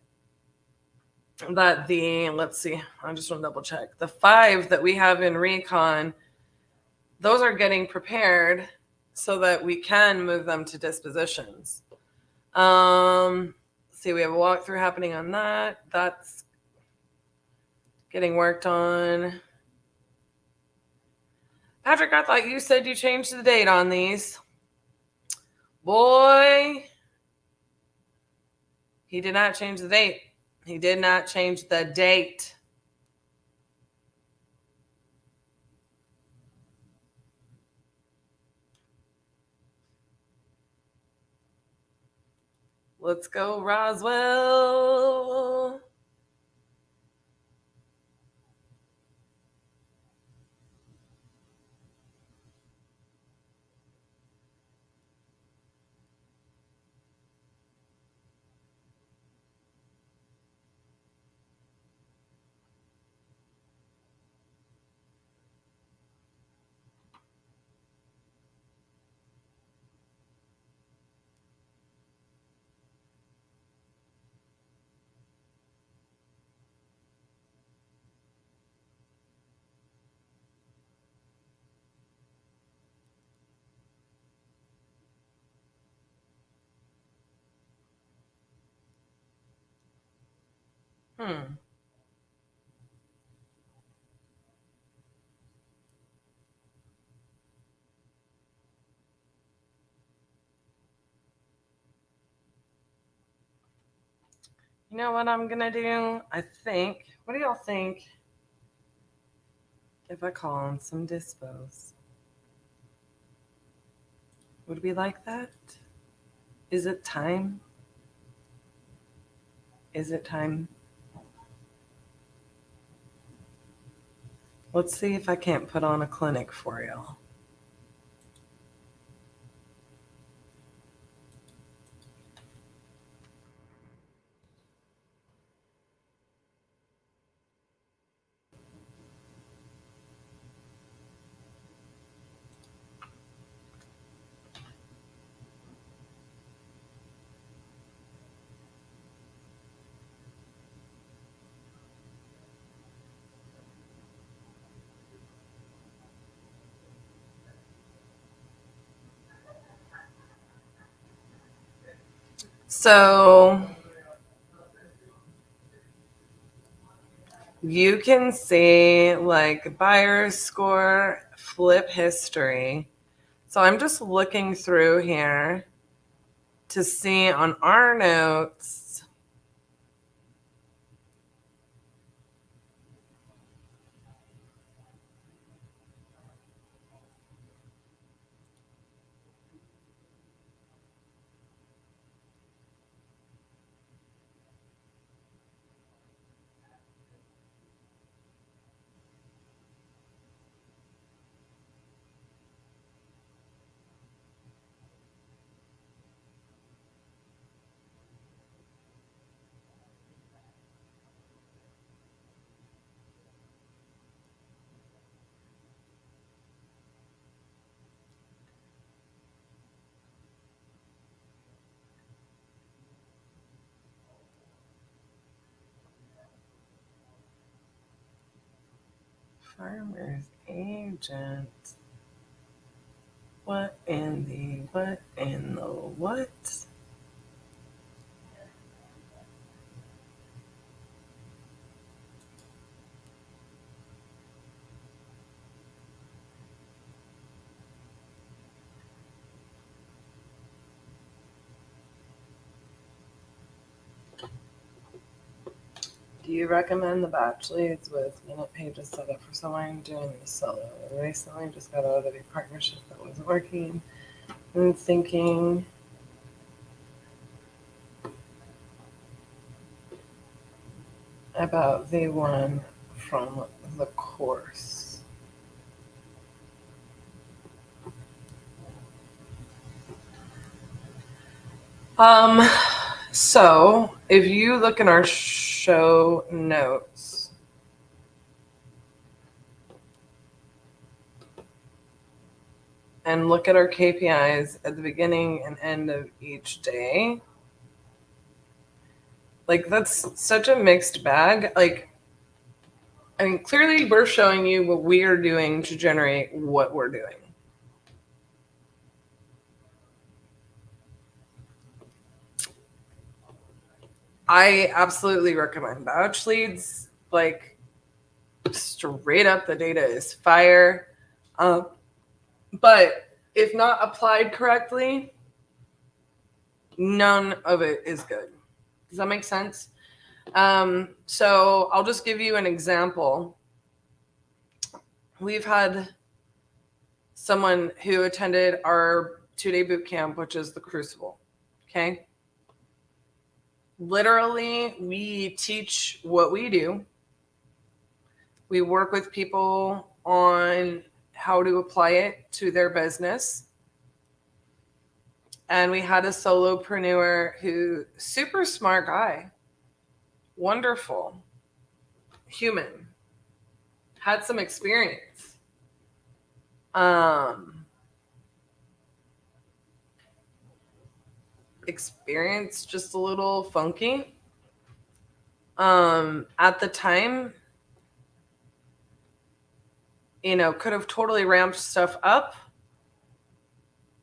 B: that let's see, I just want to double check. The 5 that we have in recon, those are getting prepared so that we can move them to dispositions. See, we have a walkthrough happening on that. That's getting worked on. Patrick, I thought you said you changed the date on these. Boy, he did not change the date. He did not change the date. Let's go, Roswell. You know what I'm going to do? I think, what do y'all think if I call on some dispos? Would we like that? Is it time? Is it time? Let's see if I can't put on a clinic for y'all. So you can see like buyer's score, flip history. So I'm just looking through here to see on our notes. Farmer's agent. What in the what? Do you recommend the batch leads with minute pages set up for someone doing the solo? Recently just got out of a partnership that wasn't working and thinking about the one from the course. So if you look in our show notes, and look at our KPIs at the beginning and end of each day, like that's such a mixed bag. Like, I mean, clearly we're showing you what we are doing to generate what we're doing. I absolutely recommend vouch leads. Like, straight up, the data is fire. But if not applied correctly, none of it is good. Does that make sense? So I'll just give you an example. We've had someone who attended our 2-day boot camp, which is the Crucible. Okay. Literally, we teach what we do. We work with people on how to apply it to their business. And we had a solopreneur who, super smart guy, wonderful, human, had some experience. Experience just a little funky. At the time, could have totally ramped stuff up,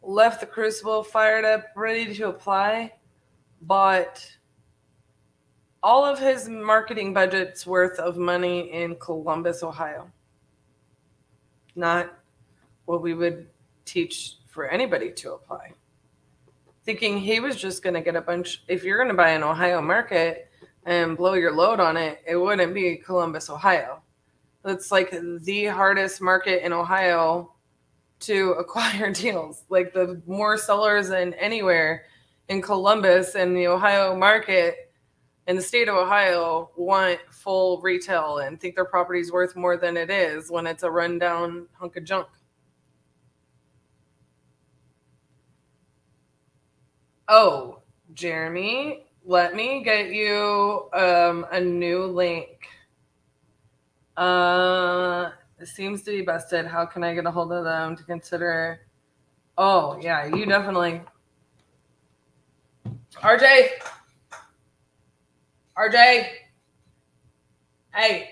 B: left the Crucible fired up, ready to apply, but all of his marketing budget's worth of money in Columbus, Ohio. Not what we would teach for anybody to apply. Thinking he was just going to get a bunch. If you're going to buy an Ohio market and blow your load on it, it wouldn't be Columbus, Ohio. It's like the hardest market in Ohio to acquire deals. Like, the more sellers than anywhere in Columbus, and the Ohio market in the state of Ohio want full retail and think their property's worth more than it is when it's a rundown hunk of junk. Oh, Jeremy, let me get you a new link. It seems to be busted. How can I get a hold of them to consider? Oh, yeah, you definitely. RJ. Hey.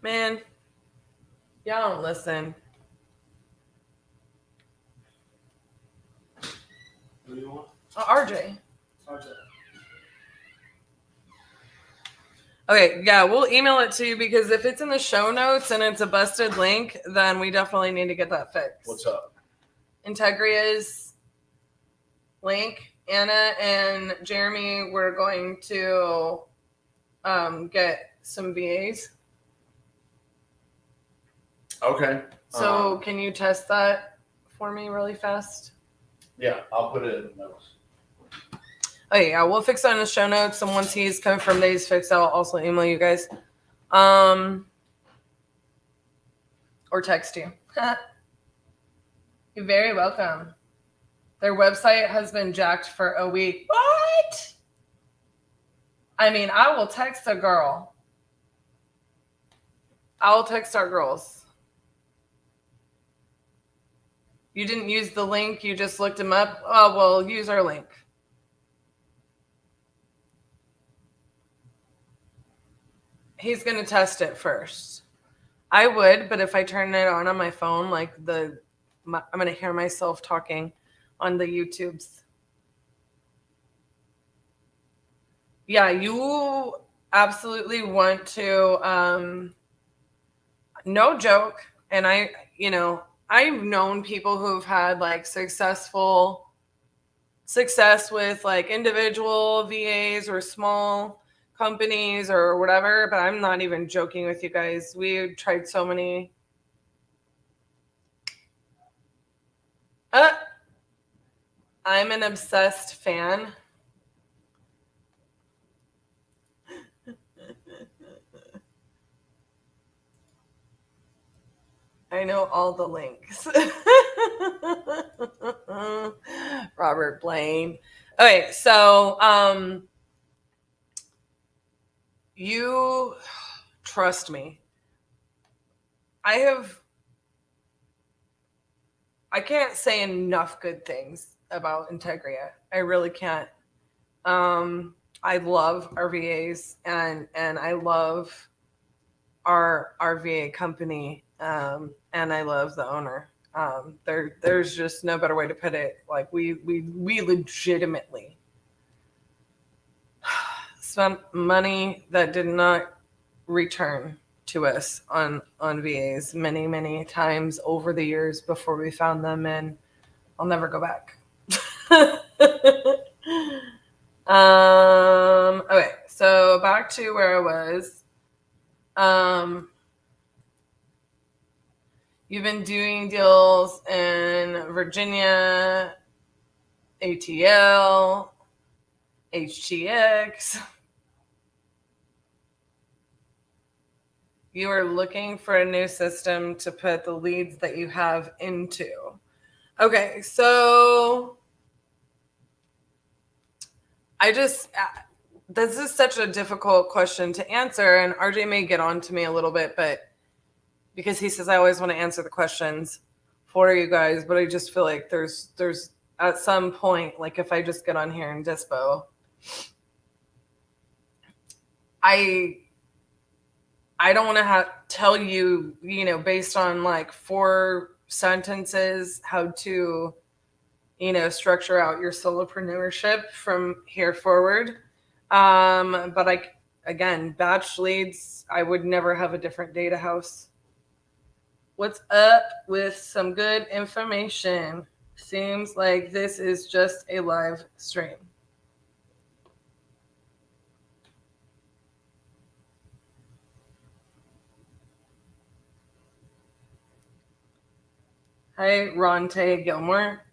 B: Man, y'all don't listen.
L: Who do you want?
B: RJ.
L: RJ.
B: Okay, yeah, we'll email it to you, because if it's in the show notes and it's a busted link, then we definitely need to get that fixed.
A: What's up?
B: Integria's link. Anna and Jeremy, we're going to get some VAs.
A: Okay.
B: So can you test that for me really fast?
A: Yeah, I'll put it in the notes.
B: Oh yeah, we'll fix that in the show notes, and once he's confirmed that he's fixed, I'll also email you guys. Or text you. You're very welcome. Their website has been jacked for a week. What? I mean, I will text a girl. I will text our girls. You didn't use the link, you just looked him up? Oh, well, use our link. He's going to test it first. I would, but if I turn it on my phone, like I'm going to hear myself talking on the YouTubes. Yeah, you absolutely want to, no joke. And I've known people who've had like success with like individual VAs or small companies or whatever, but I'm not even joking with you guys. We tried so many. I'm an obsessed fan. I know all the links. Robert Blaine. Okay, so you trust me. I can't say enough good things about Integria. I really can't. I love our VAs and I love our VA company, and I love the owner. There's just no better way to put it. Like we legitimately spent money that did not return to us on VAs many times over the years before we found them, and I'll never go back. Okay, so back to where I was. You've been doing deals in Virginia, ATL, HTX. You are looking for a new system to put the leads that you have into. Okay, so this is such a difficult question to answer, and RJ may get on to me a little bit, but because he says I always want to answer the questions for you guys, but I just feel like there's at some point, like if I just get on here and dispo, I don't want to tell you, based on like 4 sentences, how to, structure out your solopreneurship from here forward. But again, batch leads, I would never have a different data house. What's up with some good information? Seems like this is just a live stream. Hi, Ronte Gilmore.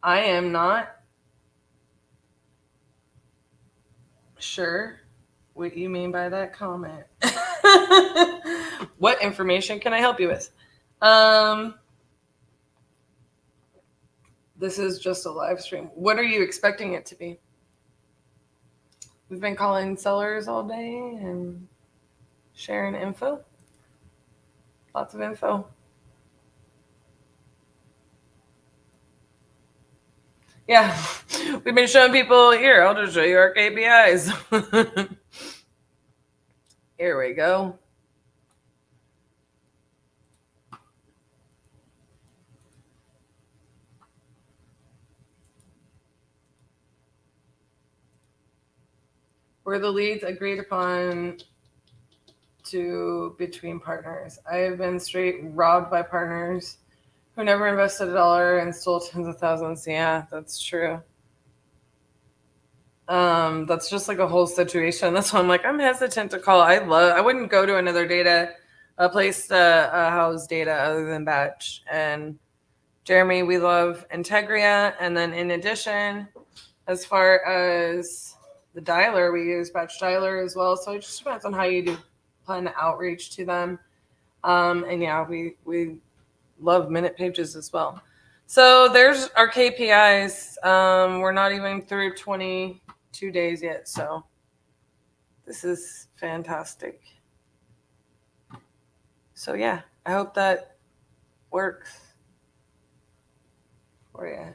B: I am not sure what you mean by that comment. What information can I help you with? This is just a live stream. What are you expecting it to be? We've been calling sellers all day and sharing info. Lots of info. Yeah, we've been showing people here. I'll just show you our KPIs. Here we go. Were the leads agreed upon between partners? I have been straight robbed by partners who never invested $1 and stole tens of thousands. Yeah, that's true. That's just like a whole situation. That's why I'm like, I'm hesitant to call. I wouldn't go to another place to house data other than Batch. And Jeremy, we love Integria. And then in addition, as far as the dialer, we use Batch Dialer as well. So it just depends on how you do plan to outreach to them. And yeah, we love minute pages as well. So there's our KPIs. We're not even through 22 days yet. So this is fantastic. So yeah, I hope that works for you.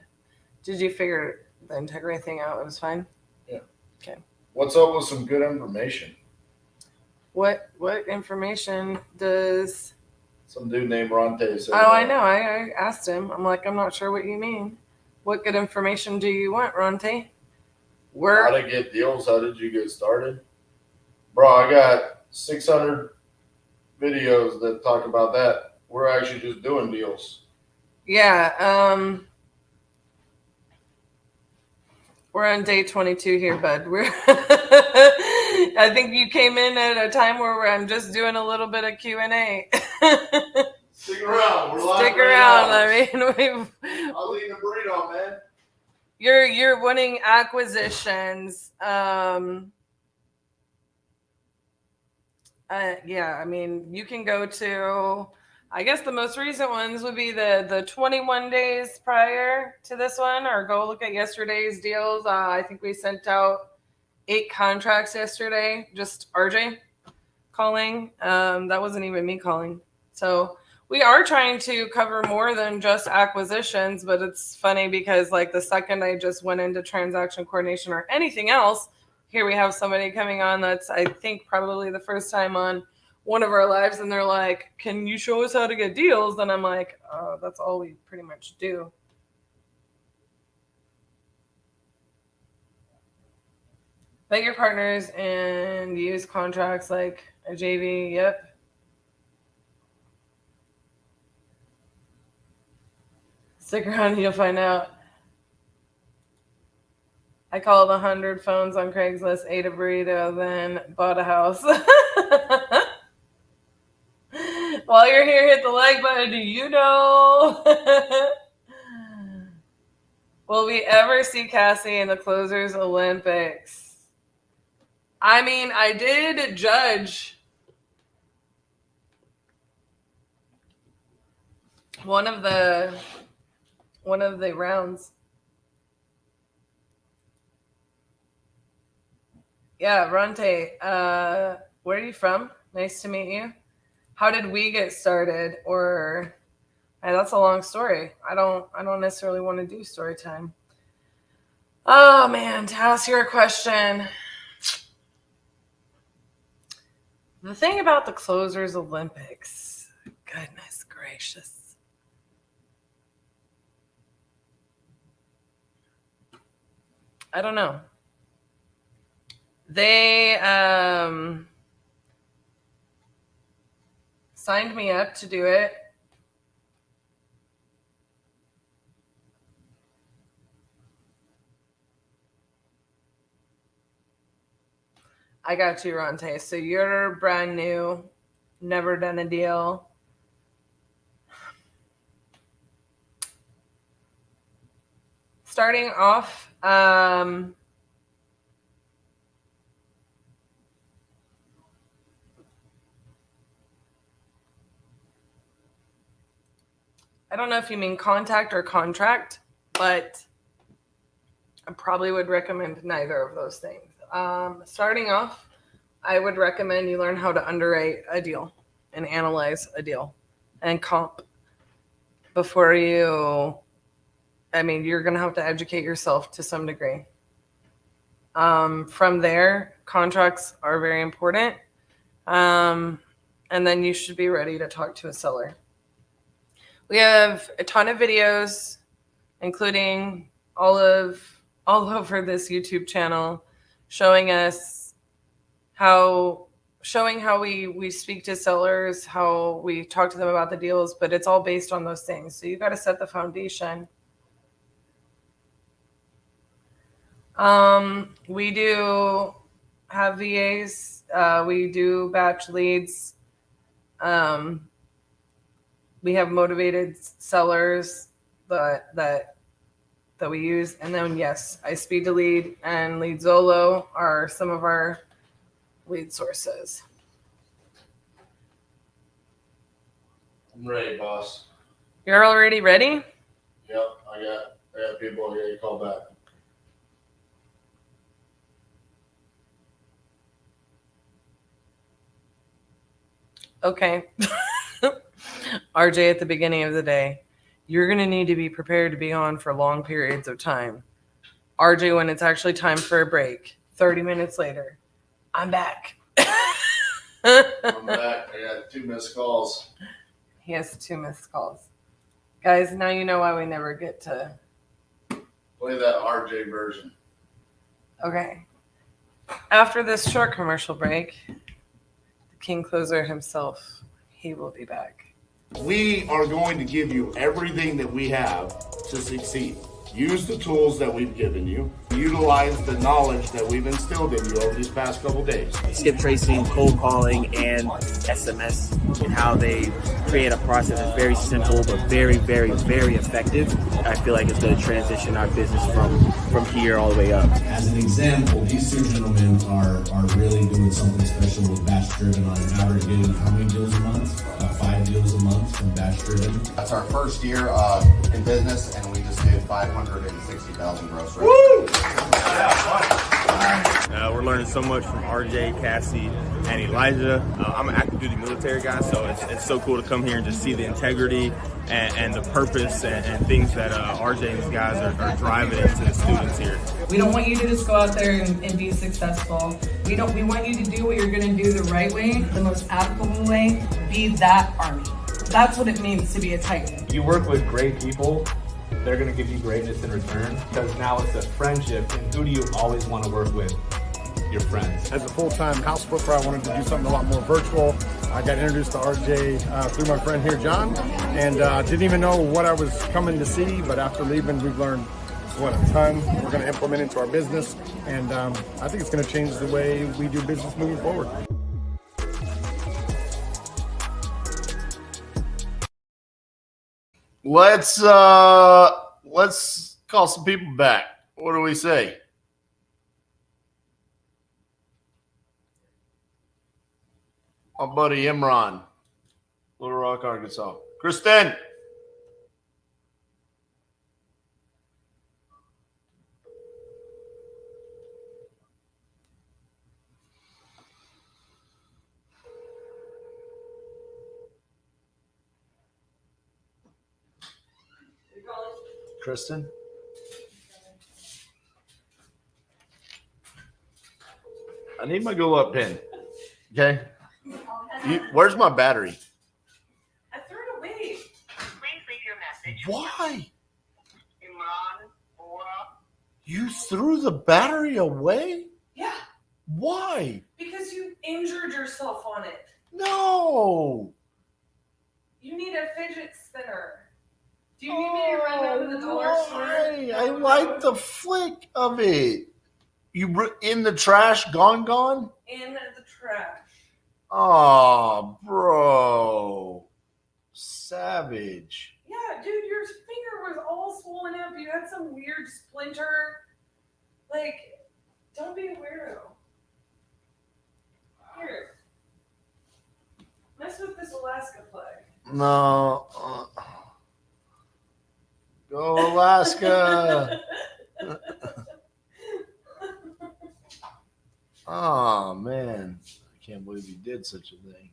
B: Did you figure the Integrity thing out? It was fine?
A: Yeah.
B: Okay.
A: What's up with some good information?
B: What information does...
A: Some dude named Ronte said.
B: Oh, I know. I asked him. I'm like, I'm not sure what you mean. What good information do you want, Ronte?
A: How to get deals? How did you get started? Bro, I got 600 videos that talk about that. We're actually just doing deals.
B: Yeah. We're on day 22 here, bud. I think you came in at a time where I'm just doing a little bit of Q&A.
A: Stick around. We're live.
B: Stick around. I mean,
A: I'll eat a burrito, man.
B: You're winning acquisitions. Yeah, I mean, you can go to I guess the most recent ones would be the 21 days prior to this one, or go look at yesterday's deals. I think we sent out 8 contracts yesterday, just RJ calling. That wasn't even me calling. So we are trying to cover more than just acquisitions, but it's funny because like the second I just went into transaction coordination or anything else, here we have somebody coming on that's, I think, probably the first time on one of our lives, and they're like, can you show us how to get deals? And I'm like, oh, that's all we pretty much do. Vet your partners and use contracts like a JV. Yep. Stick around and you'll find out. I called 100 phones on Craigslist, ate a burrito, then bought a house. While you're here, hit the like button. Do you know? Will we ever see Cassie in the Closers Olympics? I mean, I did judge one of the rounds. Yeah, Ronte, where are you from? Nice to meet you. How did we get started? Or that's a long story. I don't necessarily want to do story time. Oh man, to ask your question. The thing about the Closers Olympics, goodness gracious. I don't know. They signed me up to do it. I got you, Ronte. So you're brand new, never done a deal. Starting off, I don't know if you mean contact or contract, but I probably would recommend neither of those things. Starting off, I would recommend you learn how to underwrite a deal and analyze a deal and comp before you're going to have to educate yourself to some degree. From there, contracts are very important. And then you should be ready to talk to a seller. We have a ton of videos, including all over this YouTube channel, showing how we speak to sellers, how we talk to them about the deals, but it's all based on those things. So you got to set the foundation. We do have VAs. We do batch leads. We have motivated sellers that we use. And then, yes, iSpeed to Lead and LeadZolo are some of our lead sources.
A: I'm ready, boss.
B: You're already ready?
A: Yep, I got people here to call back.
B: Okay. RJ, at the beginning of the day, you're going to need to be prepared to be on for long periods of time. RJ, when it's actually time for a break, 30 minutes later, I'm back.
A: I'm back. I got 2 missed calls.
B: He has 2 missed calls. Guys, now you know why we never get to
A: play that RJ version.
B: Okay. After this short commercial break, the King Closer himself, he will be back.
A: We are going to give you everything that we have to succeed. Use the tools that we've given you. Utilize the knowledge that we've instilled in you over these past couple days.
P: Skip tracing, cold calling, and SMS, and how they create a process that's very simple but very, very, very effective. I feel like it's going to transition our business from here all the way up.
F: As an example, these two gentlemen are really doing something special with Batch Driven on average, getting how many deals a month? 5 deals a month from Batch Driven.
E: That's our first year in business, and we just did 560,000 gross revenue.
F: Woo!
Q: We're learning so much from RJ, Cassie, and Elijah. I'm an active duty military guy, so it's so cool to come here and just see the integrity and the purpose and things that RJ and these guys are driving into the students here.
B: We don't want you to just go out there and be successful. We want you to do what you're going to do the right way, the most applicable way. Be that Army. That's what it means to be a Titan.
R: You work with great people, they're going to give you greatness in return, because now it's a friendship, and who do you always want to work with? Your friends.
G: As a full-time house flipper, I wanted to do something a lot more virtual. I got introduced to RJ through my friend here, John, and didn't even know what I was coming to see, but after leaving, we've learned a ton we're going to implement into our business, and I think it's going to change the way we do business moving forward.
A: Let's call some people back. What do we say? My buddy Imran, Little Rock, Arkansas. Kristen. Kristen? I need my go up pin. Okay? Where's my battery?
B: I threw it away.
D: Please leave your message.
A: Why?
C: Imran,
A: You threw the battery away?
B: Yeah,
A: Why?
B: because you injured yourself on it.
A: No.
B: You need a fidget spinner. Do you need me to run down to the dollar store?
A: I like the flick of it. You in the trash, gone?
B: In the trash.
A: Oh, bro. Savage.
B: Yeah, dude, your finger was all swollen up. You had some weird splinter. Like, don't be a weirdo. Here. Mess with this Alaska flag.
A: No. Go Alaska. Oh, man. I can't believe you did such a thing.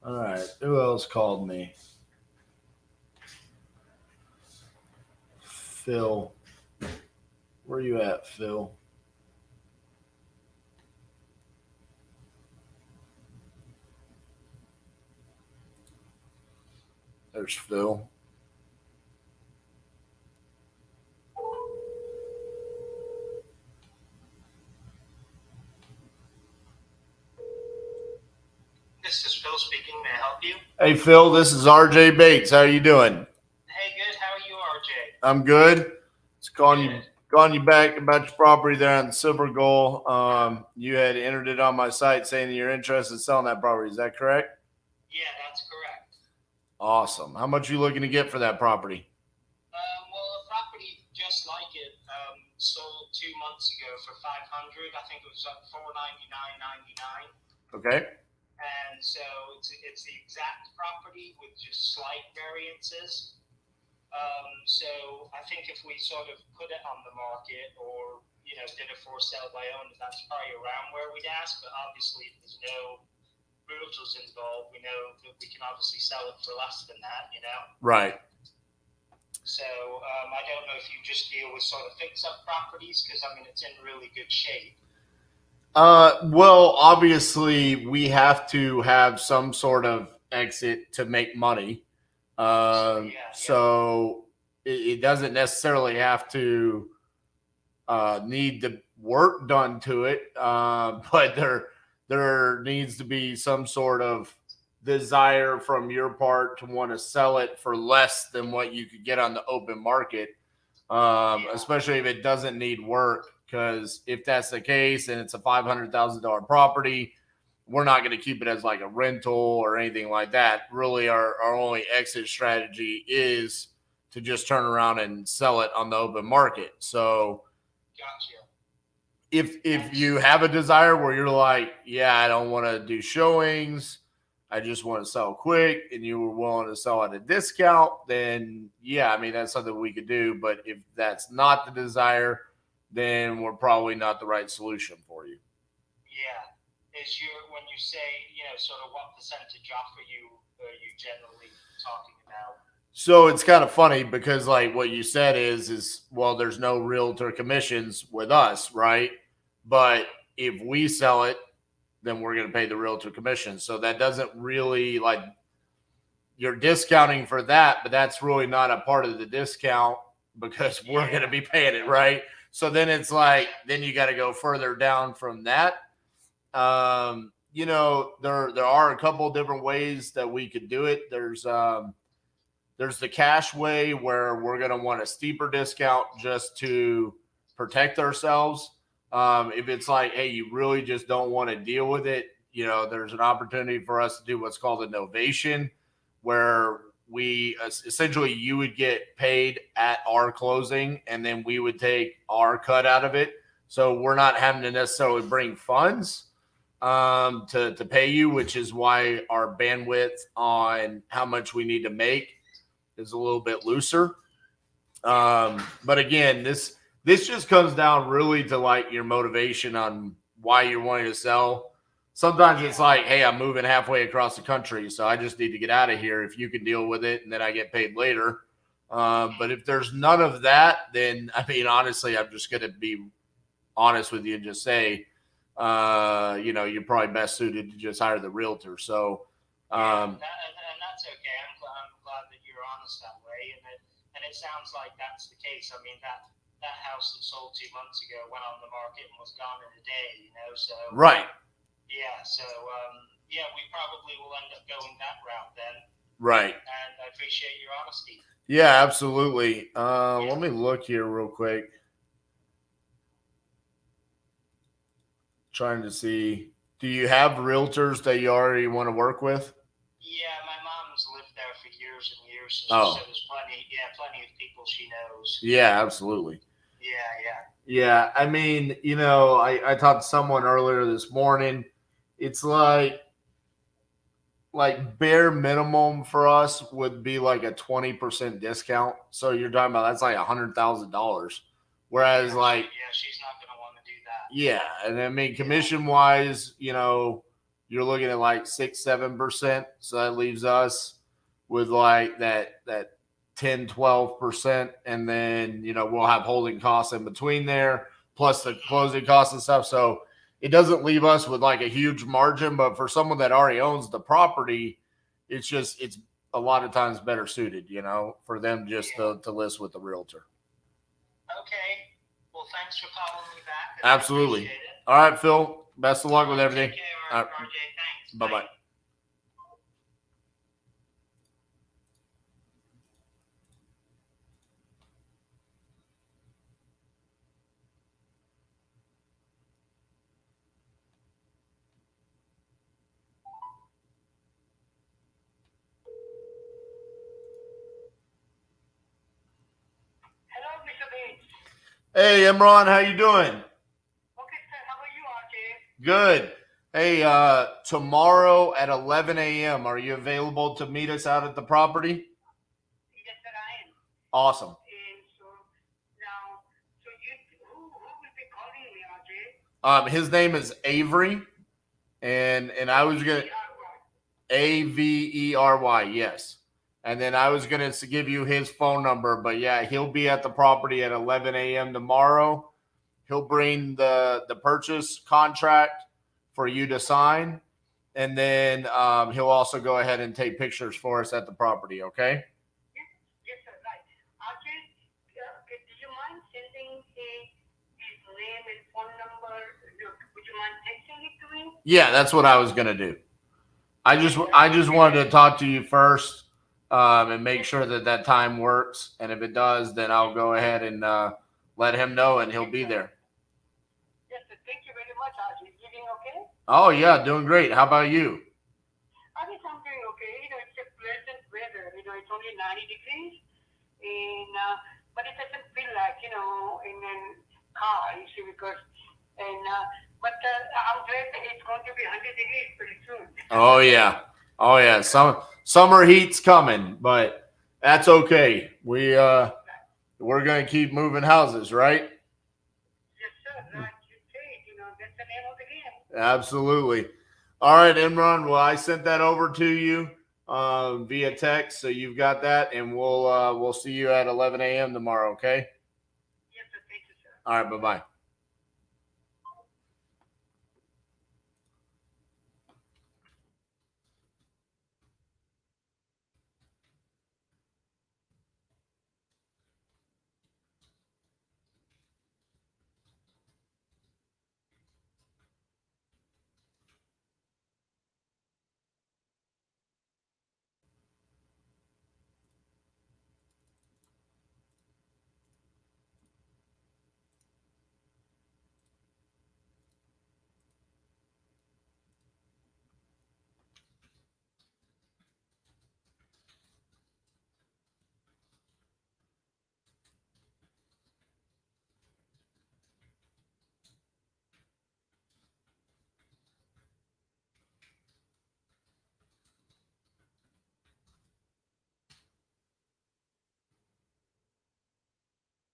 A: All right. Who else called me? Phil. Where you at, Phil? There's Phil.
C: this is Phil speaking. May I help you?
A: Hey, Phil, this is RJ Bates. How you doing?
C: Hey, good. How are you, RJ?
A: I'm good. Just calling you back about your property there on the Silver Goal. You had entered it on my site saying that you're interested in selling that property. Is that correct?
C: Yeah, that's correct.
A: Awesome. How much are you looking to get for that property?
C: Well, a property just like it sold 2 months ago for $500. I think it was up $499.99.
A: Okay.
C: And so it's the exact property with just slight variances. So I think if we sort of put it on the market or, did a for sale by owner, that's probably around where we'd ask. But obviously, if there's no realtors involved, we know that we can obviously sell it for less than that,
A: Right.
C: So I don't know if you just deal with sort of fix-up properties because, it's in really good shape.
A: Well, obviously, we have to have some sort of exit to make money. So it doesn't necessarily have to need the work done to it, but there needs to be some sort of desire from your part to want to sell it for less than what you could get on the open market, especially if it doesn't need work. Because if that's the case and it's a $500,000 property we're not going to keep it as like a rental or anything like that. Really, our only exit strategy is to just turn around and sell it on the open market. So
C: Gotcha.
A: if you have a desire where you're like, yeah, I don't want to do showings, I just want to sell quick, and you were willing to sell at a discount, then yeah, I mean, that's something we could do. But if that's not the desire, then we're probably not the right solution for you.
C: Yeah. When you say, sort of what percentage off are you generally talking about?
A: So it's kind of funny because like what you said is well, there's no realtor commissions with us, right? But if we sell it, then we're going to pay the realtor commission. So that doesn't really, like, you're discounting for that, but that's really not a part of the discount because we're going to be paying it, right? So then it's like, then you got to go further down from that. There are a couple of different ways that we could do it. There's the cash way where we're going to want a steeper discount just to protect ourselves. If it's like, hey, you really just don't want to deal with it, there's an opportunity for us to do what's called a novation, where we essentially, you would get paid at our closing and then we would take our cut out of it. So we're not having to necessarily bring funds to pay you, which is why our bandwidth on how much we need to make is a little bit looser. But again, this just comes down really to like your motivation on why you're wanting to sell. Sometimes it's like, hey, I'm moving halfway across the country, so I just need to get out of here. If you can deal with it, and then I get paid later. But if there's none of that, then I mean, honestly, I'm just going to be honest with you and just say, you're probably best suited to just hire the realtor. So,
C: and that's okay. I'm glad that you're honest that way, and it sounds like that's the case. I mean, that house that sold 2 months ago went on the market and was gone in a day. So
A: right.
C: Yeah. So we probably will end up going that route then.
A: Right.
C: And I appreciate your honesty.
A: Yeah, absolutely. Let me look here real quick. Trying to see, do you have realtors that you already want to work with?
C: Yeah, my mom's lived there for years and years.
A: Oh.
C: So there's plenty of people she knows.
A: Yeah, absolutely.
C: Yeah.
A: I mean, I talked to someone earlier this morning. It's like bare minimum for us would be like a 20% discount. So you're talking about that's like $100,000. Whereas
C: she's not going to want to do that.
A: Yeah, and I mean, commission wise, you're looking at like 6-7%. So that leaves us with like that 10-12%, and then we'll have holding costs in between there, plus the closing costs and stuff. So it doesn't leave us with like a huge margin, but for someone that already owns the property, it's a lot of times better suited, for them just to list with the realtor.
C: Okay. Well, thanks for calling me back.
A: Absolutely. All right, Phil. Best of luck with everything.
C: Take care,
A: All right.
C: RJ. Thanks.
A: Bye-bye.
C: Hello, Mr. Bates.
A: Hey, Imran, how you doing?
C: Okay, sir. How are you, RJ?
A: Good. Hey, tomorrow at 11 a.m., are you available to meet us out at the property?
C: Yes, sir, I am.
A: Awesome.
C: Who will be calling me, RJ?
A: His name is Avery, and I was gonna Avery, yes. And then I was gonna give you his phone number, but yeah, he'll be at the property at 11 a.m. tomorrow. He'll bring the purchase contract for you to sign, and then he'll also go ahead and take pictures for us at the property. Okay.
C: Yes, sir. Right. RJ, do you mind sending his name and phone number? Would you mind texting it to me?
A: Yeah, that's what I was gonna do. I just wanted to talk to you first and make sure that time works. And if it does, then I'll go ahead and let him know, and he'll be there.
C: Yes, sir. Thank you very much, RJ. Is everything okay?
A: Oh yeah, doing great. How about you?
D: I guess I'm doing okay. It's a pleasant weather. It's only 90 degrees, and but it doesn't feel like in a car, you see, because but I'm glad that it's going to be 100 degrees pretty soon.
A: Oh yeah. Oh yeah. Summer heat's coming, but that's okay. We're gonna keep moving houses, right?
D: Yes, sir. Like you said, that's the name of the game.
A: Absolutely. All right, Imran. Well, I sent that over to you via text, so you've got that, and we'll see you at 11 a.m. tomorrow. Okay.
D: Yes, sir. Thank you, sir.
A: All right. Bye bye.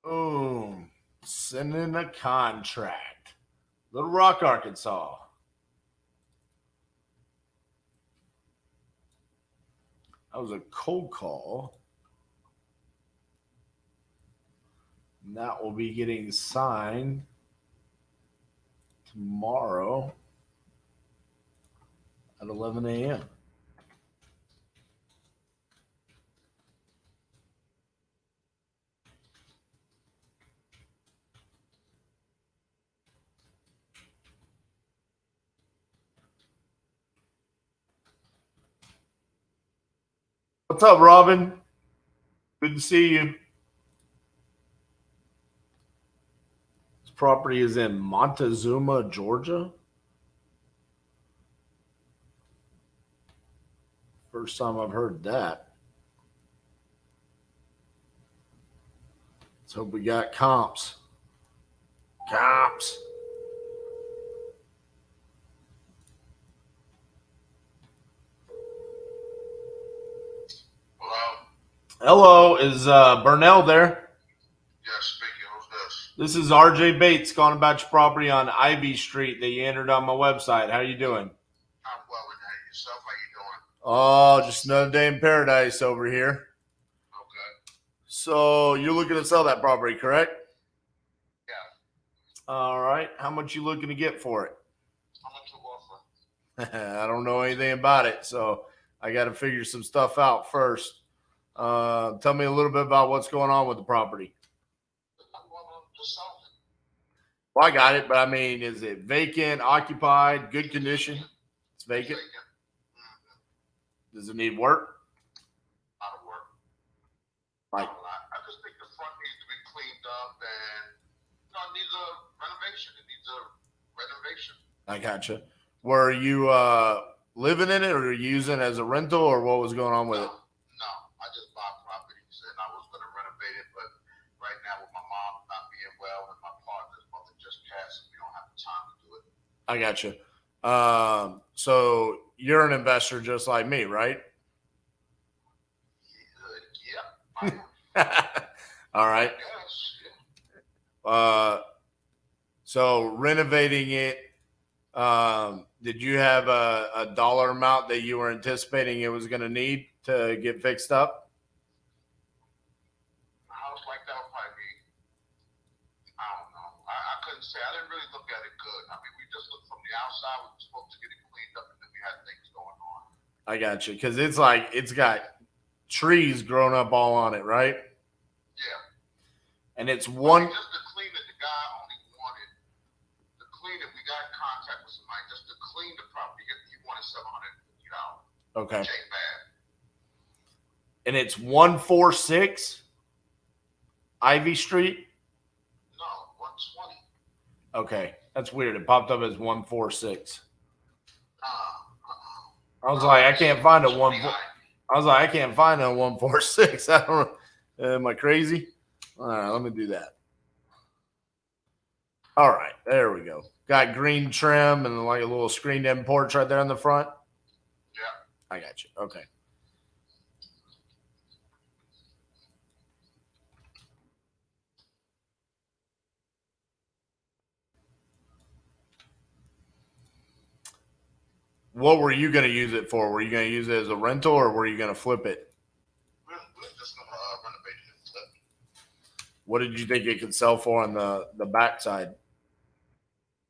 A: Boom. Sending a contract. Little Rock, Arkansas. That was a cold call. And that will be getting signed tomorrow at 11 a.m. What's up, Robin? Good to see you. This property is in Montezuma, Georgia. First time I've heard that. Let's hope we got comps. Comps. Hello, is Burnell there?
E: Yes, speaking. Who's this?
A: This is RJ Bates calling about your property on Ivy Street that you entered on my website. How you doing?
E: I'm well, and yourself? How you doing?
A: Oh, just another day in paradise over here.
E: Okay.
A: So you're looking to sell that property, correct?
E: Yeah.
A: All right. How much you looking to get for it?
E: How much you offer?
A: I don't know anything about it, so I got to figure some stuff out first. Tell me a little bit about what's going on with the property. Well, I got it, but I mean, is it vacant, occupied, good condition? It's vacant. Does it need work?
E: A lot of work.
A: Like,
E: I just think the front needs to be cleaned up, and it needs a renovation. It needs a renovation.
A: I gotcha. Were you living in it, or using it as a rental, or what was going on with it?
E: No, I just bought properties, and I was going to renovate it, but right now with my mom not being well and my partner's mother just passed, we don't have the time to do it.
A: I gotcha. So you're an investor just like me, right?
E: Yeah.
A: All right.
E: Yes.
A: So renovating it, did you have a dollar amount that you were anticipating it was going to need to get fixed up?
E: A house like that would probably be, I don't know. I couldn't say. I didn't really look at it good. I mean, we just looked from the outside. We were supposed to get it cleaned up, and then we had things going on.
A: I got you. Because it's like it's got trees growing up all on it, right?
E: Yeah.
A: And it's one.
E: Just to clean it, the guy only wanted to clean it. We got in contact with somebody just to clean the property. He wanted $750.
A: Okay.
E: Which ain't bad.
A: And it's 146 Ivy Street.
E: No, 120.
A: Okay, that's weird. It popped up as 146. I was like, I can't find a 146. I don't. Am I crazy? All right, let me do that. All right, there we go. Got green trim and like a little screened-in porch right there in the front.
E: Yeah.
A: I got you. Okay. What were you going to use it for? Were you going to use it as a rental or were you going to flip it?
E: We're just going to renovate it and flip.
A: What did you think it could sell for on the backside?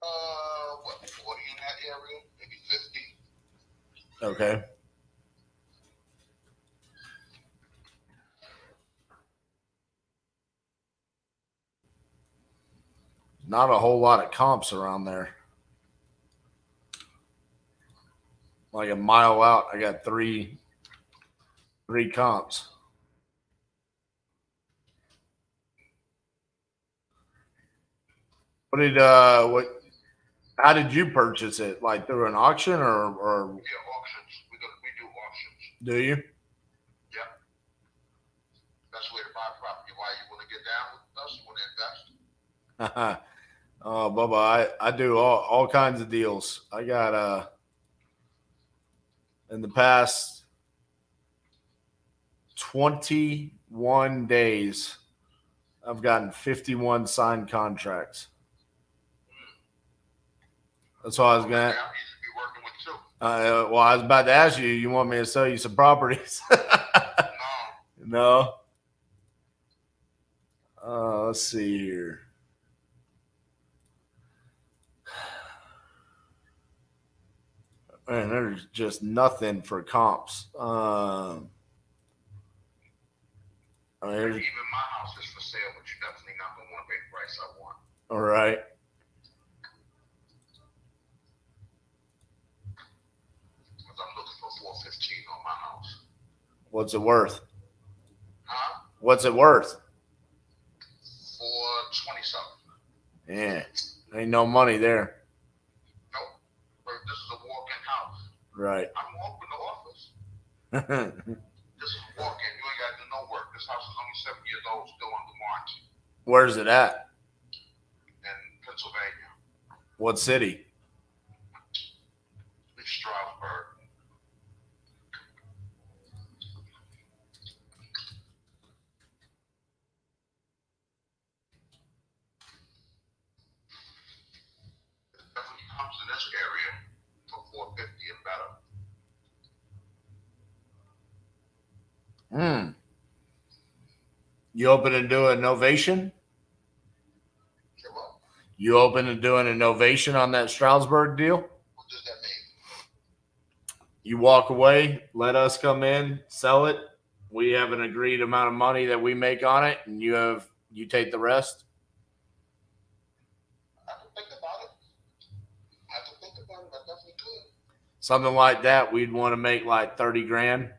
E: What, 40 in that area? Maybe 50.
A: Okay. Not a whole lot of comps around there. Like a mile out, I got three comps. How did you purchase it? Like through an auction or
E: Yeah, auctions. We do auctions.
A: Do you?
E: Yeah. Best way to buy property. Why you want to get down with us? You want to invest?
A: Oh, Bubba, I do all kinds of deals. I got in the past 21 days, I've gotten 51 signed contracts. That's all I was gonna. Well, I was about to ask you. You want me to sell you some properties? No. Let's see here. Man, there's just nothing for comps.
E: Even my house is for sale, but you're definitely not going to want to pay the price I want.
A: All right.
E: Because I'm looking for 415 on my house.
A: What's it worth?
E: Huh?
A: What's it worth?
E: 420 something.
A: Yeah, ain't no money there.
E: Nope. But this is a walk-in house.
A: Right.
E: I'm open to offers. This is walk-in. You ain't got to do no work. This house is only 7 years old, still under warranty.
A: Where's it at?
E: In Pennsylvania.
A: What city?
E: It's Stroudsburg. It definitely comes in this area for 450 and better.
A: You open to do a novation? You open to doing a novation on that Stroudsburg deal?
E: What does that mean?
A: You walk away, let us come in, sell it. We have an agreed amount of money that we make on it, and you take the rest.
E: I can think about it. I definitely could.
A: Something like that, we'd want to make like 30 grand.
E: And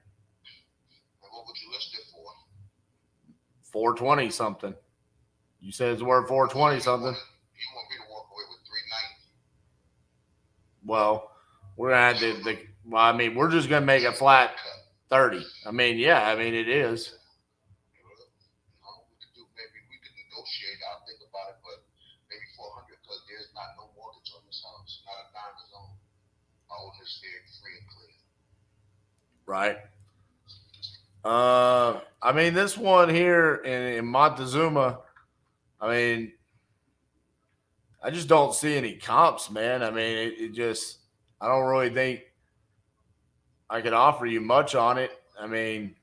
E: what would you list it for?
A: 420 something. You said it's worth 420 something.
E: You want me to walk away with 390?
A: Well, we're gonna have to. Well, I mean, we're just gonna make a flat 30. I mean, yeah, I mean it is.
E: We could negotiate. I'll think about it, but maybe 400 because there's not no mortgage on this house, not a dime is on. I own this here free and clear.
A: Right. I mean, this one here in Montezuma, I mean, I just don't see any comps, man. I mean, it just, I don't really think I could offer you much on it. I mean,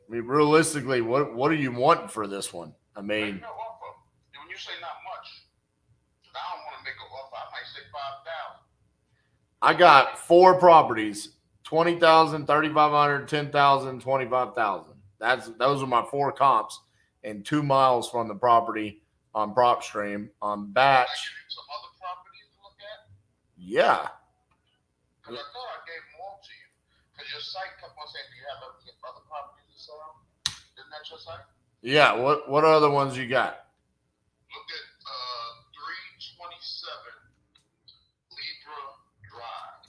A: realistically, what are you wanting for this one? I mean,
E: no offer. When you say not much, I don't want to make an offer. I might say 5,000.
A: I got 4 properties, 20,000, 3,500, 10,000, 25,000. Those are my 4 comps, and 2 miles from the property on PropStream on batch.
E: Some other properties to look at?
A: Yeah.
E: Because I thought I gave them all to you. Because your site kept on saying, do you have other properties to sell? Isn't that your site?
A: Yeah. What other ones you got?
E: Look at 327 Libra Drive.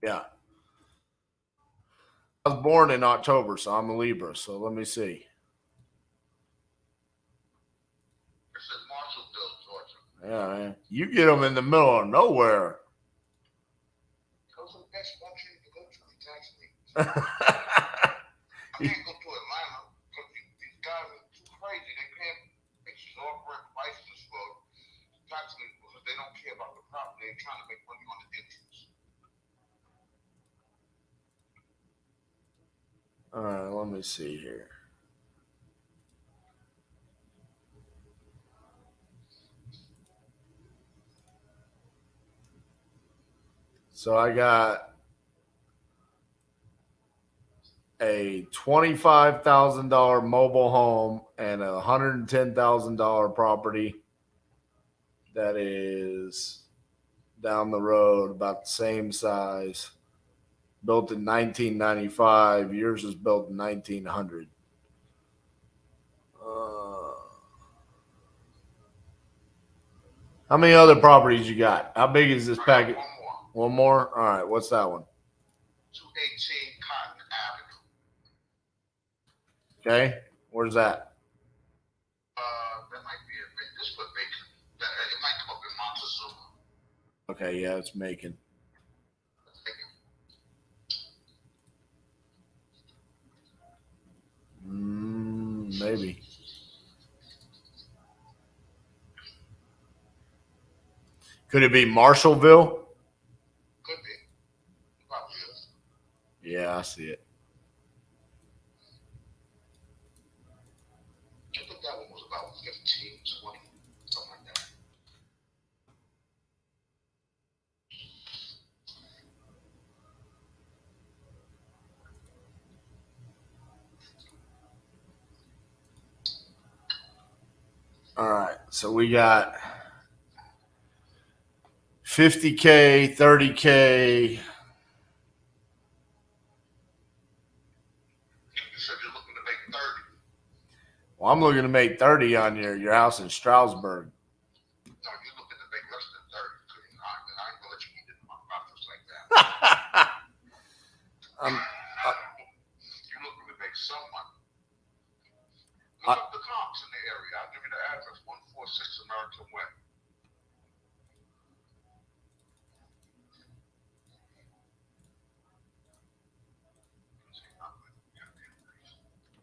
A: Yeah. I was born in October, so I'm a Libra. So let me see.
E: It says Marshallville, Georgia.
A: Yeah, man. You get them in the middle of nowhere.
E: Those are the best country to go to the tax me. I can't go to Atlanta because these guys are too crazy. They can't exorbitant prices for tax me because they don't care about the property. They're trying to make money on the interest.
A: All right, let me see here. So I got a $25,000 mobile home and a $110,000 property that is down the road, about the same size, built in 1995. Yours was built in 1900. How many other properties you got? How big is this package? One more? All right. What's that one?
E: 218 Cotton Avenue.
A: Okay. Where's that?
E: That might be a bit. This would make it might come up in Montezuma.
A: Okay. Yeah, it's Macon. Maybe. Could it be Marshallville?
E: Could be. Probably is.
A: Yeah, I see it.
E: I think that one was about 15, 20, something like that.
A: All right. So we got 50K, 30K.
E: You said you're looking to make 30.
A: Well, I'm looking to make 30 on your house in Stroudsburg.
E: No, you're looking to make less than 30. I ain't gonna let you eat into my profits like that. You're looking to make some money. Look up the comps in the area. I'll give you the address, 146 American Way.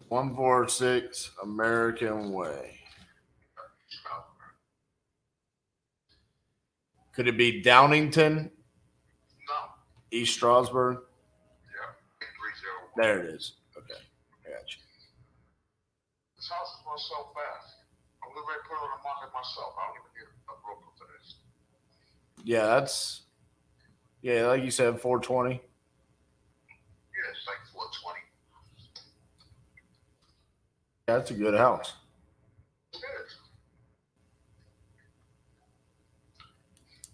A: One 146 American Way. Could it be Downington?
E: No.
A: East Stroudsburg?
E: Yeah. 830.
A: There it is. Okay. I got you.
E: This house is going to sell fast. I'm going to put it on the market myself. I don't even need a broker for this.
A: Yeah, like you said, 420.
E: Yeah, it's like 420.
A: Yeah, that's a good house.
E: It is.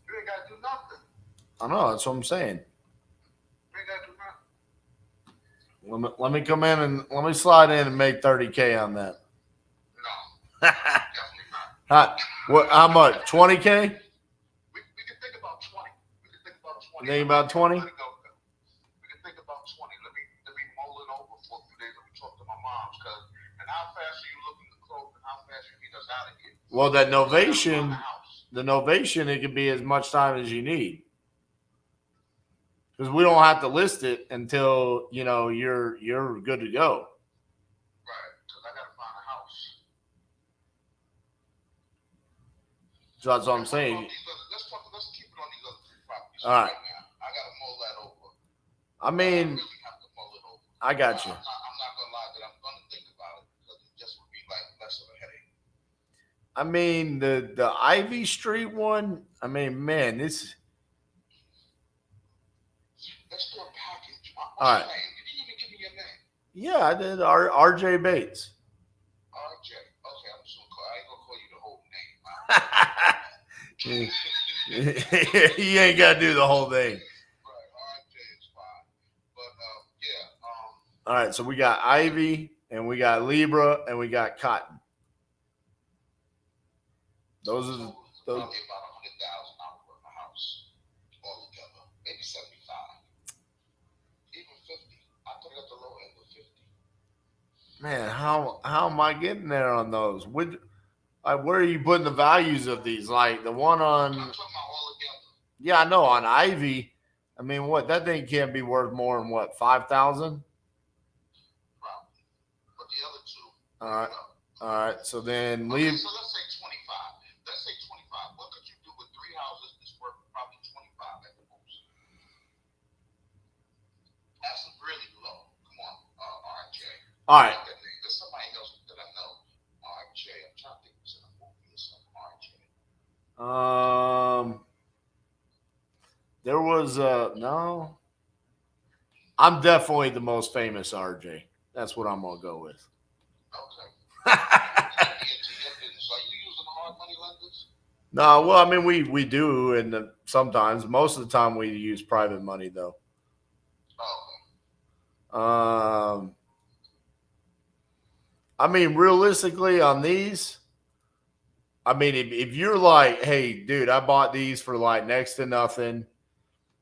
E: You ain't got to do nothing.
A: I know, that's what I'm saying.
E: You ain't got to do nothing.
A: Let me come in and let me slide in and make 30K on that.
E: No. Definitely not.
A: How much? 20K?
E: We can think about 20. We can think about 20.
A: Think about 20?
E: We can think about 20. Let me mull it over for a few days. Let me talk to my moms. And how fast are you looking to close and how fast you need us out of here?
A: Well, that novation, it could be as much time as you need. Because we don't have to list it until, you're good to go.
E: Right, because I got to find a house.
A: So that's what I'm saying.
E: Let's keep it on these other three properties.
A: All right.
E: Now. I got to mull that over.
A: I mean,
E: I really have to mull it over.
A: I got you.
E: I'm not going to lie that I'm going to think about it because it just would be like less of a headache.
A: I mean, the Ivy Street one, I mean, man, this.
E: Let's do a package. What's
A: All right.
E: your name? You didn't even give me your name.
A: Yeah, I did. RJ Bates.
E: RJ. Okay, I'm just going to call. I ain't going to call you the whole name.
A: You ain't got to do the whole thing.
E: Right, RJ is fine. But, yeah.
A: All right, so we got Ivy, and we got Libra, and we got Cotton. Those are those.
E: Probably about $100,000 worth of house altogether. Maybe 75.
A: Man, how am I getting there on those? Where are you putting the values of these? Like the one on, yeah, I know on Ivy. I mean, what that thing can't be worth more than what 5,000.
E: But the other two.
A: All right, all right. So then
E: Okay,
A: leave.
E: so let's say 25. Let's say 25. What could you do with 3 houses that's worth probably 25 at the most? That's really low. Come on, RJ.
A: All right.
E: There's somebody else that I know. RJ. I'm trying to think what's in the movie or something. RJ.
A: There was no. I'm definitely the most famous RJ. That's what I'm gonna go with.
E: Okay. So are you using hard money lenders?
A: No, well, I mean we do, and sometimes, most of the time, we use private money though. I mean, realistically, on these, I mean, if you're like, hey, dude, I bought these for like next to nothing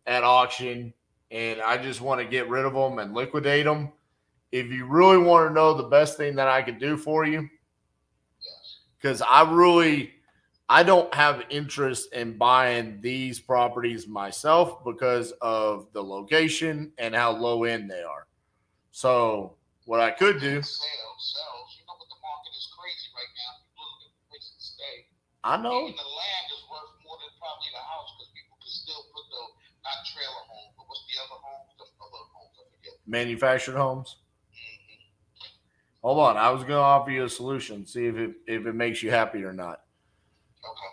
A: at auction, and I just want to get rid of them and liquidate them. If you really want to know the best thing that I could do for you, because I don't have interest in buying these properties myself because of the location and how low end they are. So what I could do,
E: Sales. You know what the market is crazy right now. People are looking for places to stay.
A: I know.
E: Even the land is worth more than probably the house because people can still put the not trailer homes, but what's the other homes? The other homes, I forget.
A: manufactured homes. Hold on, I was going to offer you a solution. See if it makes you happy or not.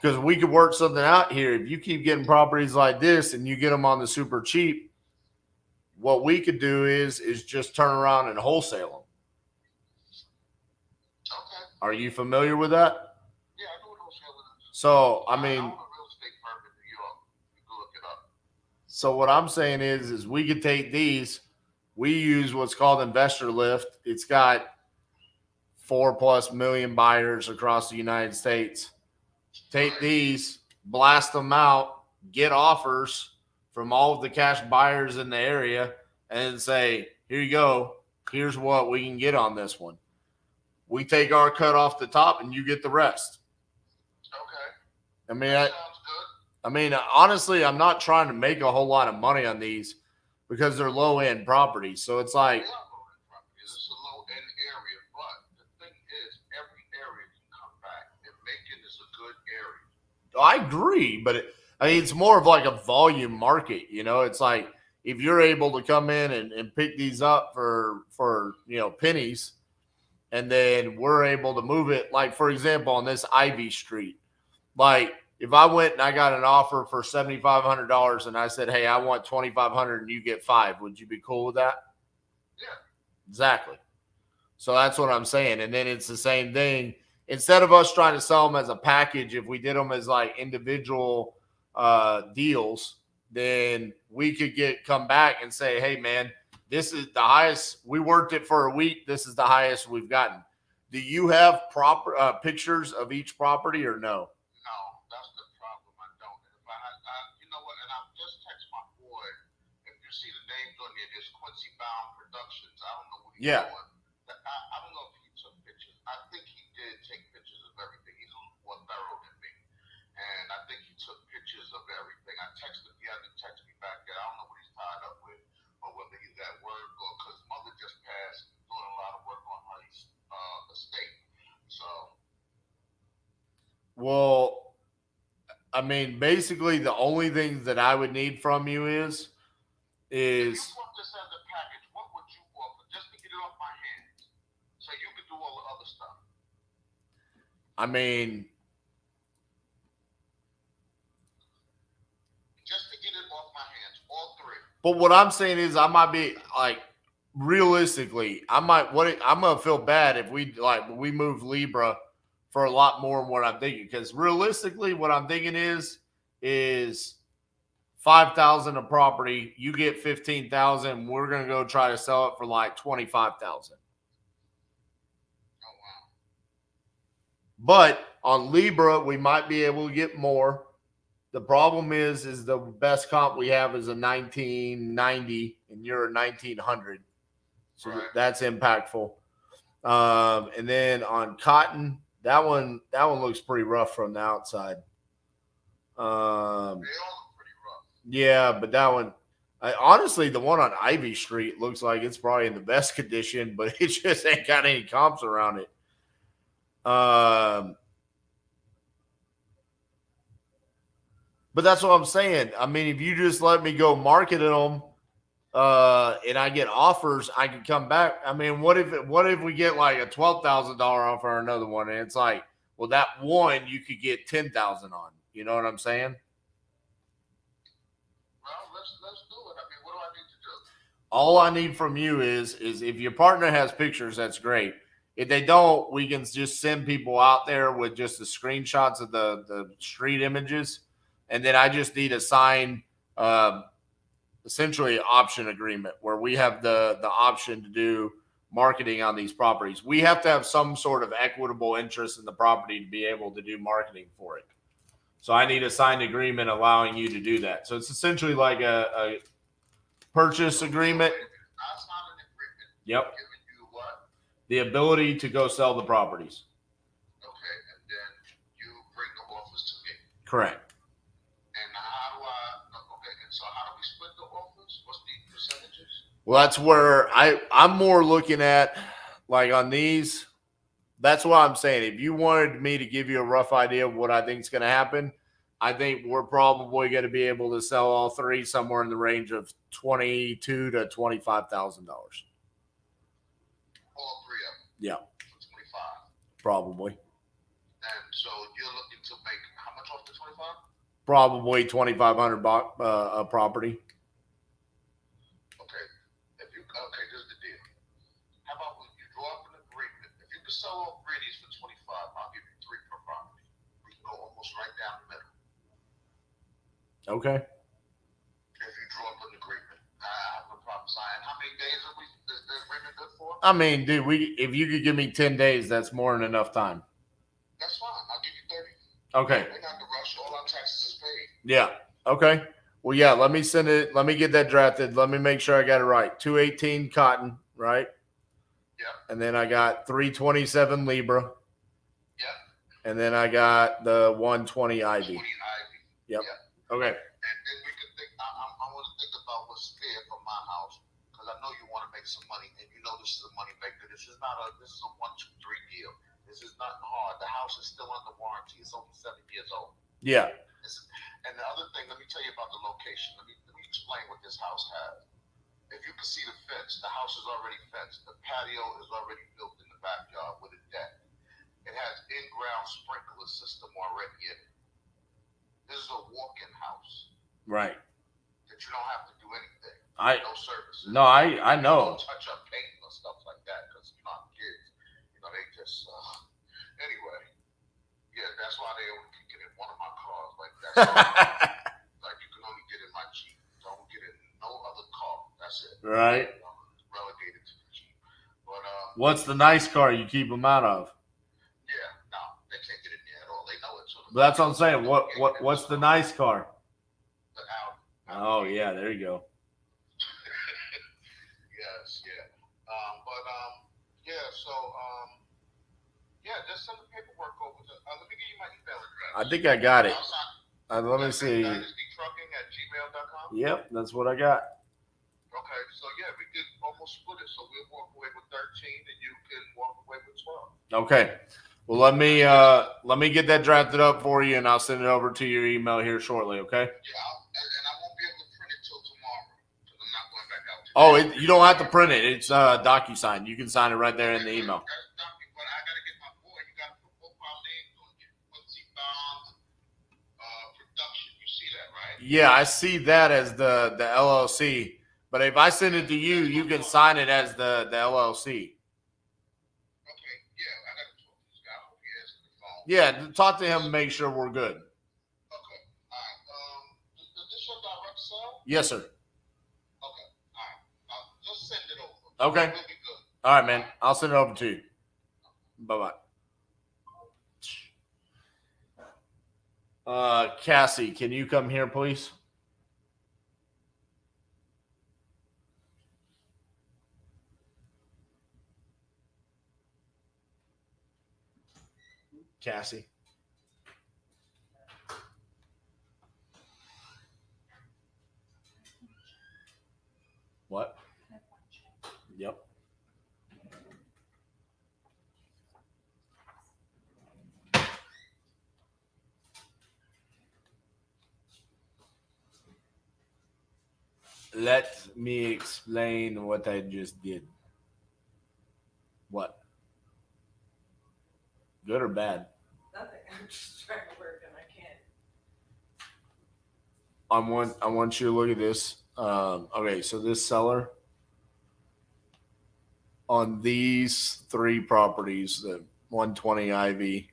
A: Because we could work something out here. If you keep getting properties like this and you get them on the super cheap, what we could do is just turn around and wholesale them.
E: Okay.
A: Are you familiar with that?
E: Yeah, I know what wholesaling is.
A: So, I mean,
E: I own a real estate firm in New York. You can look it up.
A: so what I'm saying is we could take these. We use what's called investor lift. It's got 4+ million buyers across the United States. Take these, blast them out, get offers from all of the cash buyers in the area, and say, here you go. Here's what we can get on this one. We take our cut off the top and you get the rest.
E: Okay.
A: I mean, honestly, I'm not trying to make a whole lot of money on these because they're low end properties. So it's like,
E: It's a low end area, but the thing is, every area can come back. And Macon is a good area.
A: I agree, but it's more of like a volume market. You know, it's like if you're able to come in and pick these up for pennies, and then we're able to move it. Like, for example, on this Ivy Street, like if I went and I got an offer for $7,500 and I said, hey, I want $2,500 and you get $5,000, would you be cool with that?
E: Yeah.
A: Exactly. So that's what I'm saying. And then it's the same thing. Instead of us trying to sell them as a package, if we did them as like individual deals, then we could come back and say, hey, man, this is the highest. We worked it for a week. This is the highest we've gotten. Do you have proper pictures of each property or no?
E: No, that's the problem. I don't. If you know what? And I'll just text my boy. If you see the names on there, there's Quincy Bound Productions. I don't know what he's doing. I don't know if he took pictures. I think he did take pictures of everything. He's a little more thorough than me. And I think he took pictures of everything. I texted him. He hasn't texted me back yet. I don't know what he's tied up with, or whether he's at work or because mother just passed, doing a lot of work on her estate. So.
A: Well, I mean, basically the only thing that I would need from you is
E: If you want this as a package, what would you offer just to get it off my hands so you could do all the other stuff?
A: I mean,
E: just to get it off my hands, all three.
A: but what I'm saying is I might be like, realistically, I'm gonna feel bad if we move Libra for a lot more than what I'm thinking. Because realistically, what I'm thinking is $5,000 a property. You get $15,000. We're gonna go try to sell it for like $25,000.
E: Oh wow!
A: But on Libra, we might be able to get more. The problem is the best comp we have is a 1990, and you're a 1900. So that's impactful. And then on Cotton, that one looks pretty rough from the outside.
E: They all look pretty rough.
A: Yeah, but that one, honestly, the one on Ivy Street looks like it's probably in the best condition, but it just ain't got any comps around it. But that's what I'm saying. I mean, if you just let me go market them, and I get offers, I can come back. I mean, what if we get like a $12,000 offer or another one, and it's like, well, that one you could get 10,000 on. You know what I'm saying?
E: Well, let's do it. I mean, what do I need to do?
A: All I need from you is if your partner has pictures, that's great. If they don't, we can just send people out there with just the screenshots of the street images, and then I just need a signed, essentially option agreement where we have the option to do marketing on these properties. We have to have some sort of equitable interest in the property to be able to do marketing for it. So I need a signed agreement allowing you to do that. So it's essentially like a purchase agreement.
E: I signed an agreement.
A: Yep.
E: Giving you what?
A: The ability to go sell the properties.
E: Okay, and then you bring the offers to me.
A: Correct.
E: And how do okay, and so how do we split the offers? What's the percentages?
A: Well, that's where I'm more looking at, like on these. That's what I'm saying. If you wanted me to give you a rough idea of what I think is going to happen, I think we're probably going to be able to sell all three somewhere in the range of $22,000 to $25,000.
E: All three of them.
A: Yeah.
E: For 25.
A: Probably.
E: And so you're looking to make how much off the 25?
A: Probably $2,500 a property.
E: Okay. Okay, here's the deal. How about when you draw up an agreement? If you can sell all three of these for 25, I'll give you 3 per property. We can go almost right down the middle.
A: Okay.
E: If you draw up an agreement, I have no problem signing. How many days is the agreement good for?
A: I mean, dude, if you could give me 10 days, that's more than enough time.
E: That's fine. I'll give you 30.
A: Okay.
E: We're not to rush. All our taxes is paid.
A: Yeah. Okay. Well, yeah, let me send it. Let me get that drafted. Let me make sure I got it right. 218 Cotton, right?
E: Yeah.
A: And then I got 327 Libra.
E: Yeah.
A: And then I got the 120 Ivy.
E: 20 Ivy.
A: Yep.
E: Yeah.
A: Okay.
E: And then we can think. I want to think about what's fair for my house because I know you want to make some money, and you know this is a money maker. This is not a 1, 2, 3 deal. This is nothing hard. The house is still under warranty. It's only 7 years old.
A: Yeah.
E: And the other thing, let me tell you about the location. Let me explain what this house has. If you can see the fence, the house is already fenced. The patio is already built in the backyard with a deck. It has in-ground sprinkler system already in it. This is a walk-in house.
A: Right.
E: That you don't have to do anything. No services.
A: No, I know.
E: Don't touch up paint or stuff like that because you're not kids. You know, they just anyway. Yeah, that's why they only can get in one of my cars. Like that's like you can only get in my Jeep. Don't get in no other car. That's it.
A: Right.
E: Relegated to the Jeep. But
A: What's the nice car you keep them out of?
E: yeah, no, they can't get in there at all. They know it. So
A: But that's what I'm saying. What's the nice car?
E: the Audi.
A: Oh yeah, there you go.
E: Yes, yeah. Yeah, so yeah, just send the paperwork over to let me give you my email address.
A: I think I got it. Let me see.
E: DynastyTrucking@gmail.com.
A: Yep, that's what I got.
E: Okay, so yeah, we could almost split it. So we'll walk away with 13 and you can walk away with 12.
A: Okay. Well, let me get that drafted up for you, and I'll send it over to your email here shortly. Okay.
E: Yeah, and I won't be able to print it till tomorrow because I'm not going back out today.
A: Oh, you don't have to print it. It's DocuSign. You can sign it right there in the email.
E: But I got to get my boy. You got to put both our names on it. Quincy Bonds Production. You see that, right?
A: Yeah, I see that as the LLC. But if I send it to you, you can sign it as the LLC.
E: Okay, yeah, I got to talk to this guy. I hope he answers the phone.
A: Yeah, talk to him and make sure we're good.
E: Okay, all right. Is this your direct cell?
A: Yes, sir.
E: Okay, all right. Just send it over.
A: Okay.
E: We'll be good.
A: All right, man. I'll send it over to you. Bye-bye. Cassie, can you come here, please? Cassie. What? Yep. Let me explain what I just did. What? Good or bad?
B: Nothing. I'm just trying to work and I can't.
A: I want you to look at this. Okay, so this seller on these three properties, the 120 Ivy,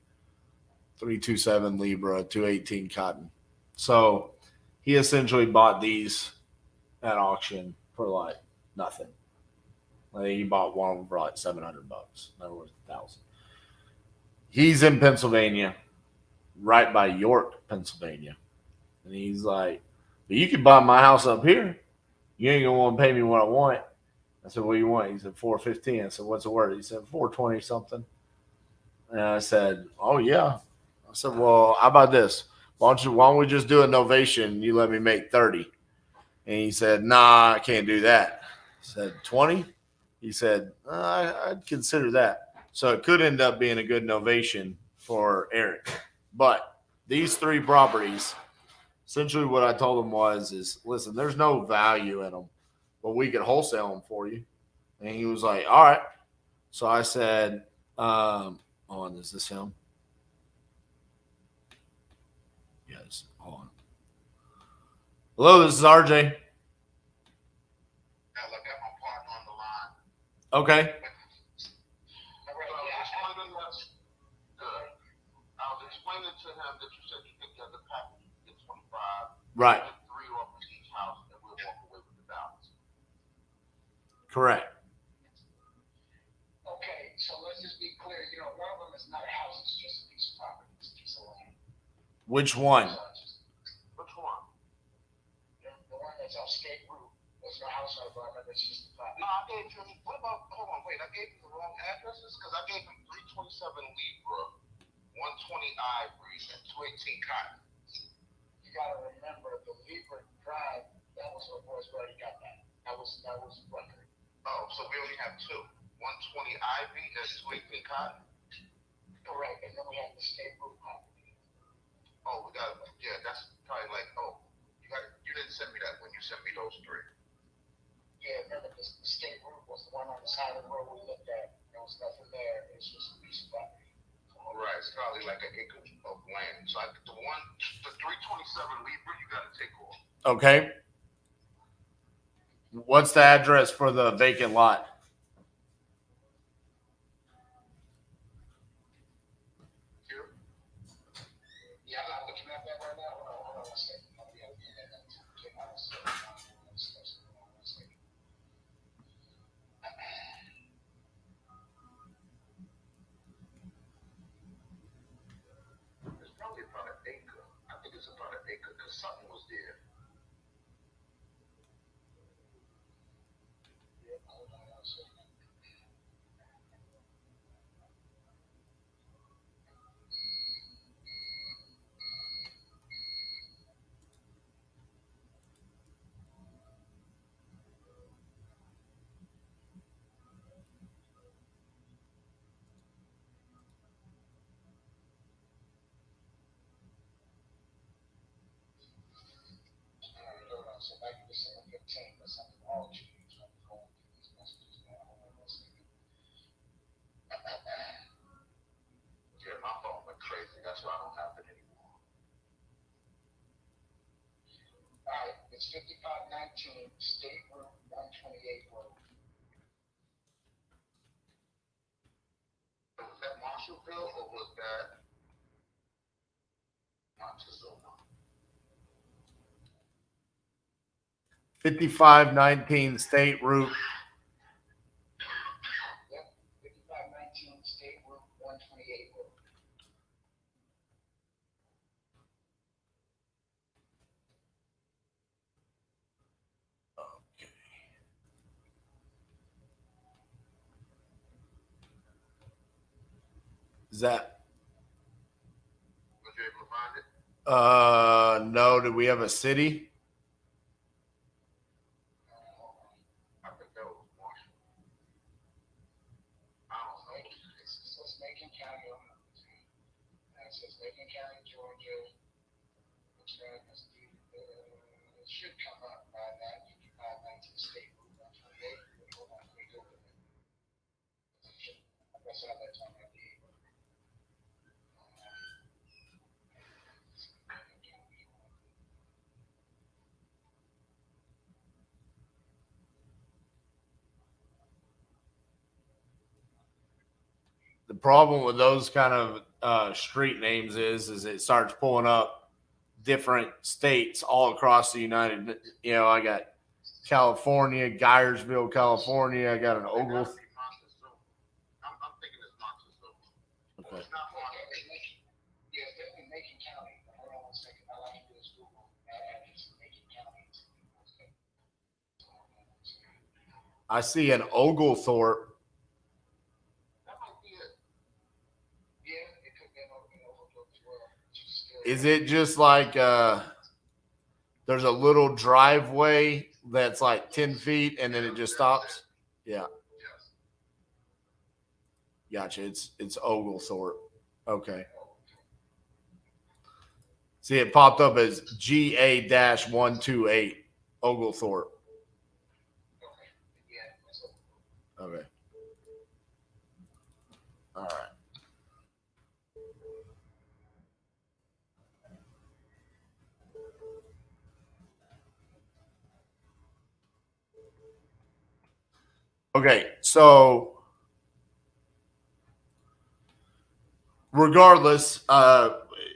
A: 327 Libra, 218 Cotton. So he essentially bought these at auction for like nothing. I think he bought one of them for like $700. In other words, $1,000. He's in Pennsylvania, right by York, Pennsylvania. And he's like, but you can buy my house up here. You ain't gonna want to pay me what I want. I said, what do you want? He said, $415. I said, what's the word? He said, $420 something. And I said, oh yeah. I said, well, how about this? Why don't we just do a novation? You let me make 30. And he said, nah, I can't do that. I said, 20? He said, I'd consider that. So it could end up being a good novation for Eric. But these three properties, essentially what I told him is listen, there's no value in them, but we could wholesale them for you. And he was like, all right. So I said, is this him? Yes, hold on. Hello, this is RJ. Okay. Right. Correct.
E: Okay, so let's just be clear. You know, one of them is not a house; it's just a piece of property. It's a piece of land.
A: Which one?
E: Which one? The one that's on State Route. There's no house on it. It's just a property. No, I gave you. What about? Hold on, wait. I gave you the wrong addresses because I gave him 327 Libra, 120 Ivory, and 218 Cotton. You gotta remember the Libra Drive. That was where Boys already got that. That was record. Oh, so we only have two. 120 Ivy and 218 Cotton? Correct. And then we have the State Route property. Oh, we got, yeah, that's probably like, you didn't send me that when you sent me those three. Yeah, remember the State Route was the one on the side of the road we looked at. There was nothing there. It's just a piece of property. Right, it's probably like an acre of land. So the 327 Libra, you got to take off.
A: Okay. What's the address for the vacant lot?
E: Yeah, I'm looking at that right now. Hold on one second. It's probably about an acre. I think it's about an acre because something was there. Yeah, hold on one second. So back to December 15th, there's something all changed. I'm going through these messages now. Hold on one second. Yeah, my phone went crazy. That's why I don't have it anymore. All right, it's 5519 State Route 128 Road. Was that Marshallville or was that Montezuma?
A: 5519 State Route.
E: Yep, 5519 State Route 128 Road.
A: Is that No. Do we have a city?
E: I think that was Washington. I don't know. It says Macon County on it. It says Macon County, Georgia. Which it should come up by that 19 state route 128. Hold on, let me go with it. I guess I have that on my deed.
A: The problem with those kind of street names is it starts pulling up different states all across the United. You know, I got California, Gyersville, California. I got an Ogle.
E: I'm thinking it's Montezuma.
A: Okay.
E: It's not Montezuma. Yeah, it's definitely Macon County. Hold on one second. All I can do is Google address in Macon County.
A: I see an Oglethorpe.
E: That might be it. Yeah, it could be an Oglethorpe as well.
A: Is it just like there's a little driveway that's like 10 feet and then it just stops? Yeah. Gotcha. It's Oglethorpe. Okay. See, it popped up as GA-128 Oglethorpe. Okay. All right. Okay, so regardless,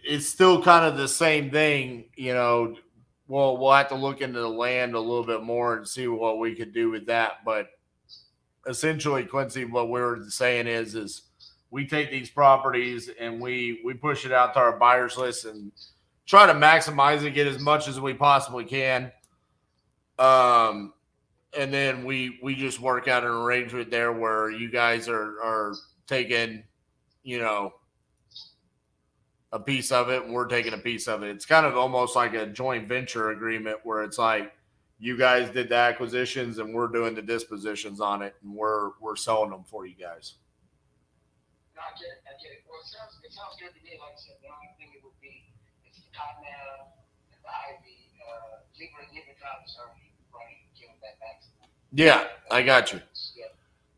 A: it's still kind of the same thing, you know. We'll have to look into the land a little bit more and see what we could do with that. But essentially, Quincy, what we're saying is we take these properties and we push it out to our buyers list and try to maximize it, get as much as we possibly can. And then we just work out an arrangement there where you guys are taking, you know, a piece of it and we're taking a piece of it. It's kind of almost like a joint venture agreement where it's like you guys did the acquisitions and we're doing the dispositions on it and we're selling them for you guys.
E: No, I get it. Well, it sounds good to me. Like I said, the only thing it would be is the cotton and the ivy, leave cotton, sorry, running, giving that back to them.
A: Yeah, I got you.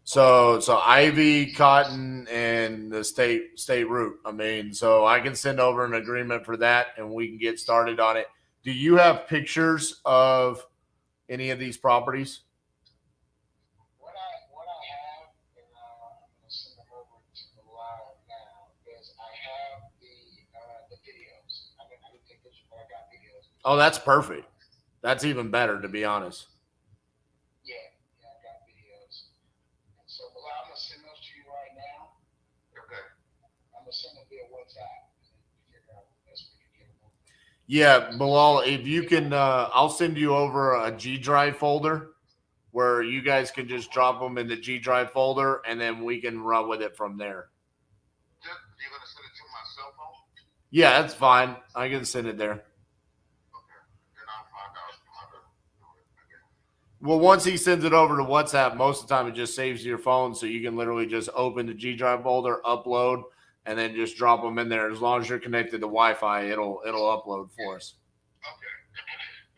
A: So ivy, cotton, and the state root. I mean, so I can send over an agreement for that, and we can get started on it. Do you have pictures of any of these properties?
E: What I have, and I'm gonna send them over to the live now, is I have the videos. I didn't take pictures, but I got videos.
A: Oh, that's perfect. That's even better, to be honest.
E: Yeah, I got videos. And so, but I'm gonna send those to you right now. Okay. I'm gonna send them via WhatsApp. Figure out the best we can get them over.
A: Yeah, Bilal, if you can, I'll send you over a G Drive folder where you guys can just drop them in the G Drive folder, and then we can run with it from there.
E: You're gonna send it to my cell phone?
A: Yeah, that's fine. I can send it there.
E: Okay. Then I'll find out how to do it. Okay.
A: Well, once he sends it over to WhatsApp, most of the time it just saves to your phone, so you can literally just open the G Drive folder, upload, and then just drop them in there. As long as you're connected to Wi-Fi, it'll upload for us.
E: Okay.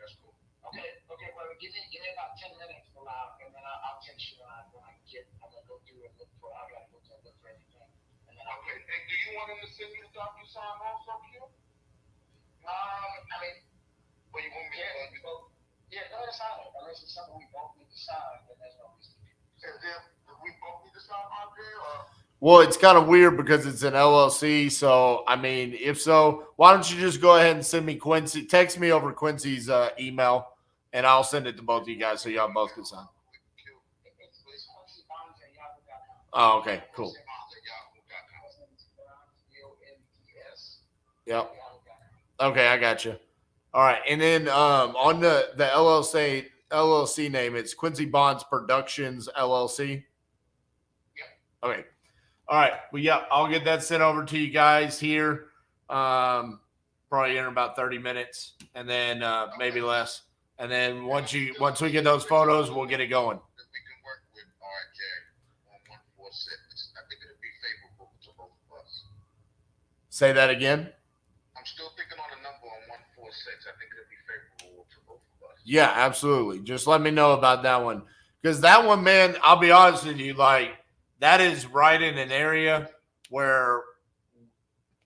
E: That's cool. Okay. Well, give me about 10 minutes for now, and then I'll text you when I get. I'm gonna go through and look for. I gotta go look for everything. And then okay. And do you want him to send you the DocuSign also, Q? I mean, well, you want me to? Yeah, go ahead and sign it. Unless it's something we both need to sign, then there's no reason. And then we both need to sign on there, or?
A: Well, it's kind of weird because it's an LLC. So, I mean, if so, why don't you just go ahead and send me Quincy, text me over Quincy's email, and I'll send it to both of you guys so y'all both can sign. Oh, okay, cool. Yep. Okay, I got you. All right, and then on the LLC name, it's Quincy Bonds Productions LLC. Okay. All right. Well, yeah, I'll get that sent over to you guys here. probably in about 30 minutes, and then maybe less. And then once we get those photos, we'll get it going.
E: We can work with RJ on 146. I think it'll be favorable to both of us.
A: Say that again.
E: I'm still thinking on a number on 146. I think it'll be favorable to both of us.
A: Yeah, absolutely. Just let me know about that one. Because that one, man, I'll be honest with you, like, that is right in an area where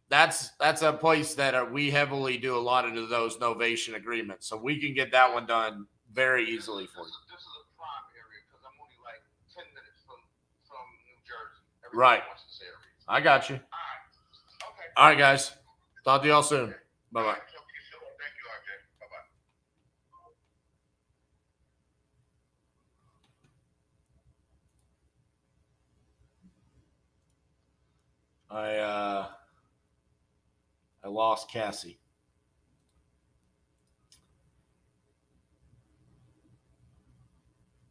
A: that's a place that we heavily do a lot of those novation agreements. So we can get that one done very easily for you.
E: This is a prime area because I'm only like 10 minutes from New Jersey. Everybody
A: Right.
E: wants this area.
A: I got you.
E: All right. Okay.
A: All right, guys. Talk to y'all soon. Bye-bye.
E: Thank you, RJ. Bye-bye.
A: I lost Cassie.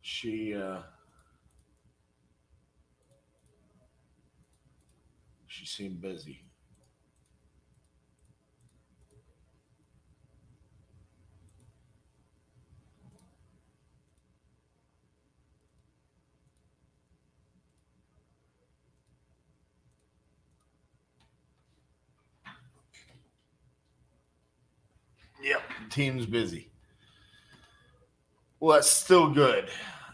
A: She seemed busy. Yep, team's busy. Well, that's still good.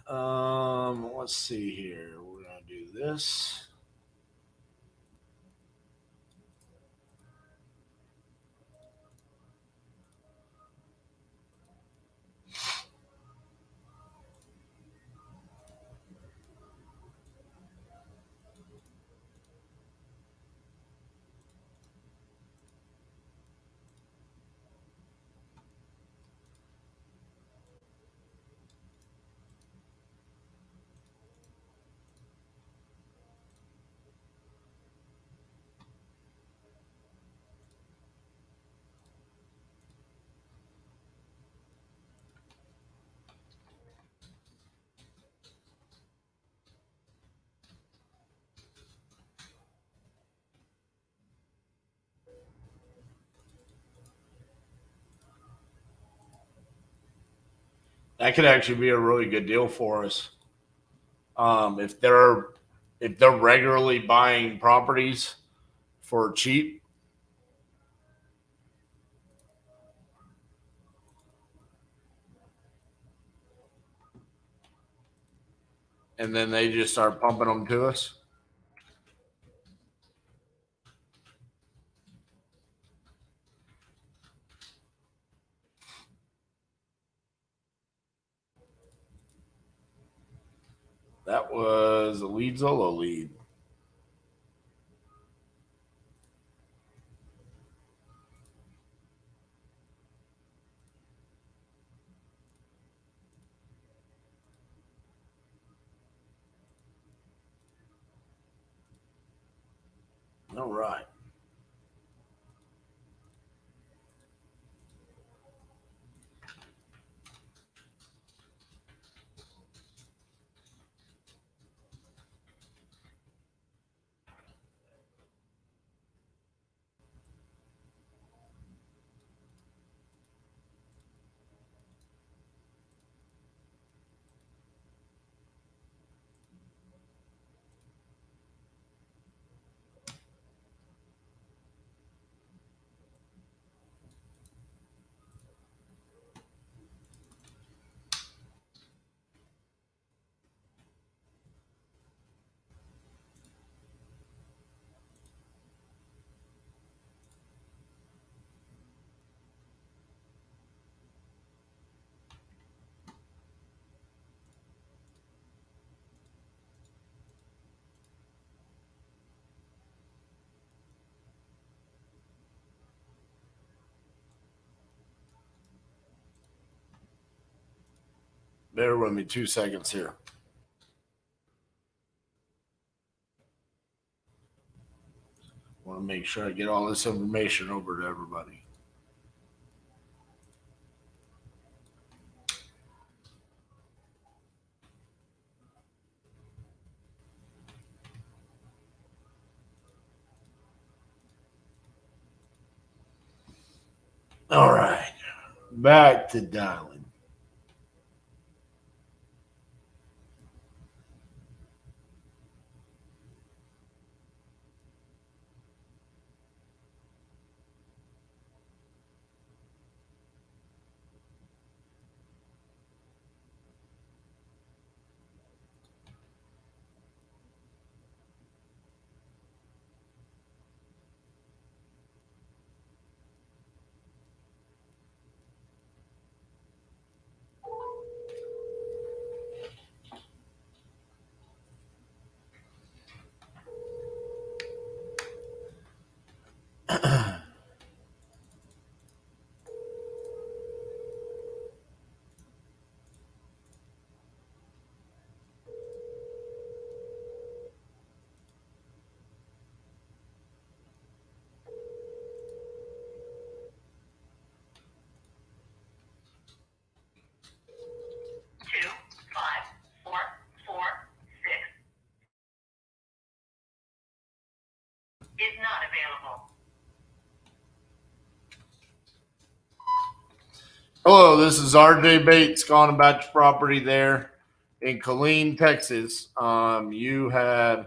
A: Let's see here. We're gonna do this. That could actually be a really good deal for us. If they're regularly buying properties for cheap, and then they just start pumping them to us. That was a lead Zolo lead. All right. Bear with me 2 seconds here. Want to make sure I get all this information over to everybody. All right. Back to dialing.
D: Is not available.
A: Hello, this is RJ Bates calling about your property there in Killeen, Texas. You had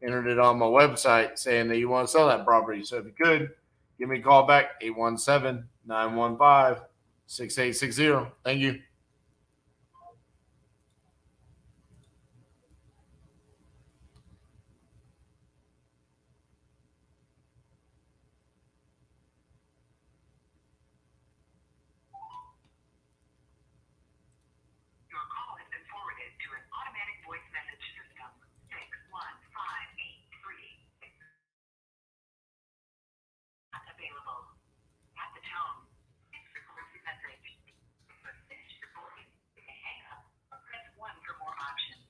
A: entered it on my website saying that you want to sell that property. So if you could, give me a call back, 817-915-6860. Thank you.
D: Your call has been forwarded to an automatic voice message system. 61583. Not available. At the tone, please record your message. For finished recording, you may hang up or press 1 for more options.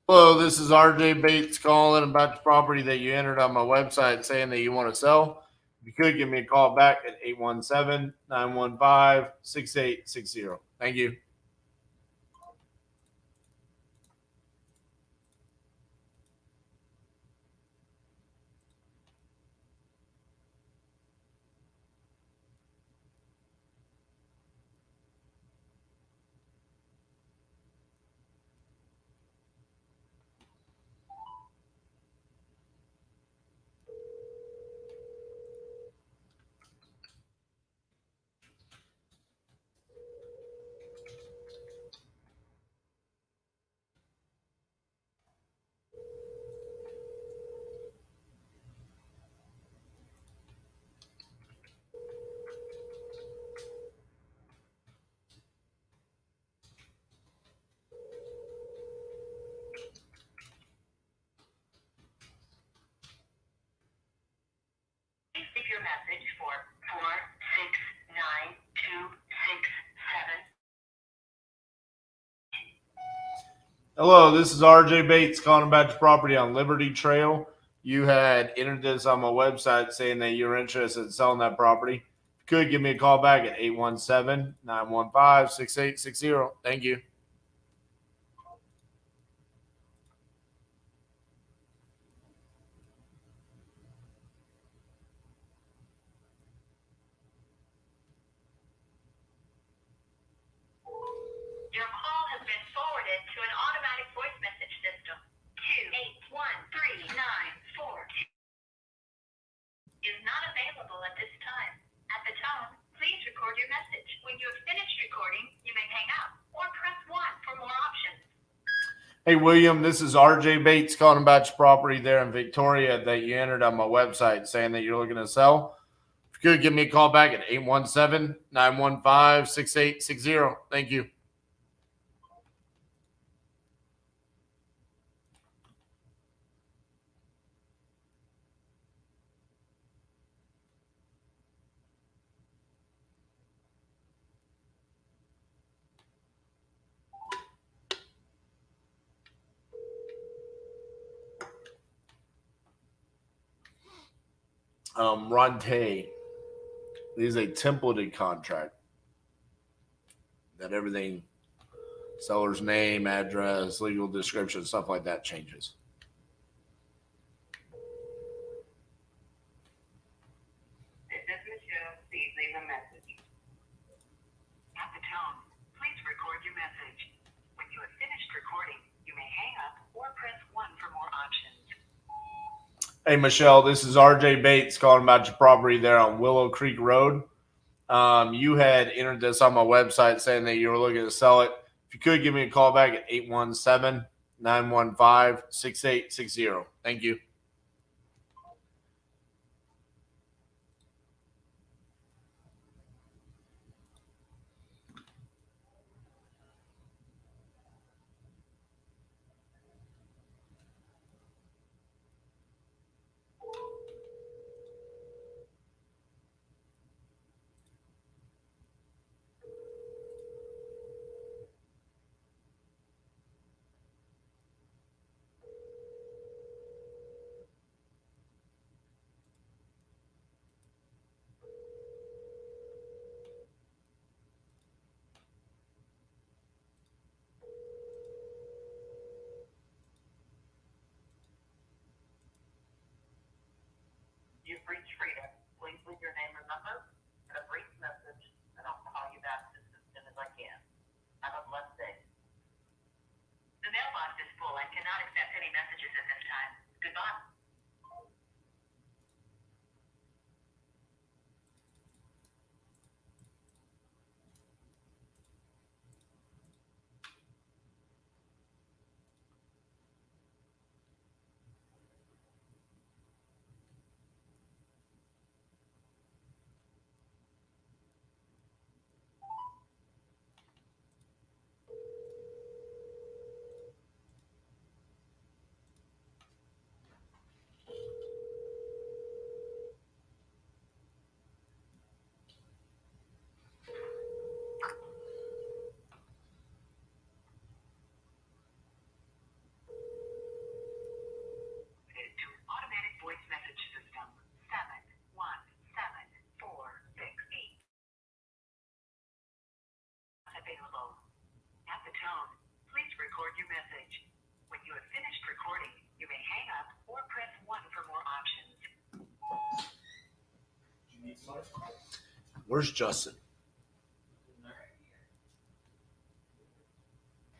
A: Hello, this is RJ Bates calling about the property that you entered on my website saying that you want to sell. If you could, give me a call back at 817-915-6860. Thank you.
D: Please leave your message for 469267.
A: Hello, this is RJ Bates calling about your property on Liberty Trail. You had entered this on my website saying that you're interested in selling that property. If you could, give me a call back at 817-915-6860. Thank you.
D: Your call has been forwarded to an automatic voice message system. 281394 is not available at this time. At the tone, please record your message. When you have finished recording, you may hang up or press 1 for more options.
A: Hey, William, this is RJ Bates calling about your property there in Victoria that you entered on my website saying that you're looking to sell. If you could, give me a call back at 817-915-6860. Thank you. Ronte is a templated contract that everything, seller's name, address, legal description, stuff like that changes.
D: This is Michelle.
A: Hey, Michelle, this is RJ Bates calling about your property there on Willow Creek Road. You had entered this on my website saying that you were looking to sell it. If you could give me a call back at 817-915-6860. Thank you.
D: You've reached freedom. Please leave your name and number and a brief message, and I'll call you back as soon as I can. Have a blessed day. The mailbox is full and cannot accept any messages at this time. Goodbye. Automatic voice message system 717468 available. At the tone, please record your message. When you have finished recording, you may hang up or press 1 for more options.
A: Where's Justin?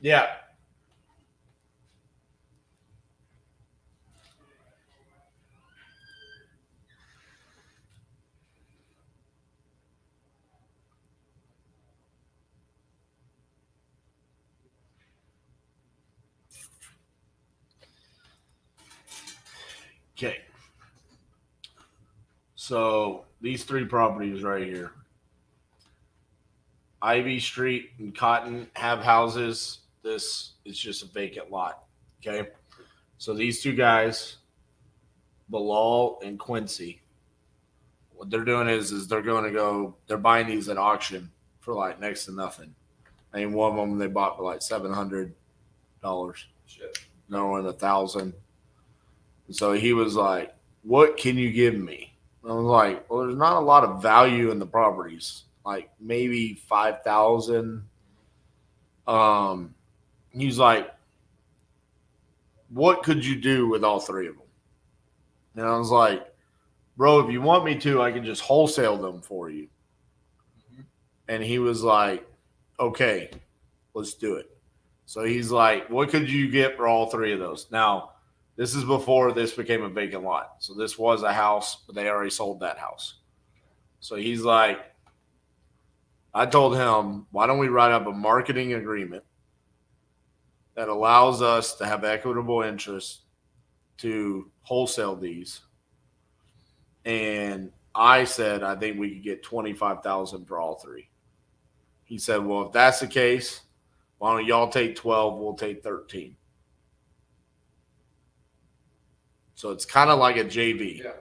A: Yeah. Okay. So these three properties right here, Ivy Street and Cotton, have houses. This is just a vacant lot. Okay. So these two guys, Bilal and Quincy, what they're doing is they're buying these at auction for like next to nothing. I mean, one of them they bought for like $700.
J: Shit.
A: Another one $1,000. So he was like, "What can you give me?" I was like, "Well, there's not a lot of value in the properties. Like maybe 5,000." He's like, "What could you do with all three of them?" And I was like, "Bro, if you want me to, I can just wholesale them for you." And he was like, "Okay, let's do it." So he's like, "What could you get for all three of those?" Now, this is before this became a vacant lot. So this was a house, but they already sold that house. So he's like, I told him, why don't we write up a marketing agreement that allows us to have equitable interest to wholesale these? And I said, I think we could get 25,000 for all three. He said, well, if that's the case, why don't y'all take 12? We'll take 13. So it's kind of like a JV.
J: Yeah.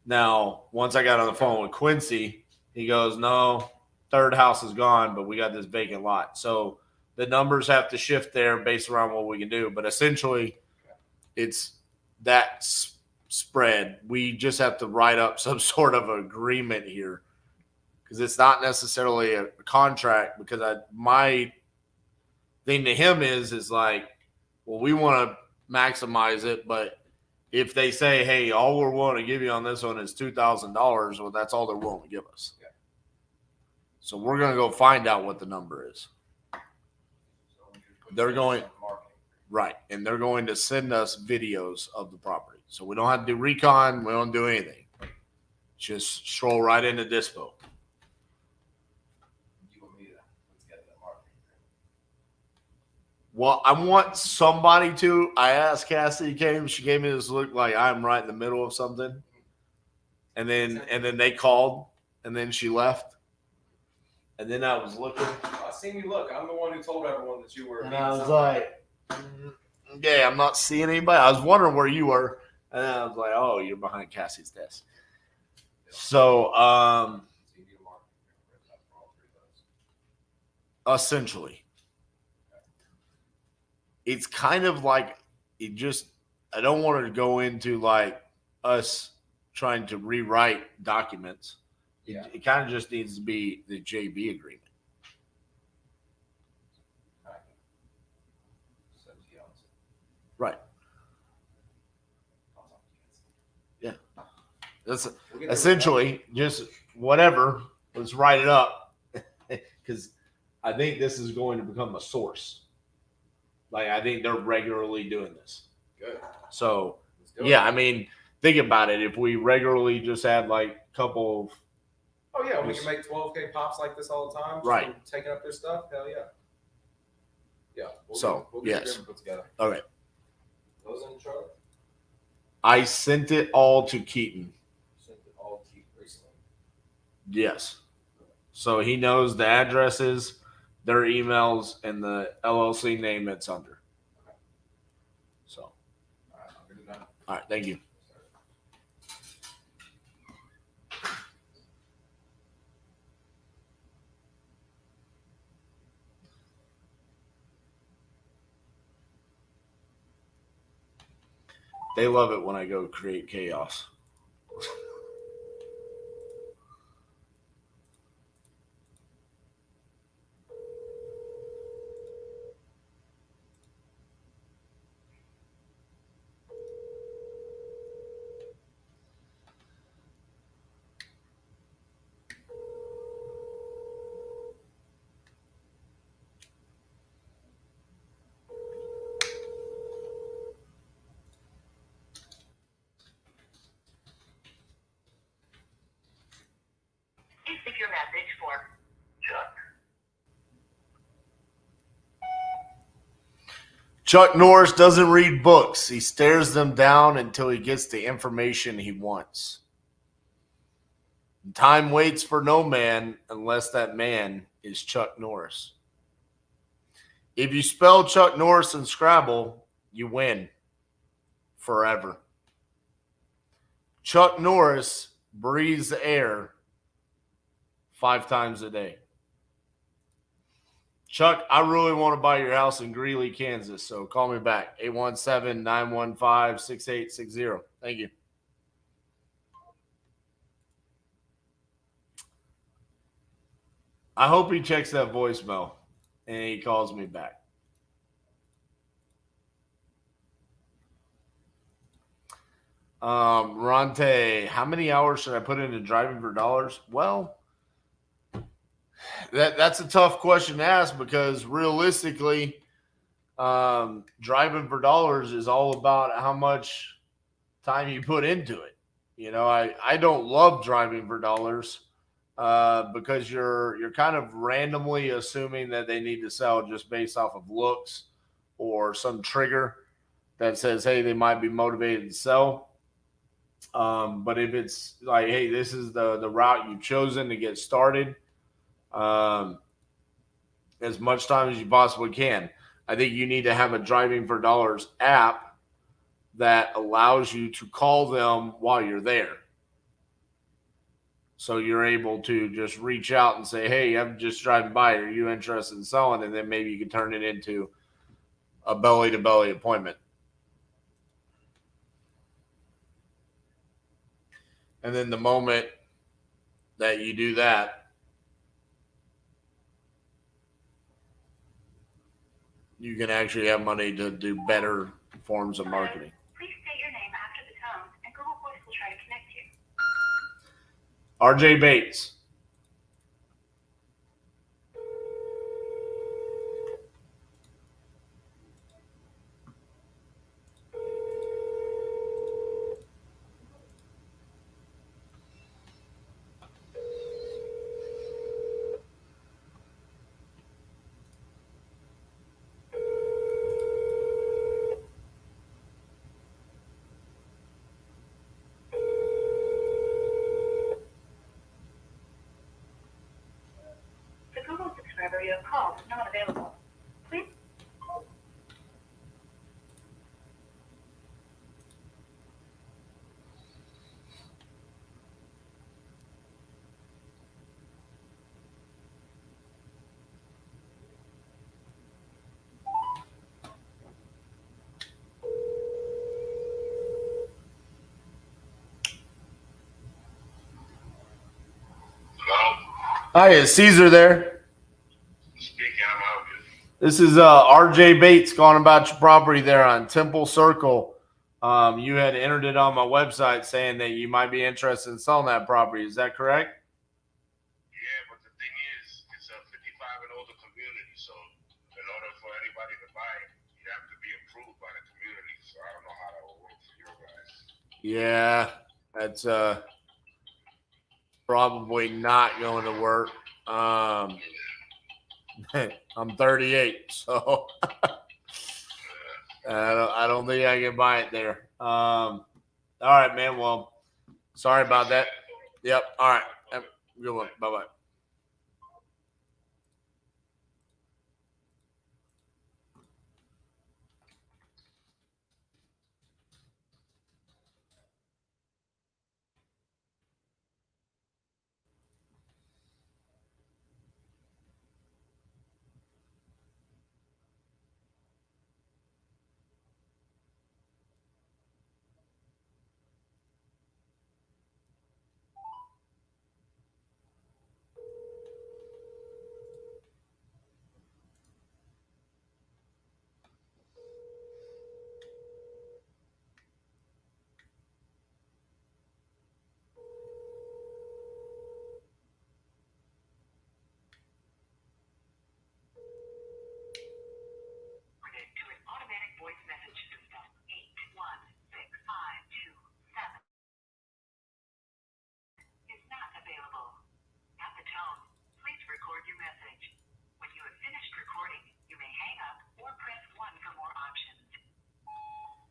A: Now, once I got on the phone with Quincy, he goes, no, third house is gone, but we got this vacant lot. So the numbers have to shift there based around what we can do. But essentially, it's that spread. We just have to write up some sort of agreement here because it's not necessarily a contract. Because my thing to him is like, well, we want to maximize it, but if they say, hey, all we're willing to give you on this one is $2,000, well, that's all they're willing to give us.
J: Yeah.
A: So we're going to go find out what the number is. They're going. Right. And they're going to send us videos of the property. So we don't have to do recon. We don't do anything. Just stroll right into dispo.
J: You want me to put together that marketing?
A: Well, I want somebody to. I asked Cassie came. She gave me this look like I'm right in the middle of something. And then they called, and then she left. And then I was looking.
J: I seen you look. I'm the one who told everyone that you were.
A: And I was like, yeah, I'm not seeing anybody. I was wondering where you were. And then I was like, oh, you're behind Cassie's desk. So, essentially, it's kind of like I don't want to go into like us trying to rewrite documents.
J: Yeah.
A: It kind of just needs to be the JB agreement. Right. Yeah. That's essentially just whatever. Let's write it up because I think this is going to become a source. Like, I think they're regularly doing this.
J: Good.
A: So, yeah, I mean, think about it. If we regularly just had like a couple of.
J: Oh, yeah, we can make 12K pops like this all the time.
A: Right.
J: Taking up their stuff. Hell yeah. Yeah. We'll get
A: yes.
J: put together.
A: Okay.
J: Those in the truck?
A: I sent it all to Keaton.
J: Sent it all to Keaton recently.
A: Yes. So he knows the addresses, their emails, and the LLC name it's under.
J: Okay.
A: So.
J: All right, I'll get it done.
A: All right. Thank you. They love it when I go create chaos.
D: Please leave your message for Chuck.
A: Chuck Norris doesn't read books. He stares them down until he gets the information he wants. Time waits for no man unless that man is Chuck Norris. If you spell Chuck Norris in Scrabble, you win forever. Chuck Norris breathes air 5 times a day. Chuck, I really want to buy your house in Greeley, Kansas, so call me back, 817-915-6860. Thank you. I hope he checks that voicemail and he calls me back. Ronte, how many hours should I put into driving for dollars? Well, that's a tough question to ask because realistically, driving for dollars is all about how much time you put into it. You know, I don't love driving for dollars because you're kind of randomly assuming that they need to sell just based off of looks or some trigger that says, hey, they might be motivated to sell. But if it's like, hey, this is the route you've chosen to get started, as much time as you possibly can. I think you need to have a Driving for Dollars app that allows you to call them while you're there. So you're able to just reach out and say, hey, I'm just driving by. Are you interested in selling? And then maybe you can turn it into a belly-to-belly appointment. And then the moment that you do that, you can actually have money to do better forms of marketing.
D: Please state your name after the tone, and Google Voice will try to connect you.
A: RJ Bates.
D: call not available. Please.
A: Hi, is Caesar there? This is RJ Bates calling about your property there on Temple Circle. You had entered it on my website saying that you might be interested in selling that property. Is that correct?
E: Yeah, but the thing is, it's a 55 and older community, so in order for anybody to buy it, you have to be approved by the community. So I don't know how that will work for your guys.
A: Yeah, that's probably not going to work. I'm 38, so I don't think I can buy it there. All right, man. Well, sorry about that. Yep. All right. Have a good one. Bye bye.
D: To an automatic voice message system. 816527 is not available. At the tone, please record your message. When you have finished recording, you may hang up or press 1 for more options.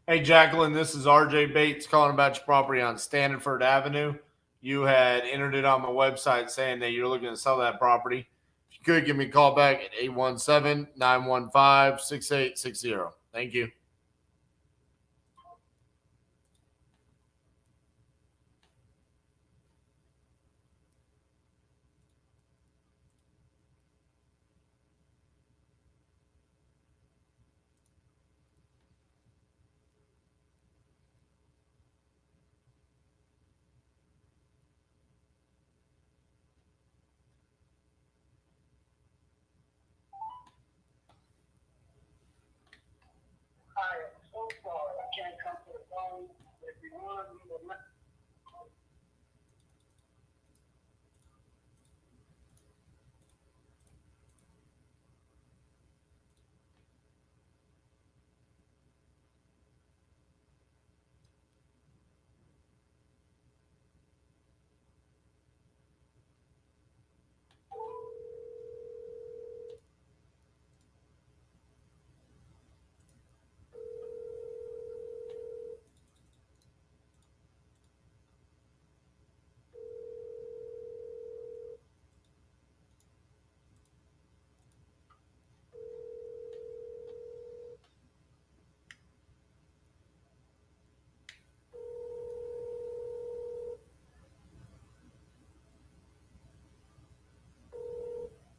A: Hey, Jacqueline, this is RJ Bates calling about your property on Standiford Avenue. You had entered it on my website saying that you're looking to sell that property. If you could give me a call back at 817-915-6860. Thank you.
C: Hi, I'm so sorry. I can't come to the phone. If you want, you will not.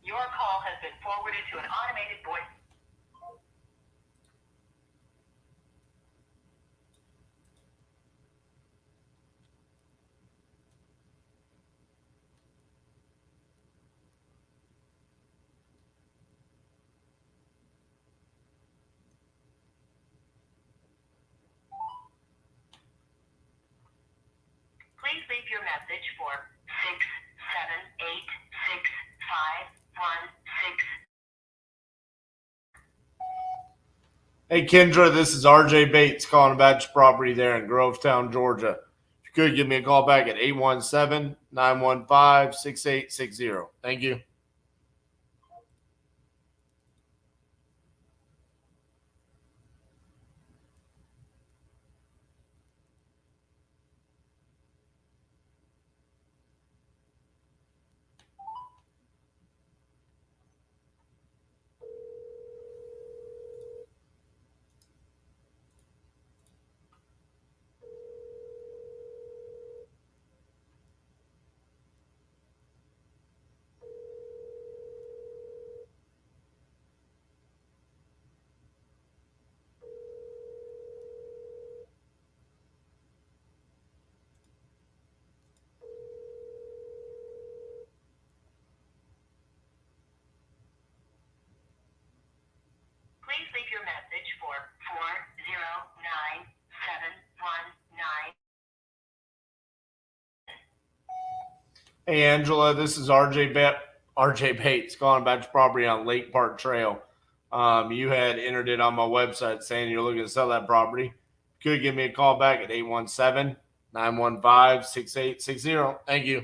D: Your call has been forwarded to an automated voice. Please leave your message for 6786516.
A: Hey, Kendra, this is RJ Bates calling about your property there in Grovetown, Georgia. If you could give me a call back at 817-915-6860. Thank you. Hey, Angela, this is RJ Bates calling about your property on Lake Park Trail. You had entered it on my website saying you're looking to sell that property. Could give me a call back at 817-915-6860. Thank you.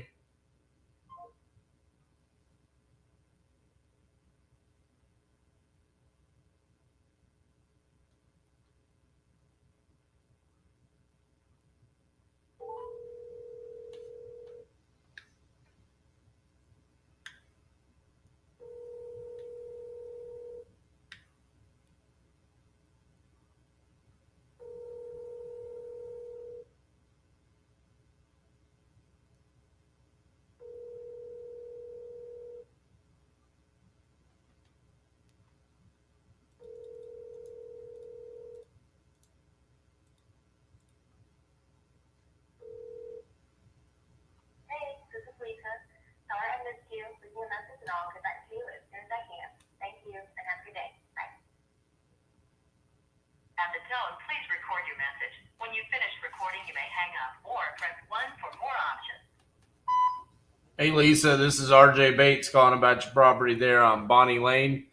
D: Hey, this is Lisa. Sorry I missed you. Leave me a message and I'll get back to you as soon as I can. Thank you and have a good day. Bye. At the tone, please record your message. When you've finished recording, you may hang up or press 1 for more options.
A: Hey, Lisa, this is RJ Bates calling about your property there on Bonnie Lane.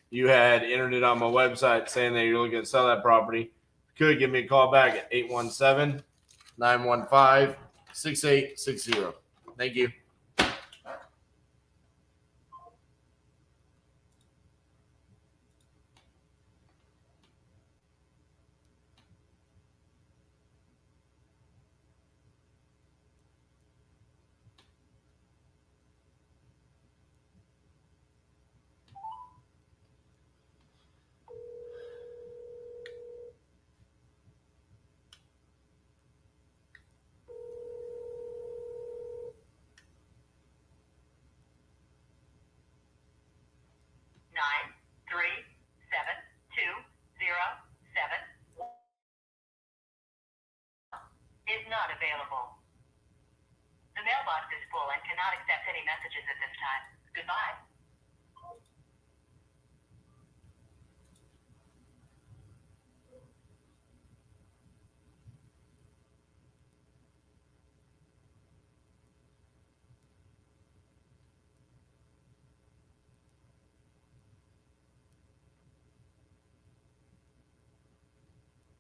A: You had entered it on my website saying that you're looking to sell that property. Could give me a call back at 817-915-6860. Thank you.
D: Nine three seven two zero seven is not available. The mailbox is full and cannot accept any messages at this time. Goodbye.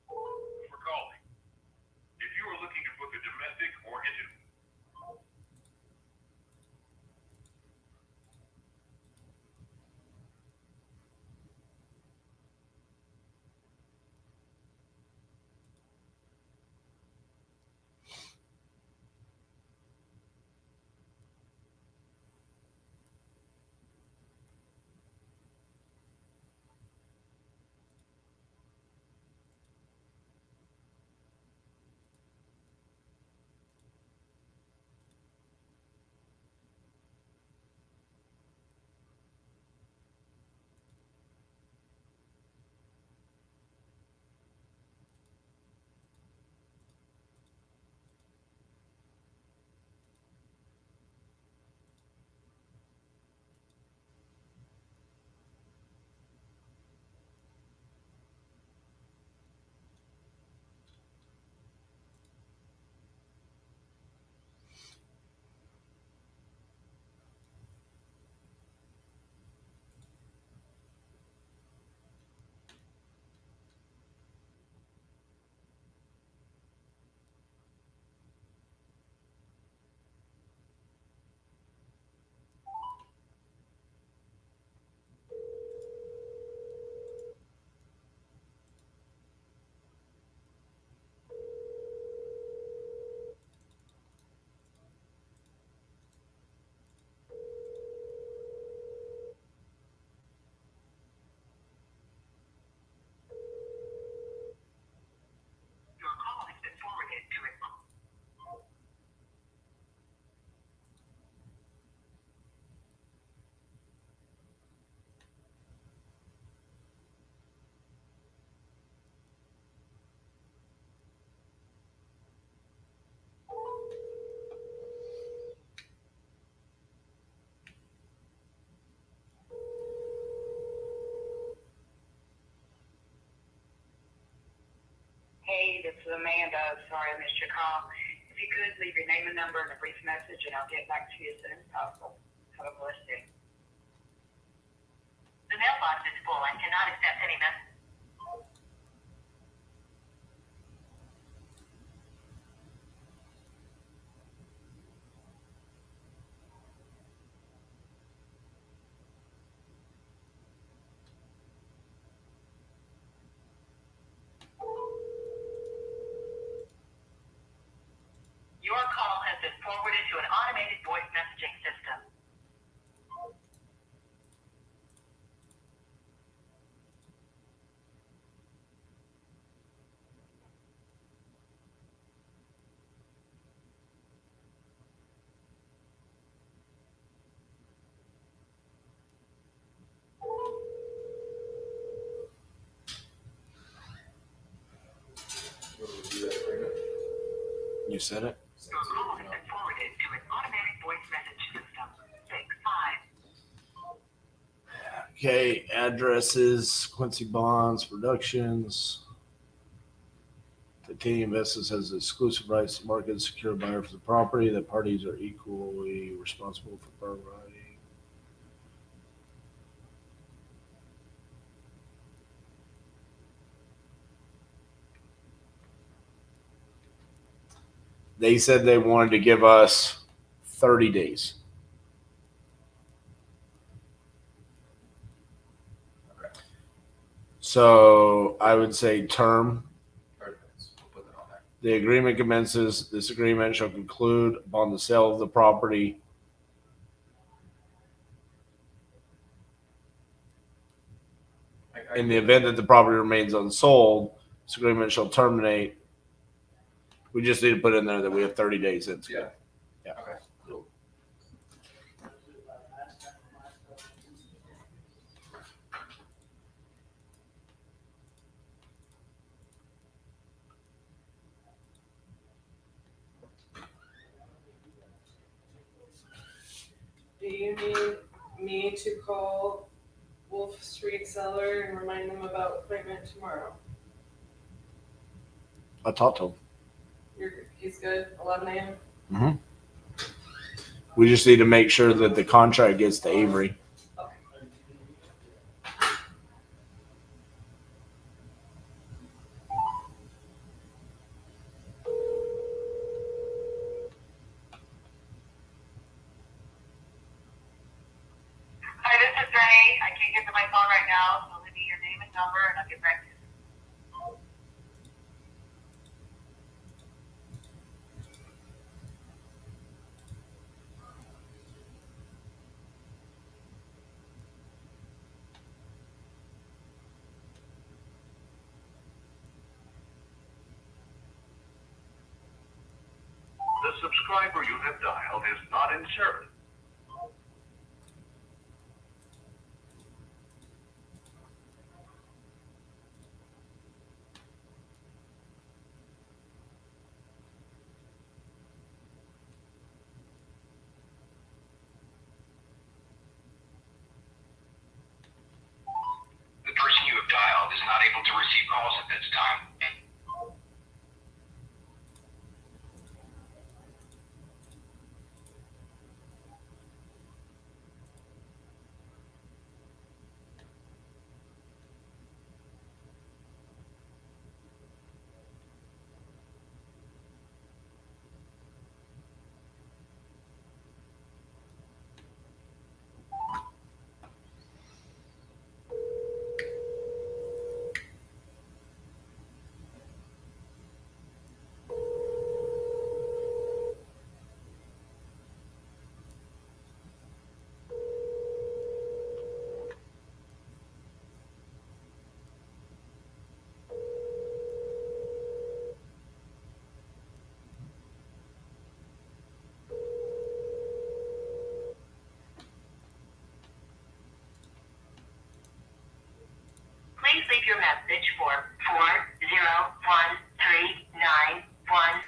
S: For calling. If you are looking to book a domestic or internet.
D: Your call has been forwarded to a Hey, this is Amanda. Sorry I missed your call. If you could, leave your name and number and a brief message, and I'll get back to you as soon as possible. Have a blessed day. The mailbox is full. I cannot accept any message. Your call has been forwarded to an automated voice messaging system.
A: You said it?
D: Your call has been forwarded to an automated voice message system. 6-5.
A: Okay, addresses, Quincy Bonds, Productions. Titanium Investments has exclusive rights to market and secure a buyer for the property. The parties are equally responsible for providing. They said they wanted to give us 30 days. So I would say term. The agreement commences. This agreement shall conclude upon the sale of the property. In the event that the property remains unsold, this agreement shall terminate. We just need to put in there that we have 30 days. It's good. Yeah.
J: Okay.
A: Cool.
B: Do you need me to call Wolf Street Seller and remind them about appointment tomorrow?
A: I talked to him.
B: He's good, 11 a.m.?
A: Mm-hmm. We just need to make sure that the contract gets to Avery.
D: Hi, this is Renee. I can't get to my phone right now, so leave me your name and number, and I'll get back to you.
S: The subscriber you have dialed is not in service.
D: The person you have dialed is not able to receive calls at this time. Please leave your message for 4013911.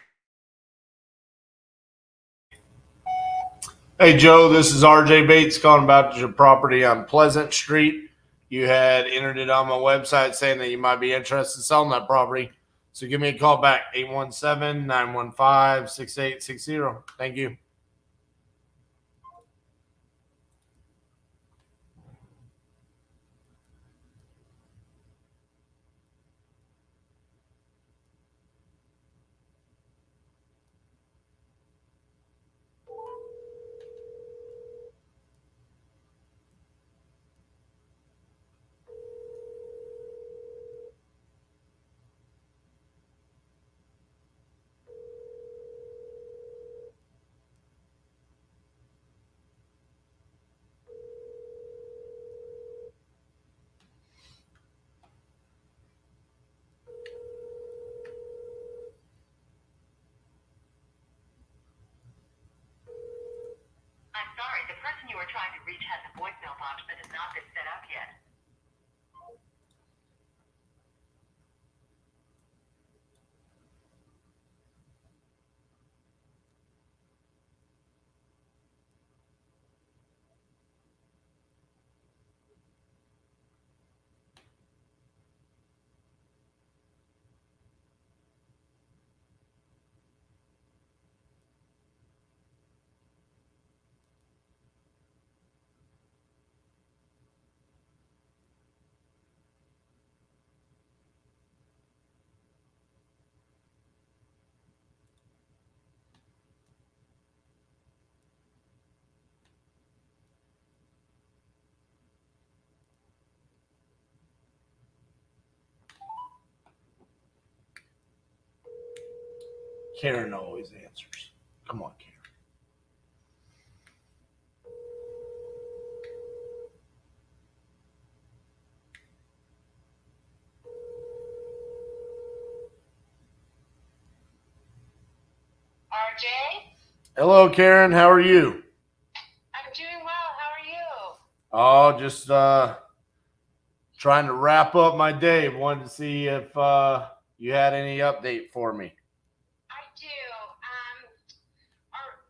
A: Hey, Joe, this is RJ Bates calling about your property on Pleasant Street. You had entered it on my website saying that you might be interested in selling that property. So give me a call back, 817-915-6860. Thank you.
D: I'm sorry, the person you are trying to reach has a voicemail box that has not been set up yet.
A: Karen always answers. Come on, Karen.
D: RJ?
A: Hello, Karen. How are you?
D: I'm doing well. How are you?
A: Oh, just trying to wrap up my day. Wanted to see if you had any update for me.
D: I do.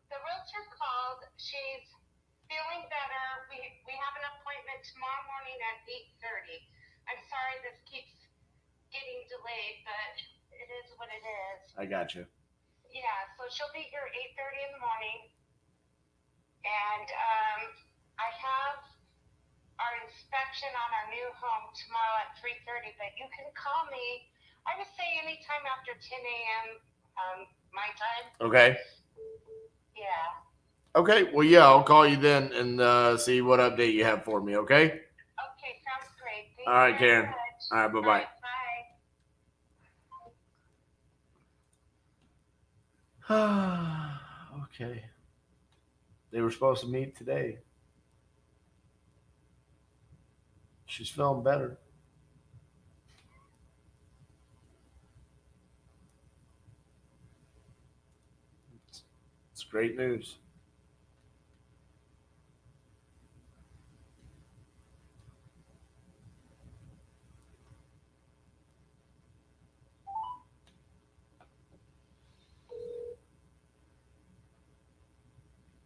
D: The realtor called. She's feeling better. We have an appointment tomorrow morning at 8:30. I'm sorry this keeps getting delayed, but it is what it is.
A: I got you.
D: Yeah, so she'll be here 8:30 in the morning. And I have our inspection on our new home tomorrow at 3:30, but you can call me. I would say anytime after 10 a.m. My time.
A: Okay.
D: Yeah.
A: Okay. Well, yeah, I'll call you then and see what update you have for me. Okay.
D: Okay, sounds great. Thank
A: All right,
D: you very
A: Karen.
D: much.
A: All right. Bye bye.
D: All right, bye.
A: Okay. They were supposed to meet today. She's feeling better. It's great news.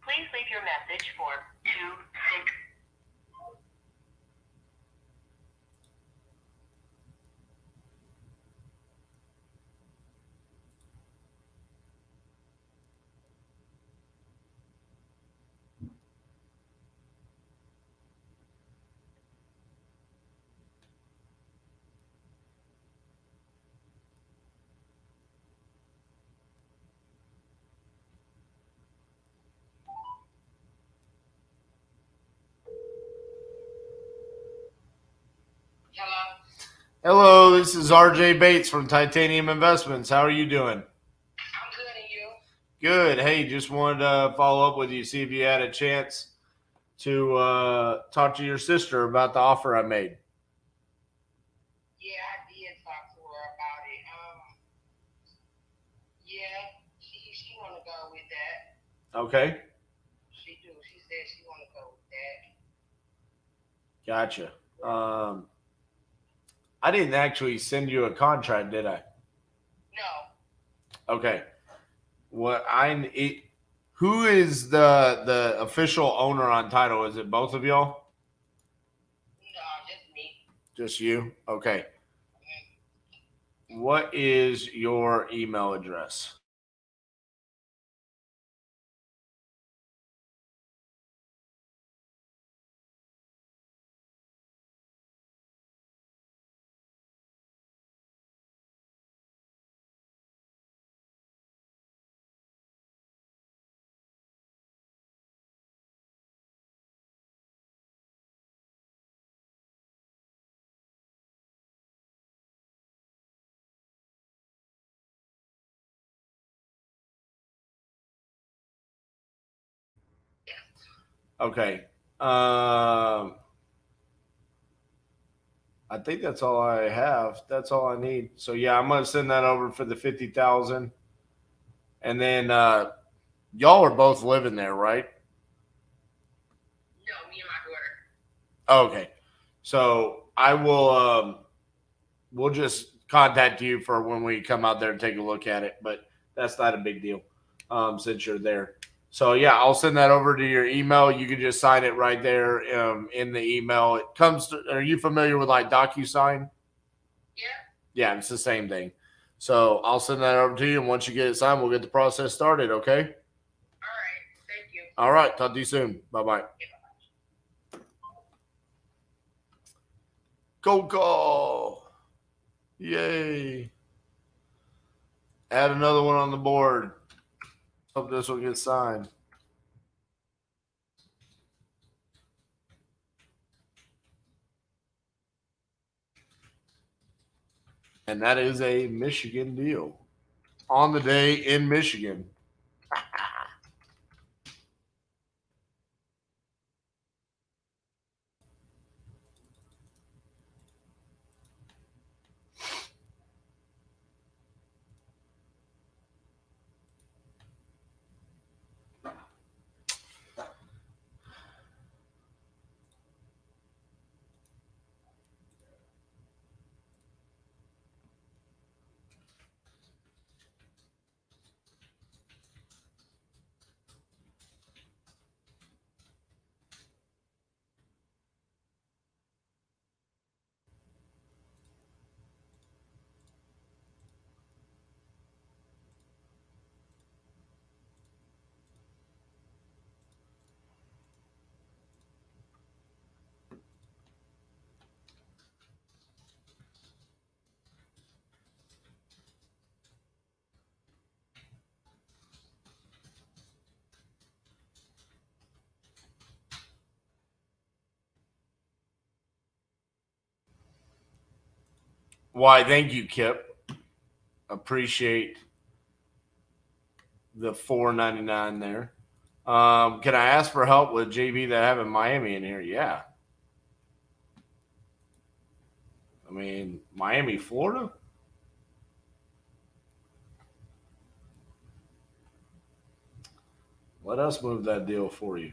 D: Please leave your message for 26. Hello.
A: Hello, this is RJ Bates from Titanium Investments. How are you doing?
D: I'm good, and you?
A: Good. Hey, just wanted to follow up with you, see if you had a chance to talk to your sister about the offer I made.
D: Yeah, I did talk to her about it. Yeah, she want to go with that.
A: Okay.
D: She do. She said she want to go with that.
A: Gotcha. I didn't actually send you a contract, did I?
D: No.
A: Okay. Who is the official owner on title? Is it both of y'all?
D: No, just me.
A: Just you? Okay. What is your email address? Okay. I think that's all I have. That's all I need. So yeah, I'm gonna send that over for the 50,000. And then y'all are both living there, right?
D: No, me and my daughter.
A: Okay. So I will we'll just contact you for when we come out there and take a look at it, but that's not a big deal since you're there. So yeah, I'll send that over to your email. You can just sign it right there in the email. It comes to, are you familiar with like DocuSign?
D: Yeah.
A: Yeah, it's the same thing. So I'll send that over to you, and once you get it signed, we'll get the process started, okay?
D: All right. Thank you.
A: All right, talk to you soon. Bye-bye. Go. Yay. Add another one on the board. Hope this will get signed. And that is a Michigan deal. On the day in Michigan. Why, thank you, Kip. Appreciate the $4.99 there. Can I ask for help with JB that I have in Miami in here? Yeah. I mean, Miami, Florida? Let us move that deal for you.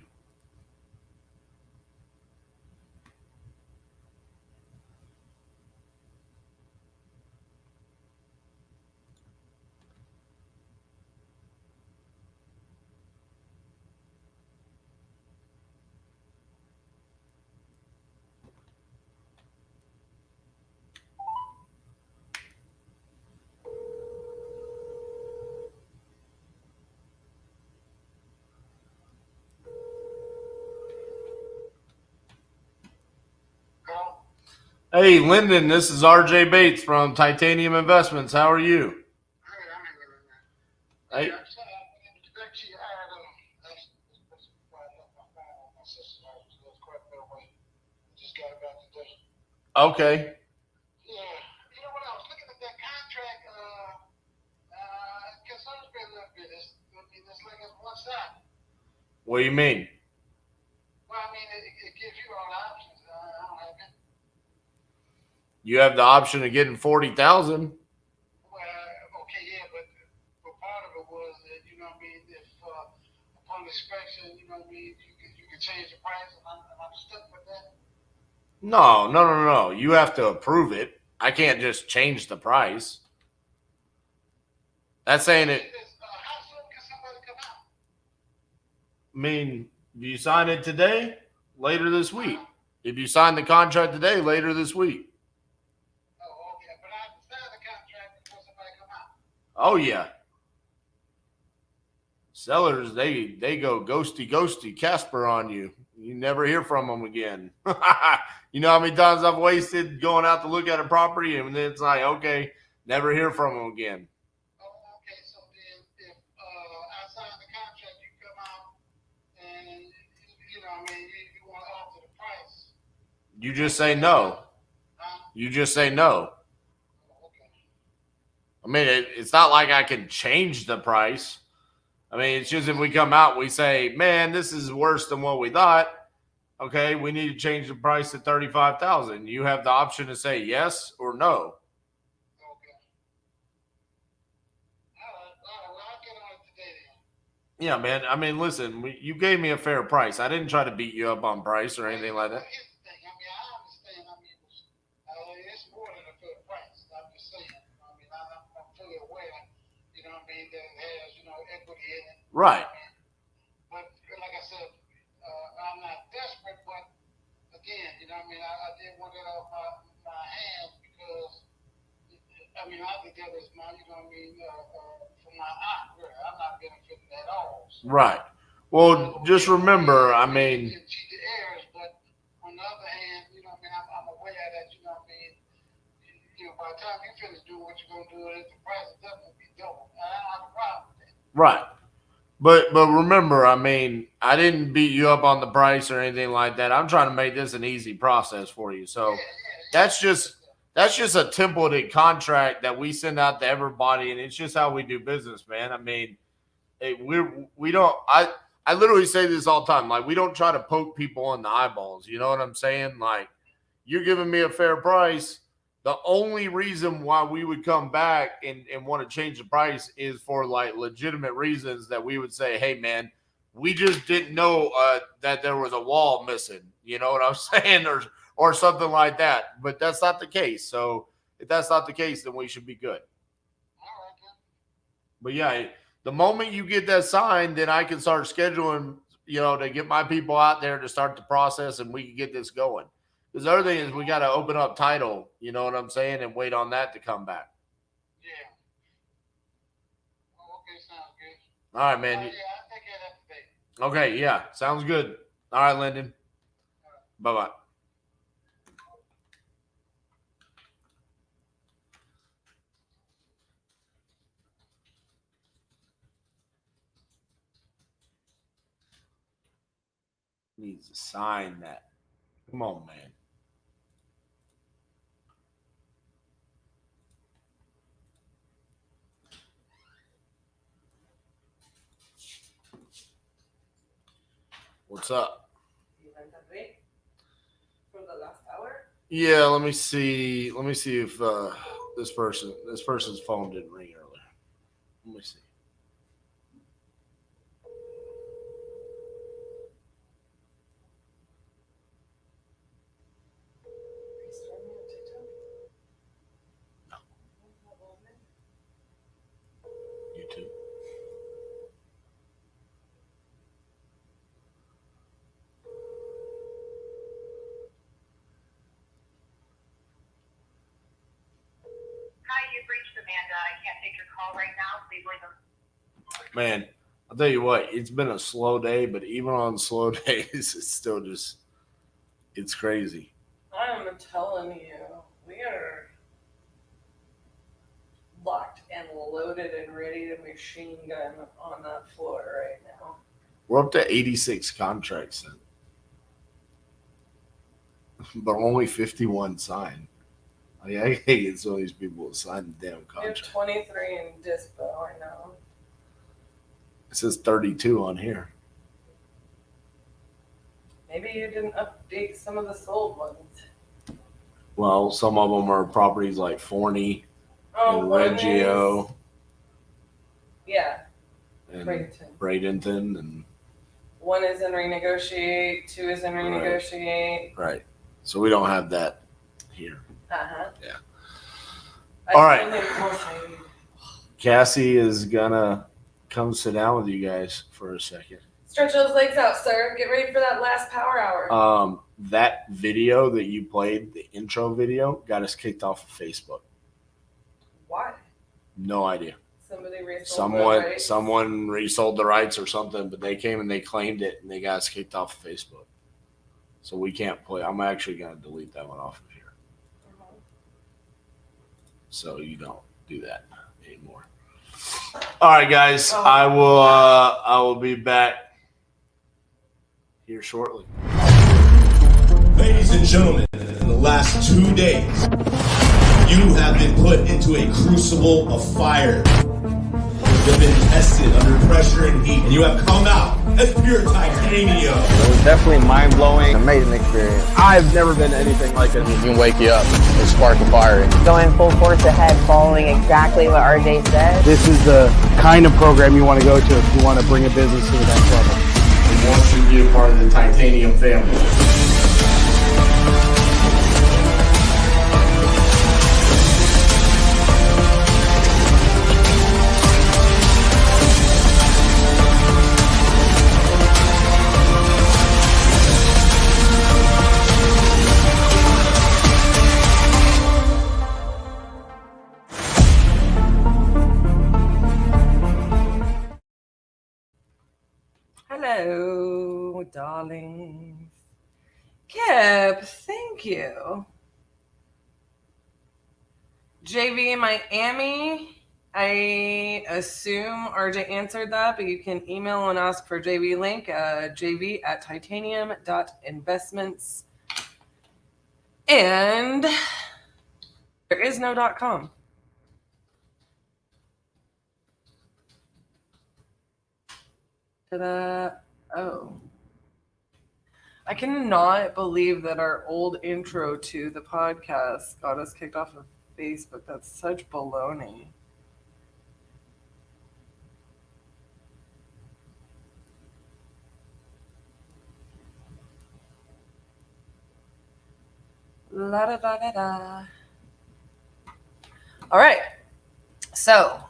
A: Hey, Lyndon, this is RJ Bates from Titanium Investments. How are you? Hey. Okay.
E: Yeah, you know what? I was looking at that contract. Concerns me a little bit. It's like it's one side.
A: What do you mean?
E: Well, I mean, it gives you all the options. I don't have it.
A: You have the option of getting 40,000.
E: Well, okay, yeah, but part of it was that, you know what I mean, if upon inspection, you know what I mean, you could change the price, and I'm stuck with that.
A: No. You have to approve it. I can't just change the price. That's saying it.
E: How soon can somebody come out?
A: I mean, if you sign it today, later this week. If you sign the contract today, later this week.
E: Oh, okay, but I have to sign the contract contract before somebody come out.
A: Oh yeah. Sellers, they go ghosty Casper on you. You never hear from them again. You know how many times I've wasted going out to look at a property and then it's like, okay, never hear from them again.
E: Oh, okay. So then, if I sign the contract, you come out and you want to alter the price.
A: You just say no. You just say no. I mean, it's not like I can change the price. I mean, it's just if we come out, we say, man, this is worse than what we thought. Okay, we need to change the price to $35,000. You have the option to say yes or no. Yeah, man. I mean, listen, you gave me a fair price. I didn't try to beat you up on price or anything like that.
E: It's more than a fair price. I'm just saying. I'm fully aware, that it has, equity in it.
A: Right.
E: But like I said, I'm not desperate, but again, I didn't want that off my hands because, I think that was my, from my aunt, really. I'm not benefiting at all. So.
A: Right. Well, just remember, I mean.
E: Cheat the heirs, but on the other hand, I'm aware that, by the time you finish doing what you're going to do, the price is definitely be double. And I don't have a problem with that. Right.
A: But remember, I mean, I didn't beat you up on the price or anything like that. I'm trying to make this an easy process for you. So that's just a templated contract that we send out to everybody, and it's just how we do business, man. I mean, we don't. I literally say this all the time. Like, we don't try to poke people in the eyeballs. You know what I'm saying? Like, you're giving me a fair price. The only reason why we would come back and want to change the price is for like legitimate reasons that we would say, hey, man, we just didn't know that there was a wall missing. You know what I'm saying? Or something like that. But that's not the case. So if that's not the case, then we should be good. But yeah, the moment you get that signed, then I can start scheduling, to get my people out there to start the process and we can get this going. Because the other thing is we got to open up title, you know what I'm saying, and wait on that to come back.
E: Yeah. Oh, okay, sounds good.
A: All right, man.
E: Yeah, I'll take care of that today.
A: Okay, yeah, sounds good. All right, Lyndon. Bye-bye. Needs to sign that. Come on, man. What's up?
B: You went that way for the last hour?
A: Yeah, let me see. Let me see if this person's phone didn't ring earlier. Let me see. YouTube.
D: Hi, you've reached Amanda. I can't take your call right now. Please leave a
A: Man, I'll tell you what, it's been a slow day, but even on slow days, it's still just, it's crazy.
B: I'm telling you, we are locked and loaded and ready to machine gun on that floor right now.
A: We're up to 86 contracts then. But only 51 signed. I hate some of these people that sign the damn
B: We have
A: contract.
B: 23 in dispo right now.
A: It says 32 on here.
B: Maybe you didn't update some of the sold ones.
A: Well, some of them are properties like Forney and
B: one
A: Reggio
B: is- Yeah.
A: and
B: Bradenton.
A: Bradenton and
B: One is in renegotiate, two is in renegotiate.
A: right. So we don't have that here.
B: Uh-huh.
A: Yeah.
B: I
A: All right.
B: still need more.
A: Cassie is gonna come sit down with you guys for a second.
B: Stretch those legs out, sir. Get ready for that last power hour.
A: That video that you played, the intro video, got us kicked off of Facebook. No idea.
B: Somebody resold the rights.
A: Someone resold the rights or something, but they came and they claimed it and they got us kicked off of Facebook. So we can't play. I'm actually going to delete that one off of here. So you don't do that anymore. All right, guys. I will be back here shortly.
F: Ladies and gentlemen, in the last 2 days, you have been put into a crucible of fire. You have been tested under pressure and heat, and you have come out as pure titanium.
H: It was definitely mind-blowing, amazing experience.
K: I've never been to anything like it.
H: It can wake you up and spark a fire in you.
I: Going full force ahead, following exactly what RJ said.
T: This is the kind of program you want to go to if you want to bring a business to the next level.
A: We want you to be a part of the titanium family.
B: Hello, darlings. Kip, thank you. JV Miami, I assume RJ answered that, but you can email and ask for JV link, jv@titanium.investments. And there is no .com. Ta-da. Oh. I cannot believe that our old intro to the podcast got us kicked off of Facebook. That's such baloney. La da da da da. All right. So,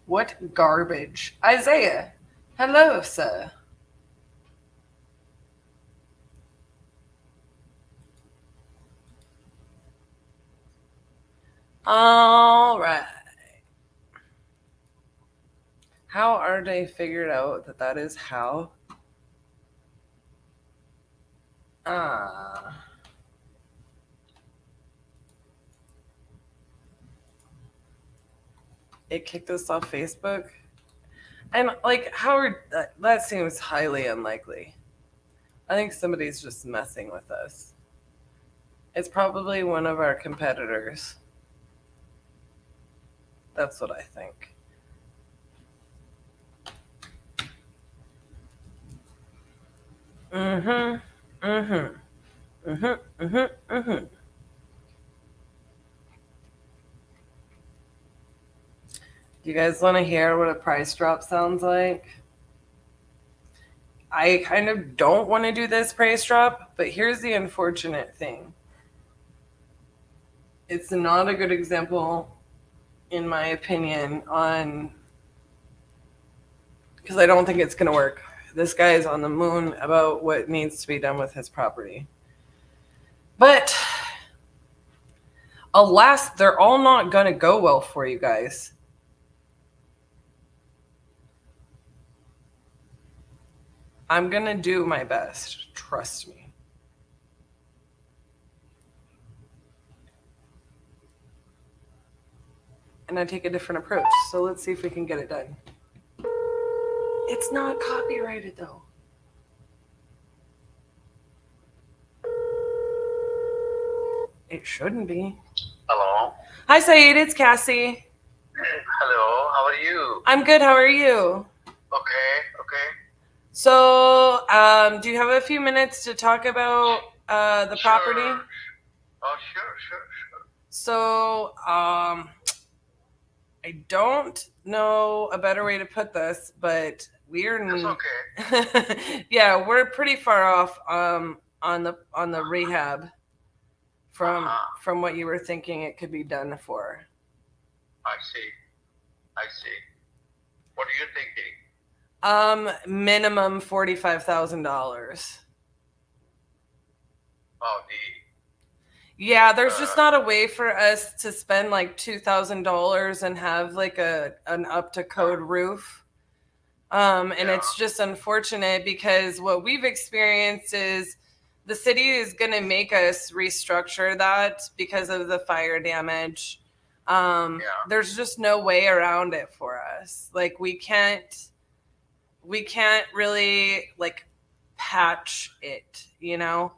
B: what garbage? Isaiah, hello, sir. All right. How are they figured out that that is how? It kicked us off Facebook. And like, Howard, that seems highly unlikely. I think somebody's just messing with us. It's probably one of our competitors. That's what I think. Do you guys want to hear what a price drop sounds like? I kind of don't want to do this price drop, but here's the unfortunate thing. It's not a good example, in my opinion, because I don't think it's going to work. This guy is on the moon about what needs to be done with his property. But alas, they're all not going to go well for you guys. I'm going to do my best. Trust me. And I take a different approach. So let's see if we can get it done. It's not copyrighted, though. It shouldn't be.
C: Hello.
B: Hi, Saeed. It's Cassie.
C: Hello. How are you?
B: I'm good. How are you?
C: Okay.
B: So, do you have a few minutes to talk about the property?
C: Oh, sure.
B: So, I don't know a better way to put this, but we're
C: That's okay.
B: yeah, we're pretty far off on the rehab from what you were thinking it could be done for.
C: I see. What are you thinking?
B: Minimum $45,000.
C: Oh,
B: Yeah, there's just not a way for us to spend like $2,000 and have like an up to code roof. And it's just unfortunate because what we've experienced is the city is going to make us restructure that because of the fire damage. There's just no way around it for us. Like we can't really like patch it, you know?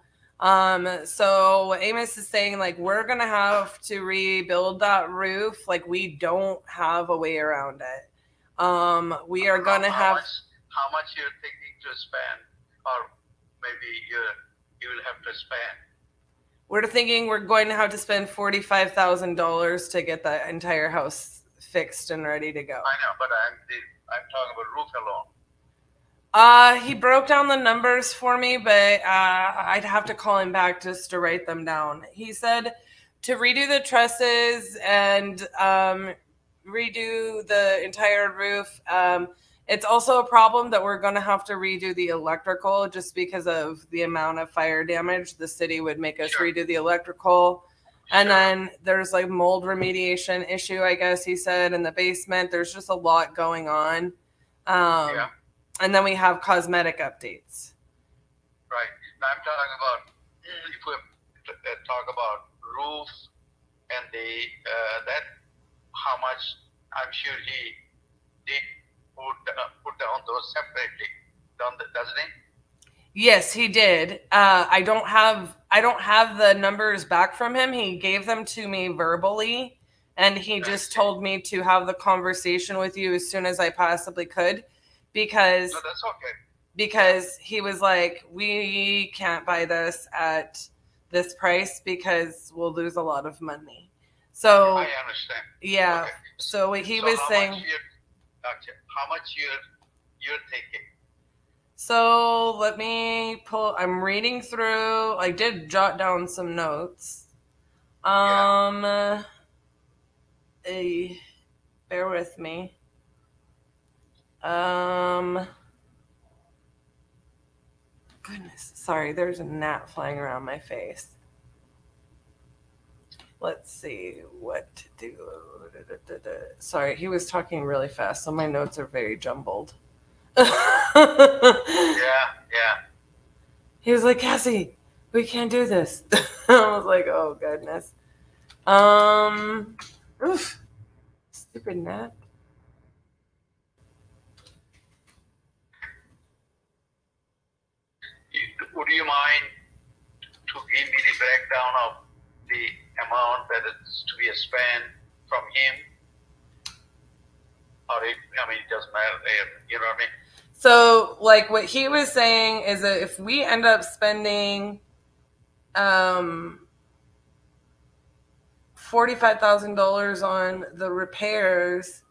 B: So what Amos is saying, like, we're going to have to rebuild that roof. Like we don't have a way around it. We are going to have.
C: How much you're thinking to spend, or maybe you will have to spend?
B: We're thinking we're going to have to spend $45,000 to get the entire house fixed and ready to go.
C: I know, but I'm talking about roof alone.
B: He broke down the numbers for me, but I'd have to call him back just to write them down. He said to redo the trusses and redo the entire roof. It's also a problem that we're going to have to redo the electrical just because of the amount of fire damage. The city would make us redo the electrical. And then there's like mold remediation issue, I guess he said, in the basement. There's just a lot going on. And then we have cosmetic updates.
C: Right. Now I'm talking about, if we talk about roof and that, how much I'm sure he did put down those separately, doesn't he?
B: Yes, he did. I don't have the numbers back from him. He gave them to me verbally, and he just told me to have the conversation with you as soon as I possibly could, because
C: No, that's okay.
B: Because he was like, we can't buy this at this price because we'll lose a lot of money. So
C: I understand.
B: Yeah.
C: Okay.
B: So what he was
C: how
B: saying.
C: How much you're thinking?
B: So let me pull. I'm reading through. I did jot down some notes. Bear with me. Goodness, sorry. There's a gnat flying around my face. Let's see what to do. Sorry, he was talking really fast, so my notes are very jumbled.
C: Yeah.
B: He was like, Cassie, we can't do this. I was like, oh goodness. Oof. Stupid gnat.
C: Would you mind to give me the breakdown of the amount that is to be spent from him? Or it doesn't matter, you know what I mean?
B: So, like, what he was saying is that if we end up spending $45,000 on the repairs,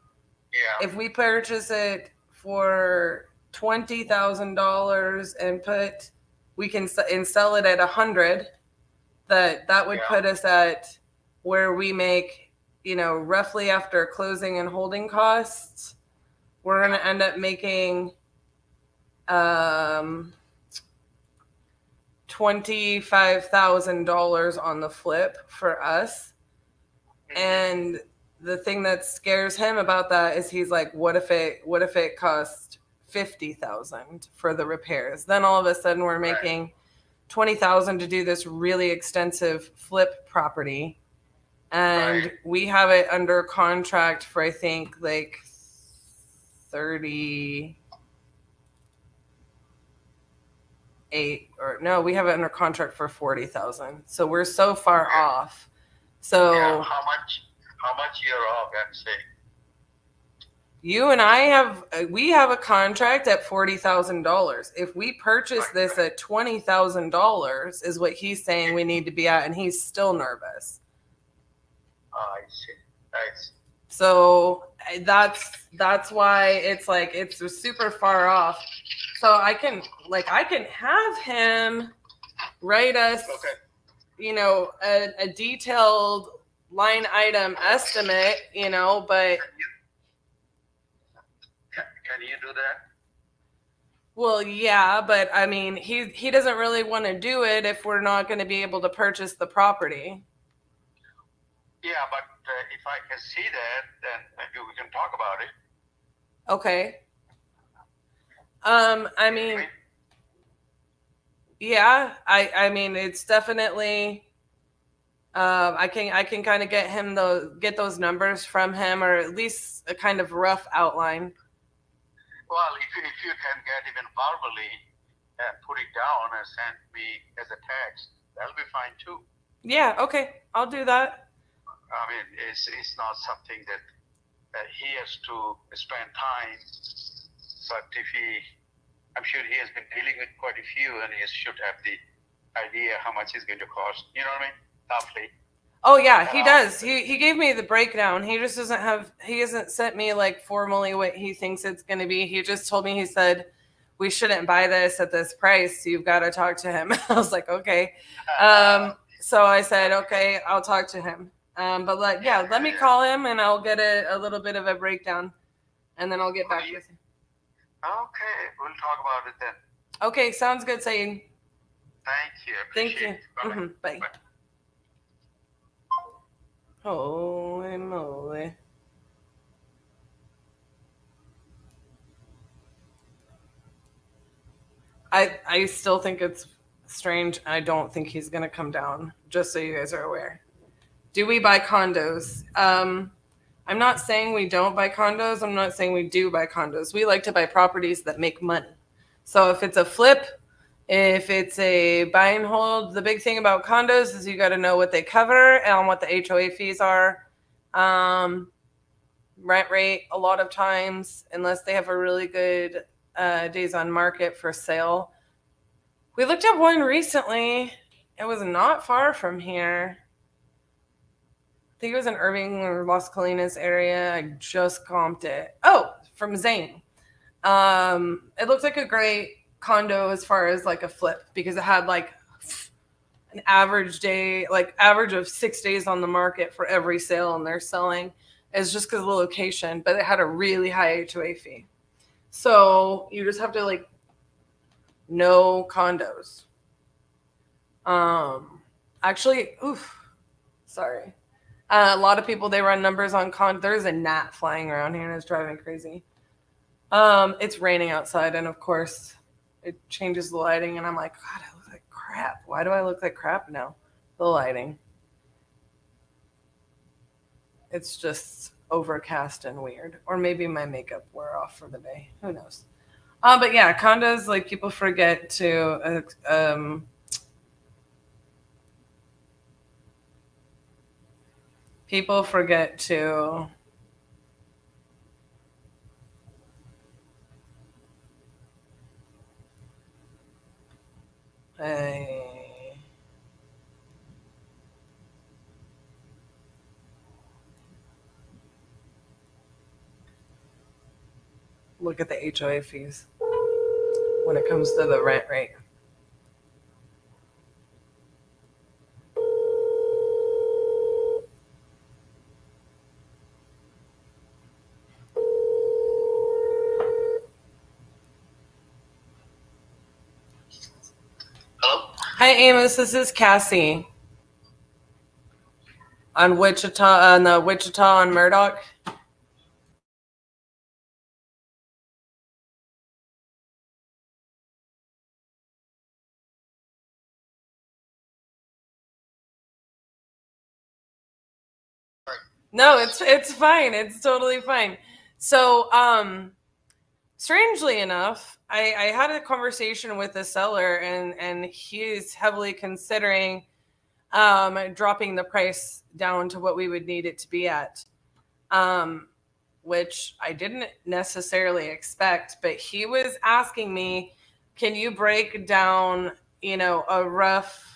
B: if we purchase it for $20,000 and we can sell it at $100, that would put us at where we make, roughly after closing and holding costs, we're going to end up making $25,000 on the flip for us. And the thing that scares him about that is he's like, what if it cost $50,000 for the repairs? Then all of a sudden we're making $20,000 to do this really extensive flip property. And we have it under contract for, I think, like 38, or no, we have it under contract for 40,000. So we're so far off. So
C: how much you're off, I'm saying?
B: You and I have a contract at $40,000. If we purchase this at $20,000 is what he's saying we need to be at, and he's still nervous.
C: I see.
B: So that's why it's like it's super far off. So I can have him write us, a detailed line item estimate, but.
C: Can you do that?
B: Well, yeah, but I mean, he doesn't really want to do it if we're not going to be able to purchase the property.
C: Yeah, but if I can see that, then maybe we can talk about it.
B: Okay. I mean, yeah, I mean, it's definitely. I can kind of get those numbers from him, or at least a kind of rough outline.
C: Well, if you can get even verbally and put it down and send me as a text, that'll be fine too.
B: Yeah. Okay, I'll do that.
C: I mean, it's not something that he has to spend time, but I'm sure he has been dealing with quite a few, and he should have the idea how much it's going to cost. You know what I mean? Roughly.
B: Oh yeah, he does. He gave me the breakdown. He just he hasn't sent me like formally what he thinks it's going to be. He just told me, he said, we shouldn't buy this at this price. You've got to talk to him. I was like, okay. So I said, okay, I'll talk to him. But let me call him and I'll get a little bit of a breakdown, and then I'll get back with you.
C: Okay, we'll talk about it then.
B: Okay, sounds good, Saeed.
C: Thank you.
B: Thank you.
C: Bye-bye.
B: Bye.
C: Bye.
B: Holy moly. I still think it's strange. I don't think he's going to come down, just so you guys are aware. Do we buy condos? I'm not saying we don't buy condos. I'm not saying we do buy condos. We like to buy properties that make money. So if it's a flip, if it's a buy and hold, the big thing about condos is you got to know what they cover and what the HOA fees are. Rent rate, a lot of times, unless they have a really good days on market for sale. We looked at one recently. It was not far from here. I think it was in Irving or Las Colinas area. I just comped it. Oh, from Zane. It looked like a great condo as far as like a flip, because it had like an average of 6 days on the market for every sale, and they're selling. It's just because of the location, but it had a really high HOA fee. So you just have to know condos. Sorry. A lot of people, they run numbers on there's a gnat flying around here and it's driving me crazy. It's raining outside, and of course it changes the lighting, and I'm like, God, I look like crap. Why do I look like crap now? The lighting. It's just overcast and weird. Or maybe my makeup wore off for the day. Who knows? But yeah, condos, people forget to look at the HOA fees when it comes to the rent rate.
C: Hello?
B: Hi, Amos. This is Cassie on the Wichita on Murdoch. No, it's fine. It's totally fine. So, strangely enough, I had a conversation with the seller, and he's heavily considering dropping the price down to what we would need it to be at, which I didn't necessarily expect. But he was asking me, can you break down, a rough.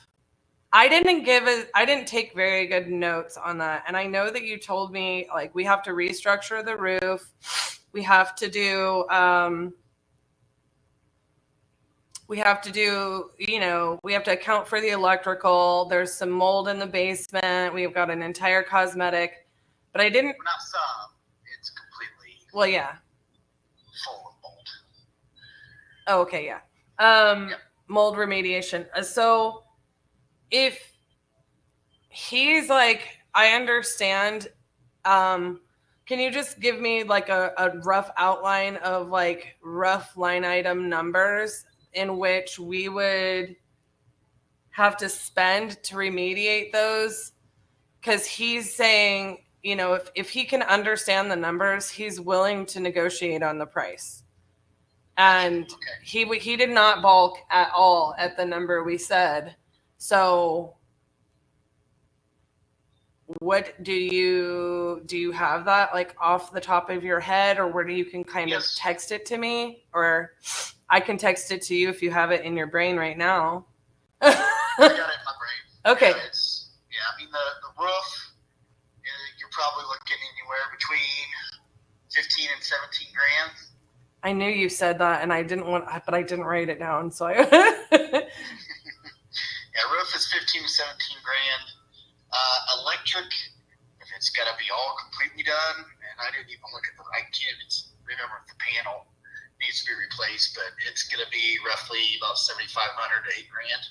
B: I didn't take very good notes on that. And I know that you told me we have to restructure the roof. We have to do, we have to account for the electrical. There's some mold in the basement. We've got an entire cosmetic, but I didn't.
C: Not some, it's completely
B: Well, yeah.
C: full of mold.
B: Oh, okay, yeah. Mold remediation. So if he's like, I understand, can you just give me like a rough outline of like rough line item numbers in which we would have to spend to remediate those? Because he's saying, you know, if he can understand the numbers, he's willing to negotiate on the price. And he did not balk at all at the number we said. So what do you have that like off the top of your head, or where you can kind of text it to me, or I can text it to you if you have it in your brain right now?
E: I got it in my brain.
B: Okay.
E: Yeah, I mean the roof, you're probably looking anywhere between 15 and 17 grand.
B: I knew you said that, and I didn't write it down. So
E: Yeah, roof is 15 to 17 grand. Electric, if it's got to be all completely done, and I didn't even look at I can't even remember if the panel needs to be replaced, but it's going to be roughly about 7,500 to 8 grand.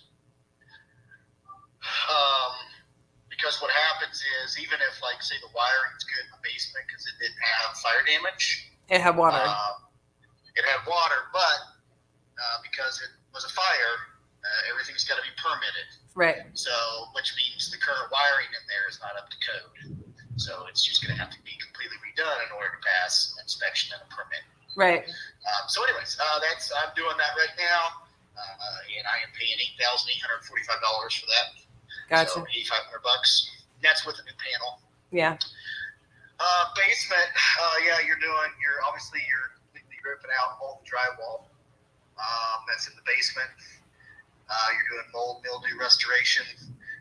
E: Because what happens is, even if, like, say the wiring's good in the basement because it didn't have fire damage.
B: It had water.
E: It had water, but because it was a fire, everything's got to be permitted.
B: Right.
E: So, which means the current wiring in there is not up to code. So it's just going to have to be completely redone in order to pass an inspection and a permit.
B: Right.
E: So anyways, I'm doing that right now. And I am paying $8,845 for that.
B: Gotcha.
E: So $8,500. That's with a new panel.
B: Yeah.
E: Basement, you're obviously completely ripping out all the drywall. That's in the basement. You're doing mold mildew restoration.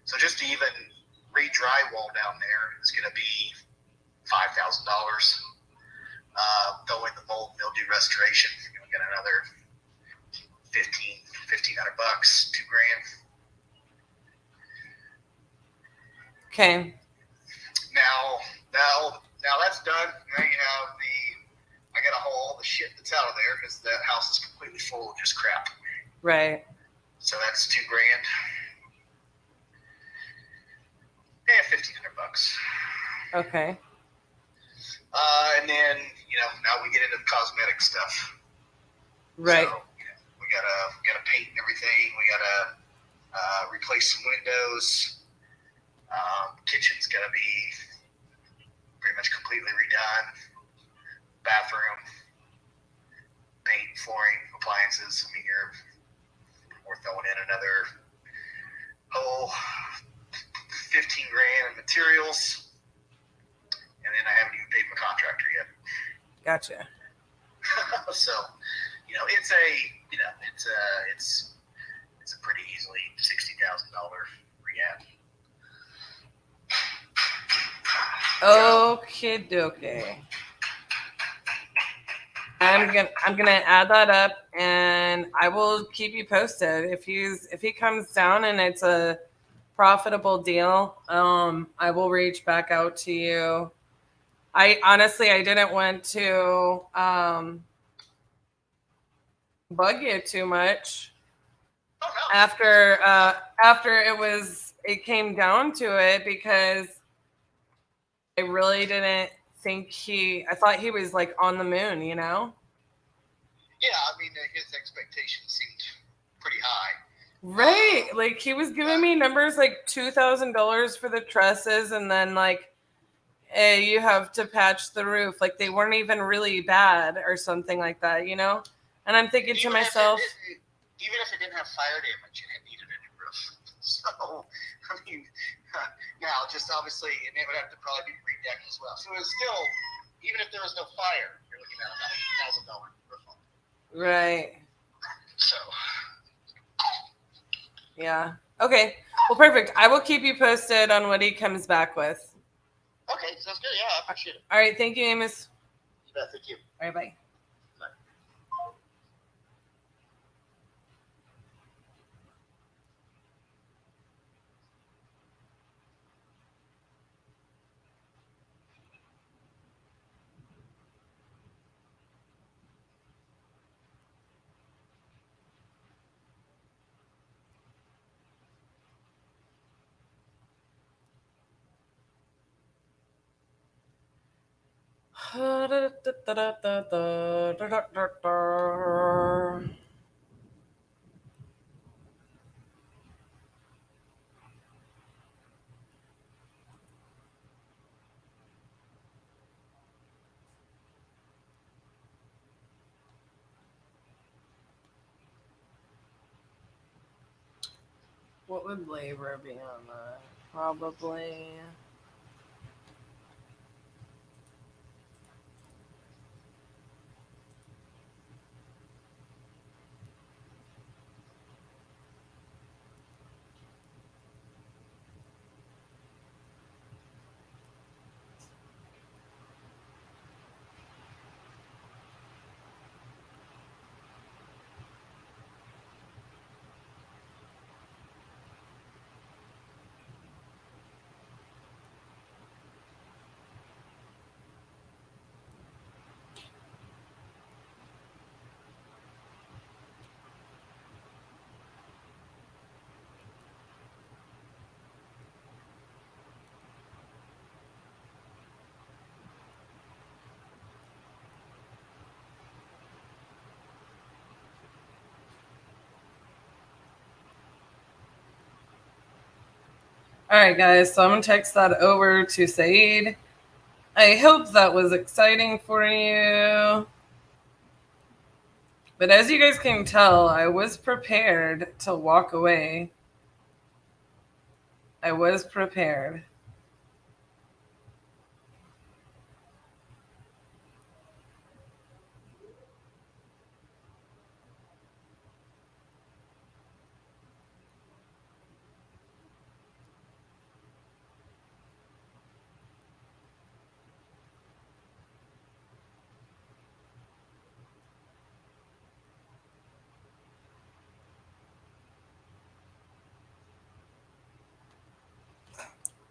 E: So just to even re-drywall down there is going to be $5,000. Throwing the mold mildew restoration, you're going to get another $1,500, $2,000.
B: Okay.
E: Now that's done. Now you have I got to haul all the shit that's out of there because that house is completely full of just crap.
B: Right.
E: So that's $2,000. Yeah, $1,500.
B: Okay.
E: And then now we get into the cosmetic stuff.
B: Right.
E: So, we gotta paint everything. We gotta replace some windows. Kitchen's gotta be pretty much completely redone. Bathroom, paint, flooring, appliances. I mean, we're throwing in another whole $15,000 in materials, and then I haven't even paid my contractor yet.
B: Gotcha.
E: So, it's a pretty easily $60,000 rehab.
B: Okay, dokie. I'm gonna add that up, and I will keep you posted if he comes down and it's a profitable deal. I will reach back out to you. I honestly didn't want to bug you too much after it came down to it, because I really didn't think I thought he was like on the moon,
E: Yeah, I mean, his expectations seemed pretty high.
B: Right. Like he was giving me numbers like $2,000 for the trusses, and then like, hey, you have to patch the roof. Like they weren't even really bad or something like that, And I'm thinking to myself,
E: even if it didn't have fire damage, it needed a new roof. So, I mean, now just obviously, and it would have to probably be redecked as well. So it was still, even if there was no fire, you're looking at about $1,000 roof on it.
B: right.
E: So.
B: Yeah. Okay. Well, perfect. I will keep you posted on what he comes back with.
E: Okay, sounds good. Yeah, I appreciate it.
B: All right. Thank you, Amos.
E: Yeah, thank you.
B: All right. Bye. What would labor be on that? Probably. All right, guys. So I'm going to text that over to Saeed. I hope that was exciting for you. But as you guys can tell, I was prepared to walk away. I was prepared.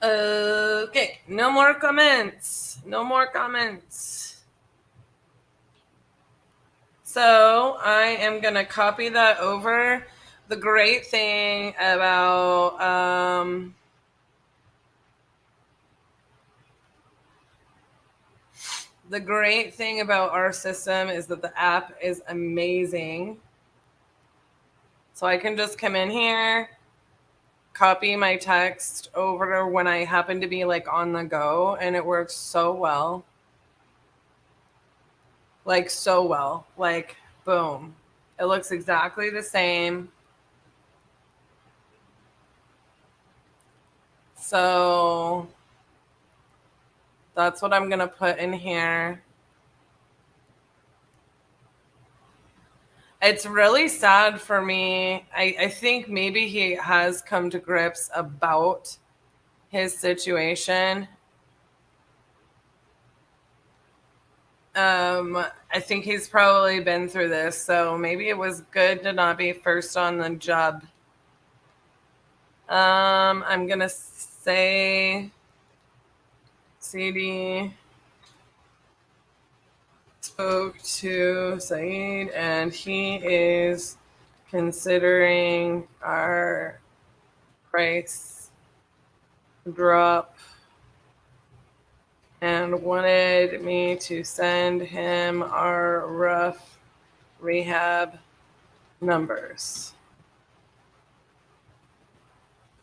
B: Okay, no more comments. No more comments. So I am going to copy that over. The great thing about our system is that the app is amazing. So I can just come in here, copy my text over when I happen to be like on the go, and it works so well. Like so well. Like boom. It looks exactly the same. So that's what I'm going to put in here. It's really sad for me. I think maybe he has come to grips about his situation. I think he's probably been through this, so maybe it was good to not be first on the job. I'm going to say CD spoke to Saeed and he is considering our price drop and wanted me to send him our rough rehab numbers.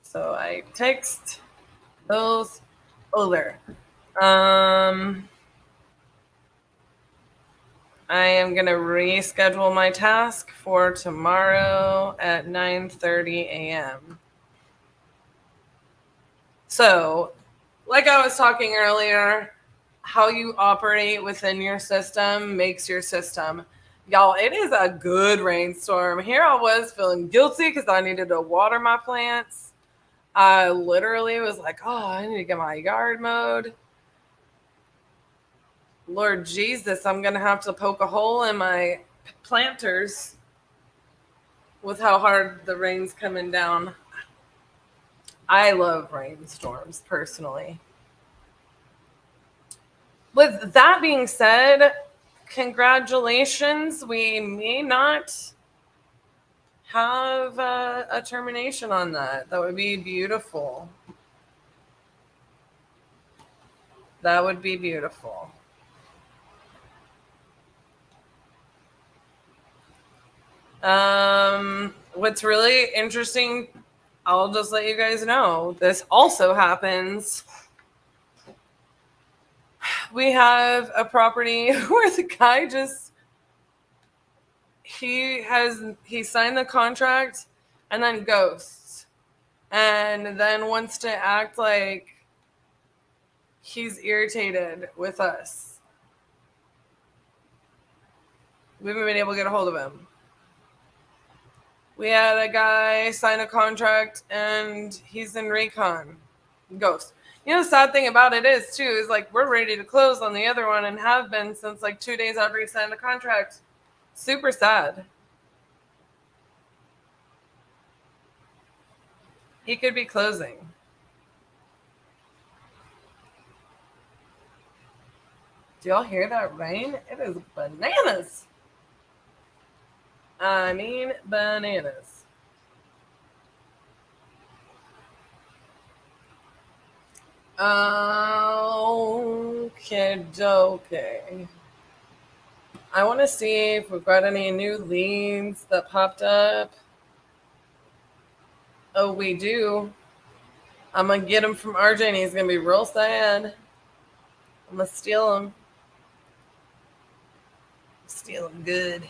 B: So I text those over. I am going to reschedule my task for tomorrow at 9:30 a.m. So, like I was talking earlier, how you operate within your system makes your system. Y'all, it is a good rainstorm. Here I was feeling guilty because I needed to water my plants. I literally was like, oh, I need to get my yard mowed. Lord Jesus, I'm going to have to poke a hole in my planters with how hard the rain's coming down. I love rainstorms personally. With that being said, congratulations. We may not have a termination on that. That would be beautiful. That would be beautiful. What's really interesting, I'll just let you guys know, this also happens. We have a property where the guy he signed the contract and then ghosts and then wants to act like he's irritated with us. We haven't been able to get a hold of him. We had a guy sign a contract and he's in recon. Ghost. You know, the sad thing about it is, too, is like we're ready to close on the other one and have been since like 2 days after he signed the contract. Super sad. He could be closing. Do y'all hear that rain? It is bananas. I mean, bananas. Okay, okay. I want to see if we've got any new leads that popped up. Oh, we do. I'm going to get him from RJ and he's going to be real sad. I'm going to steal him. Steal him good.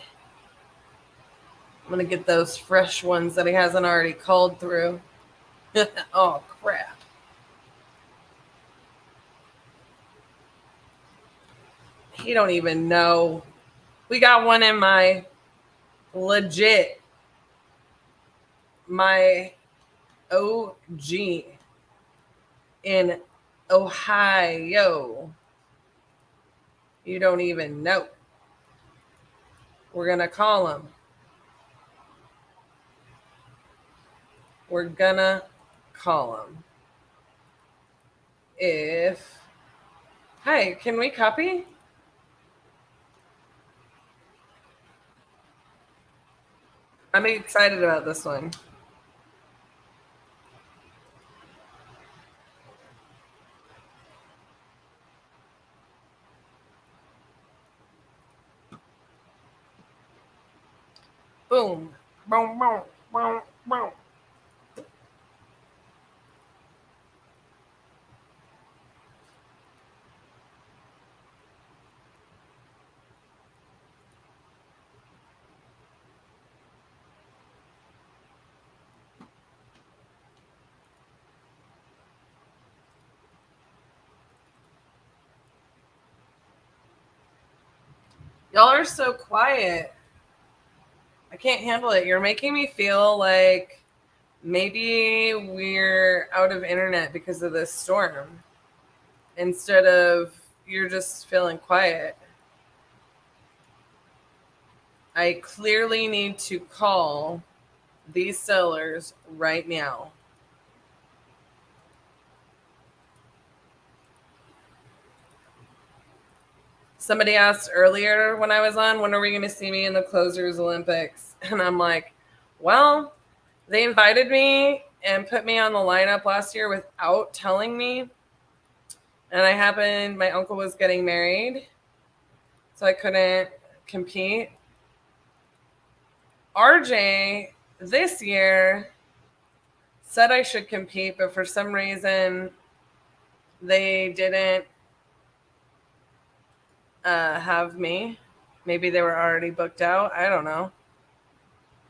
B: I'm going to get those fresh ones that he hasn't already called through. Oh, crap. He don't even know. We got one in my legit, my OG in Ohio. You don't even know. We're going to call him. We're going to call him. Hi, can we copy? I'm excited about this one. Boom. Boom, boom, boom, boom. Y'all are so quiet. I can't handle it. You're making me feel like maybe we're out of internet because of this storm. Instead of you're just feeling quiet. I clearly need to call these sellers right now. Somebody asked earlier when I was on, when are we going to see me in the Closers Olympics? And I'm like, well, they invited me and put me on the lineup last year without telling me. And my uncle was getting married, so I couldn't compete. RJ this year said I should compete, but for some reason they didn't have me. Maybe they were already booked out. I don't know.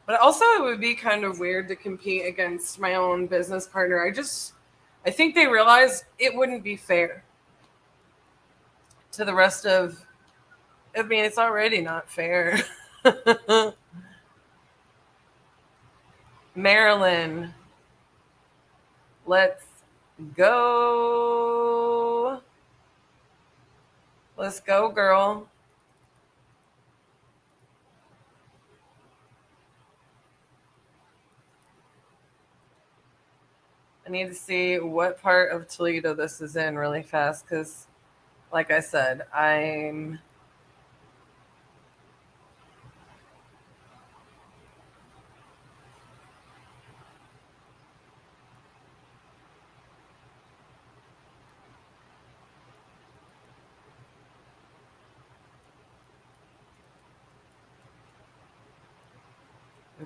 B: But also it would be kind of weird to compete against my own business partner. I think they realized it wouldn't be fair to the rest of, I mean, it's already not fair. Marilyn, let's go. Let's go, girl. I need to see what part of Toledo this is in really fast because, like I said, I'm...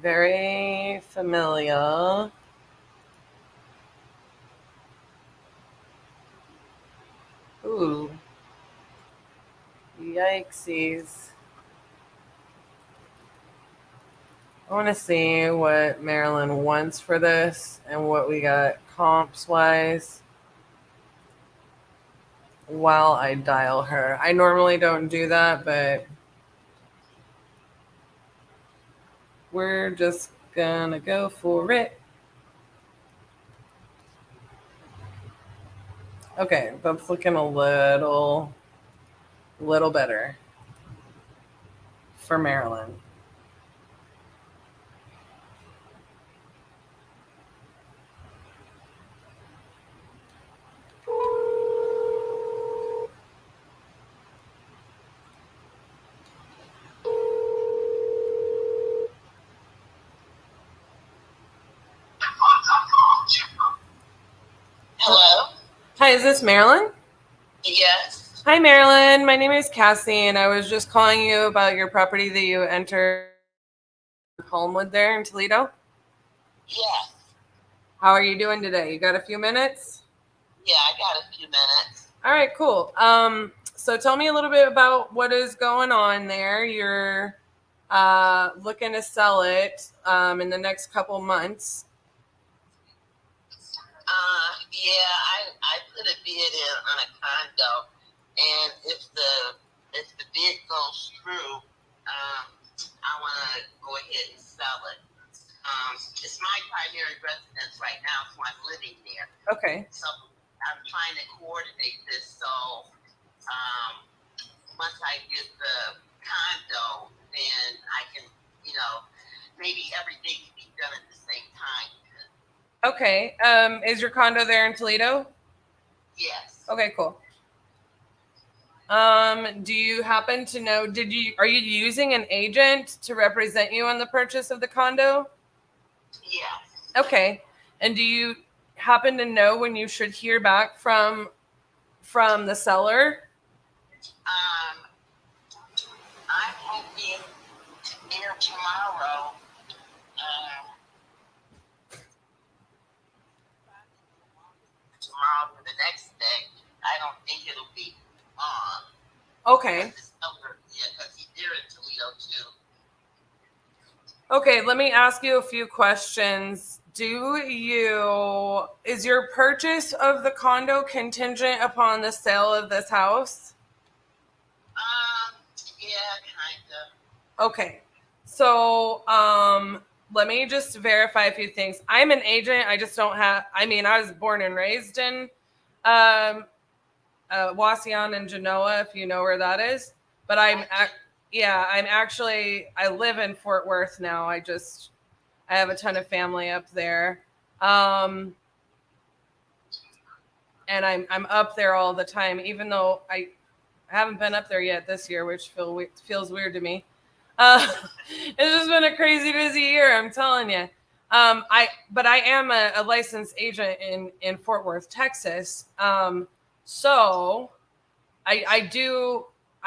B: Very familiar. Ooh. Yikesies. I want to see what Marilyn wants for this and what we got comps wise while I dial her. I normally don't do that, but we're just gonna go for it. Okay, that's looking a little better for Marilyn.
U: Hello?
B: Hi, is this Marilyn?
U: Yes.
B: Hi, Marilyn. My name is Cassie, and I was just calling you about your property that you entered Homewood there in Toledo.
U: Yes.
B: How are you doing today? You got a few minutes?
U: Yeah, I got a few minutes.
B: All right, cool. So tell me a little bit about what is going on there. You're looking to sell it in the next couple months.
U: Yeah, I put a bid in on a condo, and if the bid goes through, I want to go ahead and sell it. It's my primary residence right now, so I'm living there.
B: Okay.
U: So I'm trying to coordinate this. So once I get the condo, then I can, maybe everything can be done at the same time.
B: Okay. Is your condo there in Toledo?
U: Yes.
B: Okay, cool. Do you happen to know, are you using an agent to represent you on the purchase of the condo?
U: Yes.
B: Okay. And do you happen to know when you should hear back from the seller?
U: I'm hoping here tomorrow. Tomorrow for the next day. I don't think it'll be on.
B: Okay.
U: Yeah, because he's there in Toledo too.
B: Okay, let me ask you a few questions. Is your purchase of the condo contingent upon the sale of this house?
U: Yeah, kind of.
B: Okay. So, let me just verify a few things. I'm an agent. I just don't have, I was born and raised in Wasion and Genoa, if you know where that is. But I live in Fort Worth now. I have a ton of family up there. And I'm up there all the time, even though I haven't been up there yet this year, which feels weird to me. It's just been a crazy busy year, I'm telling you. But I am a licensed agent in Fort Worth, Texas. So I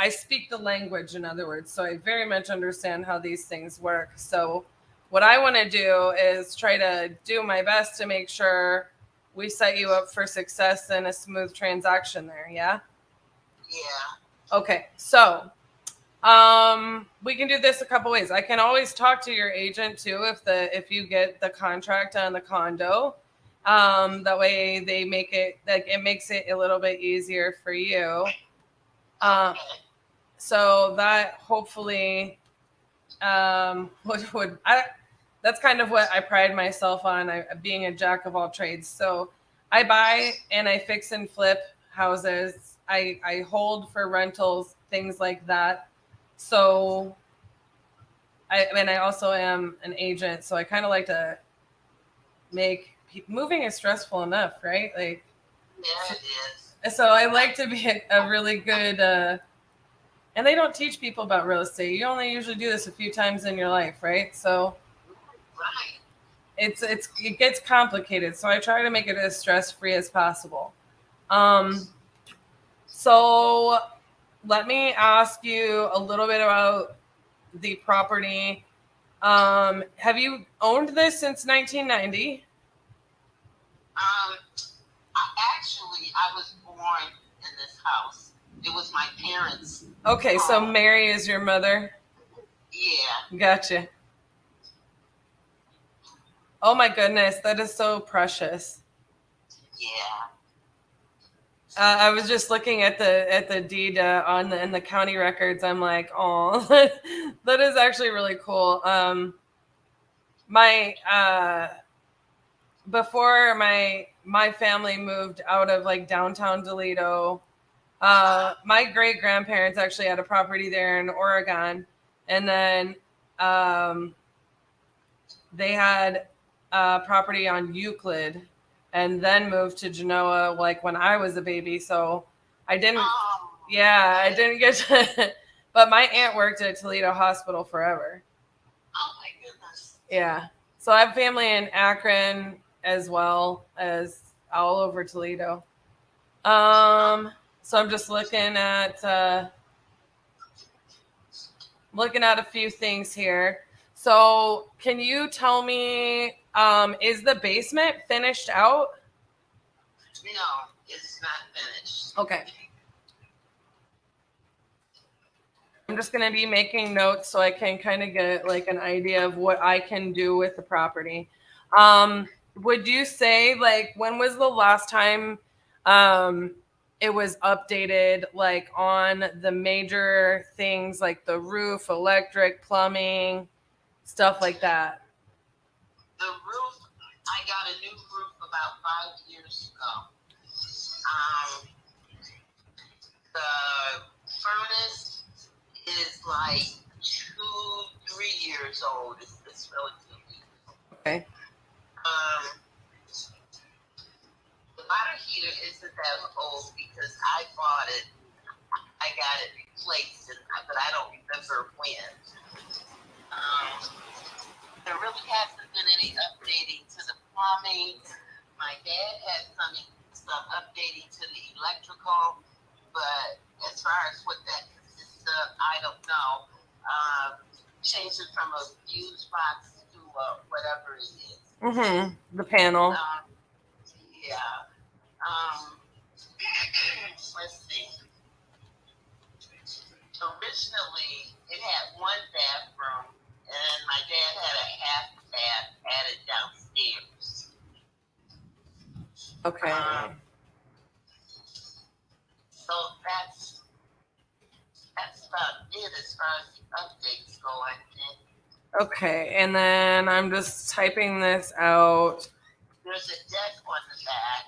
B: speak the language, in other words, so I very much understand how these things work. So what I want to do is try to do my best to make sure we set you up for success and a smooth transaction there. Yeah.
U: Yeah.
B: Okay. So we can do this a couple ways. I can always talk to your agent too if you get the contract on the condo. That way they make it it makes it a little bit easier for you. So that hopefully that's kind of what I pride myself on, being a jack of all trades. So I buy and I fix and flip houses. I hold for rentals, things like that. So I also am an agent, so I kind of like to make moving is stressful enough, right? Like,
U: yeah, it is.
B: So I like to be a really good, and they don't teach people about real estate. You only usually do this a few times in your life, right? So
U: right.
B: It gets complicated. So I try to make it as stress-free as possible. So let me ask you a little bit about the property. Have you owned this since 1990?
U: I was born in this house. It was my parents.
B: Okay, so Mary is your mother?
U: Yeah.
B: Gotcha. Oh my goodness, that is so precious.
U: Yeah.
B: I was just looking at the deed in the county records. I'm like, oh, that is actually really cool. Before my family moved out of like downtown Toledo, my great grandparents actually had a property there in Oregon, and then they had a property on Euclid, and then moved to Genoa like when I was a baby. So I didn't get to, but my aunt worked at Toledo Hospital forever.
U: Oh my goodness.
B: Yeah. So I have family in Akron as well as all over Toledo. So I'm just looking at a few things here. So can you tell me, is the basement finished out?
U: No, it's not finished.
B: Okay. I'm just going to be making notes so I can kind of get like an idea of what I can do with the property. Would you say, like, when was the last time it was updated, like on the major things like the roof, electric, plumbing, stuff like that?
U: The roof, I got a new roof about 5 years ago. The furnace is like 2-3 years old. It's relatively new.
B: Okay.
U: The water heater isn't that old because I bought it. I got it replaced, but I don't remember when. There really hasn't been any updating to the plumbing. My dad had some updating to the electrical, but as far as what that consists of, I don't know. Changing from a fuse box to whatever it is.
B: Mm-hmm. The panel.
U: Yeah. Let's see. Originally, it had one bathroom, and my dad had a half bath added downstairs.
B: Okay.
U: So that's about it as far as the updates go, I think.
B: Okay, and then I'm just typing this out.
U: There's a deck on the back.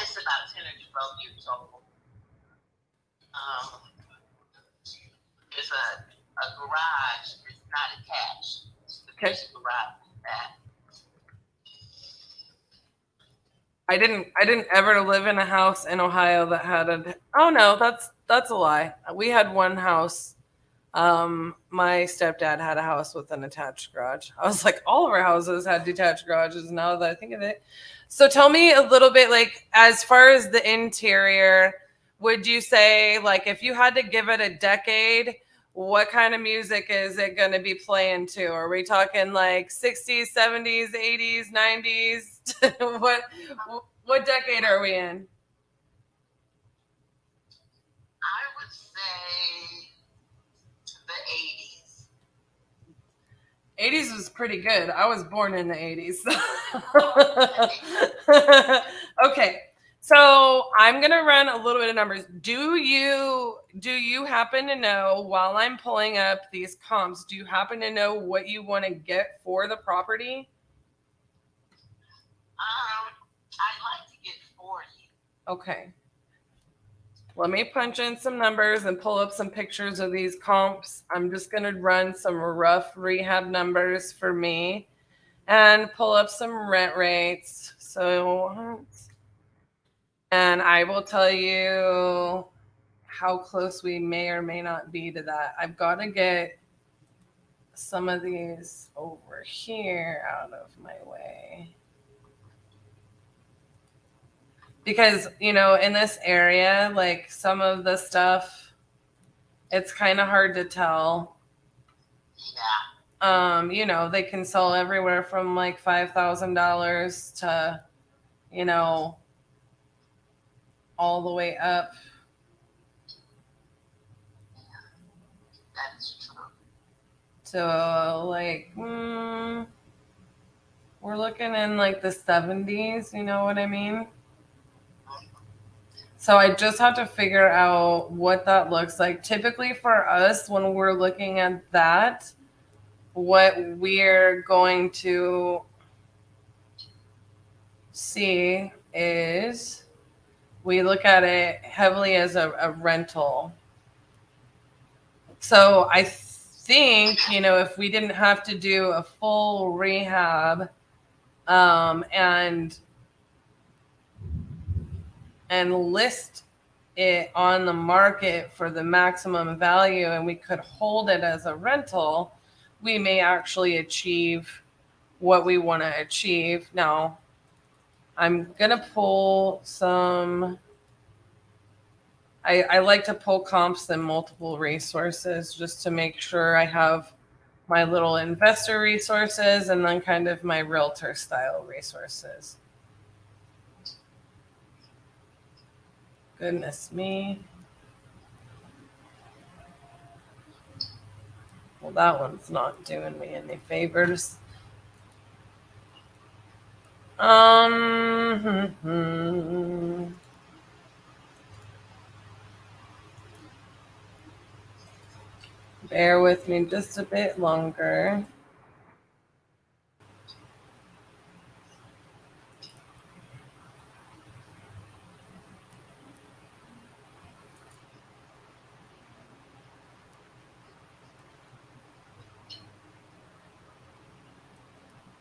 U: It's about 10 or 12 years old. There's a garage. It's not attached. There's a garage in the back.
B: I didn't ever live in a house in Ohio that had a. Oh no, that's a lie. We had one house. My stepdad had a house with an attached garage. I was like, all of our houses had detached garages now that I think of it. So tell me a little bit, like, as far as the interior, would you say, like, if you had to give it a decade, what kind of music is it going to be playing to? Are we talking like 60s, 70s, 80s, 90s? What decade are we in?
U: I would say the 80s.
B: 80s was pretty good. I was born in the 80s. Okay. So I'm going to run a little bit of numbers. Do you happen to know, while I'm pulling up these comps, do you happen to know what you want to get for the property?
U: I'd like to get 40.
B: Okay. Let me punch in some numbers and pull up some pictures of these comps. I'm just going to run some rough rehab numbers for me and pull up some rent rates. And I will tell you how close we may or may not be to that. I've got to get some of these over here out of my way. Because, in this area, like, some of the stuff it's kind of hard to tell. You know, they can sell everywhere from like $5,000 to, you know, all the way up.
U: That's true.
B: So like, we're looking in like the 70s, you know what I mean? So I just have to figure out what that looks like. Typically for us, when we're looking at that, what we're going to see is we look at it heavily as a rental. So I think, you know, if we didn't have to do a full rehab and list it on the market for the maximum value and we could hold it as a rental, we may actually achieve what we want to achieve. Now, I'm going to pull some. I like to pull comps and multiple resources just to make sure I have my little investor resources and then kind of my realtor style resources. Goodness me. Well, that one's not doing me any favors. Bear with me just a bit longer.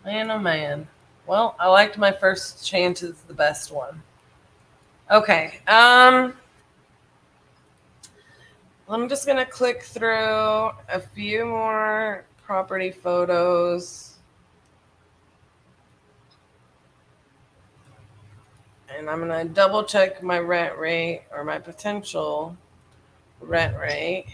B: Man, oh man. Well, I liked my first chance as the best one. Okay. I'm just going to click through a few more property photos. And I'm going to double check my rent rate or my potential rent rate.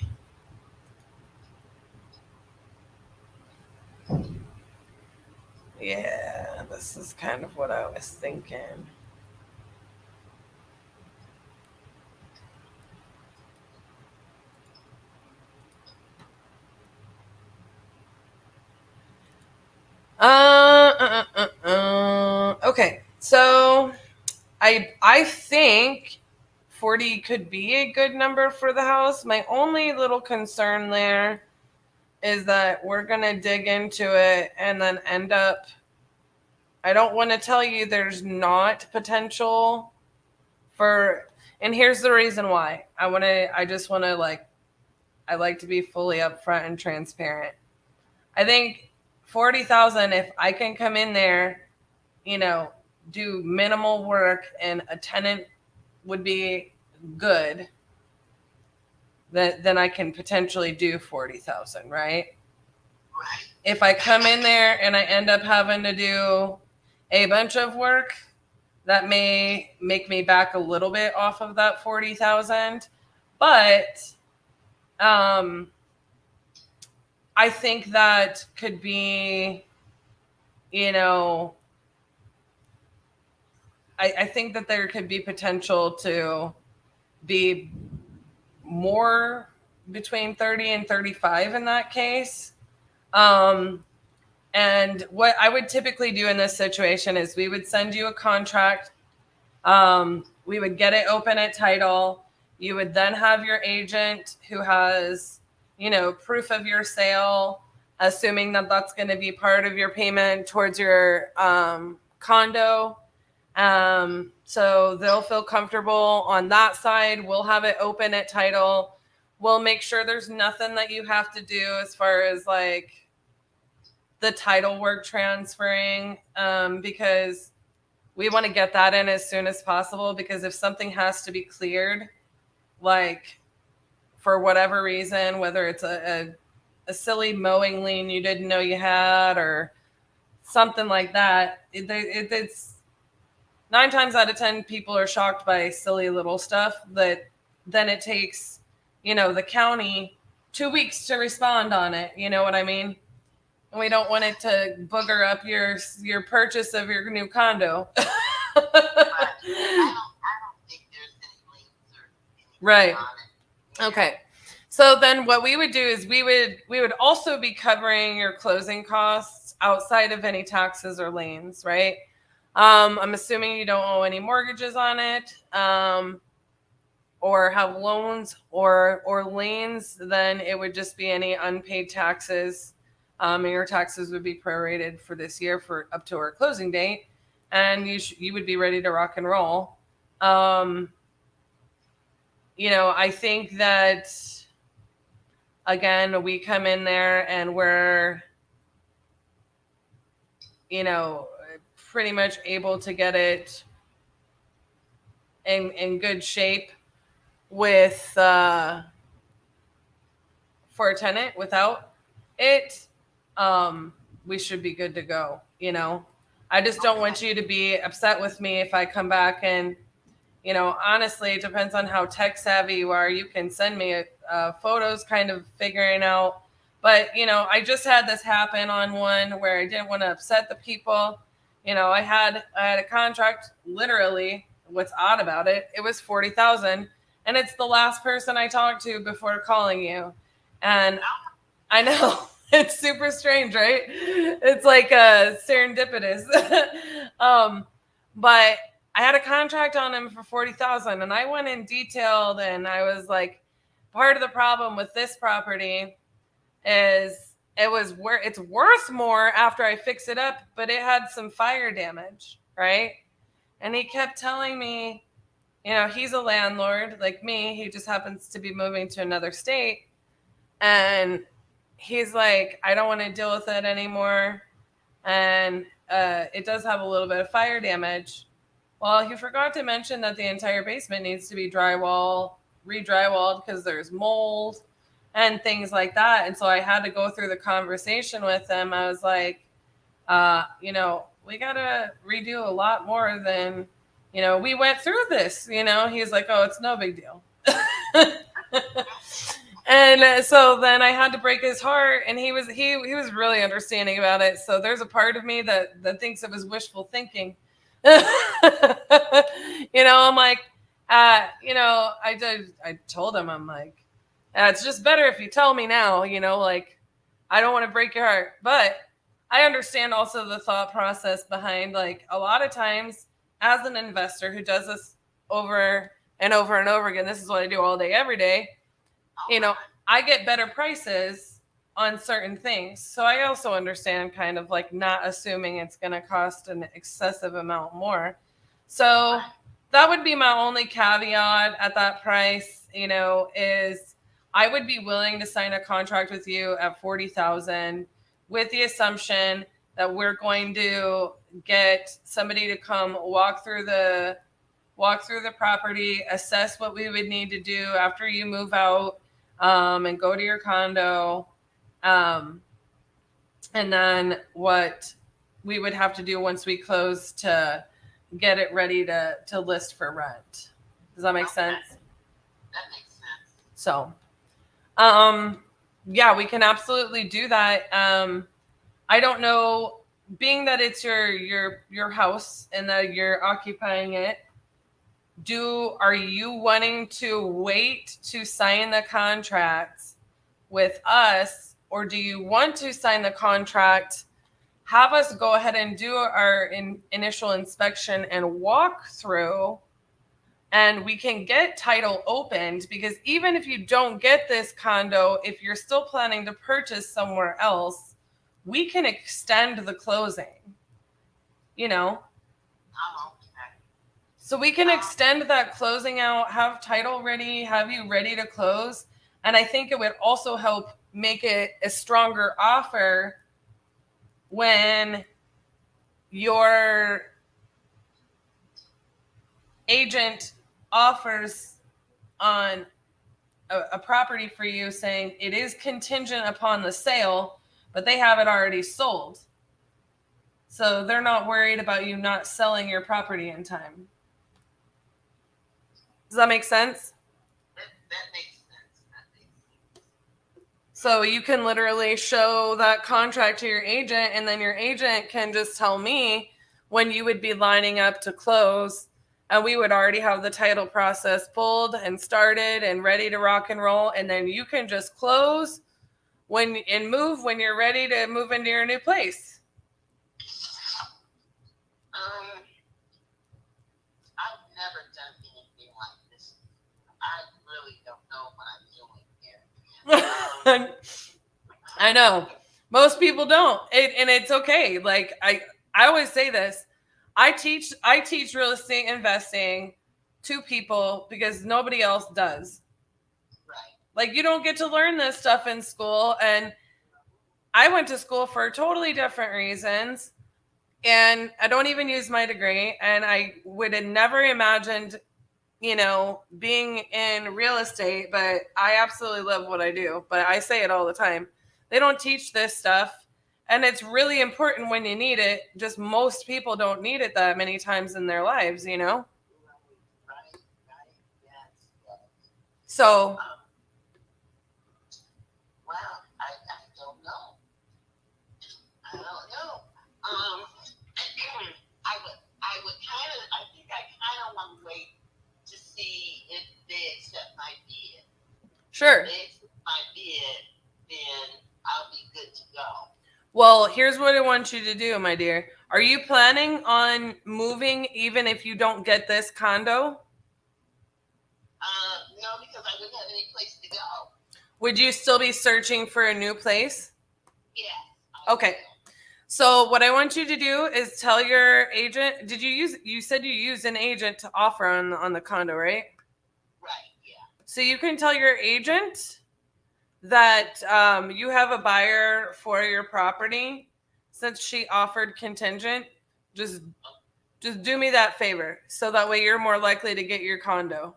B: Yeah, this is kind of what I was thinking. Okay, so I think 40 could be a good number for the house. My only little concern there is that we're gonna dig into it and then end up. I don't want to tell you there's not potential for, and here's the reason why. I like to be fully upfront and transparent. I think 40,000, if I can come in there, you know, do minimal work and a tenant would be good, then I can potentially do 40,000, right? If I come in there and I end up having to do a bunch of work, that may make me back a little bit off of that 40,000. But I think that could be, you know, I think that there could be potential to be more between 30 and 35 in that case. And what I would typically do in this situation is we would send you a contract. We would get it open at title. You would then have your agent who has, you know, proof of your sale, assuming that that's going to be part of your payment towards your condo. So they'll feel comfortable on that side. We'll have it open at title. We'll make sure there's nothing that you have to do as far as like the title work transferring, because we want to get that in as soon as possible, because if something has to be cleared, like for whatever reason, whether it's a silly mowing lien you didn't know you had or something like that, it's 9 times out of 10 people are shocked by silly little stuff that then it takes the county 2 weeks to respond on it. You know what I mean? And we don't want it to booger up your purchase of your new condo. Right. Okay. So then what we would do is we would also be covering your closing costs outside of any taxes or liens, right? I'm assuming you don't owe any mortgages on it, or have loans or liens. Then it would just be any unpaid taxes. And your taxes would be prorated for this year for up to our closing date, and you would be ready to rock and roll. I think that, again, we come in there and we're, pretty much able to get it in good shape with for a tenant. Without it, we should be good to go. I just don't want you to be upset with me if I come back and, honestly, it depends on how tech savvy you are. You can send me photos kind of figuring out. But, I just had this happen on one where I didn't want to upset the people. I had a contract, literally. What's odd about it, it was $40,000, and it's the last person I talked to before calling you. And I know it's super strange, right? It's like serendipitous. But I had a contract on him for $40,000, and I went in detailed, and I was like, part of the problem with this property is it's worth more after I fix it up, but it had some fire damage, right? And he kept telling me, he's a landlord like me. He just happens to be moving to another state. And he's like, I don't want to deal with it anymore. And it does have a little bit of fire damage. Well, he forgot to mention that the entire basement needs to be re-drywalled because there's mold and things like that. And so I had to go through the conversation with him. I was like, we got to redo a lot more than, we went through this, he's like, oh, it's no big deal. And so then I had to break his heart, and he was really understanding about it. So there's a part of me that thinks it was wishful thinking. I'm like, I told him, I'm like, it's just better if you tell me now, like, I don't want to break your heart. But I understand also the thought process behind, like, a lot of times as an investor who does this over and over and over again, this is what I do all day, every day, I get better prices on certain things. So I also understand kind of like not assuming it's going to cost an excessive amount more. So that would be my only caveat at that price, is I would be willing to sign a contract with you at $40,000 with the assumption that we're going to get somebody to come walk through the property, assess what we would need to do after you move out, and go to your condo. And then what we would have to do once we close to get it ready to list for rent. Does that make sense?
U: That makes sense.
B: So, yeah, we can absolutely do that. I don't know, being that it's your house and that you're occupying it, are you wanting to wait to sign the contract with us, or do you want to sign the contract, have us go ahead and do our initial inspection and walk through, and we can get title opened? Because even if you don't get this condo, if you're still planning to purchase somewhere else, we can extend the closing, So we can extend that closing out, have title ready, have you ready to close. And I think it would also help make it a stronger offer when your agent offers on a property for you, saying it is contingent upon the sale, but they have it already sold. So they're not worried about you not selling your property in time. Does that make sense?
U: That makes sense.
B: So you can literally show that contract to your agent, and then your agent can just tell me when you would be lining up to close, and we would already have the title process pulled and started and ready to rock and roll, and then you can just close and move when you're ready to move into your new place.
U: I've never done anything like this. I really don't know what I'm doing here.
B: I know. Most people don't. And it's okay. Like I always say this. I teach real estate investing to people because nobody else does.
U: Right.
B: Like you don't get to learn this stuff in school, and I went to school for totally different reasons, and I don't even use my degree, and I would have never imagined, being in real estate, but I absolutely love what I do. But I say it all the time. They don't teach this stuff, and it's really important when you need it. Just most people don't need it that many times in their lives, So
U: Well, I don't know. I don't know. I think I kind of want to wait to see if they accept my bid.
B: Sure.
U: If they accept my bid, then I'll be good to go.
B: Well, here's what I want you to do, my dear. Are you planning on moving even if you don't get this condo?
U: No, because I wouldn't have any place to go.
B: Would you still be searching for a new place?
U: Yeah.
B: Okay. So what I want you to do is tell your agent. You said you used an agent to offer on the condo, right?
U: Right, yeah.
B: So you can tell your agent that you have a buyer for your property. Since she offered contingent, just do me that favor, so that way you're more likely to get your condo.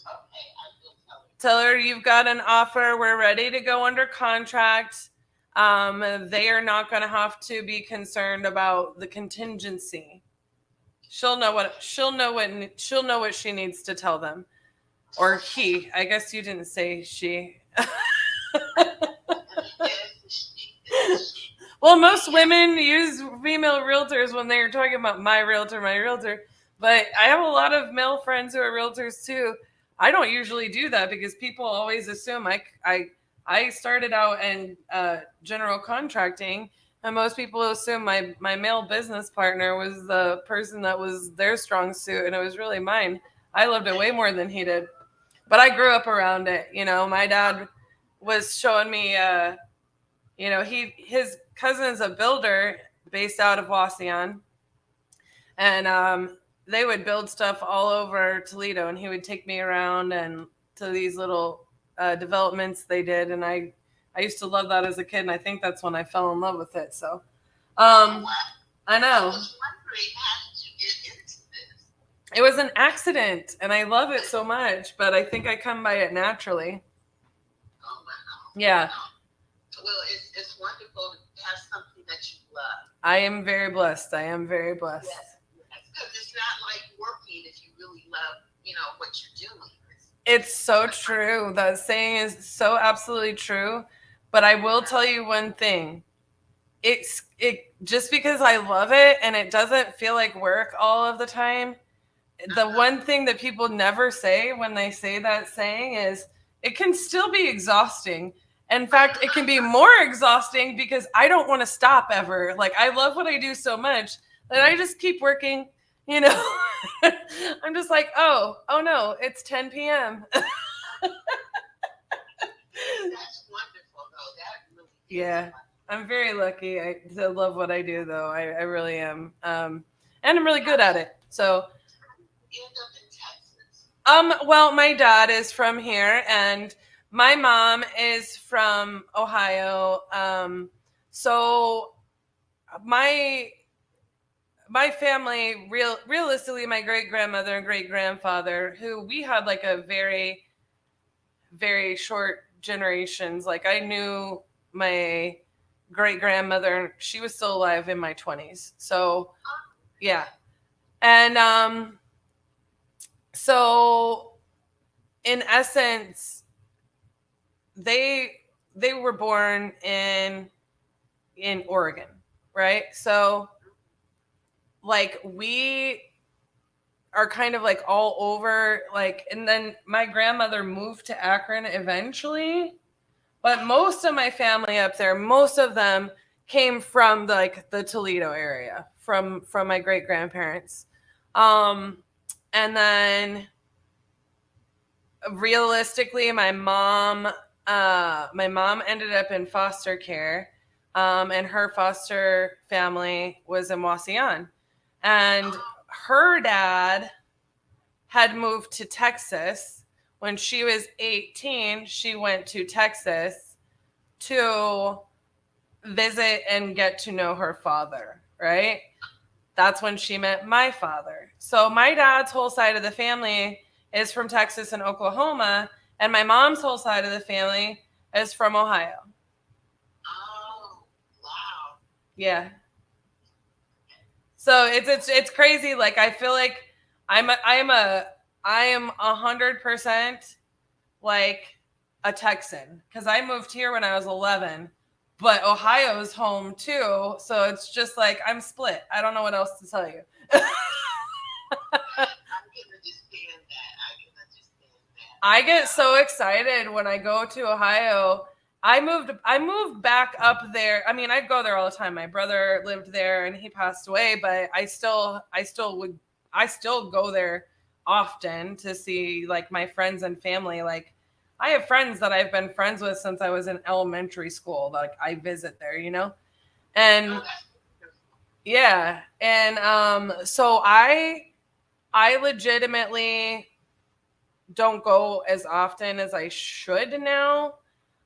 U: Okay, I will tell her.
B: Tell her you've got an offer. We're ready to go under contract. They are not going to have to be concerned about the contingency. She'll know what she needs to tell them, or he. I guess you didn't say she. Well, most women use female realtors when they're talking about my realtor, but I have a lot of male friends who are realtors too. I don't usually do that because people always assume I started out in general contracting, and most people assume my male business partner was the person that was their strong suit, and it was really mine. I loved it way more than he did, but I grew up around it. My dad was showing me, his cousin's a builder based out of Wasion, and they would build stuff all over Toledo, and he would take me around and to these little developments they did, and I used to love that as a kid, and I think that's when I fell in love with it. So I know. It was an accident, and I love it so much, but I think I come by it naturally. Yeah.
U: Well, it's wonderful to have something that you love.
B: I am very blessed. Yes,
U: because it's not like working if you really love, what you're doing.
B: It's so true. That saying is so absolutely true. But I will tell you one thing. It just because I love it and it doesn't feel like work all of the time. The one thing that people never say when they say that saying is it can still be exhausting. In fact, it can be more exhausting because I don't want to stop ever. Like, I love what I do so much that I just keep working, I'm just like, oh no, it's 10 p.m.
U: That's wonderful, though. That really is.
B: Yeah, I'm very lucky to love what I do, though. I really am. And I'm really good at it. So,
U: You end up in Texas.
B: well, my dad is from here, and my mom is from Ohio. So my family, realistically, my great-grandmother and great-grandfather, who we had like a very, very short generations. Like, I knew my great-grandmother, she was still alive in my 20s. So, yeah. And so in essence, they they were born in Oregon, right? So like we are kind of like all over, like, and then my grandmother moved to Akron eventually, but most of my family up there, most of them came from like the Toledo area, from my great grandparents. And then realistically, my mom ended up in foster care, and her foster family was in Wasion, and her dad had moved to Texas. When she was 18, she went to Texas to visit and get to know her father, right? That's when she met my father. So my dad's whole side of the family is from Texas and Oklahoma, and my mom's whole side of the family is from Ohio.
U: Oh, wow.
B: Yeah. So it's crazy. Like I feel like I am 100% like a Texan, because I moved here when I was 11, but Ohio's home too. So it's just like I'm split. I don't know what else to tell you. I get so excited when I go to Ohio. I moved back up there. I mean, I go there all the time. My brother lived there and he passed away, but I still go there often to see like my friends and family. Like I have friends that I've been friends with since I was in elementary school. Like I visit there, you know? And yeah. And so I legitimately don't go as often as I should now.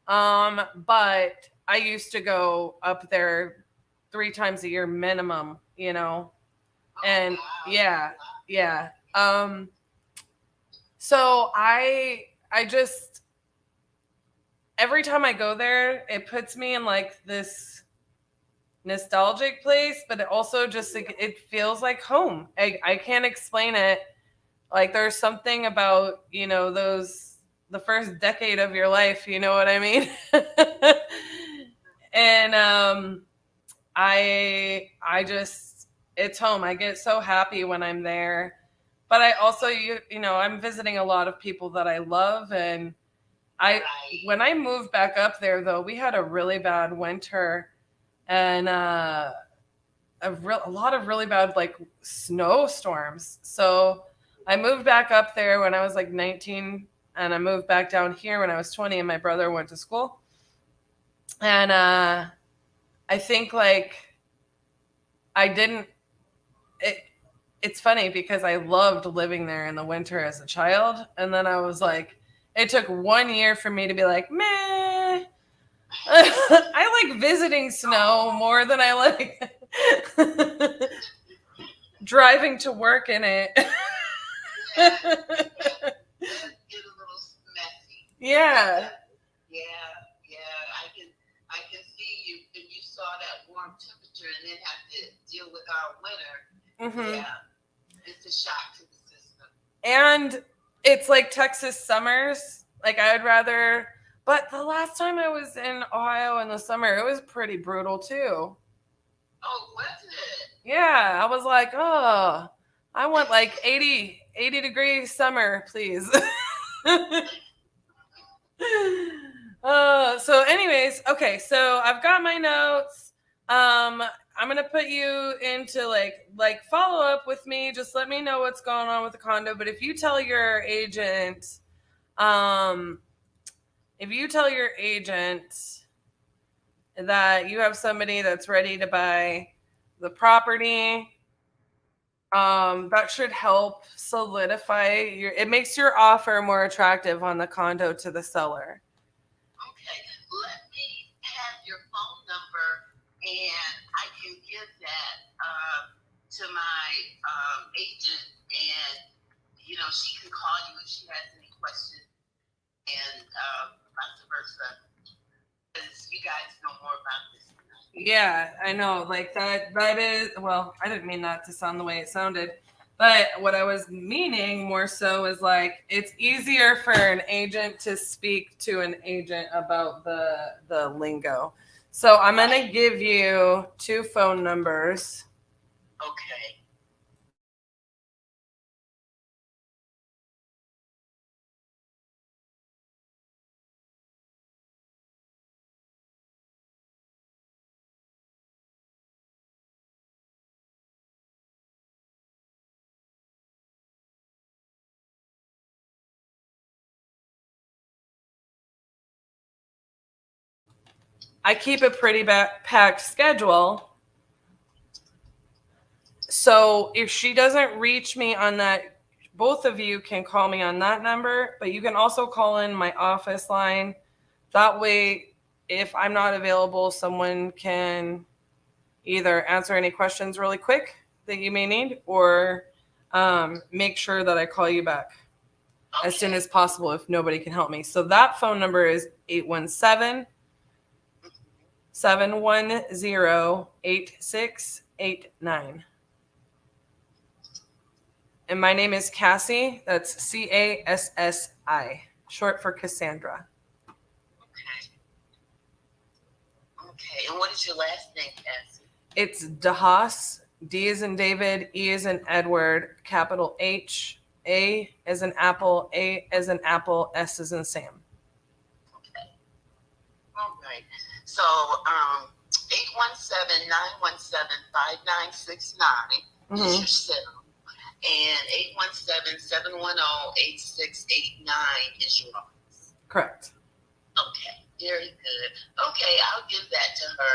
B: But I used to go up there 3 times a year minimum, you know? And yeah. So I just, every time I go there, it puts me in like this nostalgic place, but it also just, like, it feels like home. I can't explain it. Like there's something about, you know, the first decade of your life, you know what I mean? And I just, it's home. I get so happy when I'm there. But I also, you know, I'm visiting a lot of people that I love. And when I moved back up there, though, we had a really bad winter, and a lot of really bad like snowstorms. So I moved back up there when I was like 19, and I moved back down here when I was 20, and my brother went to school. And I think like it's funny because I loved living there in the winter as a child. And then I was like, it took 1 year for me to be like, meh. I like visiting snow more than I like driving to work in it. Yeah.
U: I can see you if you saw that warm temperature and then have to deal with our winter.
B: Mm-hmm.
U: Yeah, it's a shock to the system.
B: And it's like Texas summers. Like I'd rather, but the last time I was in Ohio in the summer, it was pretty brutal too.
U: Oh, was it?
B: Yeah, I was like, oh, I want like 80 degree summer, please. So anyways, okay, so I've got my notes. I'm gonna put you into like follow up with me. Just let me know what's going on with the condo. But if you tell your agent, that you have somebody that's ready to buy the property, that should help solidify it makes your offer more attractive on the condo to the seller.
U: Okay, let me have your phone number and I can give that to my agent, and you know, she can call you if she has any questions, and vice versa, because you guys know more about this.
B: Yeah, I know. Like that is, well, I didn't mean that to sound the way it sounded. But what I was meaning more so is like it's easier for an agent to speak to an agent about the lingo. So I'm gonna give you 2 phone numbers.
U: Okay.
B: I keep a pretty packed schedule. So if she doesn't reach me on that, both of you can call me on that number, but you can also call in my office line. That way, if I'm not available, someone can either answer any questions really quick that you may need or make sure that I call you back as soon as possible if nobody can help me. So that phone number is 817-710-8689. And my name is Cassie. That's Cassi, short for Cassandra.
U: Okay. And what is your last name, Cassie?
B: It's DeHaas. D as in David, E as in Edward, capital H, A as in Apple, A as in Apple, S as in Sam.
U: Okay. All right. So 817-917-5969 is your cell. And 817-710-8689 is your office.
B: Correct.
U: Okay, very good. Okay, I'll give that to her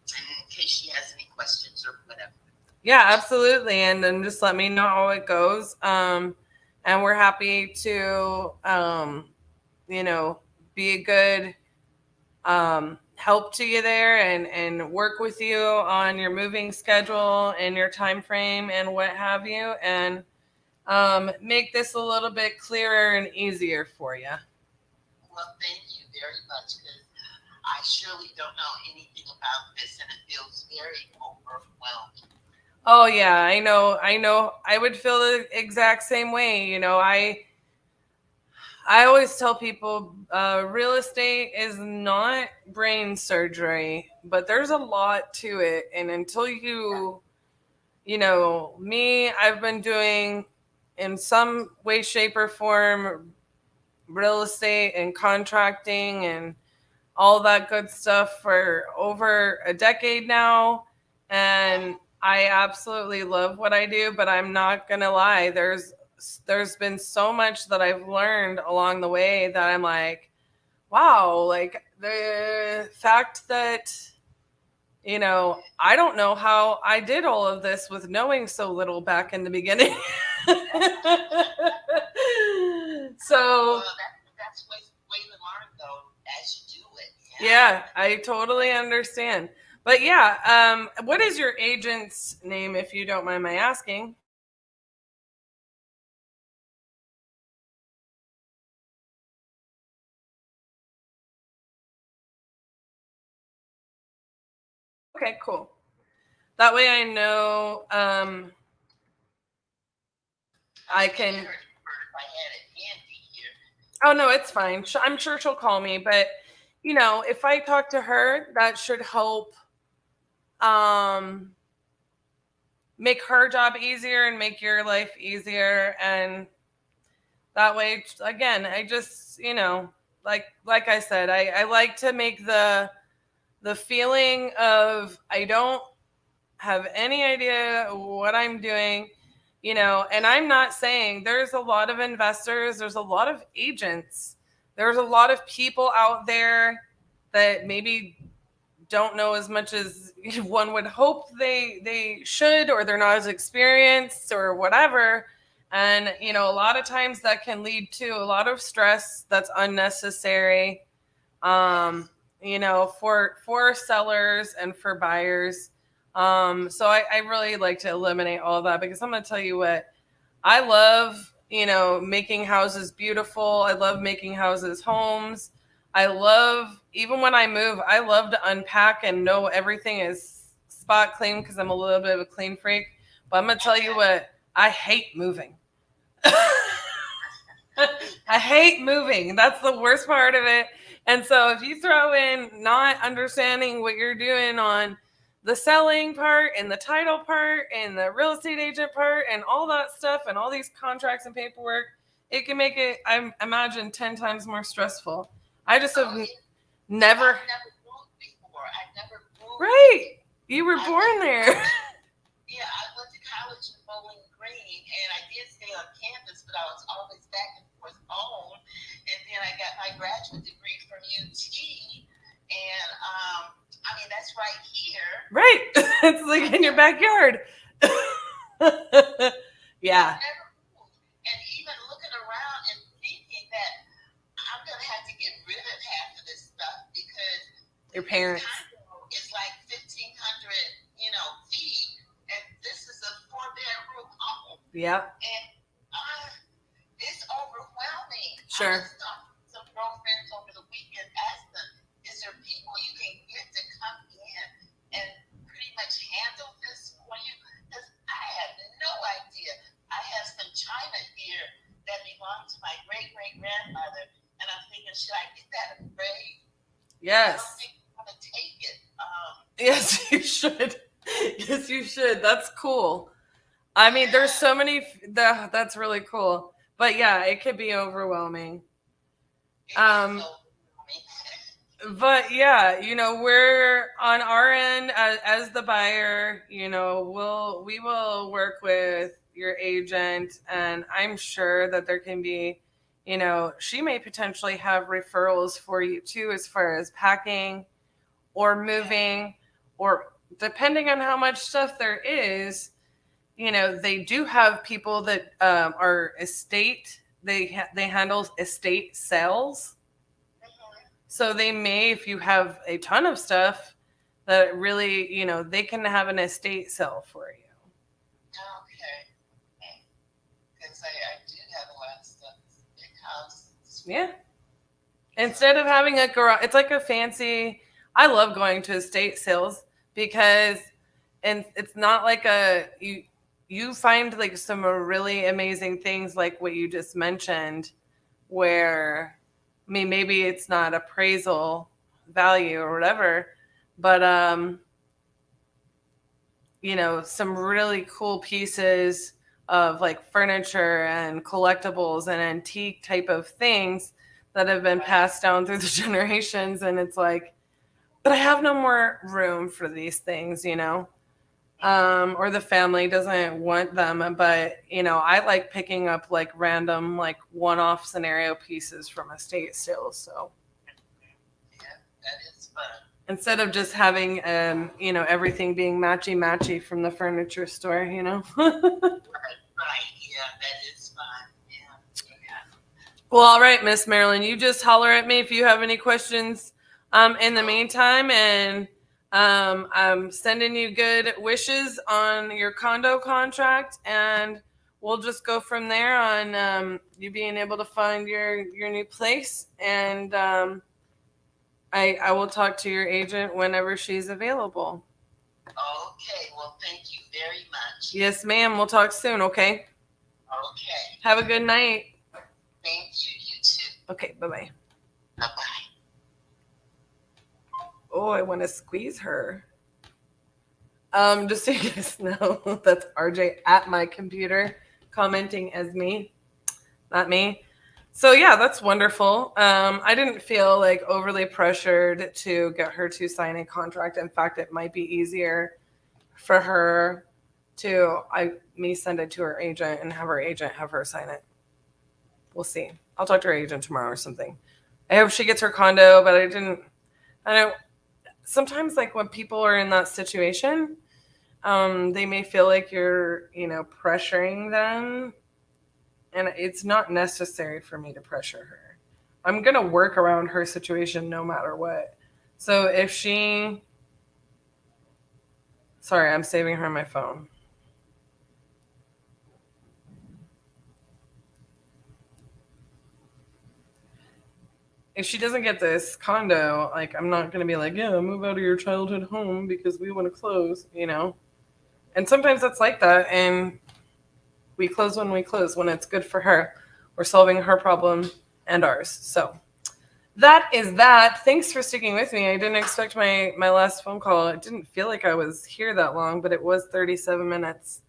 U: in case she has any questions or whatever.
B: Yeah, absolutely. And then just let me know how it goes. And we're happy to, be a good help to you there and work with you on your moving schedule and your time frame and what have you, and make this a little bit clearer and easier for you.
U: Well, thank you very much, because I surely don't know anything about this, and it feels very overwhelming.
B: Oh yeah, I know. I would feel the exact same way. I always tell people real estate is not brain surgery, but there's a lot to it. And until I've been doing in some way, shape, or form real estate and contracting and all that good stuff for over a decade now. And I absolutely love what I do, but I'm not going to lie. There's been so much that I've learned along the way that I'm like, wow, like the fact that, I don't know how I did all of this with knowing so little back in the beginning. So
U: that's way to learn, though, as you do it.
B: Yeah, I totally understand. But yeah, what is your agent's name, if you don't mind my asking? Okay, cool. That way I know I can. Oh no, it's fine. I'm sure she'll call me, but if I talk to her, that should help make her job easier and make your life easier. And that way, again, I just, like I said, I like to make the feeling of I don't have any idea what I'm doing, and I'm not saying there's a lot of investors, there's a lot of agents, there's a lot of people out there that maybe don't know as much as one would hope they should, or they're not as experienced or whatever. And, a lot of times that can lead to a lot of stress that's unnecessary, for sellers and for buyers. So I really like to eliminate all of that, because I'm going to tell you what, I love, making houses beautiful. I love making houses homes. I love, even when I move, I love to unpack and know everything is spot clean, because I'm a little bit of a clean freak. But I'm going to tell you what, I hate moving. I hate moving. That's the worst part of it. And so if you throw in not understanding what you're doing on the selling part and the title part and the real estate agent part and all that stuff and all these contracts and paperwork, it can make it, I imagine, 10 times more stressful. I just have never
U: moved before. I never moved.
B: Right. You were born there.
U: Yeah, I went to college in Bowling Green, and I did stay on campus, but I was always back and forth home. And then I got my graduate degree from UT, and I mean that's right here.
B: Right. It's like in your backyard. Yeah.
U: I never moved. And even looking around and thinking that I'm gonna have to get rid of half of this stuff because
B: Your parents.
U: It's like 1,500, feet, and this is a 4-bedroom home.
B: Yeah.
U: And it's overwhelming.
B: Sure.
U: I just talked to some girlfriends over the weekend, asked them, is there people you can get to come in and pretty much handle this for you? Because I have no idea. I have some china here that belonged to my great-great-grandmother, and I'm thinking, should I get that engraved?
B: Yes.
U: I don't think I'm going to take it.
B: Yes, you should. Yes, you should. That's cool. I mean, there's so many. That's really cool. But yeah, it could be overwhelming. But yeah, we're on our end as the buyer. We will work with your agent, and I'm sure that there can be, she may potentially have referrals for you too, as far as packing or moving, or depending on how much stuff there is. They do have people that are estate. They handle estate sales. So they may, if you have a ton of stuff, that really, they can have an estate sale for you.
U: Okay. Because I do have a lot of stuff. Big house.
B: Yeah. Instead of having a garage, it's like a fancy. I love going to estate sales because, and it's not like you find like some really amazing things like what you just mentioned, where, I mean, maybe it's not appraisal value or whatever, but some really cool pieces of like furniture and collectibles and antique type of things that have been passed down through the generations. And it's like, but I have no more room for these things, or the family doesn't want them. But, I like picking up like random, like one-off scenario pieces from estate sales. So
U: yeah, that is fun.
B: Instead of just having, everything being matchy from the furniture store,
U: Right. Yeah, that is fun. Yeah.
B: Well, all right, Miss Marilyn, you just holler at me if you have any questions in the meantime. And I'm sending you good wishes on your condo contract, and we'll just go from there on you being able to find your new place. And I will talk to your agent whenever she's available.
U: Okay. Well, thank you very much.
B: Yes, ma'am. We'll talk soon, okay?
U: Okay.
B: Have a good night.
U: Thank you. You too.
B: Okay, bye-bye.
U: Bye-bye.
B: Oh, I want to squeeze her. Just so you guys know, that's RJ at my computer commenting as me, not me. So yeah, that's wonderful. I didn't feel like overly pressured to get her to sign a contract. In fact, it might be easier for her to me send it to her agent and have her agent have her sign it. We'll see. I'll talk to her agent tomorrow or something. I hope she gets her condo, but I don't. Sometimes like when people are in that situation, they may feel like you're, pressuring them. And it's not necessary for me to pressure her. I'm going to work around her situation no matter what. So if she... Sorry, I'm saving her on my phone. If she doesn't get this condo, like, I'm not going to be like, yeah, move out of your childhood home because we want to close, And sometimes it's like that. And we close when it's good for her. We're solving her problem and ours. So that is that. Thanks for sticking with me. I didn't expect my last phone call. It didn't feel like I was here that long, but it was 37 minutes.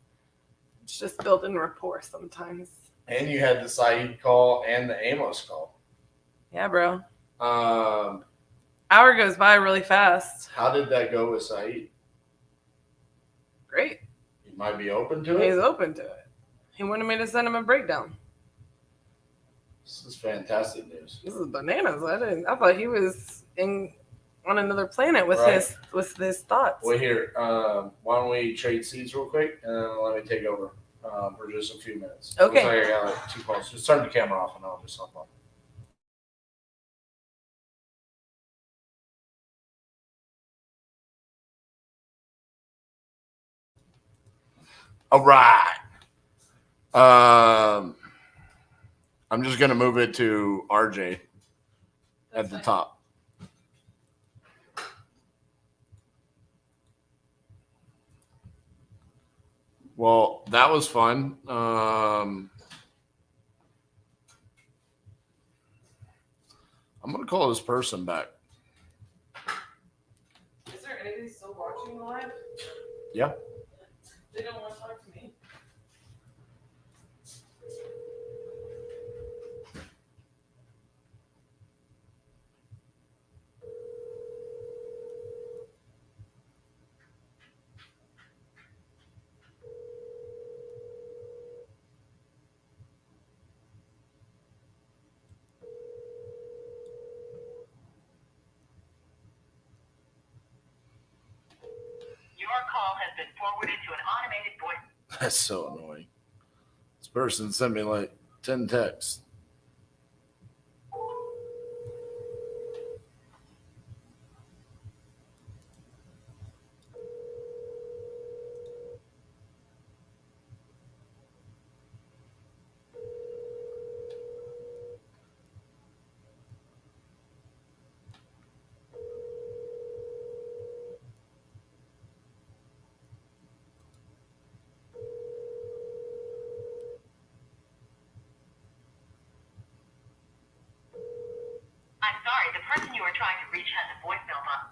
B: It's just building rapport sometimes.
A: And you had the Saeed call and the Amos call.
B: Yeah, bro.
A: Um,
B: Hour goes by really fast.
A: How did that go with Saeed?
B: Great.
A: He might be open to it.
B: He's open to it. He wanted me to send him a breakdown.
A: This is fantastic news.
B: This is bananas. I thought he was on another planet with his thoughts.
A: Well, here, why don't we trade seats real quick, and then let me take over for just a few minutes.
B: Okay.
A: Looks like I got like 2 calls. Just turn the camera off, and I'll just hop on. All right. I'm just gonna move it to RJ at the top. Well, that was fun. I'm gonna call this person back.
B: Is there anybody still watching the live?
A: Yeah.
B: They don't want to talk to me.
D: Your call has been forwarded to an automated voice.
A: That's so annoying. This person sent me like 10 texts.
D: I'm sorry, the person you are trying to reach has a voicemail box.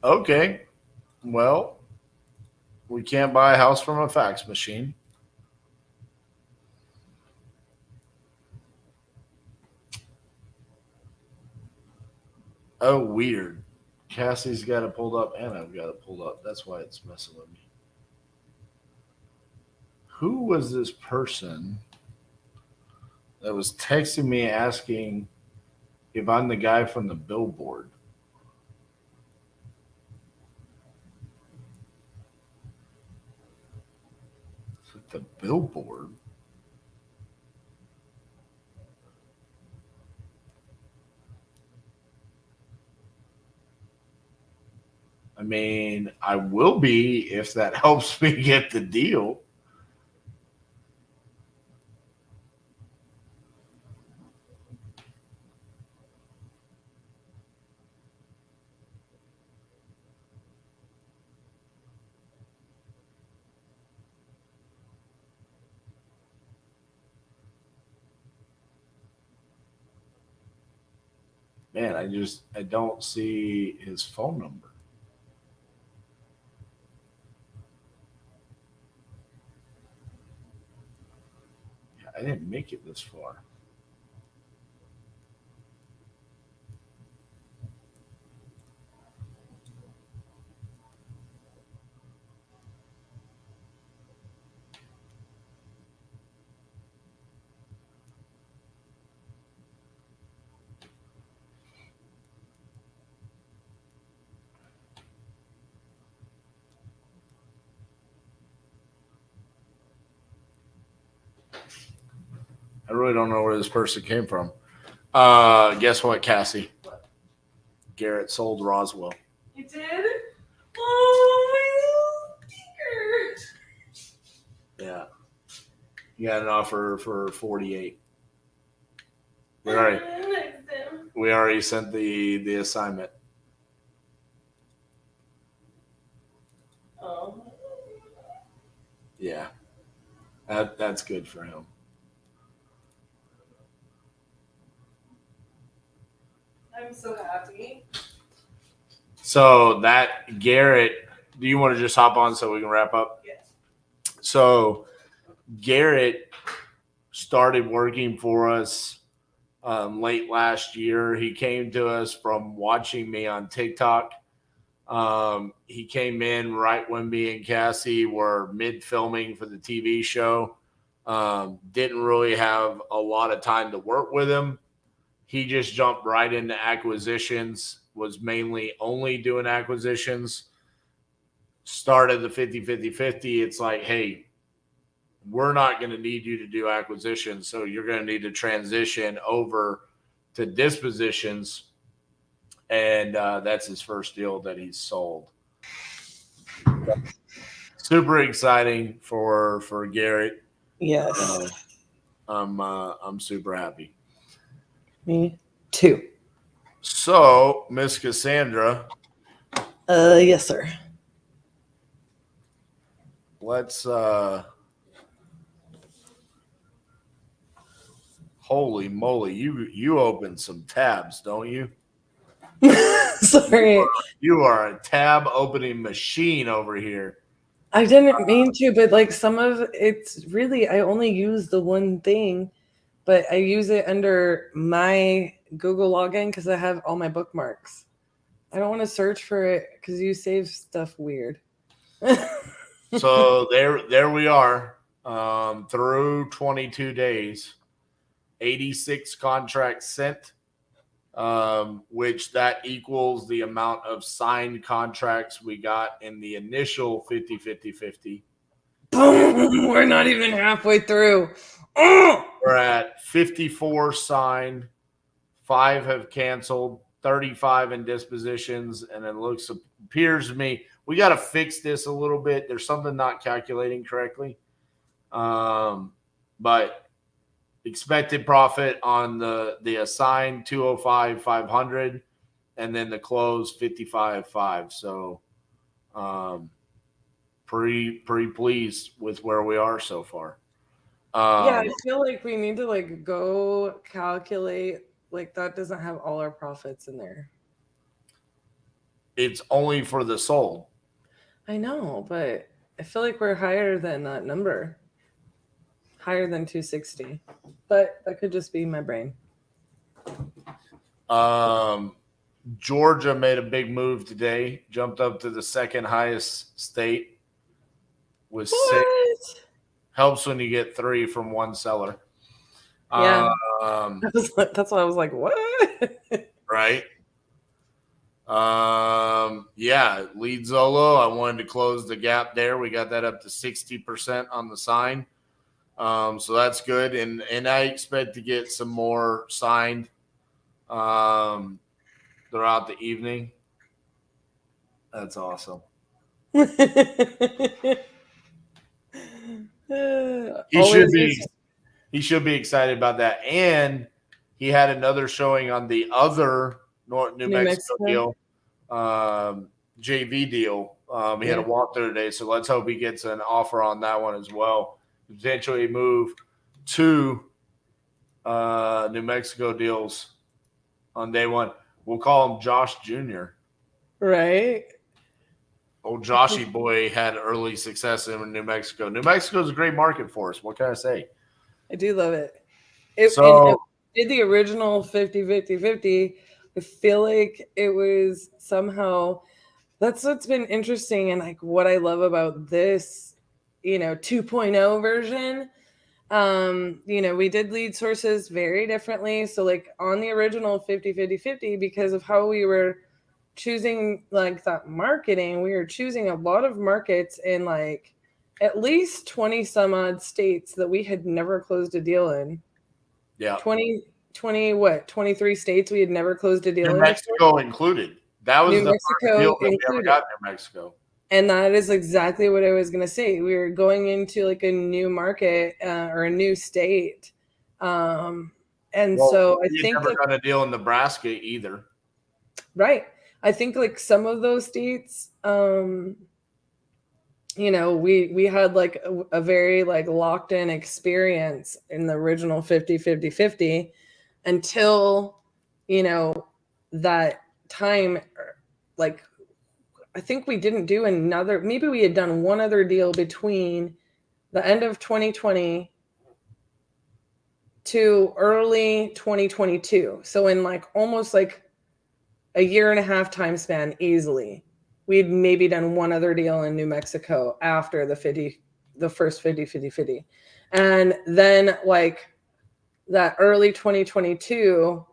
A: Okay. Well, we can't buy a house from a fax machine. Oh, weird. Cassie's got it pulled up and I've got it pulled up. That's why it's messing with me. Who was this person that was texting me asking if I'm the guy from the billboard? Is it the billboard? I mean, I will be if that helps me get the deal. Man, I don't see his phone number. I didn't make it this far. I really don't know where this person came from. Guess what, Cassie?
B: What?
A: Garrett sold Roswell.
B: You did? Oh, my little sneaker.
A: Yeah. You got an offer for 48. We already sent the assignment.
B: Oh.
A: Yeah. That's good for him.
B: I'm so happy.
A: So that Garrett, do you want to just hop on so we can wrap up?
B: Yes.
A: So Garrett started working for us late last year. He came to us from watching me on TikTok. He came in right when me and Cassie were mid-filming for the TV show. Didn't really have a lot of time to work with him. He just jumped right into acquisitions, was mainly only doing acquisitions. Started the 50-50-50. It's like, hey, we're not going to need you to do acquisitions, so you're going to need to transition over to dispositions. And that's his first deal that he's sold. Super exciting for Garrett.
B: Yes.
A: I'm super happy.
B: Me too.
A: So, Miss Cassandra.
B: Yes, sir.
A: Let's holy moly, you open some tabs, don't you?
B: Sorry.
A: You are a tab opening machine over here.
B: I didn't mean to, but like some of it's really, I only use the one thing, but I use it under my Google login because I have all my bookmarks. I don't want to search for it because you save stuff weird.
A: So there we are. Through 22 days, 86 contracts sent, which that equals the amount of signed contracts we got in the initial 50-50-50.
B: Boom! We're not even halfway through.
A: We're at 54 signed, 5 have canceled, 35 in dispositions, and it appears to me we got to fix this a little bit. There's something not calculating correctly. But expected profit on the assigned 205,500, and then the close 55,500. So pretty pleased with where we are so far.
B: Yeah, I feel like we need to like go calculate, like that doesn't have all our profits in there.
A: It's only for the sold.
B: I know, but I feel like we're higher than that number. Higher than 260. But that could just be my brain.
A: Georgia made a big move today, jumped up to the second highest state with 6. Helps when you get 3 from one seller.
B: Yeah. That's why I was like, what?
A: Right. Yeah, lead Zolo. I wanted to close the gap there. We got that up to 60% on the sign. So that's good. And I expect to get some more signed throughout the evening. That's awesome. He should be excited about that. And he had another showing on the other New Mexico deal, JV deal. He had a walkthrough today, so let's hope he gets an offer on that one as well. Potentially move 2 New Mexico deals on day one. We'll call him Josh Jr.
B: Right.
A: Old Joshy boy had early success in New Mexico. New Mexico is a great market for us. What can I say?
B: I do love it.
A: It
B: did the original 50-50-50. I feel like it was somehow, that's what's been interesting, and like what I love about this, 2.0 version. We did lead sources very differently. So like on the original 50-50-50, because of how we were choosing like that marketing, we were choosing a lot of markets in like at least 20 some odd states that we had never closed a deal in.
A: Yeah.
B: 20 what? 23 states we had never closed a deal
A: New
B: in
A: Mexico included. That was
B: New
A: the first
B: Mexico
A: deal that we ever
B: included.
A: got in New Mexico.
B: And that is exactly what I was going to say. We were going into like a new market or a new state. And so I
A: we
B: think
A: never
B: that,
A: done a deal in Nebraska either.
B: right. I think like some of those states, you know, we had like a very like locked in experience in the original 50-50-50 until, you know, that time, like, I think we didn't do another, maybe we had done one other deal between the end of 2020 to early 2022. So in like almost like a year and a half time span easily, we'd maybe done one other deal in New Mexico after the first 50-50-50. And then like that early 2022,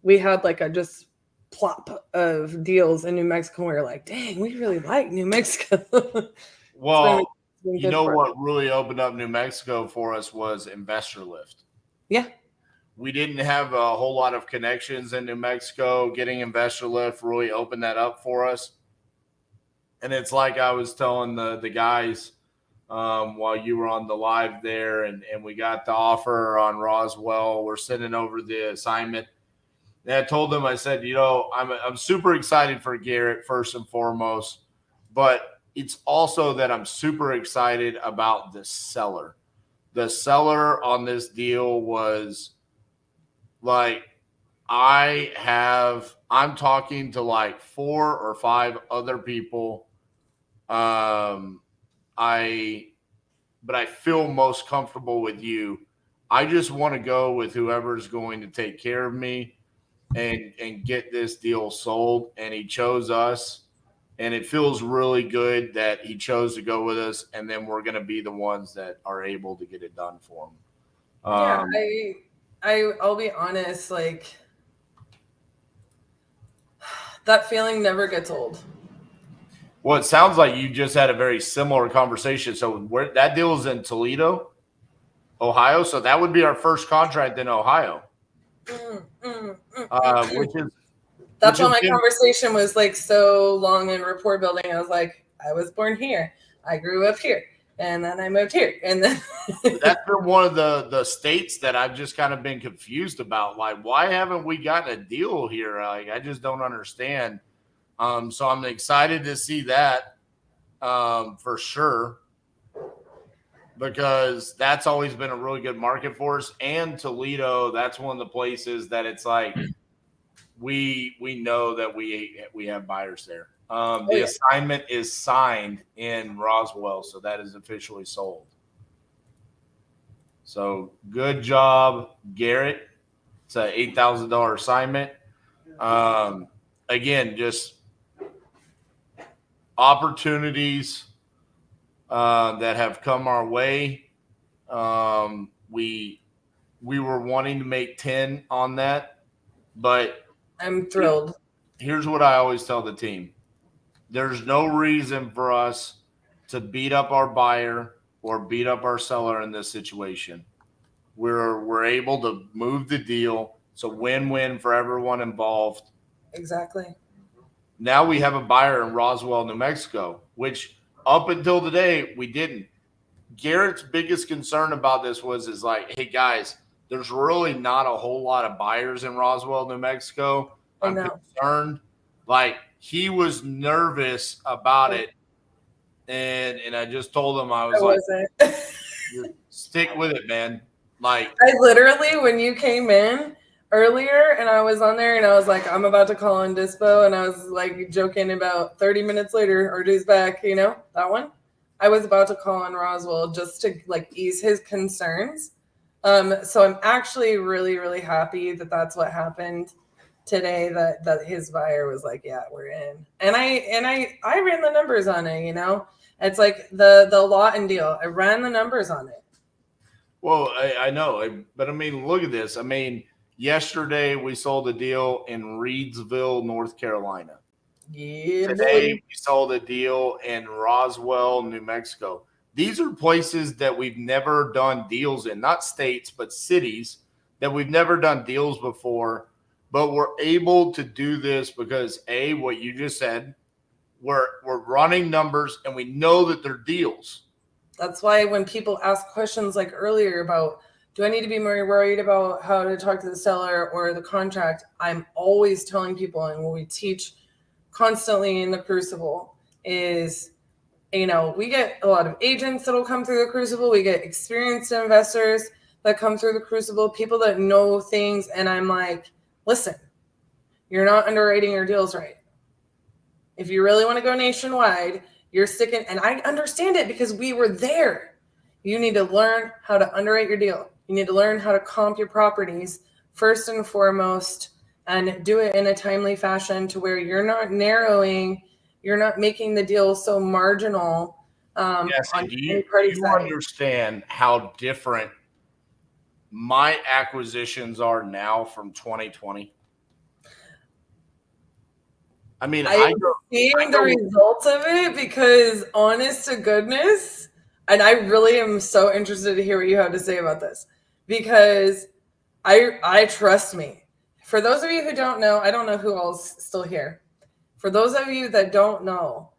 B: we had like a just plop of deals in New Mexico. We were like, dang, we really like New Mexico.
A: Well,
B: been
A: you
B: good
A: know
B: for
A: what really opened up New Mexico for us was Investor Lift.
B: Yeah.
A: We didn't have a whole lot of connections in New Mexico. Getting Investor Lift really opened that up for us. And it's like I was telling the guys while you were on the live there, and we got the offer on Roswell. We're sending over the assignment. And I told them, I said, you know, I'm super excited for Garrett first and foremost, but it's also that I'm super excited about the seller. The seller on this deal was like, I'm talking to like 4 or 5 other people. But I feel most comfortable with you. I just want to go with whoever's going to take care of me and get this deal sold. And he chose us. And it feels really good that he chose to go with us. And then we're going to be the ones that are able to get it done for him.
B: I'll be honest, like that feeling never gets old.
A: Well, it sounds like you just had a very similar conversation. So that deal is in Toledo, Ohio. So that would be our first contract in Ohio.
B: That's why my conversation was like so long in rapport building. I was like, I was born here. I grew up here. And then I moved here. And then
A: that's been one of the states that I've just kind of been confused about. Like, why haven't we gotten a deal here? Like, I just don't understand. So I'm excited to see that for sure, because that's always been a really good market for us. And Toledo, that's one of the places that it's like we know that we have buyers there. The assignment is signed in Roswell, so that is officially sold. So good job, Garrett. It's an $8,000 assignment. Again, just opportunities that have come our way. We were wanting to make 10 on that, but
B: I'm thrilled.
A: Here's what I always tell the team. There's no reason for us to beat up our buyer or beat up our seller in this situation. We're able to move the deal. It's a win-win for everyone involved.
B: Exactly.
A: Now we have a buyer in Roswell, New Mexico, which up until today we didn't. Garrett's biggest concern about this is like, hey guys, there's really not a whole lot of buyers in Roswell, New Mexico. I'm concerned. Like, he was nervous about it. And I just told him, I was stick with it, man. Like,
B: I literally, when you came in earlier and I was on there and I was like, I'm about to call on Dispo, and I was like joking about 30 minutes later, RJ's back, you know, that one. I was about to call on Roswell just to like ease his concerns. So I'm actually really, really happy that that's what happened today, that his buyer was like, yeah, we're in. And I ran the numbers on it, you know. It's like the lot and deal. I ran the numbers on it.
A: Well, I know, but I mean, look at this. I mean, yesterday we sold a deal in Reidsville, North Carolina.
B: Yeah,
A: today we sold a deal in Roswell, New Mexico. These are places that we've never done deals in, not states, but cities that we've never done deals before, but we're able to do this because what you just said, we're running numbers and we know that they're deals.
B: That's why when people ask questions like earlier about, do I need to be more worried about how to talk to the seller or the contract? I'm always telling people, and what we teach constantly in the Crucible is, we get a lot of agents that'll come through the Crucible. We get experienced investors that come through the Crucible, people that know things. And I'm like, listen, you're not underwriting your deals right. If you really want to go nationwide, you're sticking, and I understand it because we were there. You need to learn how to underwrite your deal. You need to learn how to comp your properties first and foremost, and do it in a timely fashion to where you're not narrowing, you're not making the deal so marginal.
A: Yes,
B: on
A: do
B: any party
A: you
B: side.
A: understand how different my acquisitions are now from 2020? I mean,
B: I'm seeing the results of it because, honest to goodness, and I really am so interested to hear what you have to say about this, because I trust me. For those of you who don't know, I don't know who else is still here. For those of you that don't know,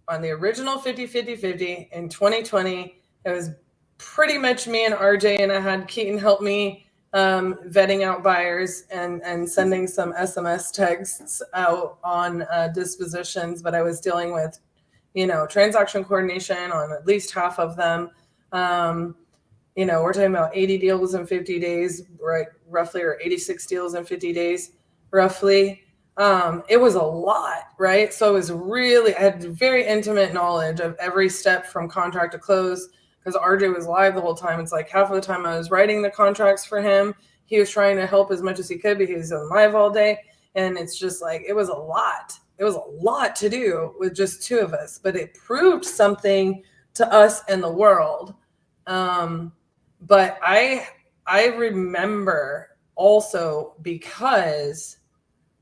B: on the original 50-50-50 in 2020, it was pretty much me and RJ, and I had Keaton help me vetting out buyers and sending some SMS texts out on dispositions, but I was dealing with, transaction coordination on at least half of them. We're talking about 80 deals in 50 days, right? Roughly, or 86 deals in 50 days, roughly. It was a lot, right? So it was really, I had very intimate knowledge of every step from contract to close, because RJ was live the whole time. It's like half of the time I was writing the contracts for him. He was trying to help as much as he could, but he was on live all day. And it's just like, it was a lot. It was a lot to do with just two of us, but it proved something to us and the world. But I remember also, because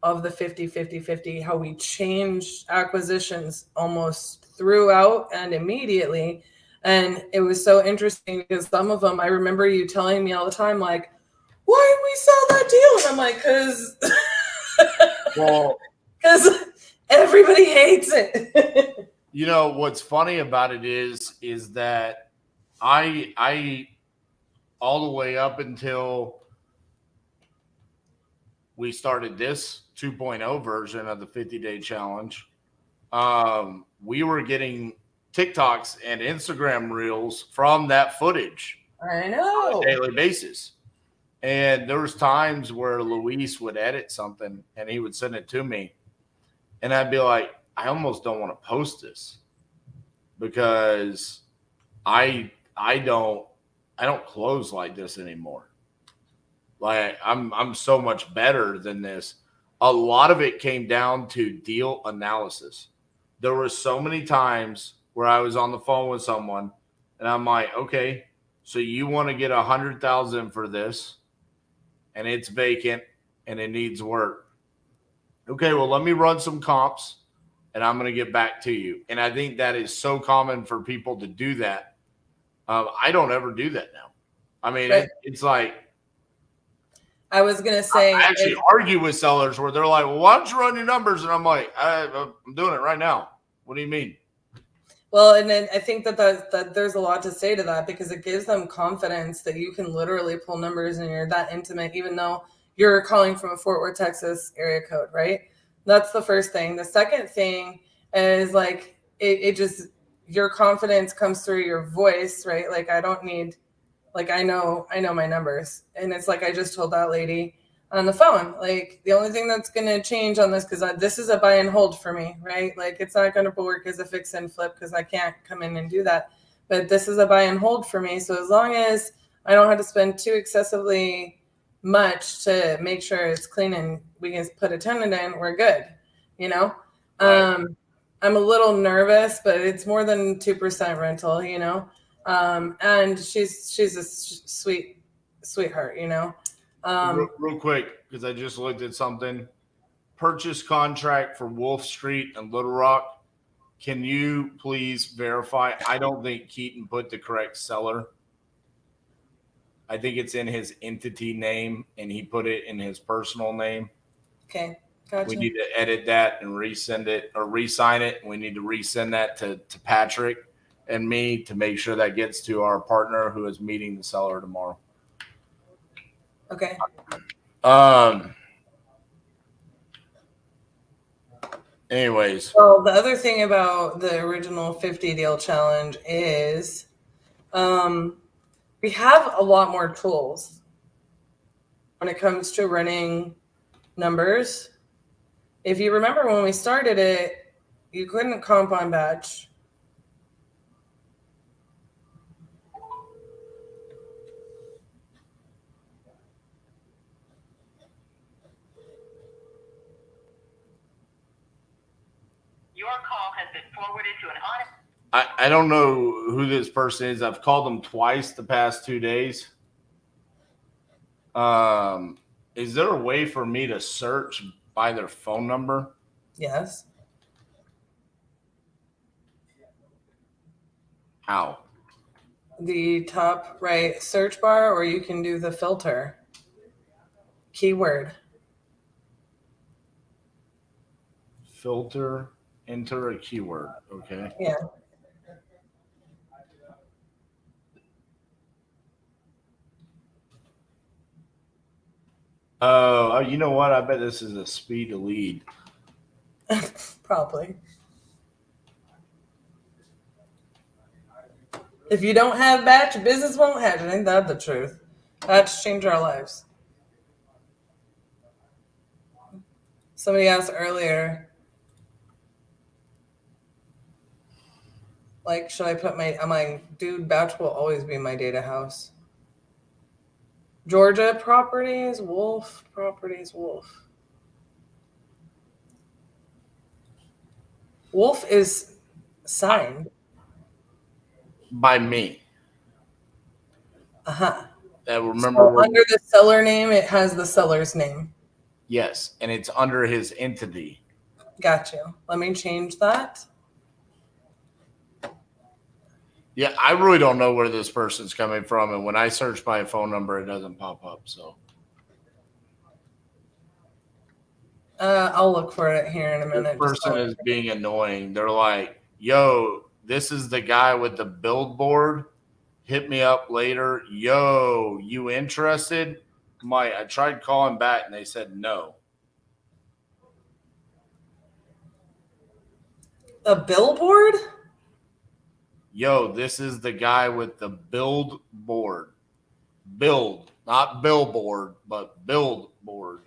B: of the 50-50-50, how we changed acquisitions almost throughout and immediately. And it was so interesting because some of them, I remember you telling me all the time, like, why did we sell that deal? And I'm like, because everybody hates it.
A: What's funny about it is that I all the way up until we started this 2.0 version of the 50-day challenge, we were getting TikToks and Instagram reels from that footage.
B: I know.
A: On a daily basis. And there was times where Luis would edit something and he would send it to me. And I'd be like, I almost don't want to post this because I don't close like this anymore. Like I'm so much better than this. A lot of it came down to deal analysis. There were so many times where I was on the phone with someone and I'm like, okay, so you want to get 100,000 for this and it's vacant and it needs work. Okay, well, let me run some comps and I'm going to get back to you. And I think that is so common for people to do that. I don't ever do that now. I mean, it's like,
B: I was going to say,
A: I actually argue with sellers where they're like, well, why don't you run your numbers? And I'm like, I'm doing it right now. What do you mean?
B: Well, and then I think that there's a lot to say to that, because it gives them confidence that you can literally pull numbers and you're that intimate, even though you're calling from a Fort Worth, Texas area code, right? That's the first thing. The second thing is like, it just, your confidence comes through your voice, right? Like I don't need, like, I know my numbers. And it's like, I just told that lady on the phone, like the only thing that's going to change on this, because this is a buy and hold for me, right? Like it's not going to work as a fix and flip because I can't come in and do that. But this is a buy and hold for me. So as long as I don't have to spend too excessively much to make sure it's clean and we can put a tenant in, we're good, Right. I'm a little nervous, but it's more than 2% rental, and she's a sweetheart,
A: Real quick, because I just looked at something. Purchase contract for Wolf Street and Little Rock. Can you please verify? I don't think Keaton put the correct seller. I think it's in his entity name, and he put it in his personal name.
B: Okay, gotcha.
A: We need to edit that and resend it or re-sign it. We need to resend that to Patrick and me to make sure that gets to our partner who is meeting the seller tomorrow.
B: Okay.
A: Anyways.
B: Well, the other thing about the original 50 deal challenge is we have a lot more tools when it comes to running numbers. If you remember when we started it, you couldn't comp on batch.
D: Your call has been forwarded to an audit.
A: I don't know who this person is. I've called them twice the past 2 days. Is there a way for me to search by their phone number?
B: Yes.
A: How?
B: The top right search bar, or you can do the filter. Keyword.
A: Filter, enter a keyword. Okay.
B: Yeah.
A: Oh, you know what? I bet this is a speed to lead.
B: Probably. If you don't have batch, your business won't have it. Ain't that the truth? Batch changed our lives. Somebody asked earlier, like, should I put I'm like, dude, batch will always be my data house. Georgia properties, Wolf properties, Wolf. Wolf is signed
A: by me.
B: Uh-huh.
A: Remember,
B: so under the seller name, it has the seller's name.
A: Yes, and it's under his entity.
B: Got you. Let me change that.
A: Yeah, I really don't know where this person's coming from, and when I search by a phone number, it doesn't pop up. So
B: I'll look for it here in a minute.
A: This person is being annoying. They're like, "Yo, this is the guy with the billboard. Hit me up later. Yo, you interested?" I tried calling back, and they said no.
B: A billboard?
A: Yo, this is the guy with the billboard. Build, not billboard, but billboard.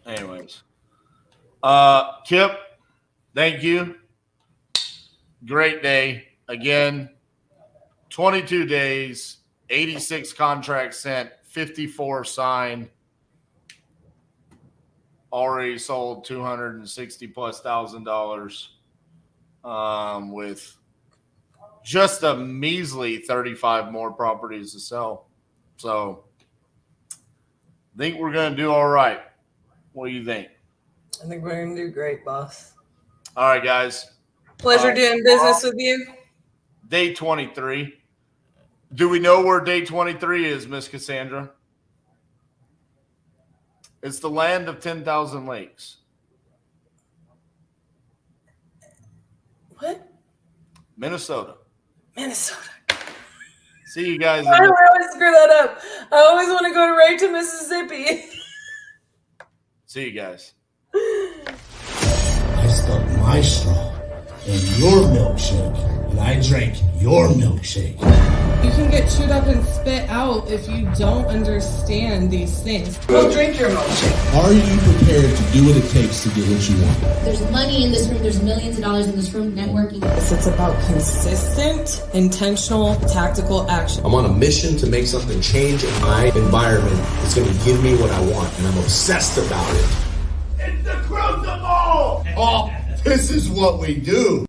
A: Anyways. Kip, thank you. Great day. Again, 22 days, 86 contracts sent, 54 signed. Already sold $260,000+ with just a measly 35 more properties to sell. So I think we're going to do all right. What do you think?
B: I think we're going to do great, boss.
A: All right, guys.
B: Pleasure doing business with you.
A: Day 23. Do we know where day 23 is, Miss Cassandra? It's the land of 10,000 lakes.
B: What?
A: Minnesota.
B: Minnesota.
A: See you guys.
B: Why do I always screw that up? I always want to go right to Mississippi.
A: See you guys.
O: I stuck my straw in your milkshake, and I drank your milkshake.
B: You can get chewed up and spit out if you don't understand these things. Go drink your milkshake.
O: Are you prepared to do what it takes to get what you want?
N: There's money in this room. There's millions of dollars in this room networking.
B: It's about consistent, intentional, tactical action.
O: I'm on a mission to make something change in my environment that's going to give me what I want, and I'm obsessed about it. It's the crucible! Oh, this is what we do.